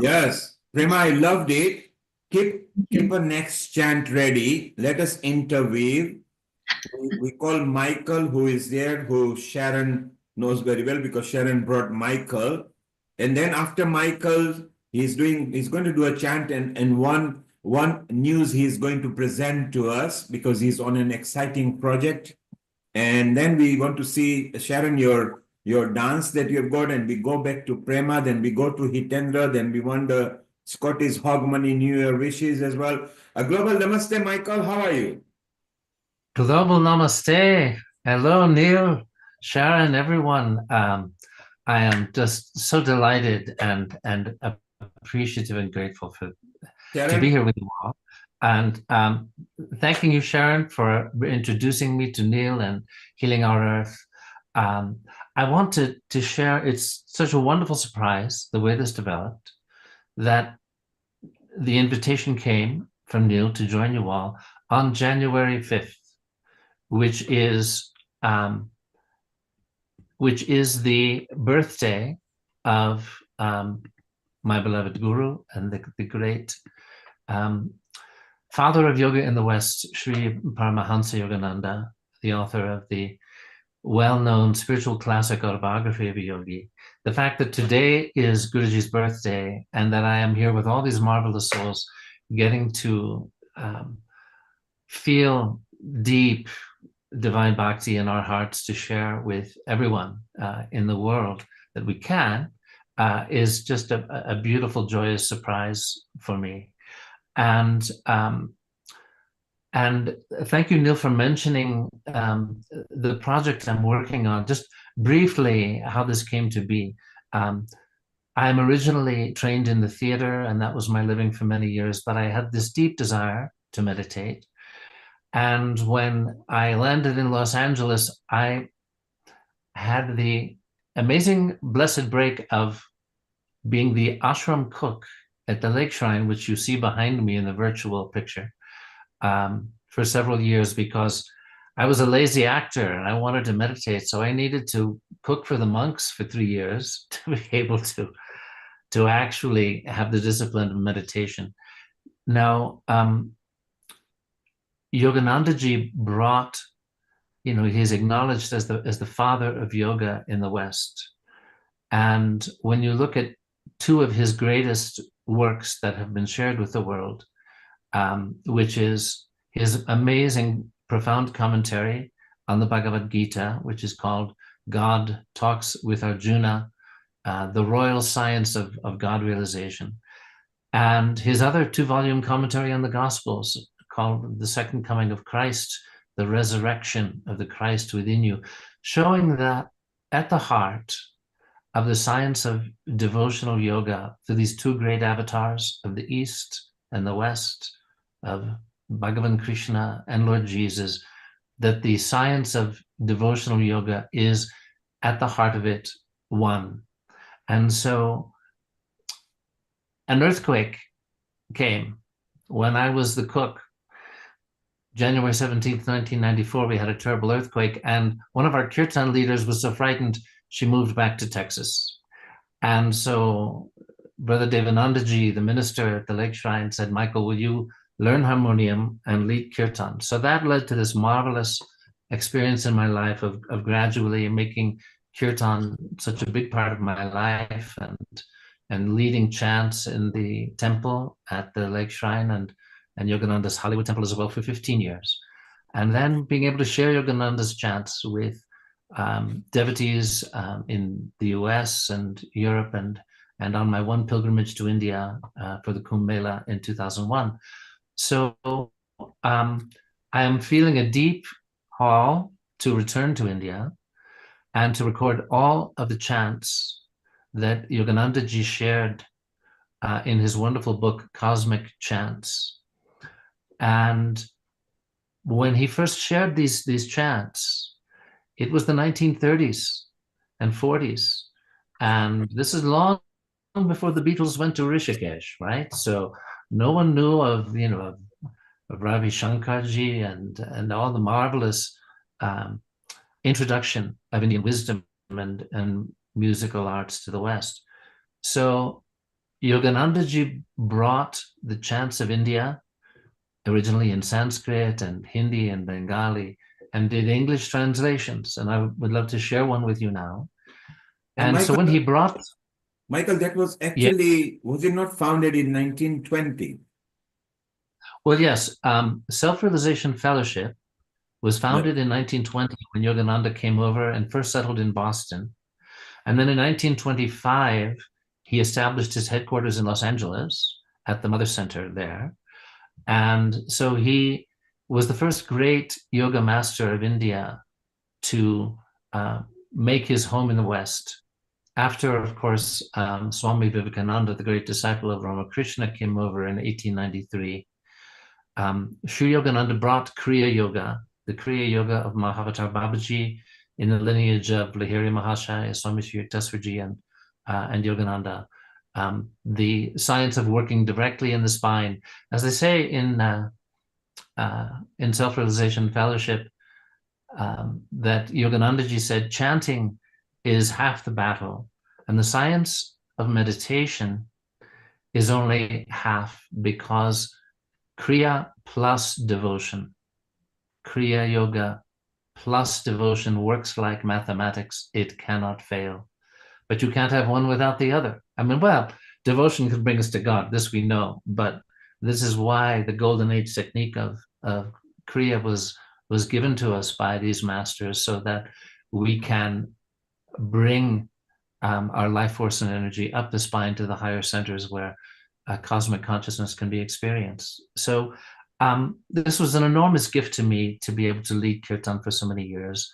Yes. Prema, I loved it. Keep a next chant ready. Let us interweave. We call Michael, who is there, who Sharon knows very well because Sharon brought Michael. And then after Michael, he's going to do a chant and one news he's going to present to us because he's on an exciting project. And then we want to see, Sharon, your dance that you've got, and we go back to Prema, then we go to Hitendra, then we want the Scottish Hogmanay New Year wishes as well. A global namaste, Michael. How are you? Global namaste. Hello, Neil, Sharon, everyone. I am just so delighted and appreciative and grateful to be here with you all. And thanking you, Sharon, for introducing me to Neil and Healing Our Earth. I wanted to share, it's such a wonderful surprise, the way this developed, that the invitation came from Neil to join you all on January 5th, which is the birthday of my beloved Guru and the great father of yoga in the West, Sri Paramahansa Yogananda, the author of the well-known spiritual classic autobiography of a yogi. The fact that today is Guruji's birthday and that I am here with all these marvelous souls getting to feel deep divine bhakti in our hearts to share with everyone in the world that we can is just a beautiful, joyous surprise for me. And thank you, Neil, for mentioning the project I'm working on. Just briefly, how this came to be. I'm originally trained in the theater, and that was my living for many years, but I had this deep desire to meditate. And when I landed in Los Angeles, I had the amazing blessed break of being the ashram cook at the lake shrine, which you see behind me in the virtual picture, for several years, because I was a lazy actor and I wanted to meditate. So I needed to cook for the monks for 3 years to be able to actually have the discipline of meditation. Now, Yoganandaji brought, he's acknowledged as the father of yoga in the West. And when you look at 2 of his greatest works that have been shared with the world, which is his amazing, profound commentary on the Bhagavad Gita, which is called God Talks with Arjuna, the royal science of God realization, and his other 2-volume commentary on the Gospels called The Second Coming of Christ, the resurrection of the Christ within you, showing that at the heart of the science of devotional yoga, through these 2 great avatars of the East and the West, of Bhagavan Krishna and Lord Jesus, that the science of devotional yoga is at the heart of it one. And so an earthquake came when I was the cook. January 17th, 1994, we had a terrible earthquake, and one of our Kirtan leaders was so frightened, she moved back to Texas. And so Brother Devanandaji, the minister at the Lake Shrine, said, Michael, will you learn harmonium and lead Kirtan? So that led to this marvelous experience in my life of gradually making Kirtan such a big part of my life, and leading chants in the temple at the Lake Shrine and Yogananda's Hollywood Temple as well for 15 years. And then being able to share Yogananda's chants with devotees in the US and Europe, and on my one pilgrimage to India for the Kumbh Mela in 2001. So I am feeling a deep call to return to India and to record all of the chants that Yoganandaji shared in his wonderful book, Cosmic Chants. And when he first shared these chants, it was the 1930s and 40s. And this is long before the Beatles went to Rishikesh, right? So no one knew of Ravi Shankarji and all the marvelous introduction of Indian wisdom and musical arts to the West. So Yoganandaji brought the chants of India, originally in Sanskrit and Hindi and Bengali, and did English translations. And I would love to share one with you now. And Michael, so when he brought... Michael, that was actually, was it not founded in 1920? Well, yes. Self-Realization Fellowship was founded in 1920 when Yogananda came over and first settled in Boston. And then in 1925, he established his headquarters in Los Angeles at the Mother Center there. And so he was the first great yoga master of India to make his home in the West. After, of course, Swami Vivekananda, the great disciple of Ramakrishna, came over in 1893. Sri Yogananda brought Kriya Yoga, the Kriya Yoga of Mahavatar Babaji, in the lineage of Lahiri Mahashaya, Swami Sri Yukteswarji, and Yogananda. The science of working directly in the spine. As they say in Self-Realization Fellowship, that Yoganandaji said, chanting is half the battle, and the science of meditation is only half, because Kriya plus devotion, Kriya Yoga plus devotion works like mathematics. It cannot fail. But you can't have one without the other. I mean, well, devotion can bring us to God, this we know, but this is why the golden age technique of Kriya was was given to us by these masters so that we can bring our life force and energy up the spine to the higher centers where cosmic consciousness can be experienced. So this was an enormous gift to me to be able to lead Kirtan for so many years.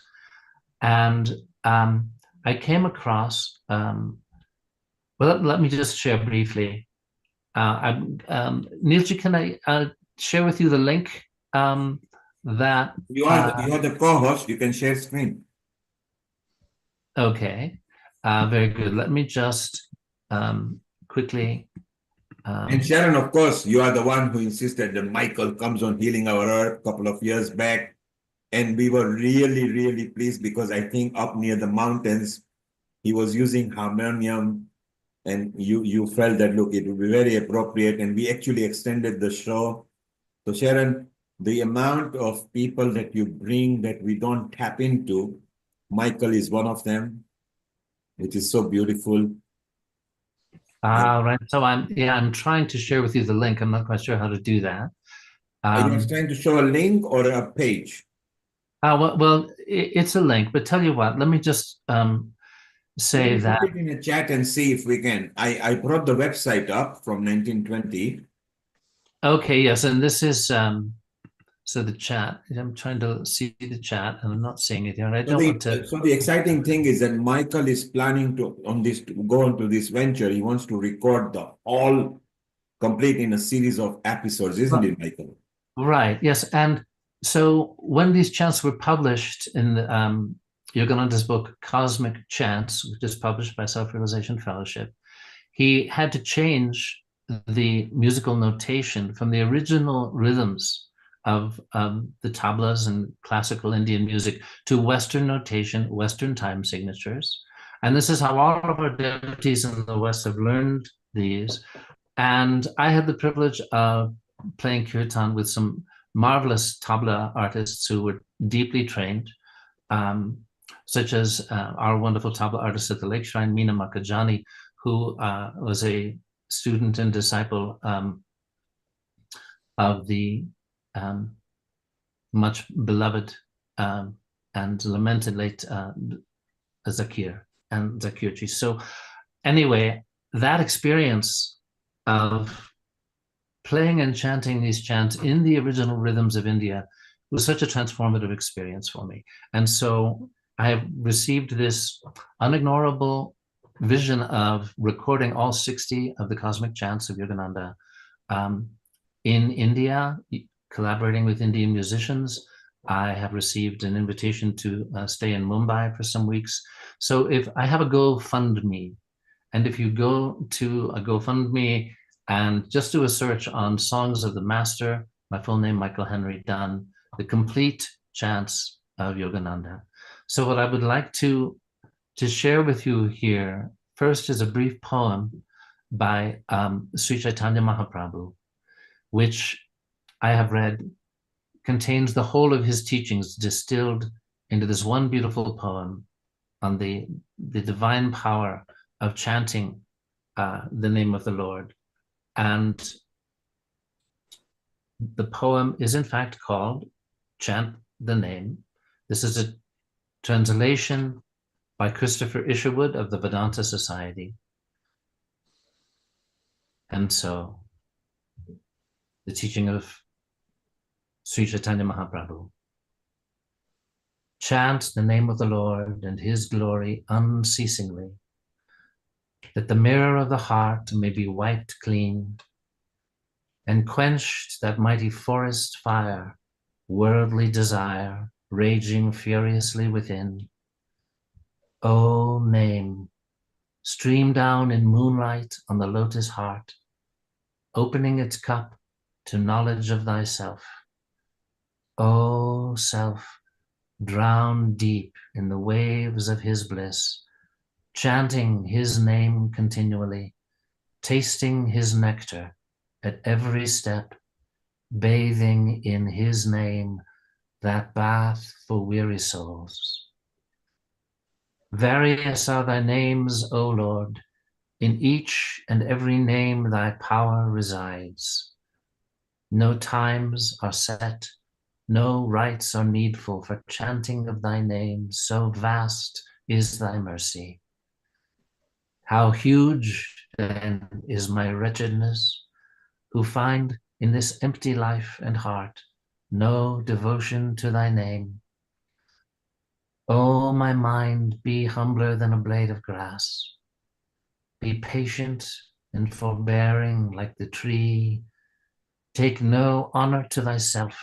And I came across, well, let me just share briefly. Neilji, can I share with you the link that you are the co-host, you can share screen. Okay, very good. Let me just quickly. And Sharon, of course, you are the one who insisted that Michael comes on Healing Our Earth a couple of years back. And we were really, really pleased because I think up near the mountains, he was using harmonium, and you felt that, look, it would be very appropriate. And we actually extended the show. So Sharon, the amount of people that you bring that we don't tap into, Michael is one of them. It is so beautiful. Right. So I'm trying to share with you the link. I'm not quite sure how to do that. Are you trying to show a link or a page? Well, it's a link, but tell you what, let me just say Maybe that. put it in a chat and see if we can. I brought the website up from 1920. Okay, yes, and this is so the chat. I'm trying to see the chat, and I'm not seeing it here. And I don't want to. So the exciting thing is that Michael is planning to go into this venture. He wants to record the whole complete in a series of episodes, isn't it, Michael? Right. Yes, and so when these chants were published in Yogananda's book Cosmic Chants, which is published by Self-Realization Fellowship, he had to change the musical notation from the original rhythms of the tablas and classical Indian music to Western notation, Western time signatures. And this is how all of our devotees in the West have learned these. And I had the privilege of playing kirtan with some marvelous tabla artists who were deeply trained, such as our wonderful tabla artist at the Lake Shrine, Meena Makajani, who was a student and disciple of the much beloved and lamented late Zakir and Zakirji. So anyway, that experience of playing and chanting these chants in the original rhythms of India was such a transformative experience for me. And so I have received this unignorable vision of recording all 60 of the cosmic chants of Yogananda in India, collaborating with Indian musicians. I have received an invitation to stay in Mumbai for some weeks. So if I have a GoFundMe, and if you go to a GoFundMe and just do a search on Songs of the Master, my full name, Michael Henry Dunn, the complete chants of Yogananda. So what I would like to share with you here first is a brief poem by Sri Chaitanya Mahaprabhu, which I have read, contains the whole of his teachings distilled into this one beautiful poem on the divine power of chanting the name of the Lord. And the poem is in fact called Chant the Name. This is a translation by Christopher Isherwood of the Vedanta Society. And so, the teaching of Sri Chaitanya Mahaprabhu. Chant the name of the Lord and his glory unceasingly, that the mirror of the heart may be wiped clean, and quenched that mighty forest fire, worldly desire, raging furiously within. O name, stream down in moonlight on the lotus heart, opening its cup to knowledge of thyself. O self, drown deep in the waves of his bliss, chanting his name continually, tasting his nectar at every step, bathing in his name, that bath for weary souls. Various are thy names, O Lord, in each and every name thy power resides. No times are set, No rites are needful for chanting of thy name, so vast is thy mercy. How huge then is my wretchedness, who find in this empty life and heart no devotion to thy name. O my mind, be humbler than a blade of grass. Be patient and forbearing like the tree. Take no honor to thyself,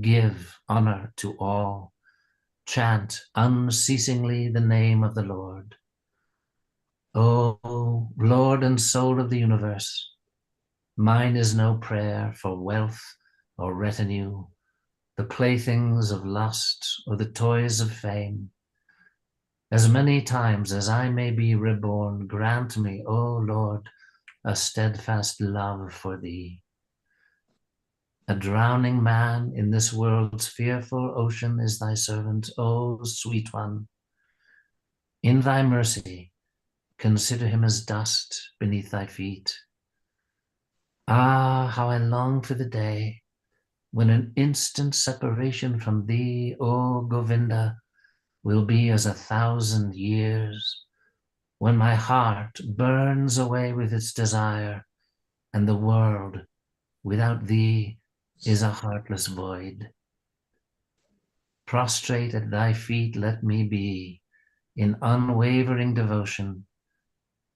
give honor to all. Chant unceasingly the name of the Lord. O Lord and soul of the universe, mine is no prayer for wealth or retinue, the playthings of lust or the toys of fame. As many times as I may be reborn, grant me, O Lord, a steadfast love for thee. A drowning man in this world's fearful ocean is thy servant, O sweet one. In thy mercy, consider him as dust beneath thy feet. Ah, how I long for the day when an instant separation from thee, O Govinda, will be as 1,000 years, when my heart burns away with its desire, and the world without thee is a heartless void. Prostrate at thy feet let me be, in unwavering devotion,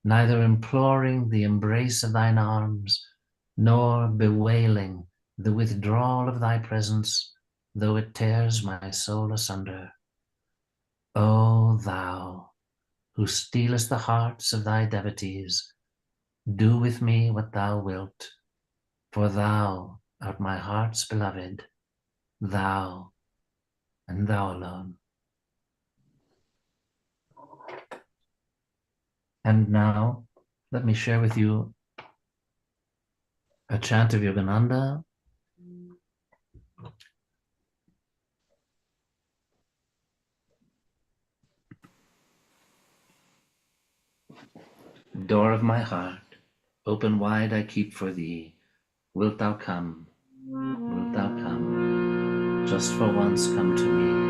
neither imploring the embrace of thine arms, nor bewailing the withdrawal of thy presence, though it tears my soul asunder. O thou, who stealest the hearts of thy devotees, do with me what thou wilt, for thou art my heart's beloved, thou and thou alone. And now, let me share with you a chant of Yogananda. Door of my heart, open wide I keep for thee. Wilt thou come? Wilt thou come? Just for once come to me.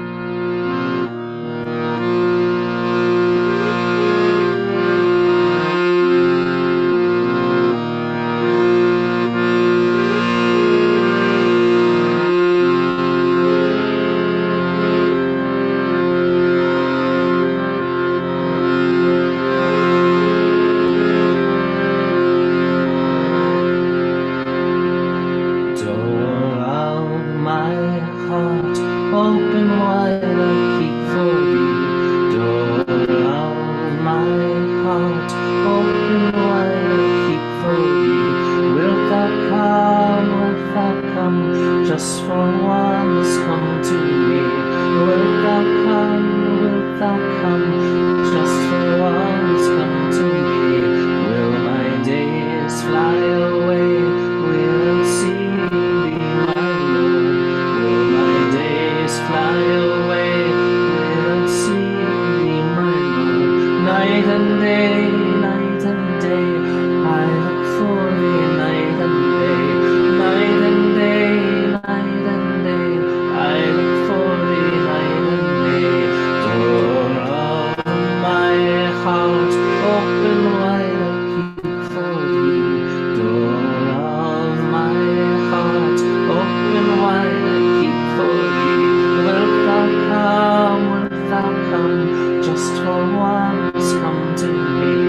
Just for once come to me.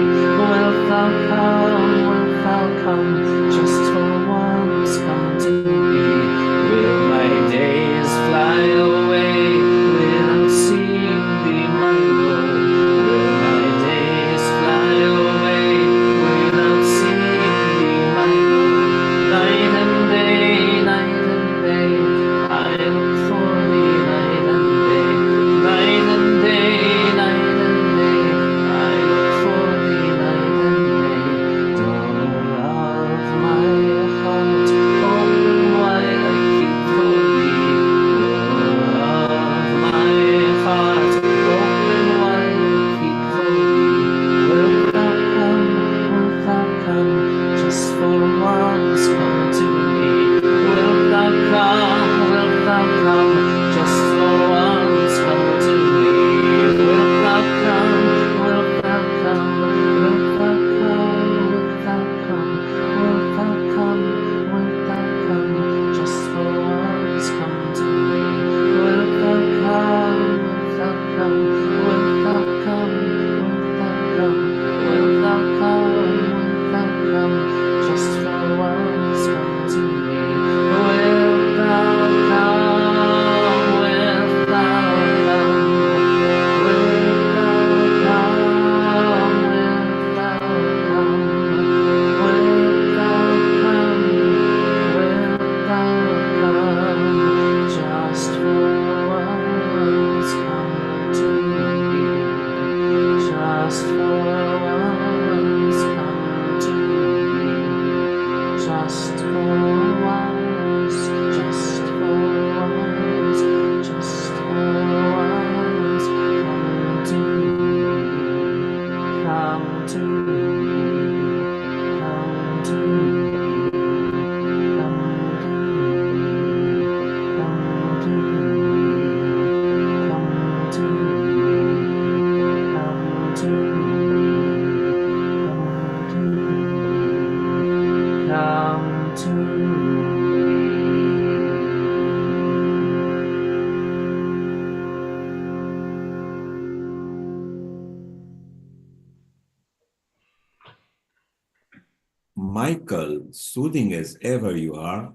Michael, soothing as ever you are.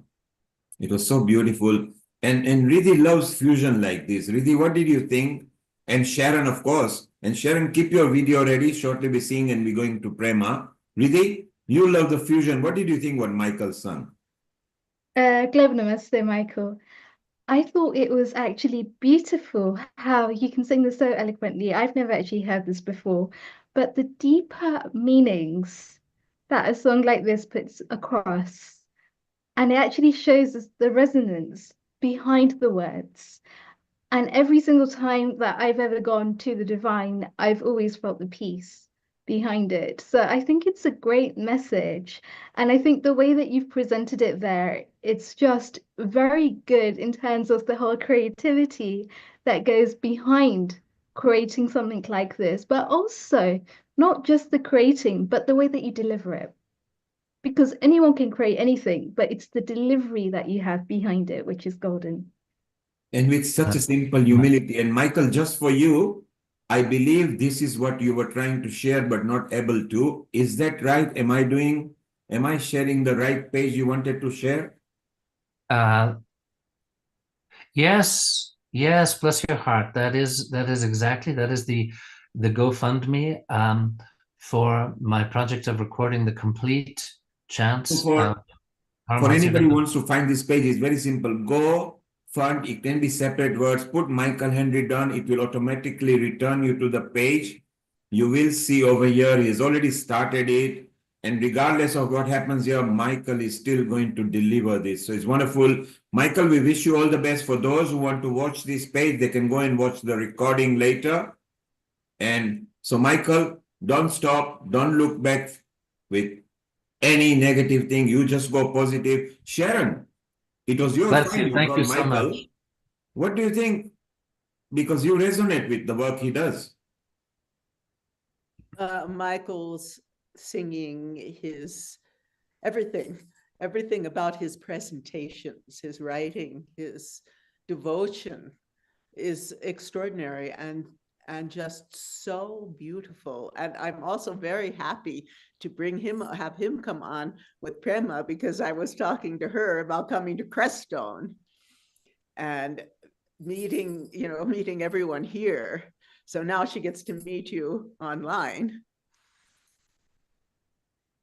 It was so beautiful. And Riddhi loves fusion like this. Riddhi, what did you think? And Sharon, of course. And Sharon, keep your video ready. Shortly we're seeing and we're going to Prema. Riddhi, you love the fusion. What did you think what Michael sung? Global Namaste, Michael. I thought it was actually beautiful how you can sing this so eloquently. I've never actually heard this before, but the deeper meanings that a song like this puts across, and it actually shows us the resonance behind the words. And every single time that I've ever gone to the divine, I've always felt the peace behind it. So I think it's a great message. And I think the way that you've presented it there, it's just very good in terms of the whole creativity that goes behind creating something like this, but also not just the creating, but the way that you deliver it. Because anyone can create anything, but it's the delivery that you have behind it, which is golden. And with such a simple humility. And Michael, just for you, I believe this is what you were trying to share, but not able to. Is that right? Am I sharing the right page you wanted to share? Yes, yes, bless your heart. That is exactly, that is the GoFundMe for my project of recording the complete chants. For anybody who wants to find this page, it's very simple. Go fund, it can be separate words. Put Michael Henry Dunn, it will automatically return you to the page. You will see over here, he has already started it. And regardless of what happens here, Michael is still going to deliver this. So it's wonderful. Michael, we wish you all the best. For those who want to watch this page, they can go and watch the recording later. And so, Michael, don't stop. Don't look back with any negative thing. You just go positive. Sharon, it was your friend who brought Michael. What do you think? Because you resonate with the work he does. Michael's singing, his everything about his presentations, his writing, his devotion is extraordinary and just so beautiful. And I'm also very happy to have him come on with Prema, because I was talking to her about coming to Crestone and meeting everyone here. So now she gets to meet you online.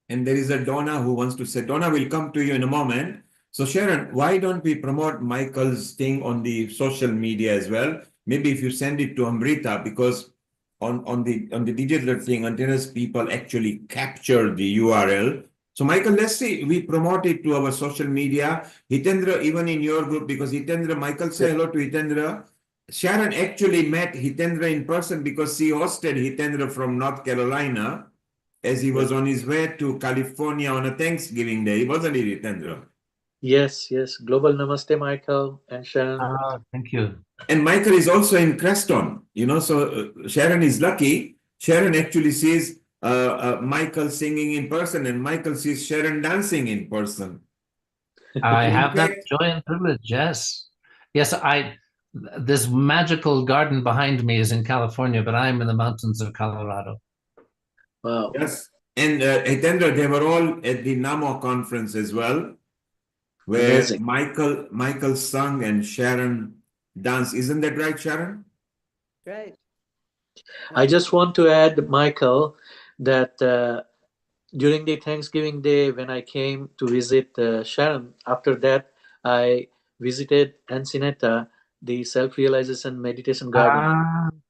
And there is a Donna who wants to say, Donna will come to you in a moment. So Sharon, why don't we promote Michael's thing on the social media as well? Maybe if you send it to Amrita, because on the digital thing, until people actually capture the URL. So Michael, let's see, we promote it to our social media. Hitendra, even in your group, because Hitendra, Michael, say hello to Hitendra. Sharon actually met Hitendra in person because she hosted Hitendra from North Carolina as he was on his way to California on a Thanksgiving Day, wasn't he, Hitendra? Yes, yes. Global Namaste, Michael and Sharon. Thank you. And Michael is also in Creston, so Sharon is lucky. Sharon actually sees Michael singing in person, and Michael sees Sharon dancing in person. I have that joy and privilege, yes. Yes, this magical garden behind me is in California, but I'm in the mountains of Colorado. Wow. Yes. And Hitendra, they were all at the NAMO conference as well, where Amazing. Michael sung and Sharon danced. Isn't that right, Sharon? Right. I just want to add, Michael, that during the Thanksgiving Day, when I came to visit Sharon, after that, I visited Encineta, the self-realization meditation garden.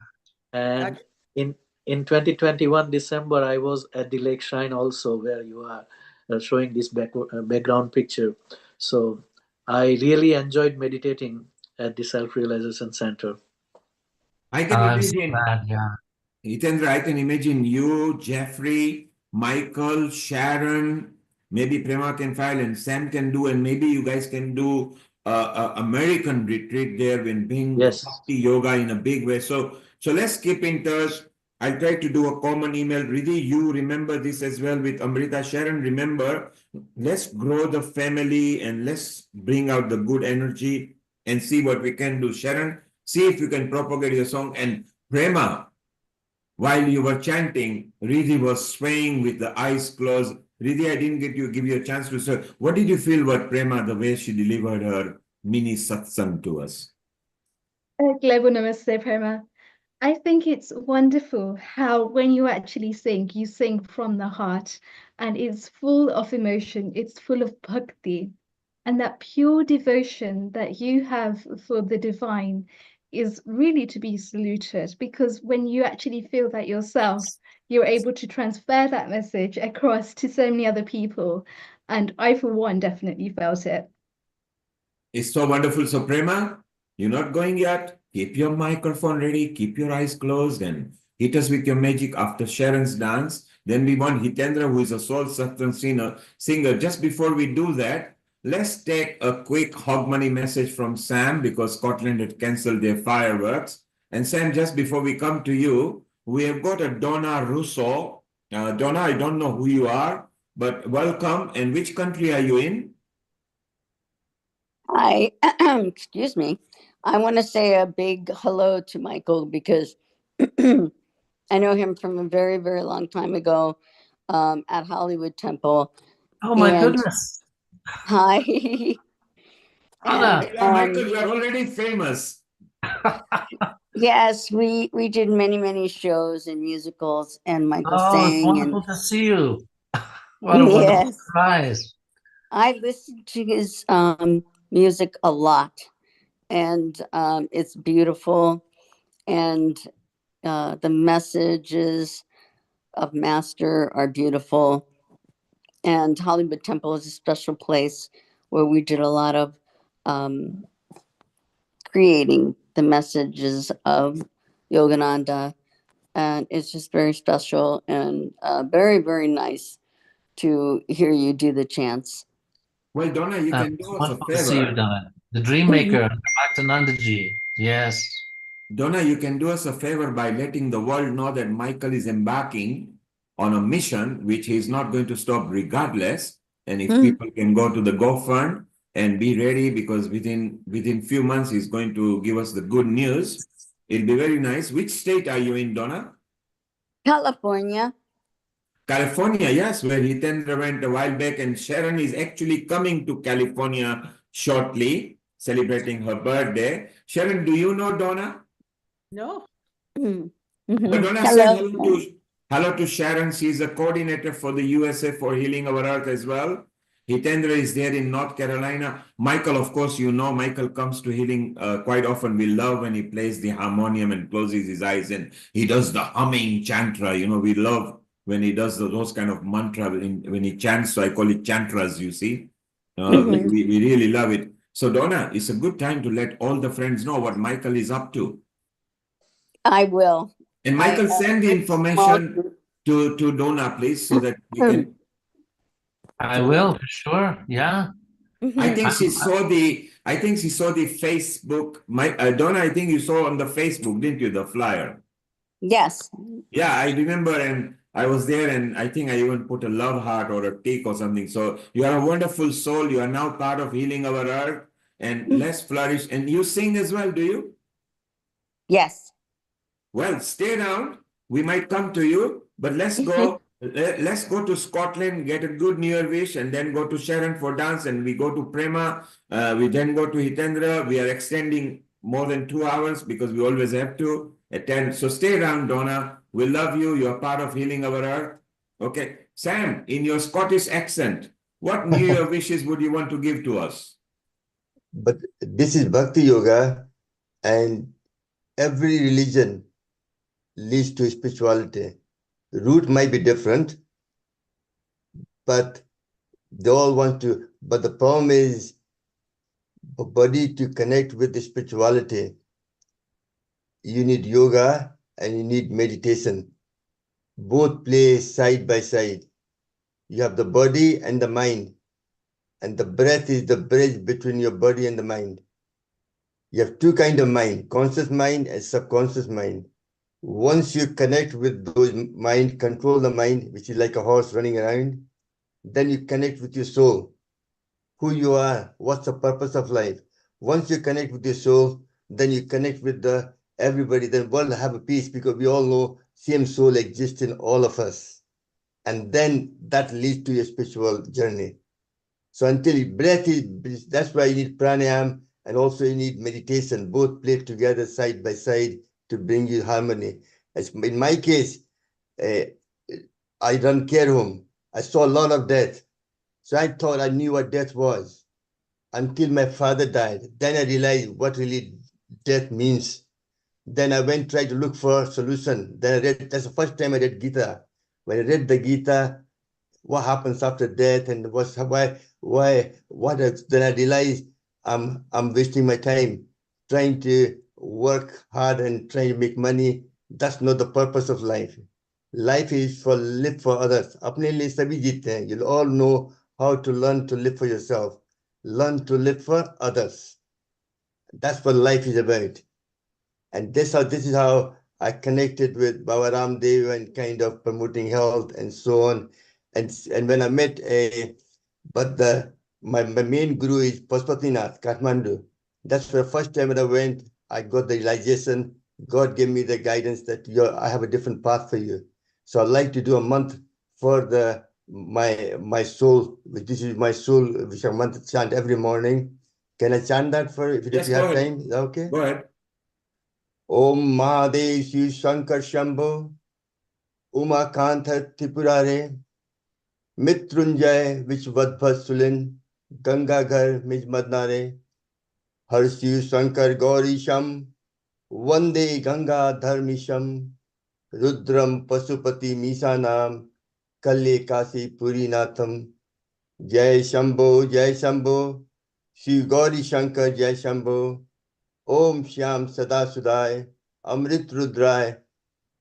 And in 2021 December, I was at the Lake Shrine also, where you are showing this background picture. So I really enjoyed meditating at the Self-Realization Center. I can I'm so imagine. glad, yeah. Hitendra, I can imagine you, Jeffrey, Michael, Sharon, maybe Prema can file and Sam can do, and maybe you guys can do a American retreat there when being Bhakti Yoga in a big way. So let's keep in touch. I'll try to do a common email. Riddhi, you remember this as well with Amrita. Sharon, remember, let's grow the family and let's bring out the good energy and see what we can do. Sharon, see if you can propagate your song. And Prema, while you were chanting, Riddhi was swaying with the eyes closed. Riddhi, I didn't give you a chance to say. What did you feel about Prema, the way she delivered her mini satsang to us? Global Namaste, Prema. I think it's wonderful how when you actually sing, you sing from the heart and it's full of emotion, it's full of bhakti. And that pure devotion that you have for the divine is really to be saluted, because when you actually feel that yourself, you're able to transfer that message across to so many other people. And I, for one, definitely felt it. It's so wonderful. So, Prema, you're not going yet. Keep your microphone ready. Keep your eyes closed and hit us with your magic after Sharon's dance. Then we want Hitendra, who is a soul satsang singer. Just before we do that, let's take a quick hog money message from Sam because Scotland had cancelled their fireworks. And Sam, just before we come to you, we have got a Donna Russo. Donna, I don't know who you are, but welcome. And which country are you in? Hi, excuse me. I want to say a big hello to Michael because I know him from a very, very long time ago at Hollywood Temple. Oh my goodness. Hi. Anna. Michael, you are already famous. Yes, we did many shows and musicals, and Michael Oh, sang. it's wonderful to see you. What a wonderful surprise. I listened to his music a lot, and it's beautiful, and the messages of Master are beautiful, and Hollywood Temple is a special place where we did a lot of creating the messages of Yogananda, and it's just very special and very, very nice to hear you do the chants. Well, Donna, you can do us a Wonderful to see you, favor. Donna. The dream maker, Bhaktanandaji. Yes. Donna, you can do us a favor by letting the world know that Michael is embarking on a mission, which he's not going to stop regardless. And if people can go to the GoFund and be ready, because within few months, he's going to give us the good news. It'll be very nice. Which state are you in, Donna? California. California, yes, where Hitendra went a while back, and Sharon is actually coming to California shortly, celebrating her birthday. Sharon, do you know Donna? No. Well, Donna, say hello to Sharon. She's a coordinator for the USA for Healing Our Earth as well. Hitendra is there in North Carolina. Michael, of course, you know, Michael comes to Healing quite often. We love when he plays the harmonium and closes his eyes and he does the humming chantra. You know, we love when he does those kind of mantra when he chants. So I call it chantras, you see. We really love it. So Donna, it's a good time to let all the friends know what Michael is up to. I will. And Michael, send the information to Donna, please, so that we can. I will, for sure. Yeah. I think she saw the Facebook. Donna, I think you saw on the Facebook, didn't you, the flyer? Yes. Yeah, I remember, and I was there, and I think I even put a love heart or a tick or something. So you are a wonderful soul. You are now part of Healing Our Earth, and let's flourish. And you sing as well, do you? Yes. Well, stay around. We might come to you, but let's go. Let's go to Scotland, get a good New Year wish, and then go to Sharon for dance. And we go to Prema. We then go to Hitendra. We are extending more than 2 hours because we always have to attend. So stay around, Donna. We love you. You're part of Healing Our Earth. Okay. Sam, in your Scottish accent, what New Year wishes would you want to give to us? But this is Bhakti Yoga, and every religion leads to spirituality. The root might be different, but they all want to. But the problem is, for body to connect with the spirituality, you need yoga and you need meditation. Both play side by side. You have the body and the mind, and the breath is the bridge between your body and the mind. You have two kinds of mind, conscious mind and subconscious mind. Once you connect with those mind, control the mind, which is like a horse running around, then you connect with your soul, who you are, what's the purpose of life. Once you connect with your soul, then you connect with the everybody, then world will have a peace, because we all know same soul exists in all of us. And then that leads to your spiritual journey. So until breath is, that's why you need pranayam, and also you need meditation. Both play together side by side to bring you harmony. As in my case, I run care home. I saw a lot of death. So I thought I knew what death was until my father died. Then I realized what really death means. Then I went try to look for a solution. Then I read, that's the first time I read Gita. When I read the Gita, what happens after death and then I realized I'm wasting my time trying to work hard and trying to make money. That's not the purpose of life. Life is for live for others. Apne liye sabhi jeete hain. You'll all know how to learn to live for yourself. Learn to live for others. That's what life is about. And this is how I connected with Baba Ramdev and kind of promoting health and so on. And when I met my main guru is Pashupatinath, Kathmandu. That's the first time when I went, I got the realization, God gave me the guidance that I have a different path for you. So I'd like to do a month for my soul, this is my soul, which I want to chant every morning. Can I chant that for if you have time? Is that okay? Go ahead. Om Mahadev Shiv Shankar Shambho Uma Kantha Tripurare Mitrunjay Vishwadbhat Sulin Gangaghar Mijmadnare Har Shiv Shankar Gauri Sham Vande Ganga Dharmisham Rudram Pasupati Misanam Kalle Kasi Purinatham Jai Shambho Shiv Gauri Shankar Jai Shambho Om Shyam Sada Sudai Amrit Rudrai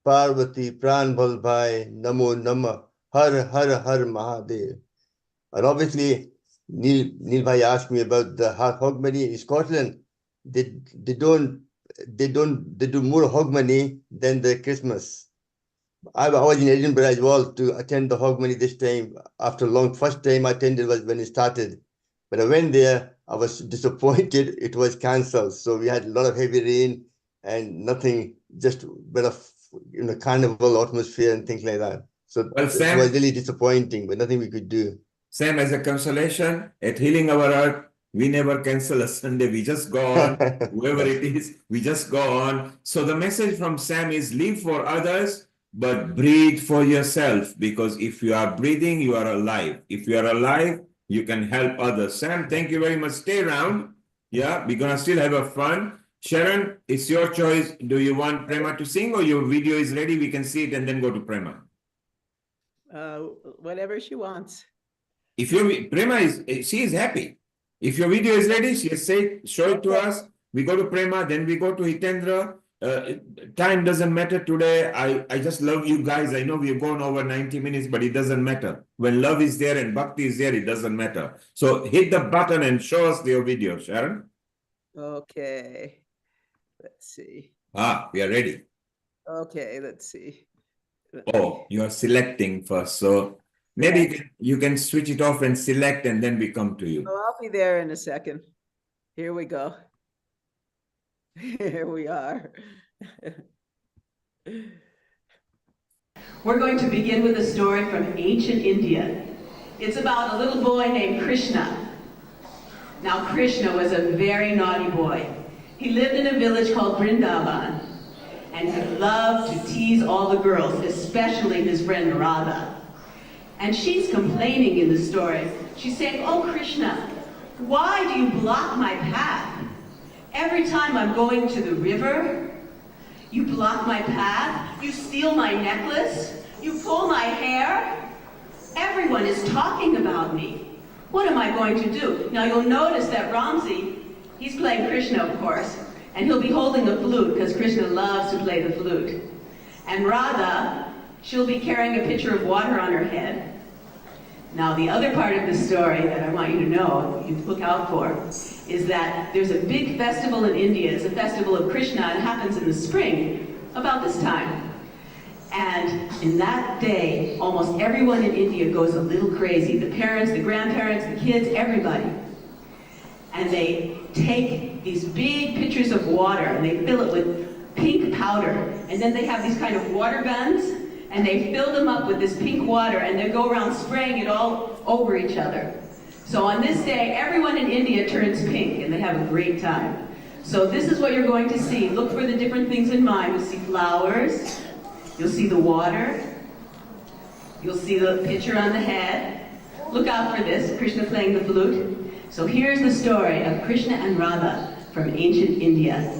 Parvati Pran Bhalbhai Namo Namah Har Har Har Mahadev. And obviously Neil Bhai asked me about the Hogmanay in Scotland. They do more Hogmanay than the Christmas. I was in Edinburgh as well to attend the Hogmanay this time. After long, first time I attended was when it started. When I went there, I was disappointed. It was cancelled. So we had a lot of heavy rain and nothing, just a bit of carnival atmosphere and things like that. So Well, Sam, it was really disappointing, but nothing we could do. Sam, as a consolation, at Healing Our Earth, we never cancel a Sunday. We just go on, whoever it is, we just go on. So the message from Sam is live for others, but breathe for yourself. Because if you are breathing, you are alive. If you are alive, you can help others. Sam, thank you very much. Stay around. Yeah, we're going to still have a fun. Sharon, it's your choice. Do you want Prema to sing or your video is ready? We can see it and then go to Prema. Whatever she wants. If your Prema she is happy. If your video is ready, she has said, show it to us. We go to Prema, then we go to Hitendra. Time doesn't matter today. I just love you guys. I know we've gone over 90 minutes, but it doesn't matter. When love is there and bhakti is there, it doesn't matter. So hit the button and show us your video, Sharon. Okay. Let's see. We are ready. Okay, let's see. You are selecting first. So maybe you can switch it off and select and then we come to you. Oh, I'll be there in a second. Here we go. Here we are. We're going to begin with a story from ancient India. It's about a little boy named Krishna. Now, Krishna was a very naughty boy. He lived in a village called Vrindavan, and he loved to tease all the girls, especially his friend Radha. And she's complaining in the story. She's saying, "Oh, Krishna, why do you block my path? Every time I'm going to the river, you block my path, you steal my necklace, you pull my hair. Everyone is talking about me. What am I going to do?" Now you'll notice that Ramzi, he's playing Krishna, of course, and he'll be holding the flute because Krishna loves to play the flute. And Radha, she'll be carrying a pitcher of water on her head. Now, the other part of the story that I want you to know, you look out for, is that there's a big festival in India. It's a festival of Krishna. It happens in the spring, about this time. And in that day, almost everyone in India goes a little crazy. The parents, the grandparents, the kids, everybody. And they take these big pitchers of water and they fill it with pink powder. And then they have these kind of water guns and they fill them up with this pink water and they go around spraying it all over each other. So on this day, everyone in India turns pink and they have a great time. So this is what you're going to see. Look for the different things in mind. You'll see flowers, you'll see the water, you'll see the pitcher on the head. Look out for this, Krishna playing the flute. So here's the story of Krishna and Radha from ancient India.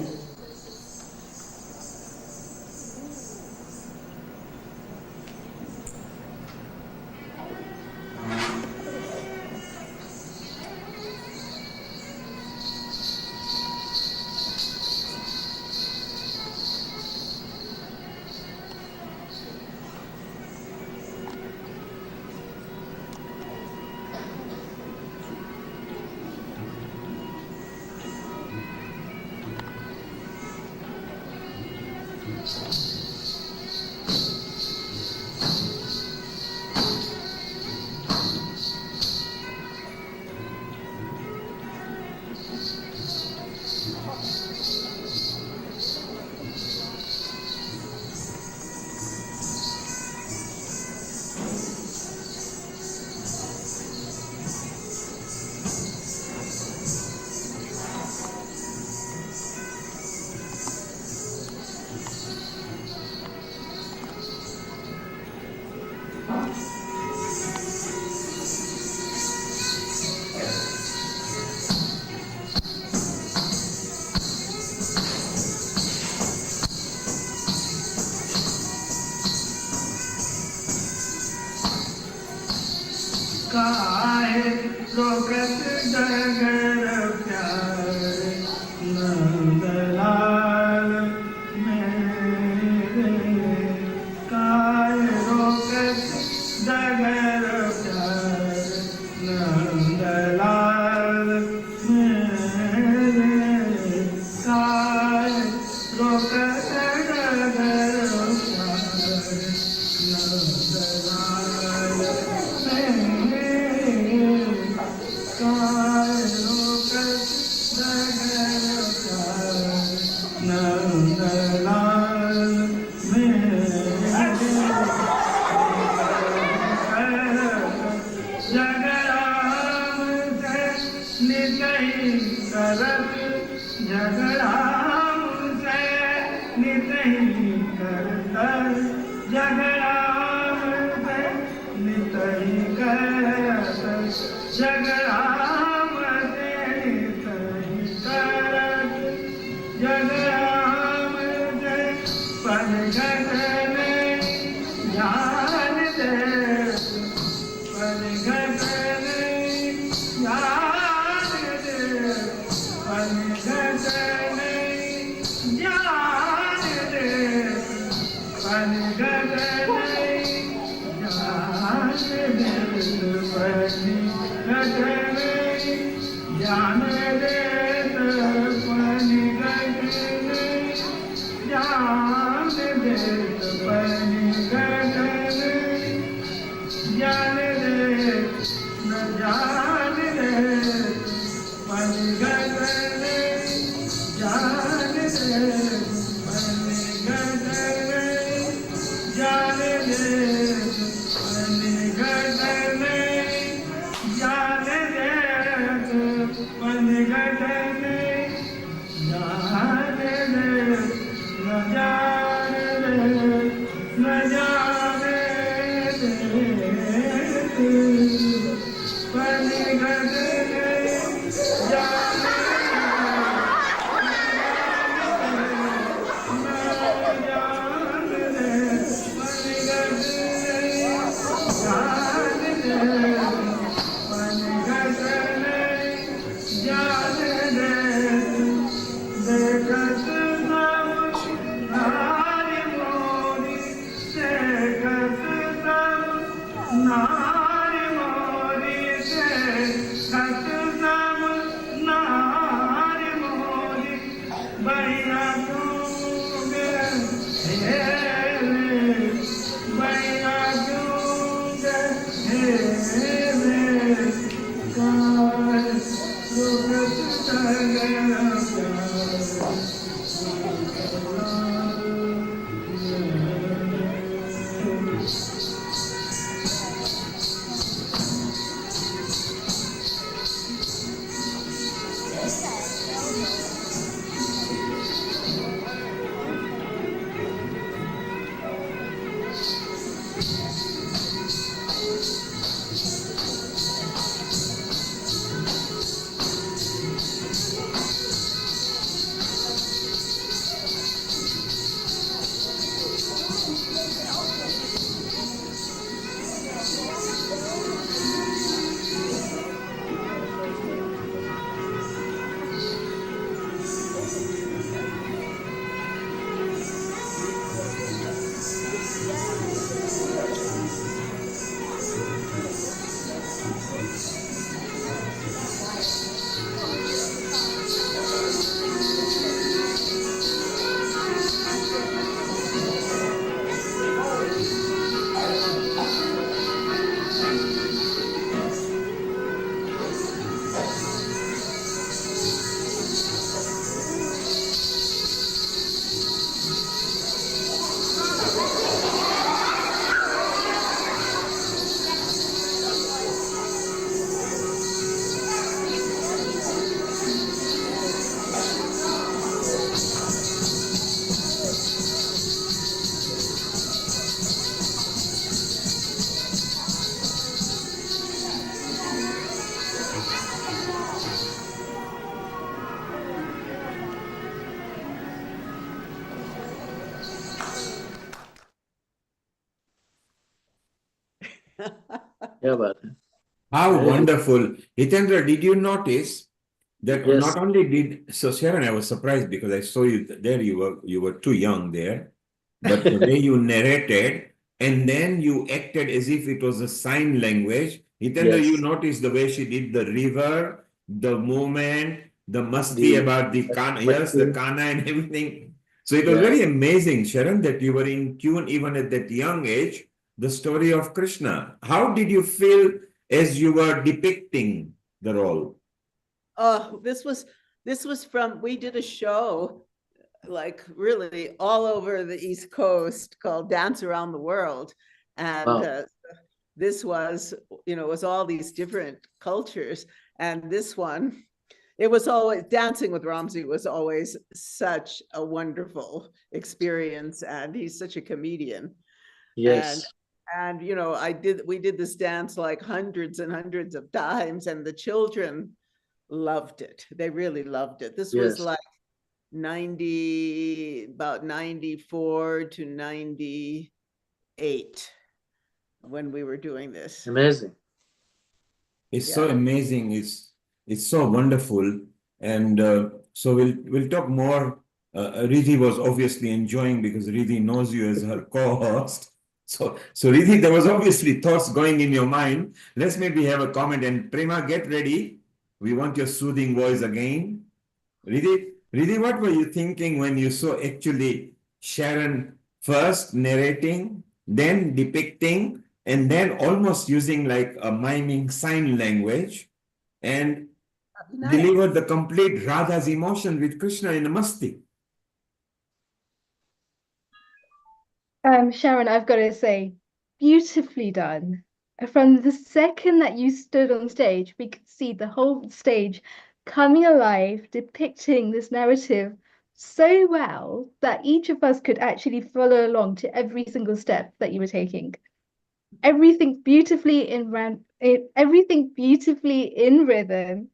Jane Yeah, but How very good. wonderful. Hitendra, did you notice that Yes. not only did so Sharon, I was surprised because I saw you there, you were too young there, but the way you narrated and then you acted as if it was a sign language. Hitendra, Yes. you noticed the way she did the river, the movement, the masti about the kana, yes, the kana and everything. So it was Yeah. very amazing, Sharon, that you were in tune even at that young age, the story of Krishna. How did you feel as you were depicting the role? Oh, this was from, we did a show like really all over the East Coast called Dance Around the World. And Wow. this was, was all these different cultures. And this one, it was always, dancing with Ramsey was always such a wonderful experience. And he's such a comedian. Yes. And we did this dance like hundreds and hundreds of times, and the children loved it. They really loved it. This was Yes. like about 94 to 98 when we were doing this. Amazing. It's so amazing. It's so wonderful. And so we'll talk more. Riddhi was obviously enjoying because Riddhi knows you as her co-host. So Riddhi, there was obviously thoughts going in your mind. Let's maybe have a comment. And Prema, get ready. We want your soothing voice again. Riddhi, what were you thinking when you saw actually Sharon first narrating, then depicting, and then almost using like a miming sign language and delivered the complete Radha's emotion with Krishna in a masti? Sharon, I've got to say, beautifully done. From the second that you stood on stage, we could see the whole stage coming alive, depicting this narrative so well that each of us could actually follow along to every single step that you were taking. Everything beautifully in rhythm,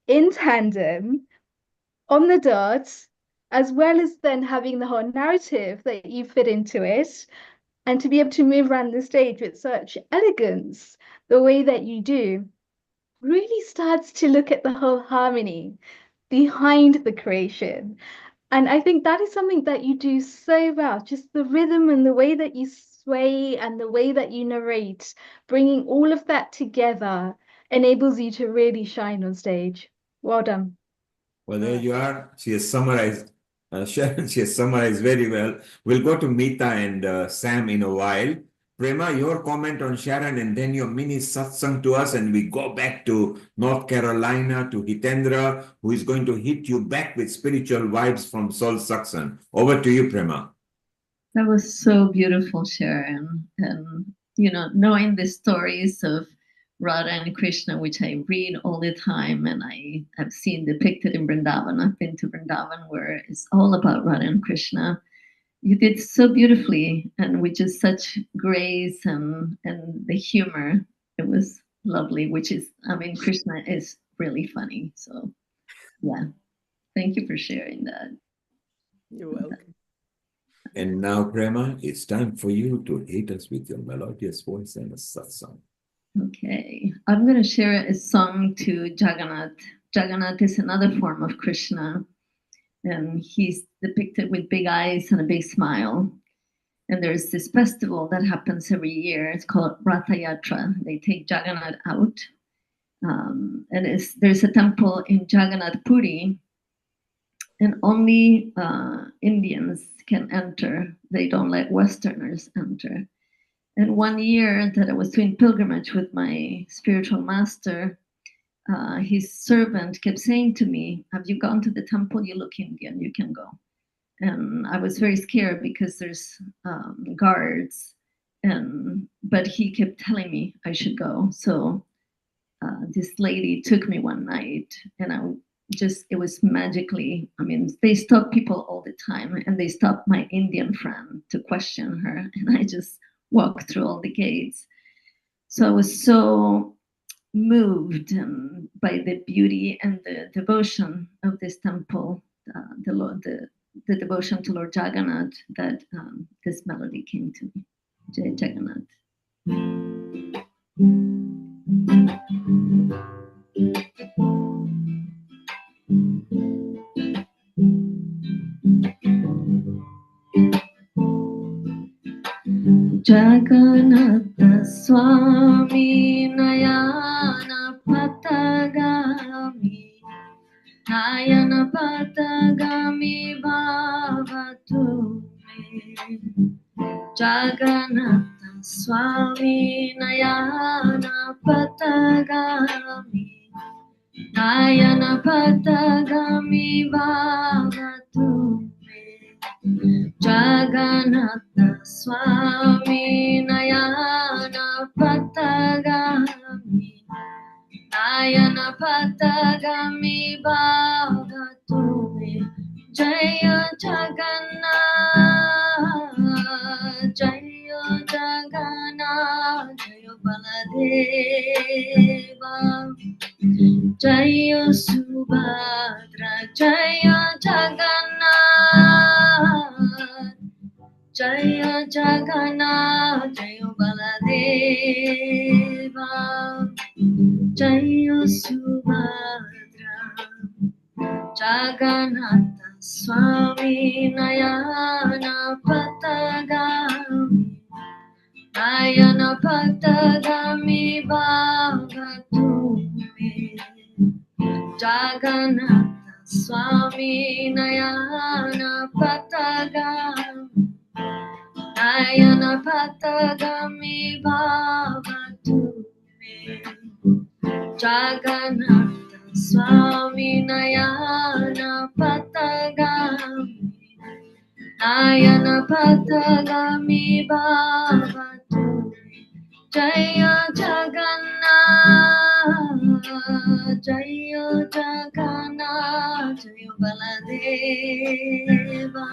in tandem, on the dot, as well as then having the whole narrative that you fit into it, and to be able to move around the stage with such elegance, the way that you do, really starts to look at the whole harmony behind the creation. And I think that is something that you do so well, just the rhythm and the way that you sway and the way that you narrate, bringing all of that together enables you to really shine on stage. Well done. Well, there you are. She has summarized, Sharon, she has summarized very well. We'll go to Meeta and Sam in a while. Prema, your comment on Sharon and then your mini satsang to us, and we go back to North Carolina to Hitendra, who is going to hit you back with spiritual vibes from Soul Satsang. Over to you, Prema. That was so beautiful, Sharon. And, knowing the stories of Radha and Krishna, which I read all the time and I have seen depicted in Vrindavan. I've been to Vrindavan where it's all about Radha and Krishna. You did so beautifully and with just such grace and the humor. It was lovely, Krishna is really funny. So, yeah, thank you for sharing that. You're welcome. And now, Prema, it's time for you to hit us with your melodious voice and a satsang. Okay, I'm going to share a song to Jagannath. Jagannath is another form of Krishna, and he's depicted with big eyes and a big smile. And there's this festival that happens every year. It's called Ratha Yatra. They take Jagannath out, and there's a temple in Jagannath Puri, and only Indians can enter. They don't let Westerners enter. And one year that I was doing pilgrimage with my spiritual master, his servant kept saying to me, "Have you gone to the temple? You look Indian, you can go." And I was very scared because there's guards, but he kept telling me I should go. So this lady took me one night, and it was magically, they stop people all the time, and they stopped my Indian friend to question her, and I just walked through all the gates. So I was so moved by the beauty and the devotion of this temple, the devotion to Lord Jagannath, that this melody came to me. Jai Jagannath. Jagannatha Swami Nayana Patagami Nayana Patagami Bhavatu Me Jagannatha Swami Nayana Patagami Nayana Patagami Bhavatu Jagannatha Swami Nayana Patagami Nayana Patagami Bhavatu Me Jaya Jagannath Jaya Jagannath Jaya Baladeva Jaya Subhadra Jaya Jagannath Jaya Jagannath Jaya Baladeva Jaya Subhadra Jagannatha Swami Nayana Patagami Nayana Patagami Bhavatu Me Jagannatha Swami Nayana Patagami Nayana Patagami Bhavatu Me Jagannatha Swami Nayana Patagami Nayana Patagami Bhavatu Me Jaya Jagannath Jaya Jagannath Jaya Baladeva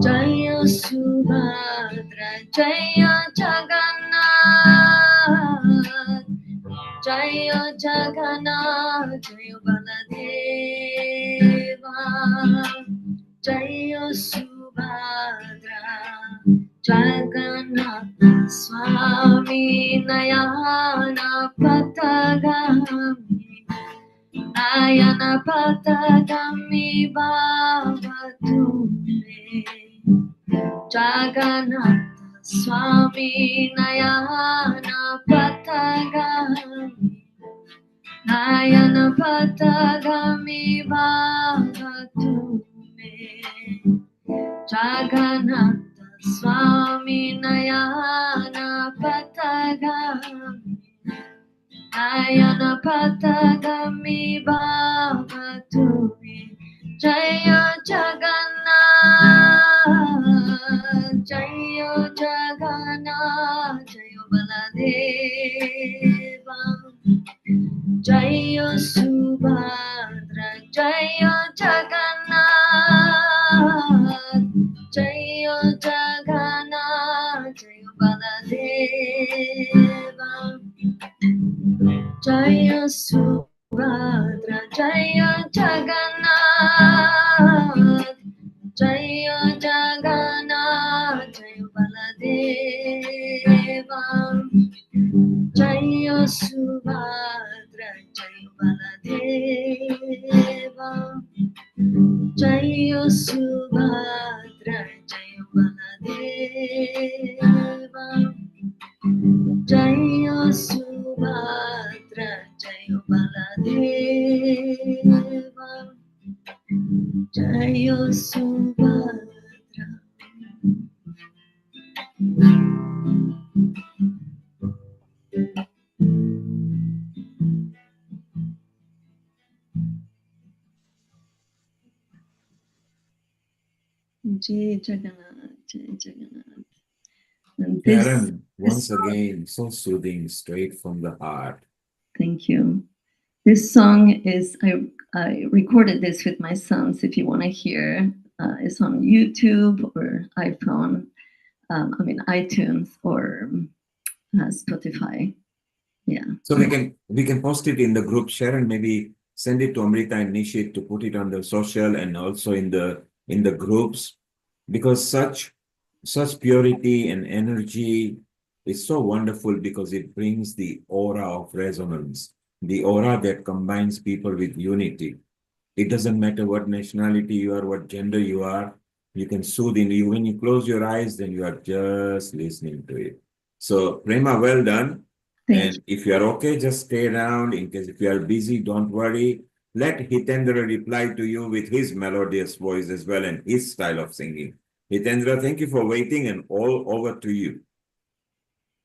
Jaya Subhadra Jaya Jagannath Jaya Jagannath Jaya Baladeva Jaya Subhadra Jagannatha Swami Nayana Patagami Nayana Patagami Bhavatu Me Jagannatha Swami Nayana Patagami Nayana Patagami Bhavatu Me Jagannatha Swami Nayana Patagami Nayana Patagami Bhavatu Me Jaya Jagannath, Jaya Jagannath, Jaya Baladeva, Jaya Subhadra, Jaya Jagannath, Jaya Jagannath, Jaya Baladeva, Jaya Subhadra, Jaya Jagannath, Jaya Jagannath, Jaya Baladeva, Jaya Subhadra, Jaya Baladeva, Jaya Subhadra, Jaya Baladeva, Jaya Subhadra, Jaya Baladeva, Jaya Subhadra. Jai Jagannath, Jai Jagannath. And Karen, once again, so soothing, straight from the heart. Thank you. This song is, I recorded this with my sons, if you want to hear. It's on YouTube or iPhone, iTunes or Spotify. Yeah. So we can post it in the group, share, and maybe send it to Amrita and Nishit to put it on the social and also in the groups, because such purity and energy is so wonderful, because it brings the aura of resonance, the aura that combines people with unity. It doesn't matter what nationality you are, what gender you are, you can soothe in you. When you close your eyes, then you are just listening to it. So Prema, well done. And if you are okay, just stay around. In case if you are busy, don't worry. Let Hitendra reply to you with his melodious voice as well and his style of singing. Hitendra, thank you for waiting, and all over to you.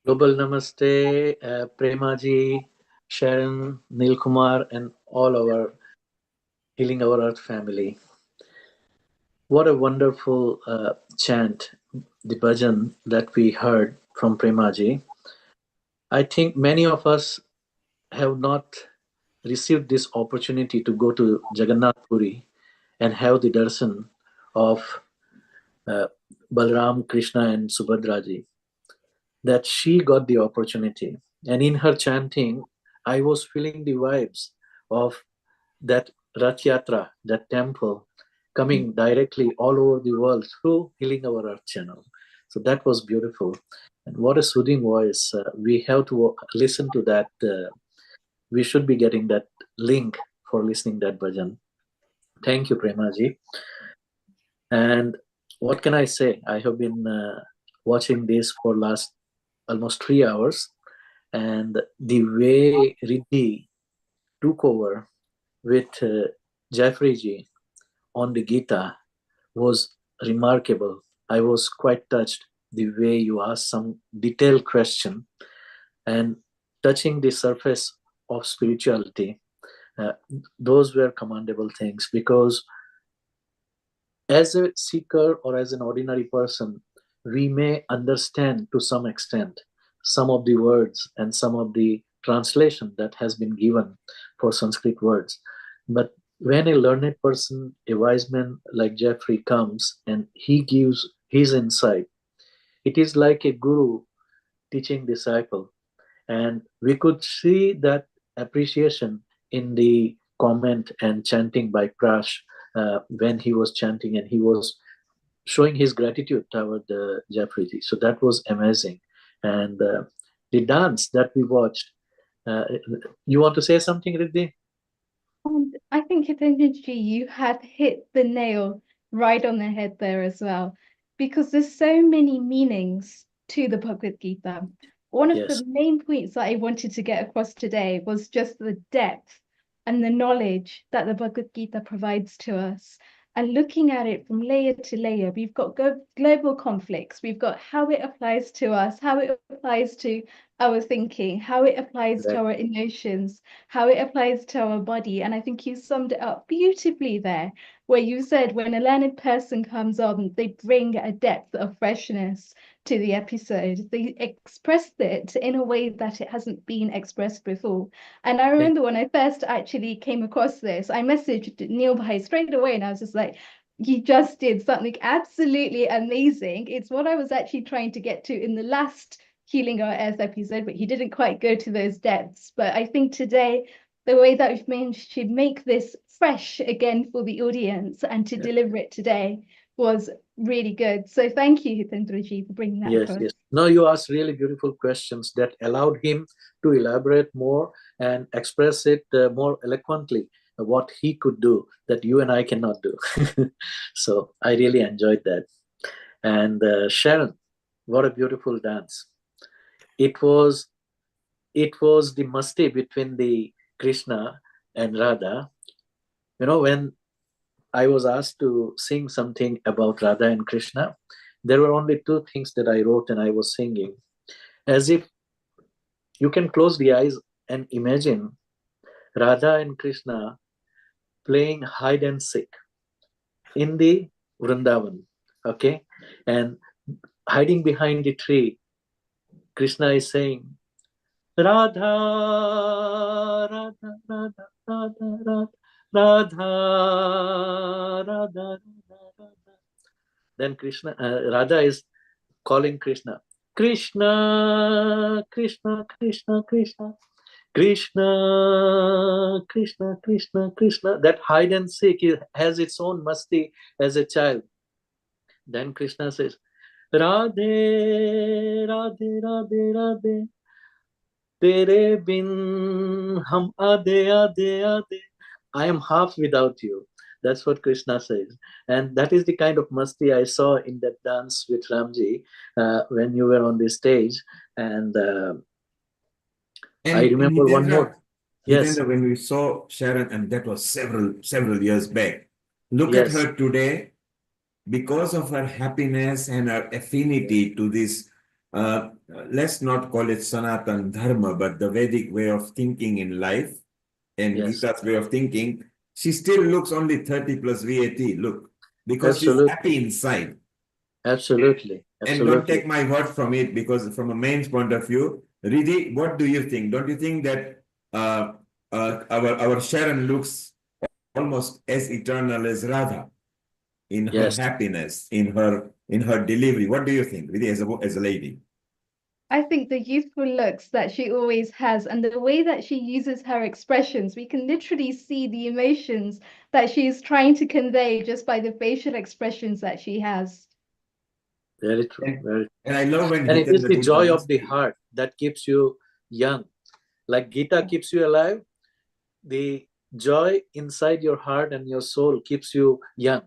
Global Namaste, Premaji, Sharon, Neil Kumar, and all our Healing Our Earth family. What a wonderful chant, the bhajan that we heard from Premaji. I think many of us have not received this opportunity to go to Jagannath Puri and have the darshan of Balram, Krishna, and Subhadraji. That she got the opportunity. And in her chanting, I was feeling the vibes of that Rath Yatra, that temple, coming directly all over the world through Healing Our Earth channel. So that was beautiful. And what a soothing voice. We have to listen to that. We should be getting that link for listening that bhajan. Thank you, Premaji. And what can I say? I have been watching this for last almost 3 hours, and the way Riddhi took over with Jeffrey ji on the Gita was remarkable. I was quite touched the way you asked some detailed question and touching the surface of spirituality. Those were commendable things, because as a seeker or as an ordinary person, we may understand to some extent some of the words and some of the translation that has been given for Sanskrit words. But when a learned person, a wise man like Jeffrey comes and he gives his insight, it is like a guru teaching disciple. And we could see that appreciation in the comment and chanting by Prash when he was chanting and he was showing his gratitude toward Jeffrey ji. So that was amazing. And the dance that we watched, you want to say something, Riddhi? And I think Hitanji, you have hit the nail right on the head there as well, because there's so many meanings to the Bhagavad Gita. One of Yes. the main points that I wanted to get across today was just the depth and the knowledge that the Bhagavad Gita provides to us. And looking at it from layer to layer, we've got global conflicts, we've got how it applies to us, how it applies to our thinking, how it applies to our emotions, how it applies to our body. And I think you summed it up beautifully there, where you said when a learned person comes on, they bring a depth of freshness to the episode. They expressed it in a way that it hasn't been expressed before. And I remember when I first actually came across this, I messaged Neil Bhai straight away and I was just like, you just did something absolutely amazing. It's what I was actually trying to get to in the last Healing Our Earth episode, but he didn't quite go to those depths. But I think today, the way that we've managed to make this fresh again for the audience and to deliver it today was really good. So thank you, Hitendraji, for bringing that Yes, across. yes. No, you asked really beautiful questions that allowed him to elaborate more and express it more eloquently, what he could do that you and I cannot do. So I really enjoyed that. And Sharon, what a beautiful dance. It was the masti between the Krishna and Radha. You know, when I was asked to sing something about Radha and Krishna, there were only two things that I wrote and I was singing. As if you can close the eyes and imagine Radha and Krishna playing hide and seek in the Vrindavan, okay? And hiding behind the tree, Krishna is saying, Radha, Radha, Radha, Radha, Radha, Radha, Radha, Radha. Then Krishna, Radha is calling Krishna, Krishna, Krishna, Krishna, Krishna, Krishna, Krishna, Krishna, Krishna. That hide and seek has its own masti as a child. Then Krishna says, Radhe, Radhe, Radhe, Radhe, Tere bin hum ade, ade, ade. I am half without you. That's what Krishna says. And that is the kind of masti I saw in that dance with Ramji when you were on the stage. And I remember one more. Yes. Hitendra, when we saw Sharon, and that was several years back, look at Yes. her today, because of her happiness and her affinity to this, let's not call it Sanatan Dharma, but the Vedic way of thinking in life and Yes. Gita's way of thinking, she still looks only 30 plus VAT, look, because Absolutely. she's happy inside. Absolutely. And don't take my word from it, because from a man's point of view, Riddhi, what do you think? Don't you think that our Sharon looks almost as eternal as Radha in her happiness, in her delivery? What do you think, Riddhi, as a lady? I think the youthful looks that she always has and the way that she uses her expressions, we can literally see the emotions that she's trying to convey just by the facial expressions that she has. Very true. Very true. And I love when and it is Hitendra the did joy the of the heart that keeps you young. Like Gita keeps you alive, the joy inside your heart and your soul keeps you young.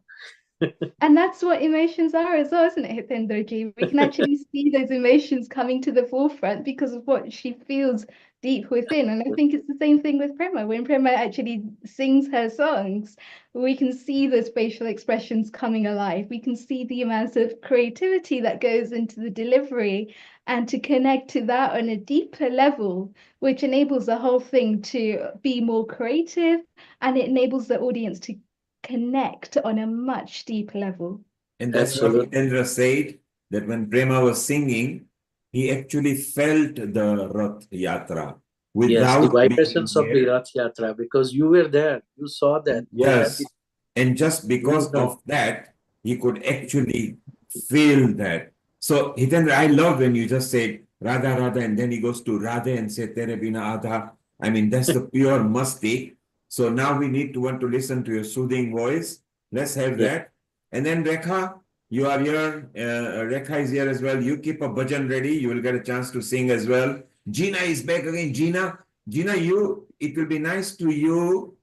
And that's what emotions are as well, isn't it, Hitendraji? We can actually see those emotions coming to the forefront because of what she feels deep within. And I think it's the same thing with Prema. When Prema actually sings her songs, we can see those facial expressions coming alive. We can see the amount of creativity that goes into the delivery and to connect to that on a deeper level, which enables the whole thing to be more creative, and it enables the audience to connect on a much deeper level. And that's what Hitendra said, that when Prema was singing, he actually felt the Rath Yatra Yes, the without vibrations of the there. Rath Yatra, because you were there, you saw that. Yes. And just because of that, he could actually feel that. So Hitendra, I love when you just said Radha, Radha, and then he goes to Radha and say Tere Bina Adha. I mean, that's the pure masti. So now we need to want to listen to your soothing voice. Let's have that. And then Rekha, you are here. Rekha is here as well. You keep a bhajan ready. You will get a chance to sing as well. Gina is back again. Gina, it will be nice to you,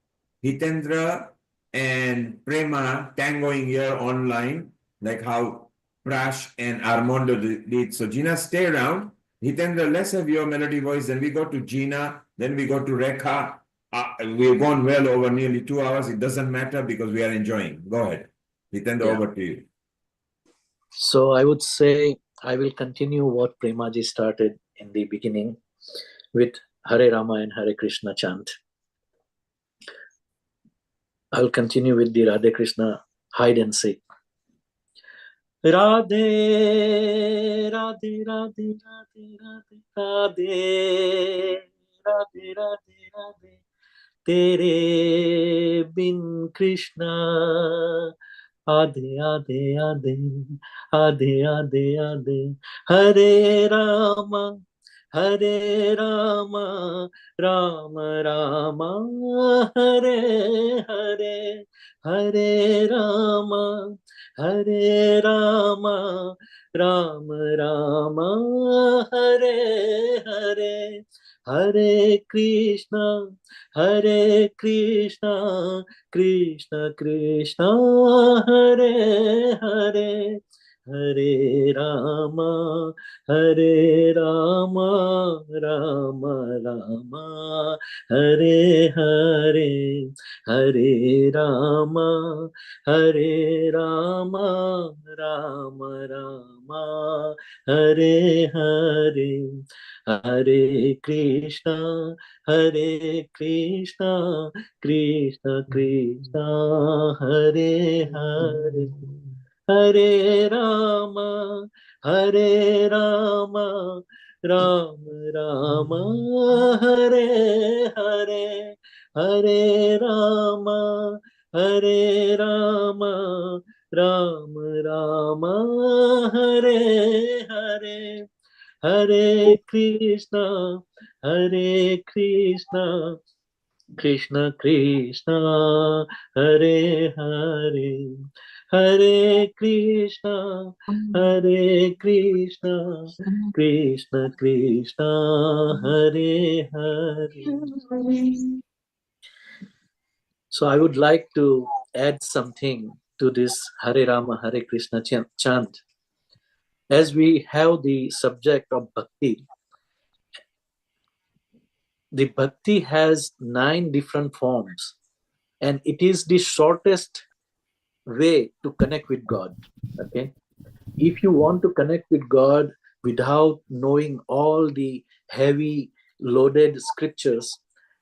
Hitendra and Prema tangoing here online, like how Prash and Armando did. So Gina, stay around. Hitendra, let's have your melody voice. Then we go to Gina. Then we go to Rekha. We've gone well over nearly 2 hours. It doesn't matter because we are enjoying. Go ahead. Hitendra, Yeah. over to you. So I would say I will continue what Premaji started in the beginning with Hare Rama and Hare Krishna chant. I'll continue with the Radhe Krishna hide and seek. Radhe, Radhe, Radhe, Radhe, Radhe, Radhe, Radhe, Radhe, Radhe. Tere bin Krishna, Adhe, Adhe, Adhe, Adhe, Adhe, Adhe. Hare Rama, Hare Rama, Rama Rama, Hare Hare, Hare Rama, Hare Rama, Rama Rama, Hare Hare, Hare Krishna, Hare Krishna, Krishna Krishna, Hare Hare, Hare Rama, Hare Rama, Rama Rama, Hare Hare, Hare Rama, Hare Rama, Rama Rama, Hare Hare, Hare Krishna, Hare Krishna, Krishna Krishna, Hare Hare, Hare Rama, Hare Rama, Rama Rama, Hare Hare, Hare Rama, Hare Rama, Rama Rama, Hare Hare, Hare Krishna, Hare Krishna, Krishna Krishna, Hare Hare, Hare Krishna, Hare Krishna, Krishna Krishna, Hare Hare. So I would like to add something to this Hare Rama, Hare Krishna chant. As we have the subject of bhakti, the bhakti has 9 different forms, and it is the shortest way to connect with God. Okay, if you want to connect with God without knowing all the heavy loaded scriptures,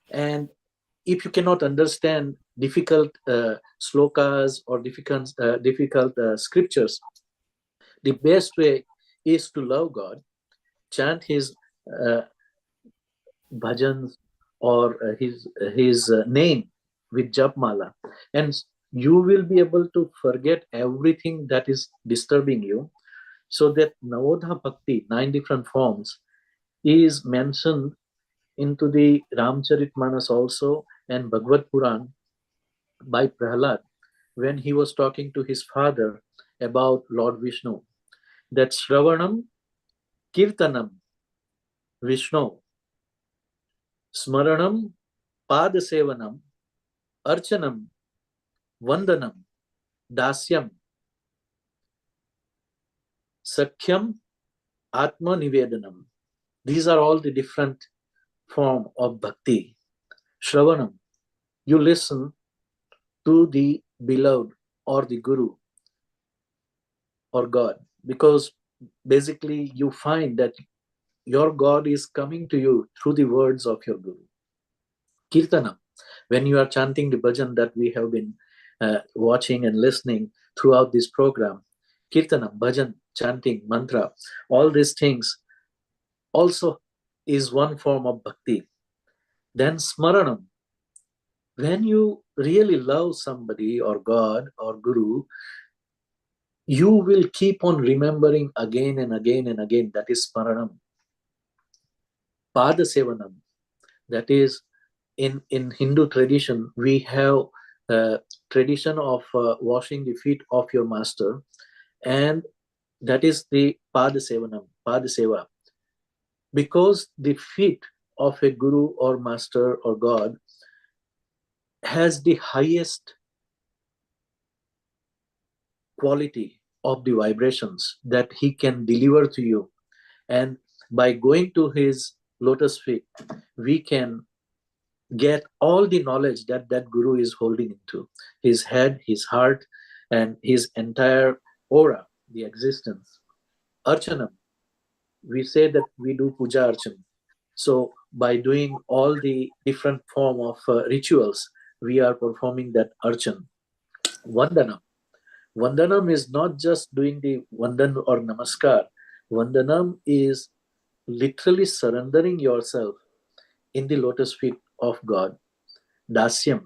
and if you cannot understand difficult slokas or difficult scriptures, the best way is to love God, chant his bhajans or his name with japmala, and you will be able to forget everything that is disturbing you. So that Navodha Bhakti, 9 different forms, is mentioned into the Ramcharitmanas also and Bhagavad Puran by Prahlad when he was talking to his father about Lord Vishnu. That Shravanam, Kirtanam, Vishnu, Smaranam, Padasevanam, Archanam, Vandanam, Dasyam, Sakhyam, Atma Nivedanam. These are all the different form of bhakti. Shravanam, you listen to the beloved or the guru or God, because basically you find that your God is coming to you through the words of your guru. Kirtanam, when you are chanting the bhajan that we have been watching and listening throughout this program, Kirtanam, bhajan, chanting, mantra, all these things also is one form of bhakti. Then Smaranam, when you really love somebody or God or Guru, you will keep on remembering again and again and again. That is Smaranam. Padasevanam, that is in Hindu tradition, we have a tradition of washing the feet of your master, and that is the Padasevanam, Padaseva. Because the feet of a Guru or master or God has the highest quality of the vibrations that he can deliver to you. And by going to his lotus feet, we can get all the knowledge that that guru is holding into his head, his heart, and his entire aura, the existence. Archanam, we say that we do puja archan. So by doing all the different form of rituals, we are performing that archan. Vandanam. Vandanam is not just doing the vandan or namaskar. Vandanam is literally surrendering yourself in the lotus feet of God. Dasyam.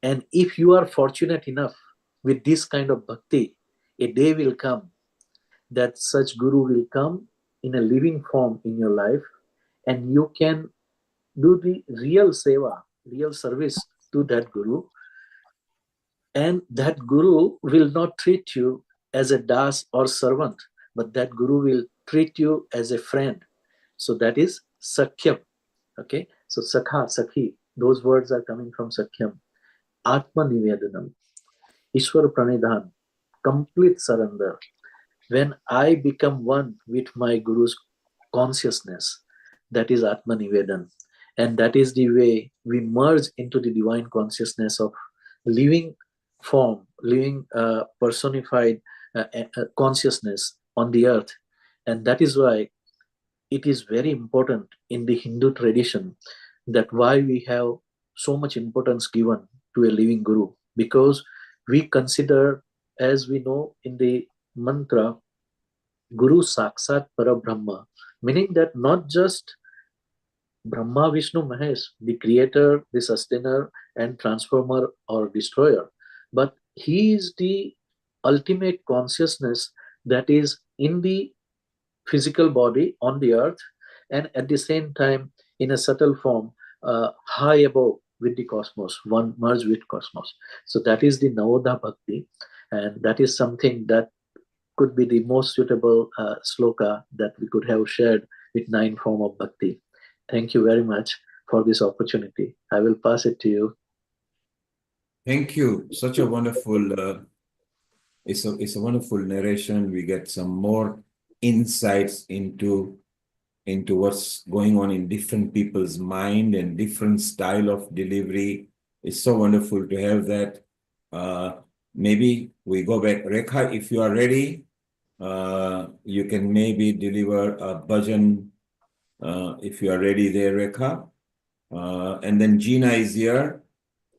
And if you are fortunate enough with this kind of bhakti, a day will come that such guru will come in a living form in your life, and you can do the real seva, real service to that guru. And that guru will not treat you as a das or servant, but that guru will treat you as a friend. So that is Sakhyam. Okay, so Sakha, Sakhi, those words are coming from Sakhyam. Atma Nivedanam, Ishwar Pranidhan, complete surrender. When I become one with my Guru's consciousness, that is Atma Nivedan. And that is the way we merge into the divine consciousness of living form, living personified consciousness on the earth. And that is why it is very important in the Hindu tradition that why we have so much importance given to a living guru, because we consider, as we know in the mantra, Guru Sakshat Parabrahma, meaning that not just Brahma, Vishnu, Mahesh, the creator, the sustainer, and transformer or destroyer, but he is the ultimate consciousness that is in the physical body on the earth, and at the same time in a subtle form high above with the cosmos, one merged with cosmos. So that is the Navoda Bhakti, and that is something that could be the most suitable sloka that we could have shared with 9 form of bhakti. Thank you very much for this opportunity. I will pass it to you. Thank you. Such a wonderful, it's a wonderful narration. We get some more insights into what's going on in different people's mind and different style of delivery. It's so wonderful to have that. Maybe we go back. Rekha, if you are ready, you can maybe deliver a bhajan if you are ready there, Rekha. And then Gina is here.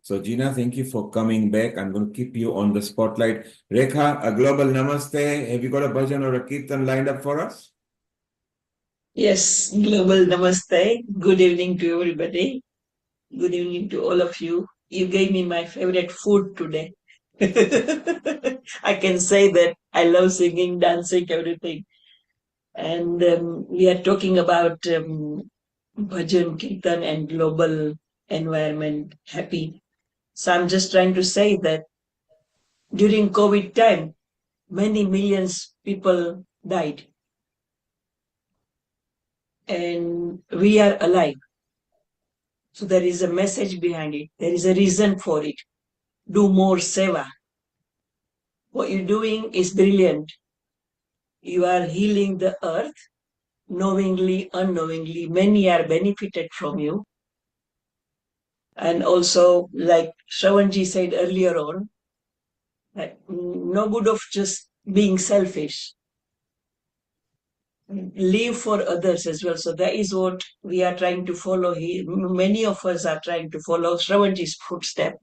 So Gina, thank you for coming back. I'm going to keep you on the spotlight. Rekha, a global namaste. Have you got a bhajan or a kirtan lined up for us? Yes, global namaste. Good evening to everybody. Good evening to all of you. You gave me my favorite food today. I can say that I love singing, dancing, everything. And we are talking about bhajan, kirtan, and global environment, happy. So I'm just trying to say that during COVID time, many millions people died. And we are alive. So there is a message behind it. There is a reason for it. Do more seva. What you're doing is brilliant. You are healing the earth, knowingly, unknowingly. Many are benefited from you. And also, like Shravanji said earlier on, that no good of just being selfish. Live for others as well. So that is what we are trying to follow here. Many of us are trying to follow Shravanji's footsteps.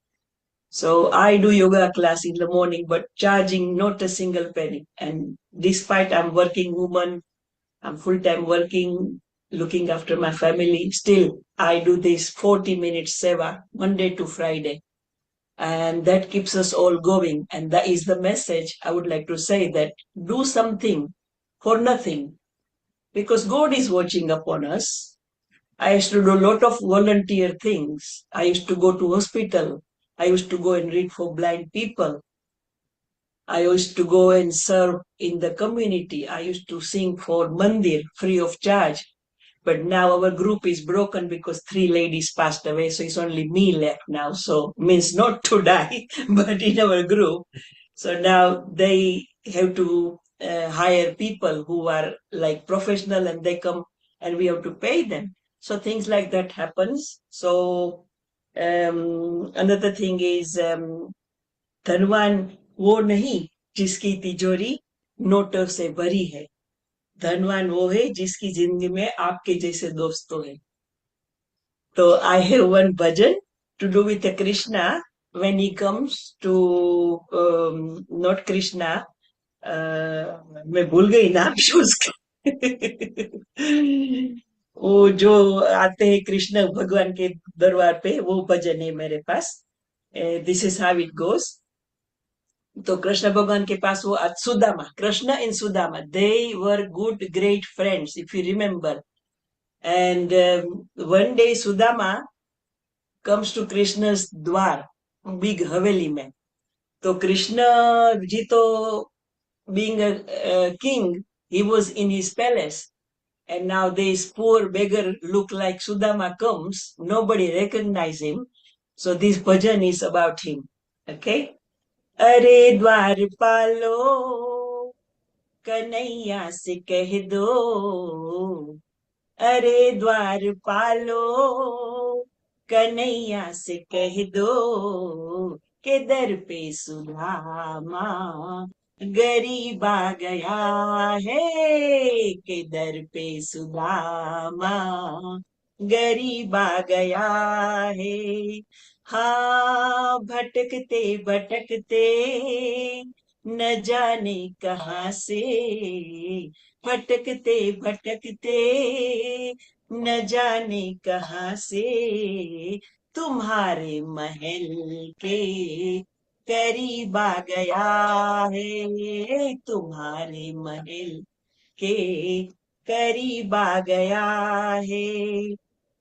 So I do yoga class in the morning, but charging not a single penny. And despite I'm working woman, I'm full-time working, looking after my family, still I do this 40 minutes seva, Monday to Friday. And that keeps us all going. And that is the message I would like to say, that do something for nothing, because God is watching upon us. I used to do a lot of volunteer things. I used to go to hospital. I used to go and read for blind people. I used to go and serve in the community. I used to sing for mandir free of charge. But now our group is broken because 3 ladies passed away. So it's only me left now. So means not to die, but in our group. So now they have to hire people who are like professional, and they come and we have to pay them. So things like that happens. So another thing is धनवान वो नहीं जिसकी तिजोरी नोटों से भरी है. धनवान वो है जिसकी जिंदगी में आपके जैसे दोस्तों हैं. So I have one bhajan to do with the Krishna. When he comes to not Krishna, मैं भूल गई नाम उसका. वो जो आते हैं कृष्ण भगवान के दरबार पे, वो भजन है मेरे पास. This is how it goes. तो कृष्ण भगवान के पास वो Sudama, Krishna and Sudama, they were good, great friends, if you remember. And one day Sudama comes to Krishna's द्वार, big हवेली में. तो कृष्ण जी तो being a king, he was in his palace. And now this poor beggar look like Sudama comes, nobody recognize him. So this bhajan is about him. Okay? अरे द्वारपालो कन्हैया से कह दो, अरे द्वारपालो कन्हैया से कह दो के दर पे सुदामा गरीब आ गया है, के दर पे सुदामा गरीब आ गया है. हाँ भटकते भटकते न जाने कहाँ से, भटकते भटकते न जाने कहाँ से तुम्हारे महल के करीब आ गया है, तुम्हारे महल के करीब आ गया है.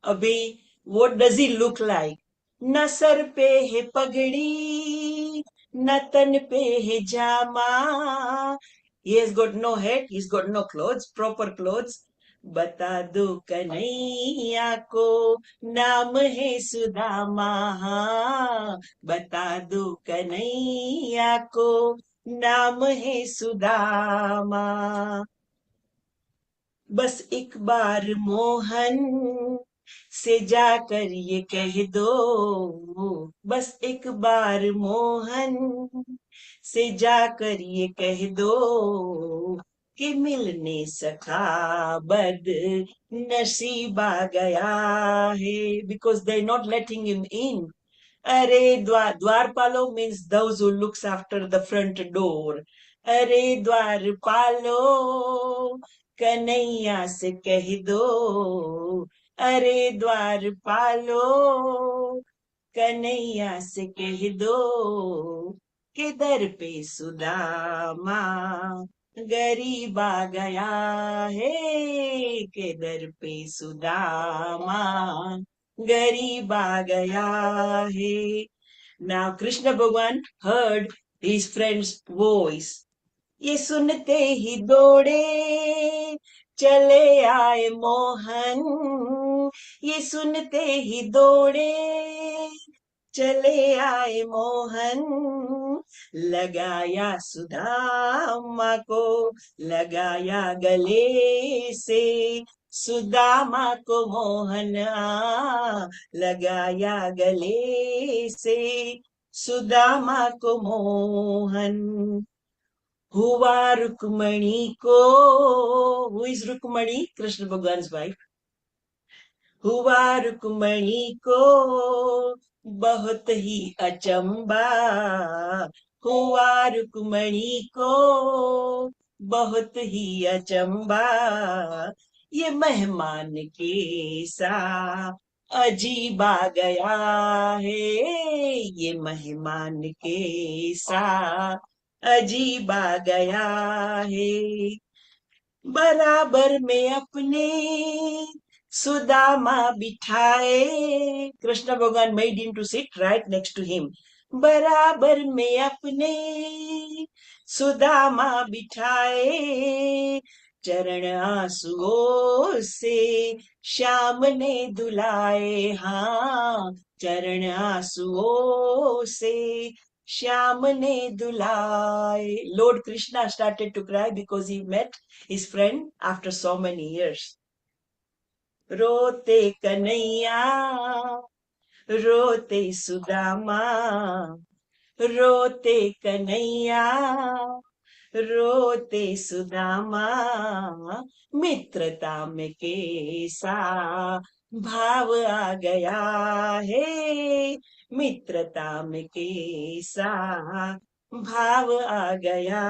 अभी what does he look like? न सर पे है पगड़ी, न तन पे है Jama. He has got no head, he's got no clothes, proper clothes. बता दो कन्हैया को नाम है सुदामा, बता दो कन्हैया को नाम है सुदामा. बस एक बार मोहन से जाकर ये कह दो, बस एक बार मोहन से जाकर ये कह दो कि मिलने सखा बद नसीब आ गया है. Because they're not letting him in. अरे द्वारपालो means those who looks after the front door. अरे द्वारपालो कन्हैया से कह दो, अरे द्वारपालो कन्हैया से कह दो कि दर पे सुदामा गरीब आ गया है, के दर पे सुदामा गरीब आ गया है. Now Krishna Bhagwan heard his friend's voice. ये सुनते ही दौड़े चले आए मोहन, ये सुनते ही दौड़े चले आए मोहन. लगाया सुदामा को, लगाया गले से सुदामा को मोहन, लगाया गले से सुदामा को मोहन. हुआ रुक्मणी को, who is Rukmini? Krishna भगवान's wife. हुआ रुक्मणी को बहुत ही अचंबा, हुआ रुक्मणी को बहुत ही अचंबा. ये मेहमान कैसा अजीब आ गया है, ये मेहमान कैसा अजीब आ गया है. बराबर में अपने सुदामा बिठाए, कृष्ण भगवान made him to sit right next to him. बराबर में अपने सुदामा बिठाए, चरण आंसुओं से श्याम ने धुलाए. हाँ चरण आंसुओं से श्याम ने दुलाए. Lord Krishna started to cry because he met his friend after so many years. रोते कन्हैया, रोते सुदामा, रोते कन्हैया, रोते सुदामा, मित्रता में कैसा भाव आ गया है, मित्रता में कैसा भाव आ गया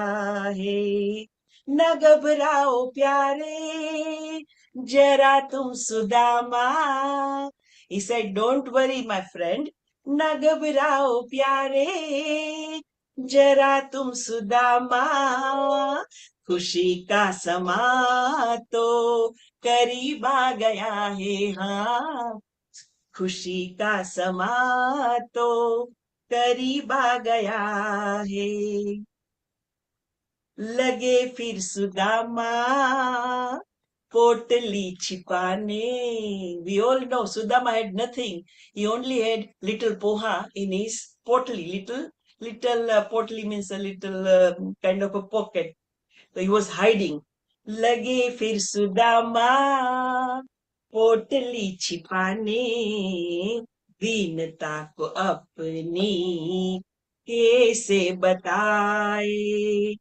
है. न घबराओ प्यारे, जरा तुम Sudama. He said, don't worry my friend, न घबराओ प्यारे, जरा तुम सुदामा. खुशी का समा तो करीब आ गया है. हाँ, खुशी का समा तो करीब आ गया है. लगे फिर सुदामा पोटली छिपाने. We all know Sudama had nothing. He only had little poha in his potli. Little potli means a little kind of a pocket. So he was hiding. लगे फिर सुदामा पोटली छिपाने, दीनता को अपनी कैसे बताए.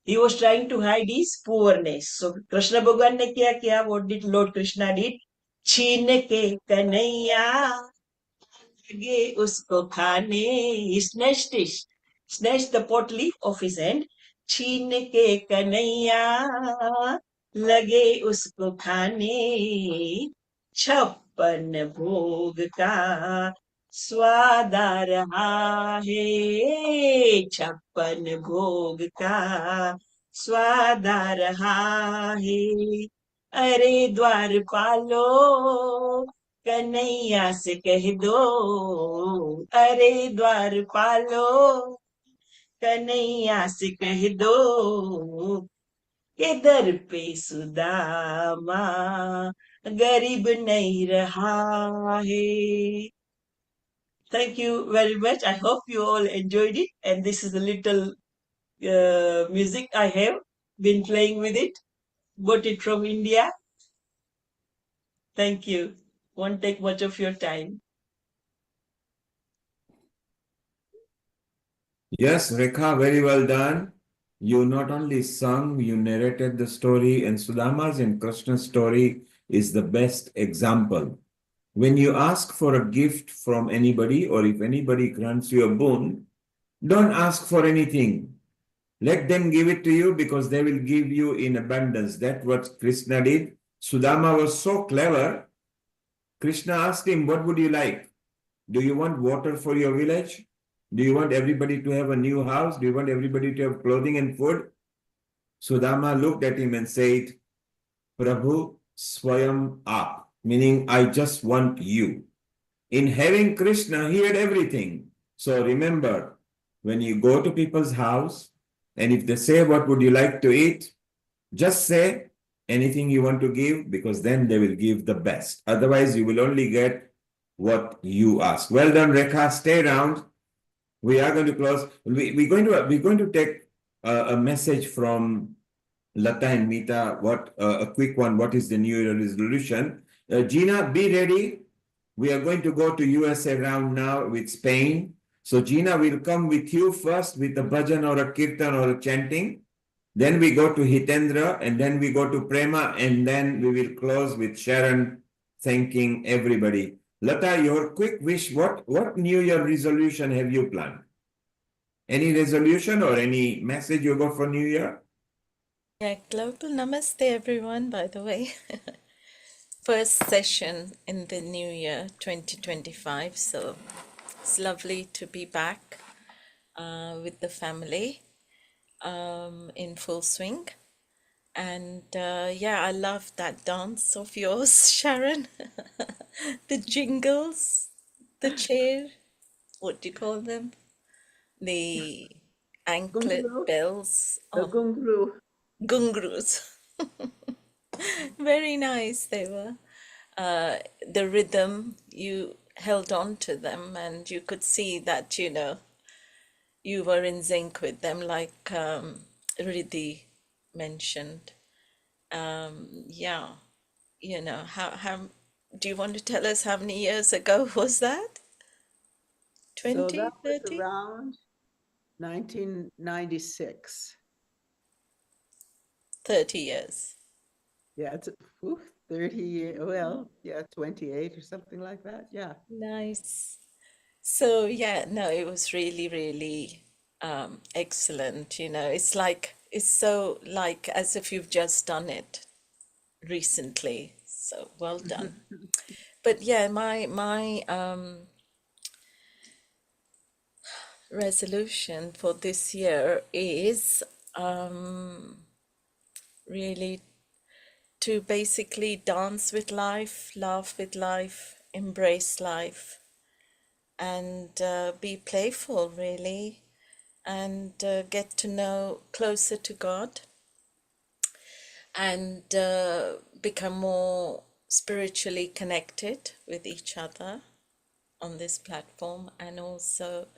He was trying to hide his poorness. So Krishna Bhagwan ने क्या किया? What did Lord Krishna did? छीन के कन्हैया लगे उसको खाने. He snatched the pot leaf of his hand. छीन के कन्हैया लगे उसको खाने. 56 भोग का स्वाद आ रहा है. 56 भोग का स्वाद आ रहा है. अरे द्वारपालो कन्हैया से कह दो. अरे द्वारपालो कन्हैया से कह दो के दर पे सुदामा गरीब नहीं रहा है. Thank you very much. I hope you all enjoyed it. And this is a little music I have been playing with it. Bought it from India. Thank you. Won't take much of your time. Yes, Rekha, very well done. You not only sung, you narrated the story, and Sudama's and Krishna's story is the best example. When you ask for a gift from anybody, or if anybody grants you a boon, don't ask for anything. Let them give it to you because they will give you in abundance. That's what Krishna did. Sudama was so clever. Krishna asked him, what would you like? Do you want water for your village? Do you want everybody to have a new house? Do you want everybody to have clothing and food? Sudama looked at him and said, Prabhu, Swayam Aap, meaning I just want you. In having Krishna, he had everything. So remember, when you go to people's house, and if they say, what would you like to eat? Just say anything you want to give, because then they will give the best. Otherwise, you will only get what you ask. Well done, Rekha. Stay around. We are going to close. We're going to take a message from Lata and Meeta. A quick one. What is the New Year resolution? Gina, be ready. We are going to go to USA round now with Spain. So Gina will come with you first with a bhajan or a kirtan or a chanting. Then we go to Hitendra, and then we go to Prema, and then we will close with Sharon thanking everybody. Lata, your quick wish, what New Year resolution have you planned? Any resolution or any message you got for New Year? Yeah, global namaste everyone, by the way. First session in the new year 2025, so it's lovely to be back with the family in full swing. And yeah, I love that dance of yours, Sharon. The jingles, the chair, what do you call them? The anklet Gungru. bells. The gungru. Gungrus. Very nice they were. The rhythm, you held on to them and you could see that, you were in zinc with them, like Riddhi mentioned. Yeah, you know, how do you want to tell us how many years ago was that? So 20, that was 30? around 1996. 30 years. Yeah, it's 30, well, yeah, 28 or something like that. Yeah. Nice. So yeah, no, it was really, really excellent. You know, it's like, it's so like as if you've just done it recently. So well done. But yeah, my resolution for this year is really to basically dance with life, laugh with life, embrace life, and be playful, really, and get to know closer to God, and become more spiritually connected with each other on this platform, and also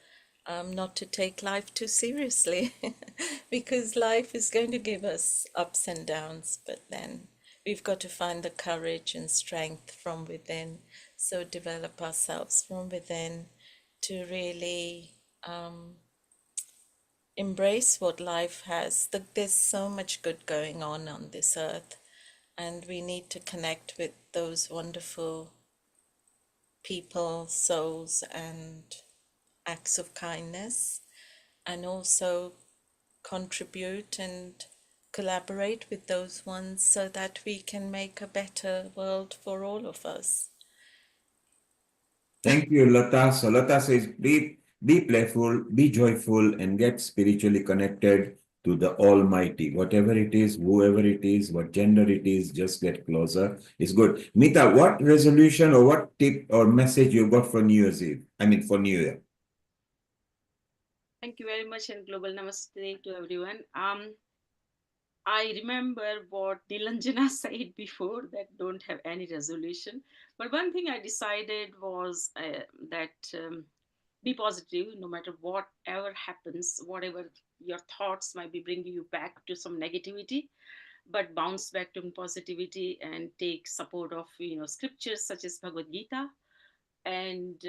not to take life too seriously because life is going to give us ups and downs, but then we've got to find the courage and strength from within, so develop ourselves from within to really embrace what life has. There's so much good going on this earth, and we need to connect with those wonderful people, souls, and acts of kindness, and also contribute and collaborate with those ones so that we can make a better world for all of us. Thank you, Lata. So Lata says, be playful, be joyful, and get spiritually connected to the Almighty. Whatever it is, whoever it is, what gender it is, just get closer. It's good. Mita, what resolution or what tip or message you got for New Year's Eve? I mean, for New Year. Thank you very much and global namaste to everyone. I remember what Nilanjana said before, that don't have any resolution. But one thing I decided was that be positive no matter whatever happens, whatever your thoughts might be bringing you back to some negativity, but bounce back to positivity and take support of scriptures such as Bhagavad Gita, and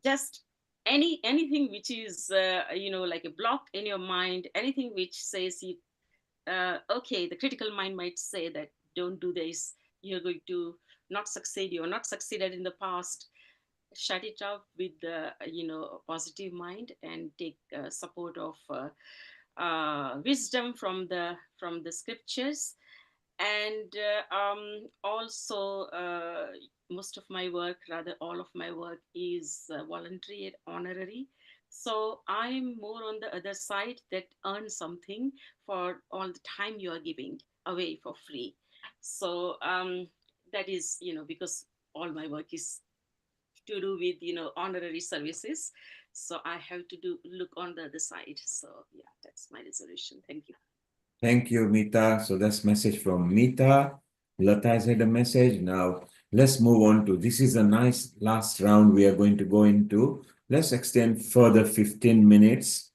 just anything which is like a block in your mind, anything which says you okay, the critical mind might say that don't do this, you're going to not succeed, you're not succeeded in the past. Shut it off with the positive mind and take support of wisdom from the scriptures. And also most of my work, rather all of my work, is voluntary and honorary. So I'm more on the other side, that earn something for all the time you are giving away for free. So that is because all my work is to do with honorary services, so I have to look on the other side. So yeah, that's my resolution. Thank you. Thank you, Mita. So that's message from Mita. Lata has had a message. Now, let's move on to, this is a nice last round we are going to go into. Let's extend further 15 minutes.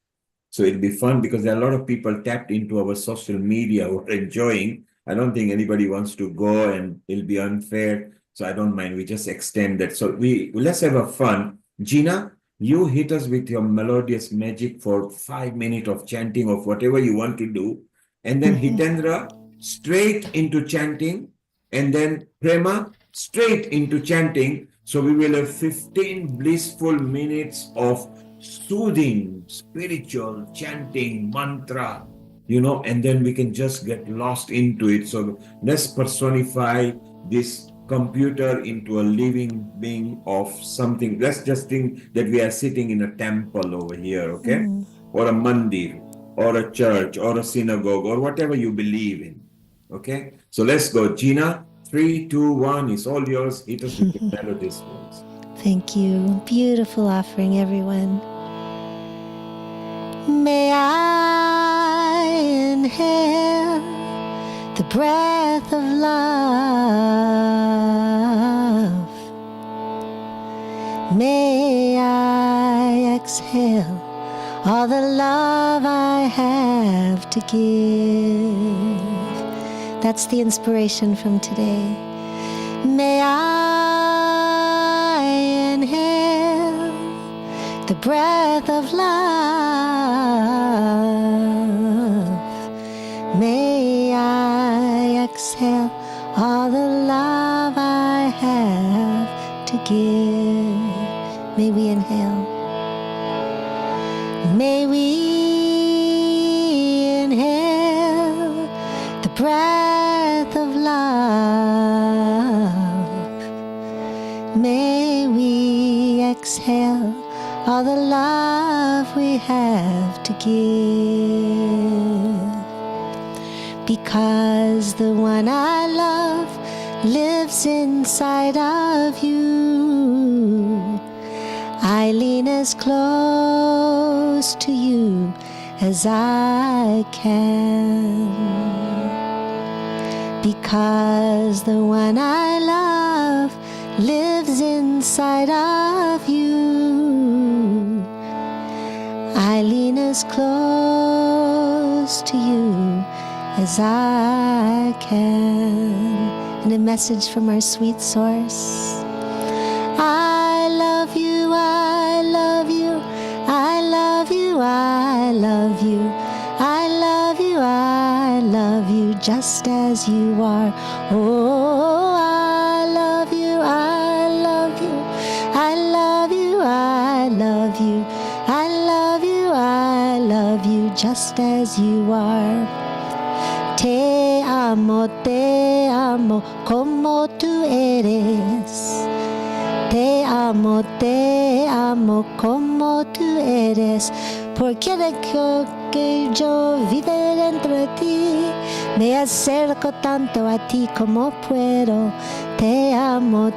So it'll be fun because there are a lot of people tapped into our social media who are enjoying. I don't think anybody wants to go and it'll be unfair. So I don't mind. We just extend that. So let's have a fun. Gina, you hit us with your melodious magic for 5 minutes of chanting of whatever you want to do. And then Hitendra, straight into chanting. And then Prema, straight into chanting. So we will have 15 blissful minutes of soothing, spiritual, chanting, mantra, and then we can just get lost into it. So let's personify this computer into a living being of something. Let's just think that we are sitting in a temple over here, okay? Or a mandir, or a church, or a synagogue, or whatever you believe in, okay? So let's go. Gina, 3, 2, 1, it's all yours. Hit us with the melodious voice. Thank you. Beautiful offering, everyone. May I inhale the breath of love. May I exhale all the love I have to give. That's the inspiration from today. May I inhale the breath of love. May I exhale all the love I have to give. May we inhale. May we inhale the breath of love. May we exhale all the love we have to give. Because the one I love lives inside of you. I lean as close to you as I can. Because the one I love lives inside of you. I lean as close to you as I can. And a message from our sweet source. I love you, I love you, I love you, I love you, I love you, I love you just as you are. Oh, I love you, I love you, I love you, I love you, I love you, I love you just as you are. Te amo, como tú eres. Te amo, como tú eres. Porque que yo vive dentro de ti, me acerco tanto a ti como puedo. Te amo,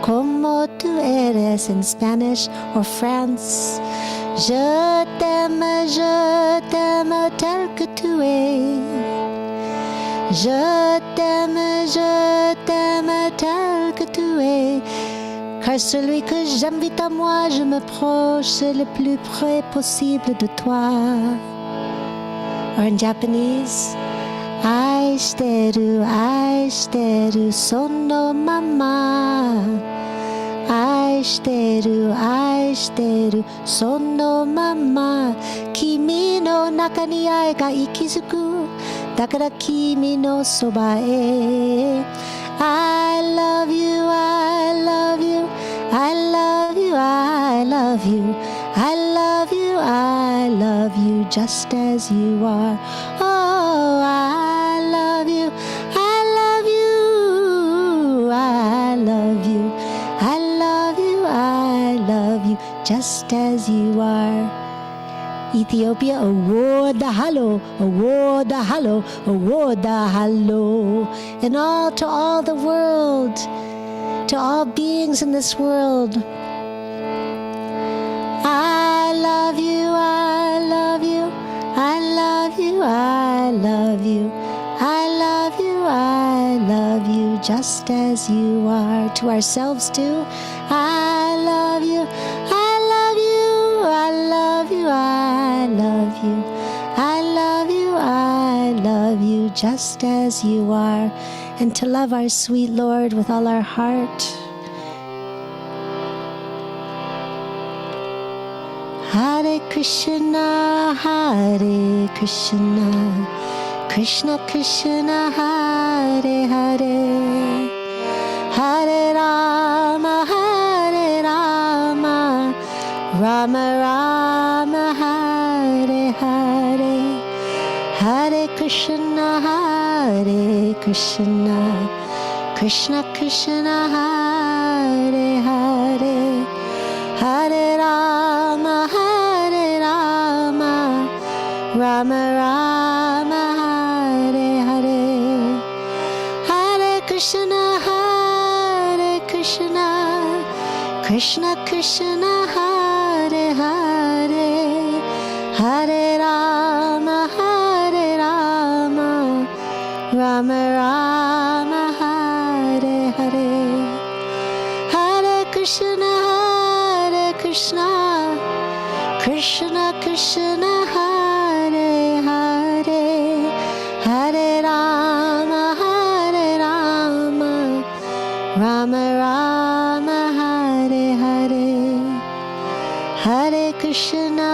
como tú eres. In Spanish or France. Je t'aime tel que tu es. Je t'aime tel que tu es. Car celui que j'invite à moi, je me proche le plus près possible de toi. Or in Japanese, aishiteru, aishiteru, sono mama. Aishiteru, aishiteru, sono mama. Kimi no naka ni ai ga ikizuku. Dakara kimi no soba e. I love you, I love you, I love you, I love you, I love you, I love you just as you are. Oh, I love you, I love you, I love you, I love you, I love you just as you are. Ethiopia, Awodahalo, Awodahalo, Awodahalo. And all to all the world, to all beings in this world. I love you, I love you, I love you, I love you, I love you, I love you just as you are. To ourselves too, I love you, I love you, I love you, I love you, I love you, I love you just as you are. And to love our sweet Lord with all our heart. Hare Krishna, Hare Krishna, Krishna Krishna, Hare Hare, Hare Rama, Hare Rama, Rama Rama, Hare Hare, Hare Krishna, Hare Krishna, Krishna Krishna, Hare Hare, Hare Rama, Hare Rama, Rama Rama, Hare Hare, Hare Krishna, Hare Krishna, Krishna Krishna, Hare Hare, Hare Rama, Hare Rama, Rama Rama, Hare Hare, Hare Krishna, Hare Krishna, Krishna Krishna Hare Hare Hare Rama Rama Rama Hare Hare Hare Krishna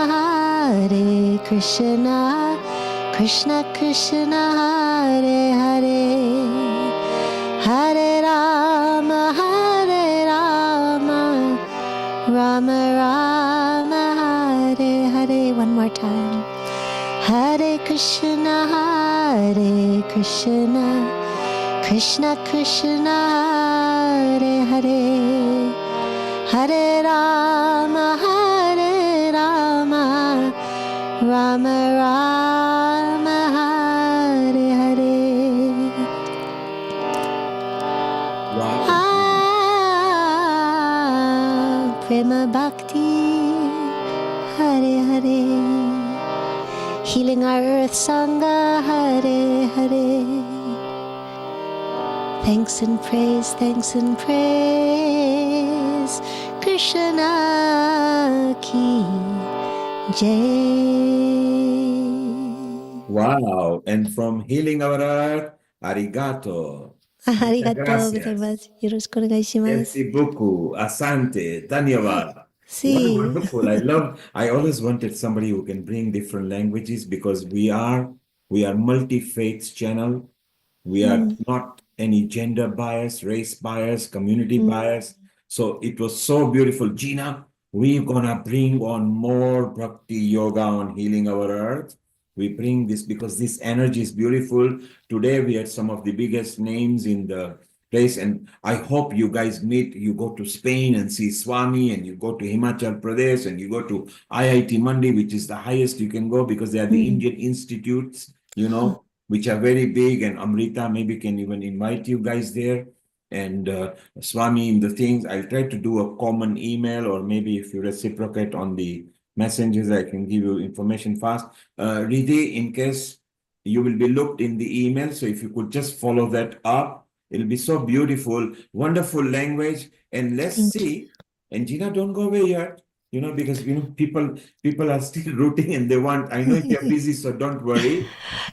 Krishna Krishna Hare Hare Hare Rama Rama Rama Hare Hare. One more time. Hare Krishna Krishna Krishna Hare Hare Hare Rama Rama Rama Hare Hare. Wow. Prema Bhakti Hare Hare. Healing our earth Sangha Hare Hare. Thanks and praise Krishna ki jai. Wow. And from healing our earth, arigato. Arigato Gracias. gozaimasu. Yoroshiku onegaishimasu. Merci beaucoup. Asante. Dhanyavad. Si. What wonderful. I always wanted somebody who can bring different languages because we are multi-faith channel. We are not any gender bias, race bias, community bias. So it was so beautiful. Gina, we're gonna bring on more Bhakti Yoga on healing our earth. We bring this because this energy is beautiful. Today we had some of the biggest names in the place, and I hope you guys meet. You go to Spain and see Swami, and you go to Himachal Pradesh, and you go to IIT Mandi, which is the highest you can go because they are the Indian institutes, which are very big, and Amrita maybe can even invite you guys there. And Swami, in the things, I'll try to do a common email, or maybe if you reciprocate on the messengers, I can give you information fast. Riddhi, in case you will be looked in the email, so if you could just follow that up, it'll be so beautiful, wonderful language. And let's see. And Gina, don't go away yet. Because people are still rooting and they want. I know you're busy, so don't worry.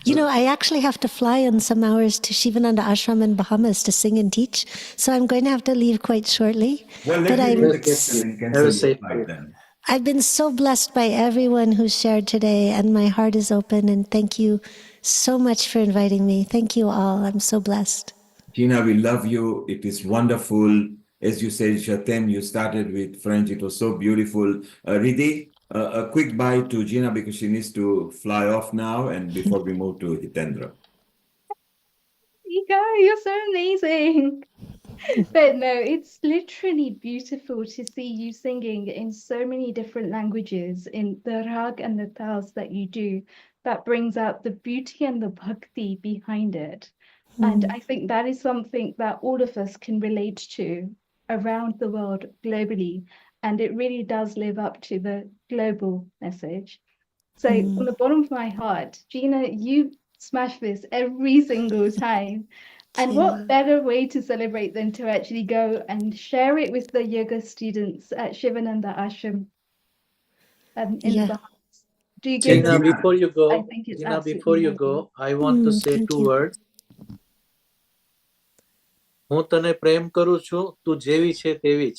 I actually have to fly in some hours to Shivananda Ashram in Bahamas to sing and teach, so I'm going to have to leave quite shortly. Well, let me cancel your flight then. I've been so blessed by everyone who shared today, and my heart is open. And thank you so much for inviting me. Thank you all. I'm so blessed. Gina, we love you. It is wonderful. As you said, Shatem, you started with French. It was so beautiful. Riddhi, a quick bye to Gina because she needs to fly off now, and before we move to Hitendra. You guys, you're so amazing. But no, it's literally beautiful to see you singing in so many different languages in the rag and the tals that you do. That brings out the beauty and the bhakti behind it. And I think that is something that all of us can relate to around the world globally. And it really does live up to the global message. So from the bottom of my heart, Gina, you smash this every single time. And what better way to celebrate than to actually go and share it with the yoga students at Shivananda Ashram in the Bahamas. Do you give Gina, them? before you go, I think it's Gina, before you go, I want to say two words. હું તને પ્રેમ કરું છું, તું જેવી છે તેવી જ.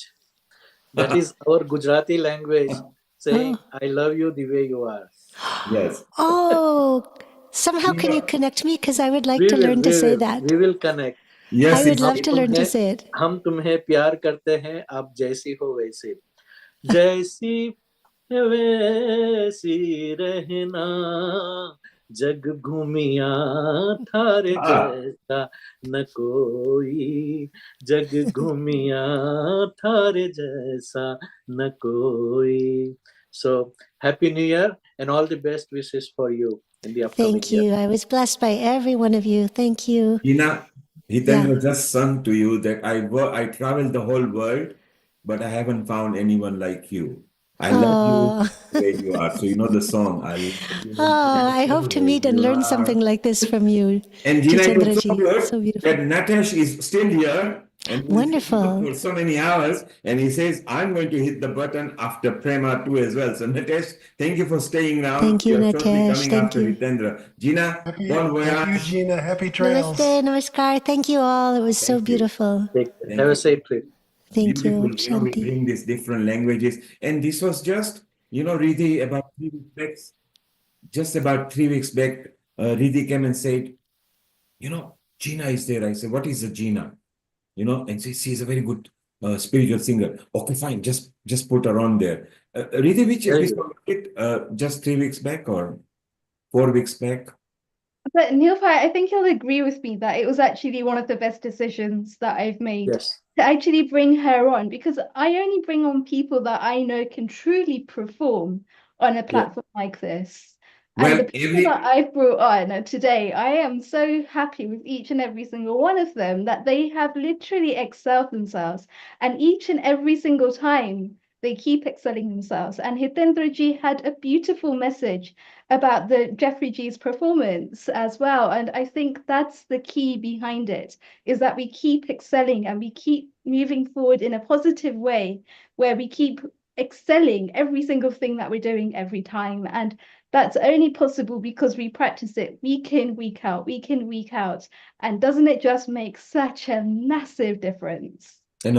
That is our Gujarati language saying, I love you the way you are. Yes. Oh, somehow can you connect me? Because I would like to learn to say that. We will connect. Yes, I would love to learn to say it. हम तुम्हें प्यार करते हैं, आप जैसी हो वैसी. जैसी वैसी रहना, जग घूमिया थारे जैसा न कोई, जग घूमिया थारे जैसा न कोई. So happy new year and all the best wishes for you in the upcoming Thank you. I was blessed by every one of you. Thank you. Gina, Hitendra just sung to you that I traveled the whole world, but I haven't found anyone like you. I love you the way you are. So you know the song. I hope to meet and learn something like this from you. And Gina, it was so Jitendraji. good So beautiful. that Natesh is still here. And Wonderful. for so many hours, and he says, I'm going to hit the button after Prema too as well. So Natesh, thank you for staying around. Thank you, You're totally Natesh. coming Thank after you. Hitendra. Gina, bon Thank you, voyage. Gina. Happy trails. Namaste, namaskar. Thank you all. It was so Thank you. beautiful. Thank Have a you. safe trip. Thank Beautiful. you. We Shanti. bring these different languages. And this was just, Riddhi, about 3 weeks back, just about 3 weeks back, Riddhi came and said, Gina is there. I said, what is a Gina? And she's a very good spiritual singer. Okay, fine. Just put her on there. Riddhi, which Very episode was it? Just 3 weeks back or 4 weeks back? But Neilfai, I think you'll agree with me that it was actually one of the best decisions that I've made Yes. to actually bring her on, because I only bring on people that I know can truly perform on a platform like this. And Well, the people that I've brought on today, I am so happy with each and every single one of them that they have literally excelled themselves. And each and every single time they keep excelling themselves. And Hitendra ji had a beautiful message about the Jeffrey G's performance as well. And I think that's the key behind it, is that we keep excelling and we keep moving forward in a positive way, where we keep excelling every single thing that we're doing every time. And that's only possible because we practice it week in, week out, week in, week out. And doesn't it just make such a massive difference? And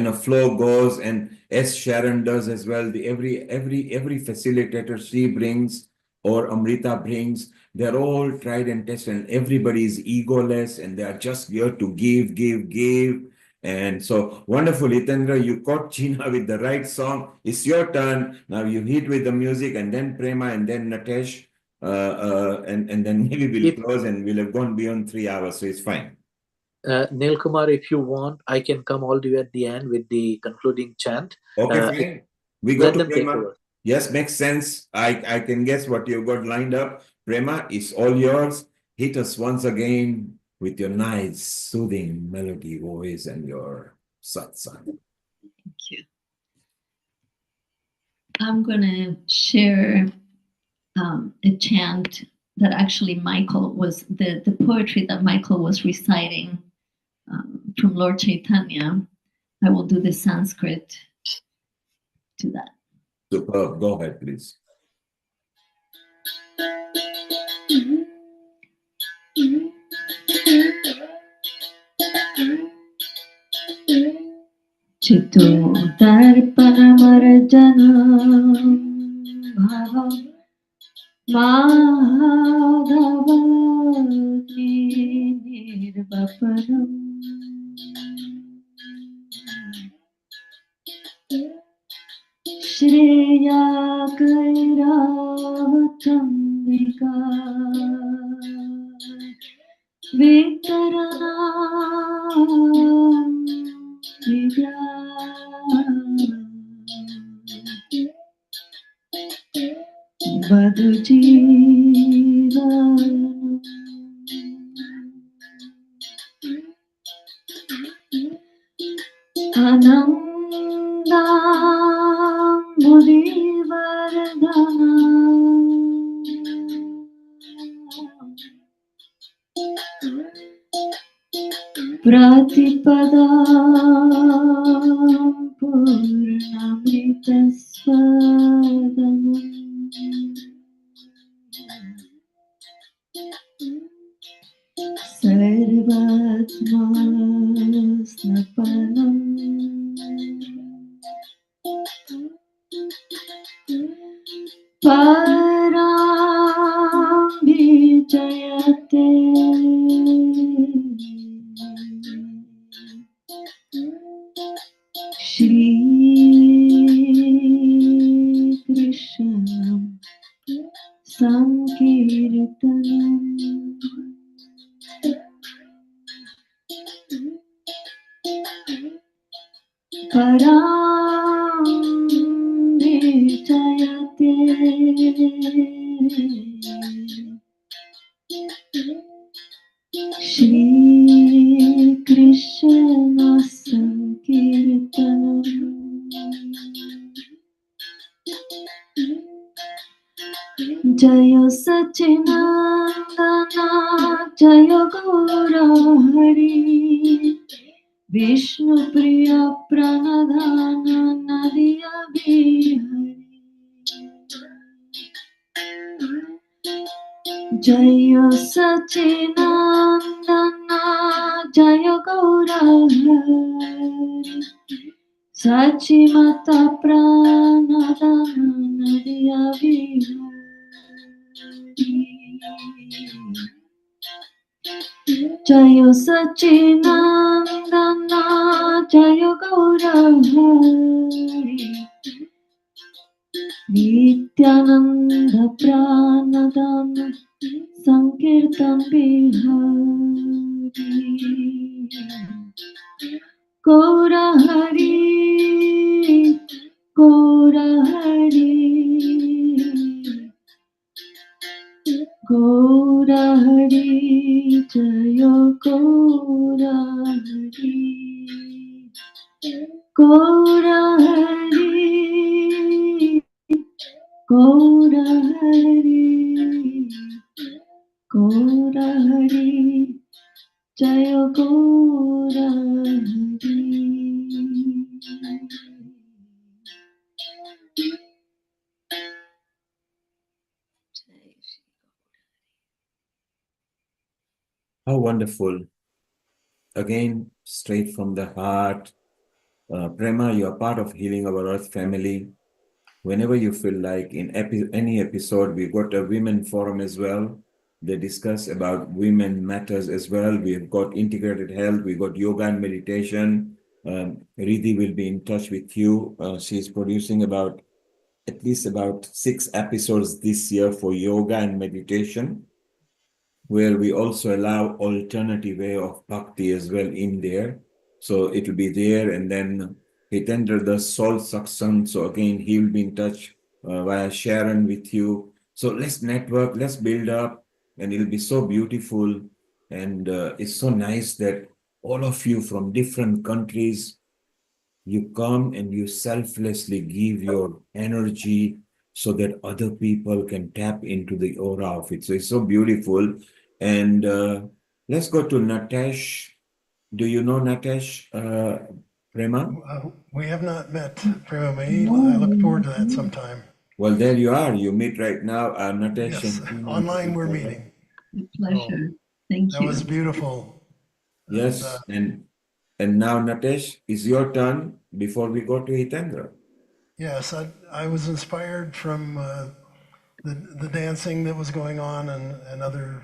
a flow goes, and as Sharon does as well, every facilitator she brings or Amrita brings, they're all tried and tested, and everybody is egoless, and they are just here to give. And so wonderful, Hitendra, you caught Gina with the right song. It's your turn. Now you hit with the music, and then Prema, and then Natesh, and then maybe we'll close, and we'll have gone beyond 3 hours, so it's fine. Neil Kumar, if you want, I can come all the way at the end with the concluding chant. Okay, fine. We go Let to them take Prema. over. Yes, makes sense. I can guess what you've got lined up. Prema, it's all yours. Hit us once again with your nice, soothing melody voice and your satsang. Thank you. I'm going to share a chant that actually Michael was, the poetry that Michael was reciting from Lord Chaitanya. I will do the Sanskrit to that. Superb. Go ahead, please. Chito darpanamarjana bhava madhavati nirvaparam Shreya kairavatambika Vitaranam Vidya Badhujiva Ananda Mudivardhana Pratipada Purnamrita Swadanam Sarvatma Snapanam Param Vijayate Shri Krishna Sankirtanam Param Vijayate Shri Krishna Sankirtanam Jayo Sachinandana Jayo Gaura Hari Vishnu Priya Pranadhana Nadia Bihari Jaya Sachinandana Jaya Gaurahari Sachimata Pranadhana Nadia Bihari Jaya Sachinandana Jaya Gaurahari Nityananda Pranadhana Sankirtan Bihari Gaurahari Gaurahari Gaurahari Jaya Gaurahari Gaurahari Gaurahari Gaurahari Jaya Gaurahari How wonderful. Again, straight from the heart. Prema, you are part of Healing Our Earth family. Whenever you feel like in any episode, we've got a women forum as well. They discuss about women matters as well. We've got integrated health. We've got yoga and meditation. Riddhi will be in touch with you. She's producing at least about 6 episodes this year for yoga and meditation, where we also allow alternative way of bhakti as well in there. So it will be there, and then Hitendra does soul satsang. So again, he will be in touch via Sharon with you. So let's network, let's build up, and it'll be so beautiful. And it's so nice that all of you from different countries, you come and you selflessly give your energy so that other people can tap into the aura of it. So it's so beautiful. And let's go to Natesh. Do you know Natesh, Prema? We have not met, Prema Mai. I look forward to that sometime. Well, there you are. You meet right now, Natesh. Yes, and online we're meeting. Pleasure. Thank you. That was beautiful. Yes, and now Natesh, it's your turn before we go to Hitendra. Yes, I was inspired from the dancing that was going on and other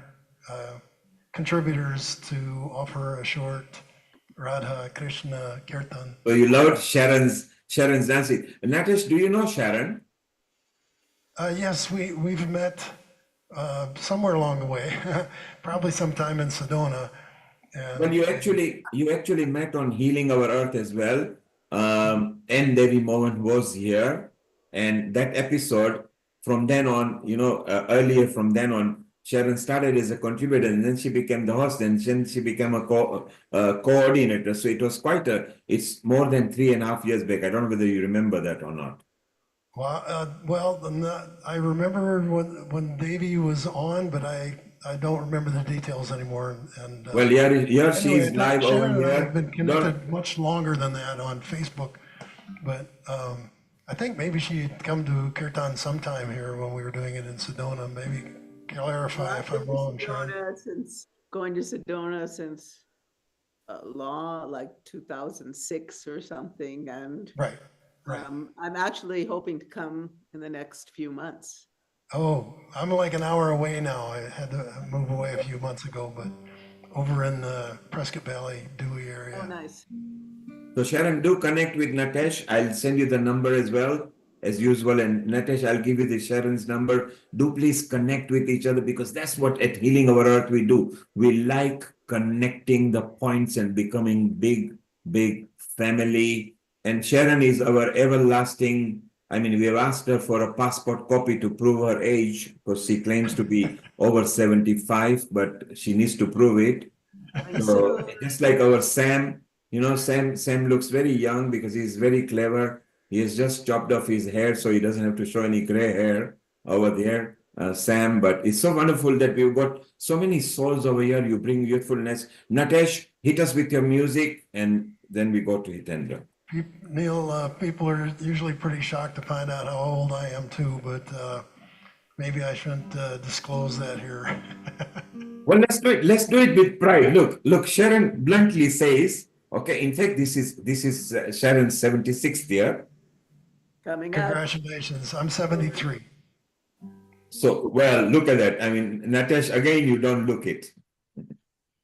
contributors to offer a short Radha Krishna Kirtan. So you loved Sharon's dancing. Natesh, do you know Sharon? Yes, we've met somewhere along the way, probably sometime in Sedona. Well, you actually met on Healing Our Earth as well. And Devi Mohan was here, and that episode, from then on, earlier from then on, Sharon started as a contributor, and then she became the host, and then she became a coordinator. So it was it's more than 3.5 years back. I don't know whether you remember that or not. I remember when Devi was on, but I don't remember the details anymore. And well, here she is live over Sharon and I here. have been connected much longer than that on Facebook, but I think maybe she'd come to Kirtan sometime here when we were doing it in Sedona. Maybe clarify if I'm wrong, Sharon. Going to Sedona since like 2006 or something, and right. I'm actually hoping to come in the next few months. Oh, I'm like an hour away now. I had to move away a few months ago, but over in the Prescott Valley, Dewey area. Oh, nice. So Sharon, do connect with Natesh. I'll send you the number as well, as usual. And Natesh, I'll give you the Sharon's number. Do please connect with each other, because that's what at Healing Our Earth we do. We like connecting the points and becoming big family. And Sharon is our everlasting, we have asked her for a passport copy to prove her age, because she claims to be over 75, but she needs to prove it. So just like our Sam, Sam looks very young because he's very clever. He has just chopped off his hair, so he doesn't have to show any gray hair over there, Sam. But it's so wonderful that we've got so many souls over here. You bring youthfulness. Natesh, hit us with your music and then we go to Hitendra. Neil, people are usually pretty shocked to find out how old I am too, but maybe I shouldn't disclose that here. Well, let's do it. Let's do it with pride. Look. Sharon bluntly says, okay. In fact, this is Sharon's 76th year. Coming up. Congratulations. I'm 73. So, well, look at that. I mean, Natesh, again, you don't look it.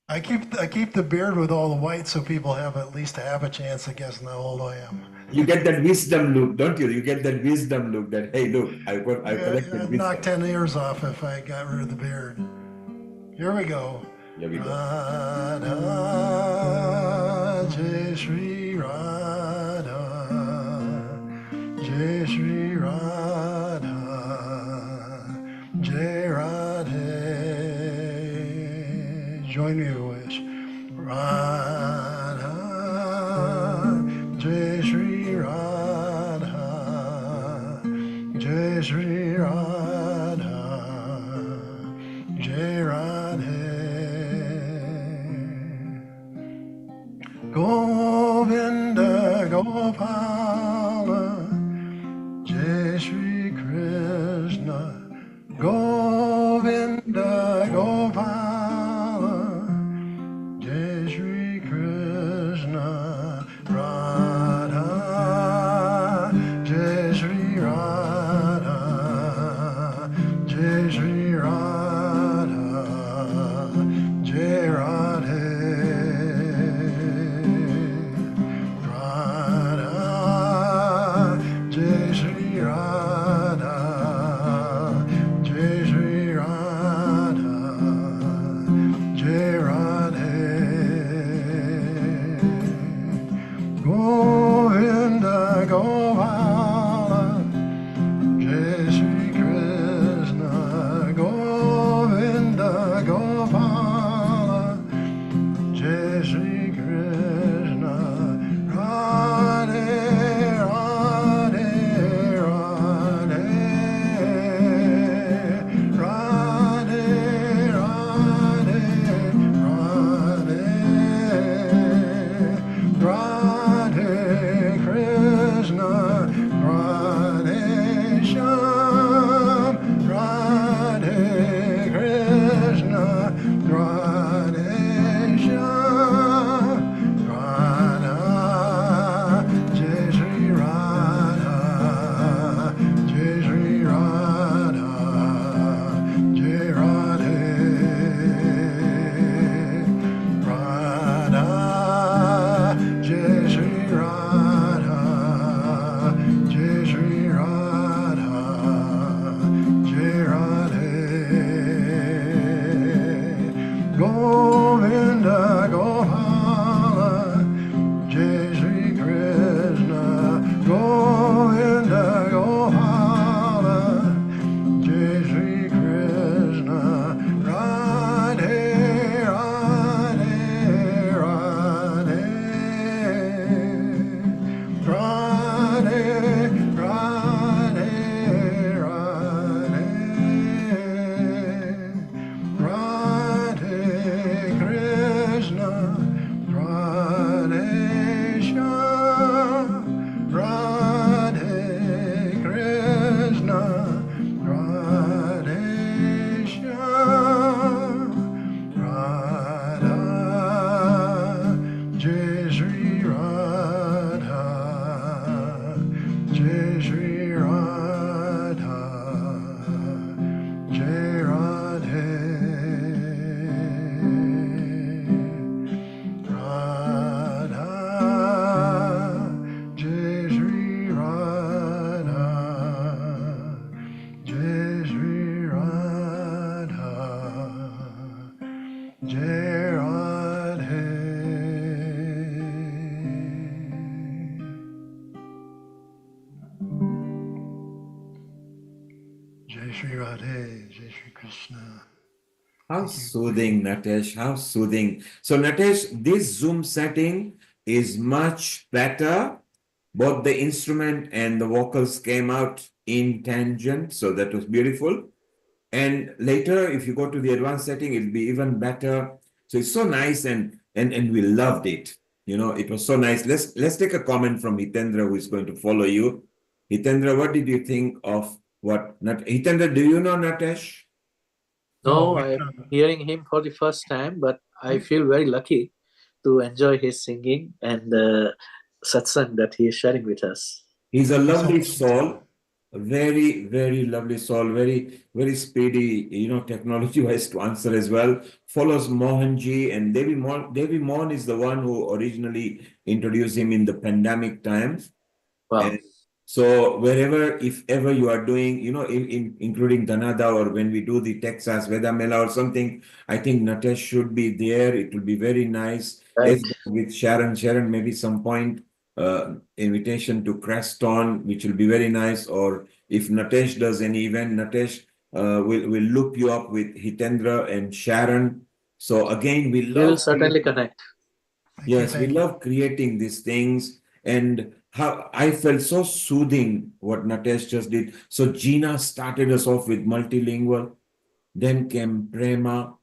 I keep the beard with all the white so people have at least half a chance of guessing how old I am. You get that wisdom look, don't you? You get that wisdom look that, hey, look, I collected I'd wisdom. knock 10 years off if I got rid of the beard. Here we go. Here we go. Radha, Jai Shri Radha, Jai Shri Radha, Jai Radhe. Join me in a wish. Radha, Jai Shri Radha, Jai Shri Radha, Jai Radhe. Govinda Gopala, Jai Shri Krishna, Govinda Gopala, Jai Shri Krishna, Radha, Jai Shri Radha, Jai Shri Radha, Jai Radhe. Jai Shri Radha, Jai Shri Radha, Jai Radhe. Govinda Gopala, Jai Shri Krishna, Govinda Gopala, Jai Shri Krishna, Radhe, Radhe, Radhe, Radhe, Radhe, Radhe, Radhe Krishna, Radhe Shyam, Radhe Krishna, Radhe Shyam, Radha, Jai Shri Radha, Jai Shri Radha, Jai Radhe, Radha, Jai Shri Radha, Jai Shri Radha, Jai Radhe. Govinda Gopala, Jai Shri Krishna, Govinda Gopala, Jai Shri Krishna, Radhe, Radhe, Radhe, Radhe, Radhe, Radhe, Radhe Krishna, Radhe Shyam, Radhe Krishna, Radhe Shyam, Radha, Jai Shri Radha, Jai Shri Radha, Jai Radhe. Radha, Jai Shri Radha, Jai Shri Radha, Jai Radhe. Jai Shri Radhe, Jai Shri Krishna. How soothing, Natesh, how soothing. So, Natesh, this Zoom setting is much better. Both the instrument and the vocals came out in tangent, so that was beautiful. And later, if you go to the advanced setting, it'll be even better. So it's so nice, and we loved it. You know, it was so nice. Let's take a comment from Hitendra, who is going to follow you. Hitendra, what did you think of what Hitendra, do you know Natesh? No, I'm hearing him for the first time, but I feel very lucky to enjoy his singing and the satsang that he is sharing with us. He's a lovely soul, a very, very lovely soul, very, very speedy, you know, technology-wise to answer as well. Follows Mohanji, and Devi Mohan is the one who originally introduced him in the pandemic times. Wow. And so wherever, if ever you are doing, you know, including Dhanada, or when we do the Texas Veda Mela or something, I think Natesh should be there. It will be very nice. Right. As with Sharon, maybe some point invitation to Creston, which will be very nice. Or if Natesh does any event, Natesh will loop you up with Hitendra and Sharon. So again, we love. We'll certainly connect. Yes, we love creating these things, and how I felt so soothing what Natesh just did. So Gina started us off with multilingual, then came Prema,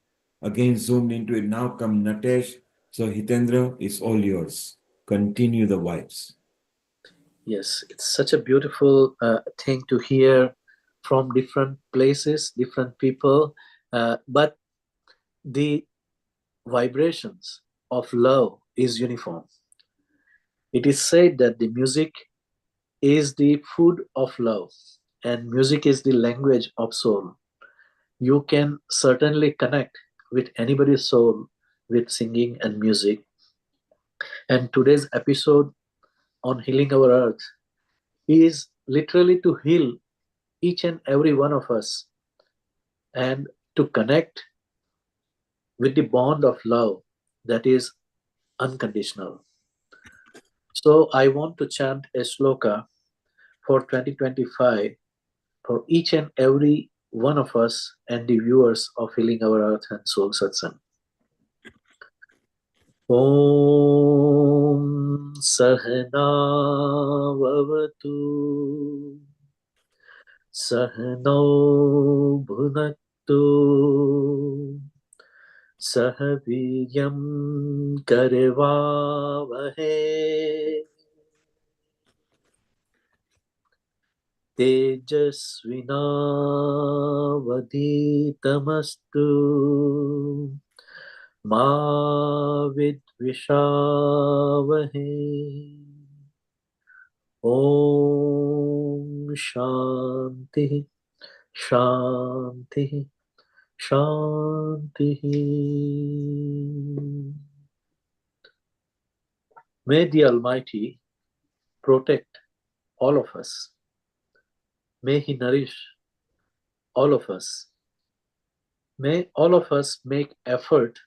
again zoomed into it. Now come Natesh. So Hitendra, it's all yours. Continue the vibes. Yes, it's such a beautiful thing to hear from different places, different people, but the vibrations of love is uniform. It is said that the music is the food of love, and music is the language of soul. You can certainly connect with anybody's soul with singing and music. And today's episode on Healing Our Earth is literally to heal each and every one of us and to connect with the bond of love that is unconditional. So I want to chant a sloka for 2025 for each and every one of us and the viewers of Healing Our Earth and Soul Satsang. Om Sahana Vavatu Sahano Bhunaktu Sahaviryam Karevavahe Tejasvinavaditamastu Ma Vidvishavahe. Om Shanti Shanti Shanti. May the Almighty protect all of us. May He nourish all of us. May all of us make effort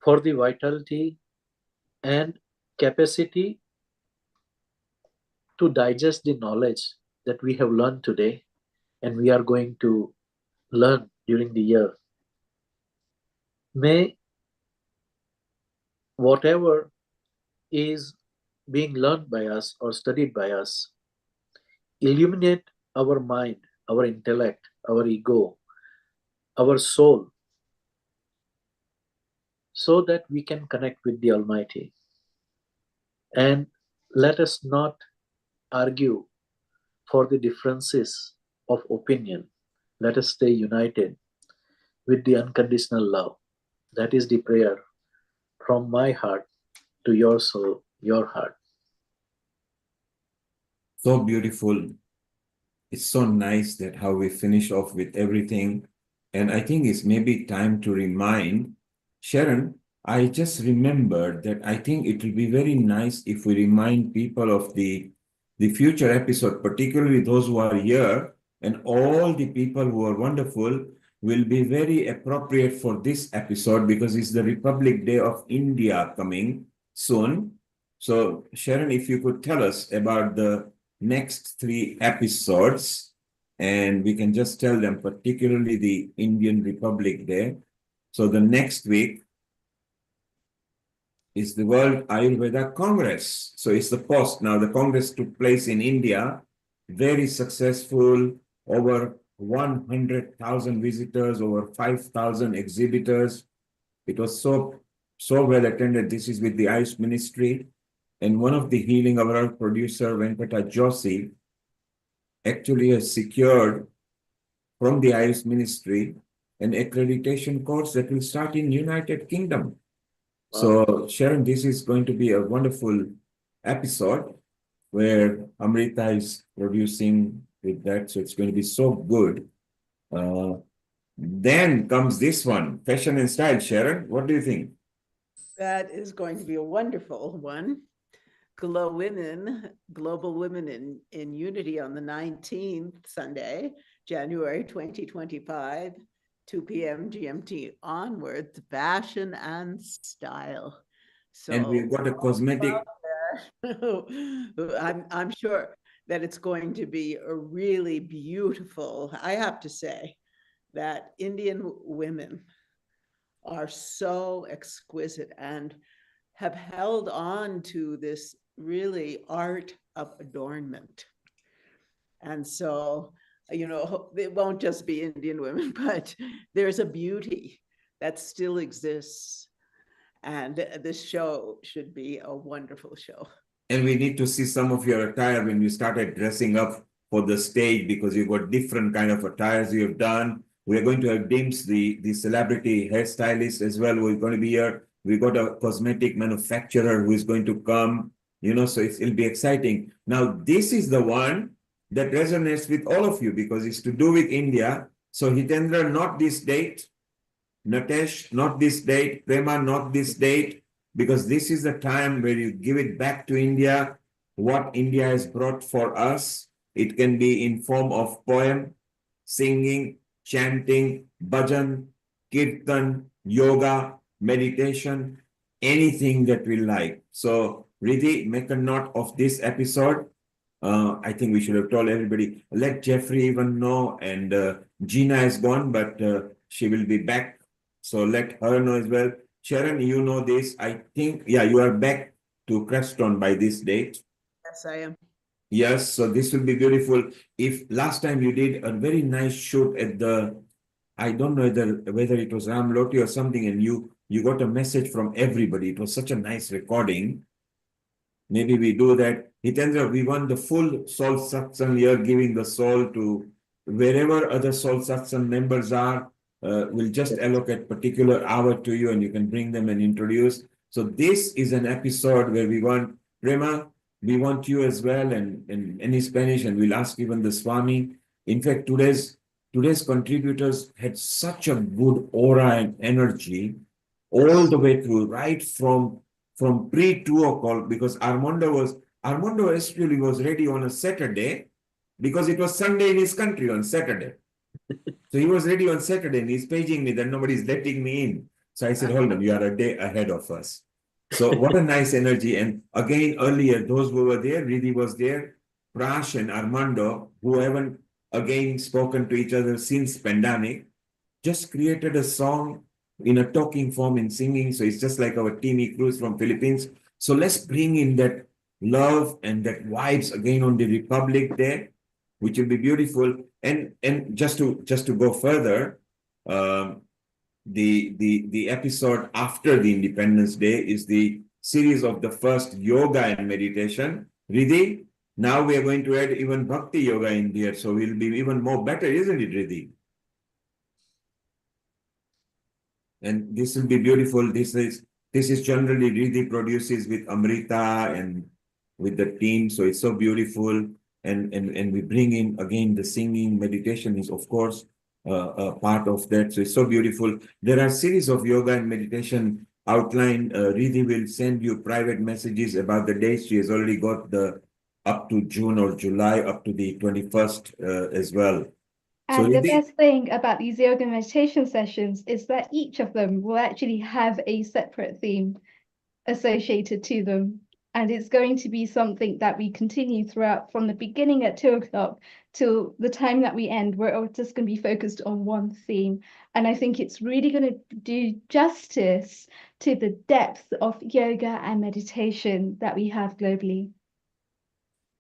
for the vitality and capacity to digest the knowledge that we have learned today and we are going to learn during the year. May whatever is being learned by us or studied by us illuminate our mind, our intellect, our ego, our soul, so that we can connect with the Almighty. And let us not argue for the differences of opinion. Let us stay united with the unconditional love. That is the prayer from my heart to your soul, your heart. So beautiful. It's so nice that how we finish off with everything. And I think it's maybe time to remind Sharon, I just remembered that I think it will be very nice if we remind people of the future episode, particularly those who are here, and all the people who are wonderful will be very appropriate for this episode because it's the Republic Day of India coming soon. So Sharon, if you could tell us about the next 3 episodes, and we can just tell them, particularly the Indian Republic Day. So the next week is the World Ayurveda Congress. So it's the post. Now the Congress took place in India, very successful, over 100,000 visitors, over 5,000 exhibitors. It was so so well attended. This is with the Ayush Ministry. And one of the Healing Our producer, Venkata Joshi, actually has secured from the Ayush Ministry an accreditation course that will start in United Kingdom. So Sharon, this is going to be a wonderful episode where Amrita is producing with that. So it's going to be so good. Then comes this one, fashion and style. Sharon, what do you think? That is going to be a wonderful one. Global Women in Unity on the 19th, Sunday, January 2025, 2 p.m. GMT onwards, fashion and style. So, and we've got a cosmetic. I'm sure that it's going to be a really beautiful, I have to say, that Indian women are so exquisite and have held on to this really art of adornment. And so, you know, it won't just be Indian women, but there's a beauty that still exists. And this show should be a wonderful show. And we need to see some of your attire when you started dressing up for the stage, because you've got different kind of attires you've done. We're going to have Dims, the celebrity hairstylist as well, who is going to be here. We've got a cosmetic manufacturer who is going to come, you know, so it'll be exciting. Now, this is the one that resonates with all of you because it's to do with India. So Hitendra, not this date. Natesh, not this date. Prema, not this date. Because this is the time where you give it back to India, what India has brought for us. It can be in form of poem, singing, chanting, bhajan, kirtan, yoga, meditation, anything that we like. So, Riddhi, make a note of this episode. I think we should have told everybody. Let Jeffrey even know. And Gina is gone, but she will be back. So let her know as well. Sharon, you know this. I think, yeah, you are back to Creston by this date. Yes, I am. Yes, so this will be beautiful. If last time you did a very nice shoot at the, I don't know whether it was Ram Loti or something, and you got a message from everybody. It was such a nice recording. Maybe we do that. Hitendra, we want the full Soul Satsang here, giving the soul to wherever other Soul Satsang members are. We'll just allocate particular hour to you and you can bring them and introduce. So this is an episode where we want, Prema, we want you as well and any Spanish, and we'll ask even the Swami. In fact, today's contributors had such a good aura and energy all the way through, right from pre-2 o'clock, because Armando actually was ready on a Saturday because it was Sunday in his country on Saturday. So he was ready on Saturday and he's paging me that nobody's letting me in. So I said, hold on, you are a day ahead of us. So what a nice energy. And again, earlier, those who were there, Riddhi was there, Prash and Armando, who haven't again spoken to each other since pandemic, just created a song in a talking form in singing. So it's just like our Timmy Cruz from Philippines. So let's bring in that love and that vibes again on the Republic Day, which will be beautiful. And just to go further, the episode after the Independence Day is the series of the first yoga and meditation. Riddhi, now we are going to add even Bhakti Yoga in there, so we'll be even more better, isn't it, Riddhi? And this will be beautiful. This is generally Riddhi produces with Amrita and with the team, so it's so beautiful. And we bring in again the singing, meditation is of course a part of that. So it's so beautiful. There are series of yoga and meditation outlined. Riddhi will send you private messages about the dates. She has already got the up to June or July, up to the 21st as well. So And the Riddhi, best thing about these yoga meditation sessions is that each of them will actually have a separate theme associated to them. And it's going to be something that we continue throughout from the beginning at 2 o'clock till the time that we end. We're just going to be focused on one theme. And I think it's really going to do justice to the depth of yoga and meditation that we have globally.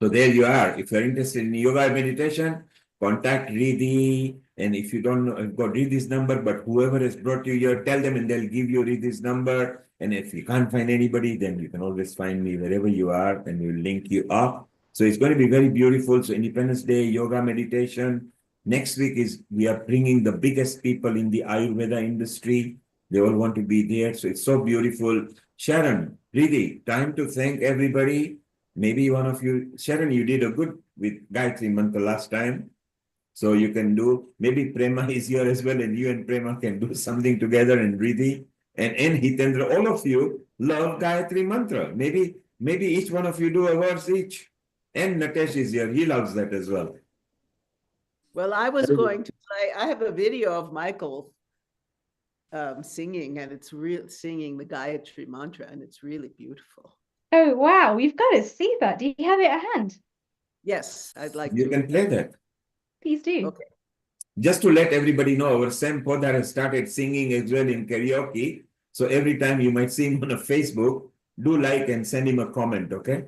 so there you are. If you're interested in yoga and meditation, contact Riddhi And if you don't know, go read this number, but whoever has brought you here, tell them and they'll give you read this number. And if you can't find anybody, then you can always find me wherever you are and we'll link you up. So it's going to be very beautiful. So Independence Day, yoga, meditation. Next week we are bringing the biggest people in the Ayurveda industry. They all want to be there. So it's so beautiful. Sharon, really, time to thank everybody. Maybe one of you, Sharon, you did a good with Gayatri Mantra last time. So you can do, maybe Prema is here as well, and you and Prema can do something together, and Riddhi and Hitendra, all of you love Gayatri Mantra. Maybe each one of you do a verse each. And Natesh is here, he loves that as well. Well, I was going to play, I have a video of Michael singing, and it's real singing the Gayatri Mantra, and it's really beautiful. Oh, wow. We've got to see that. Do you have it at hand? Yes, I'd like You to. can play that. Please do. Okay. Just to let everybody know, our Sam Podar has started singing as well in karaoke. So every time you might see him on a Facebook, do like and send him a comment, okay?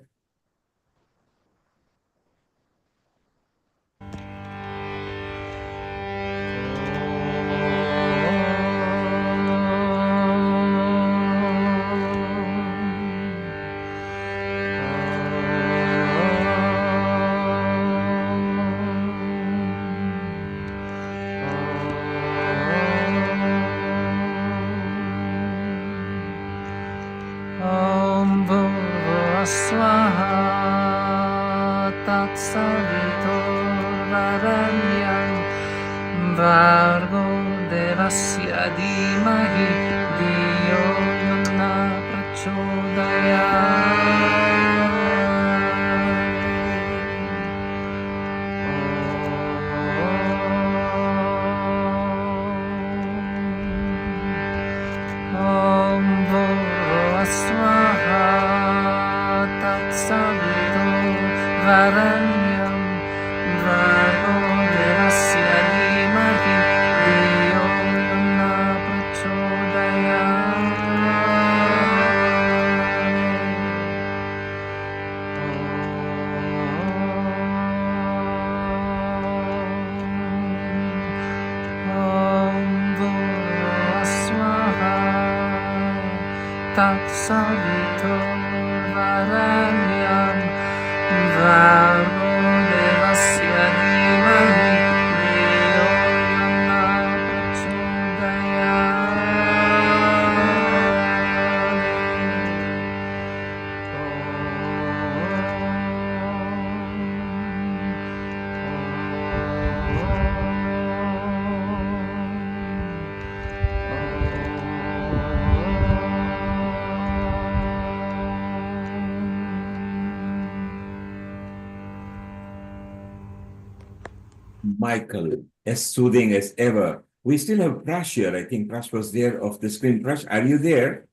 Michael, as soothing as ever. We still have Prash here. I think Prash was there off the screen. Prash, are you there?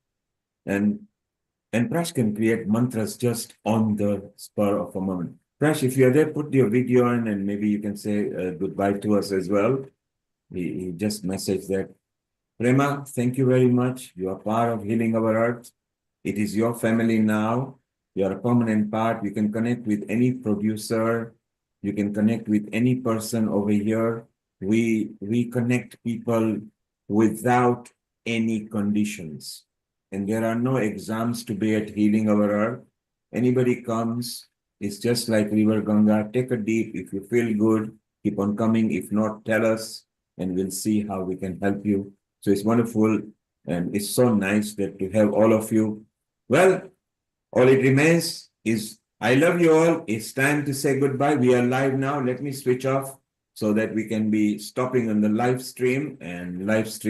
And Prash can create mantras just on the spur of a moment. Prash, if you're there, put your video on and maybe you can say goodbye to us as well. He just messaged that. Prema, thank you very much. You are part of Healing Our Earth. It is your family now. You are a permanent part. You can connect with any producer. You can connect with any person over here. We connect people without any conditions. And there are no exams to be at Healing Our Earth. Anybody comes, it's just like River Ganga. Take a deep. If you feel good, keep on coming. If not, tell us, and we'll see how we can help you. So it's wonderful, and it's so nice that to have all of you. Well, all it remains is I love you all. It's time to say goodbye. We are live now. Let me switch off so that we can be stopping on the live stream and live stream.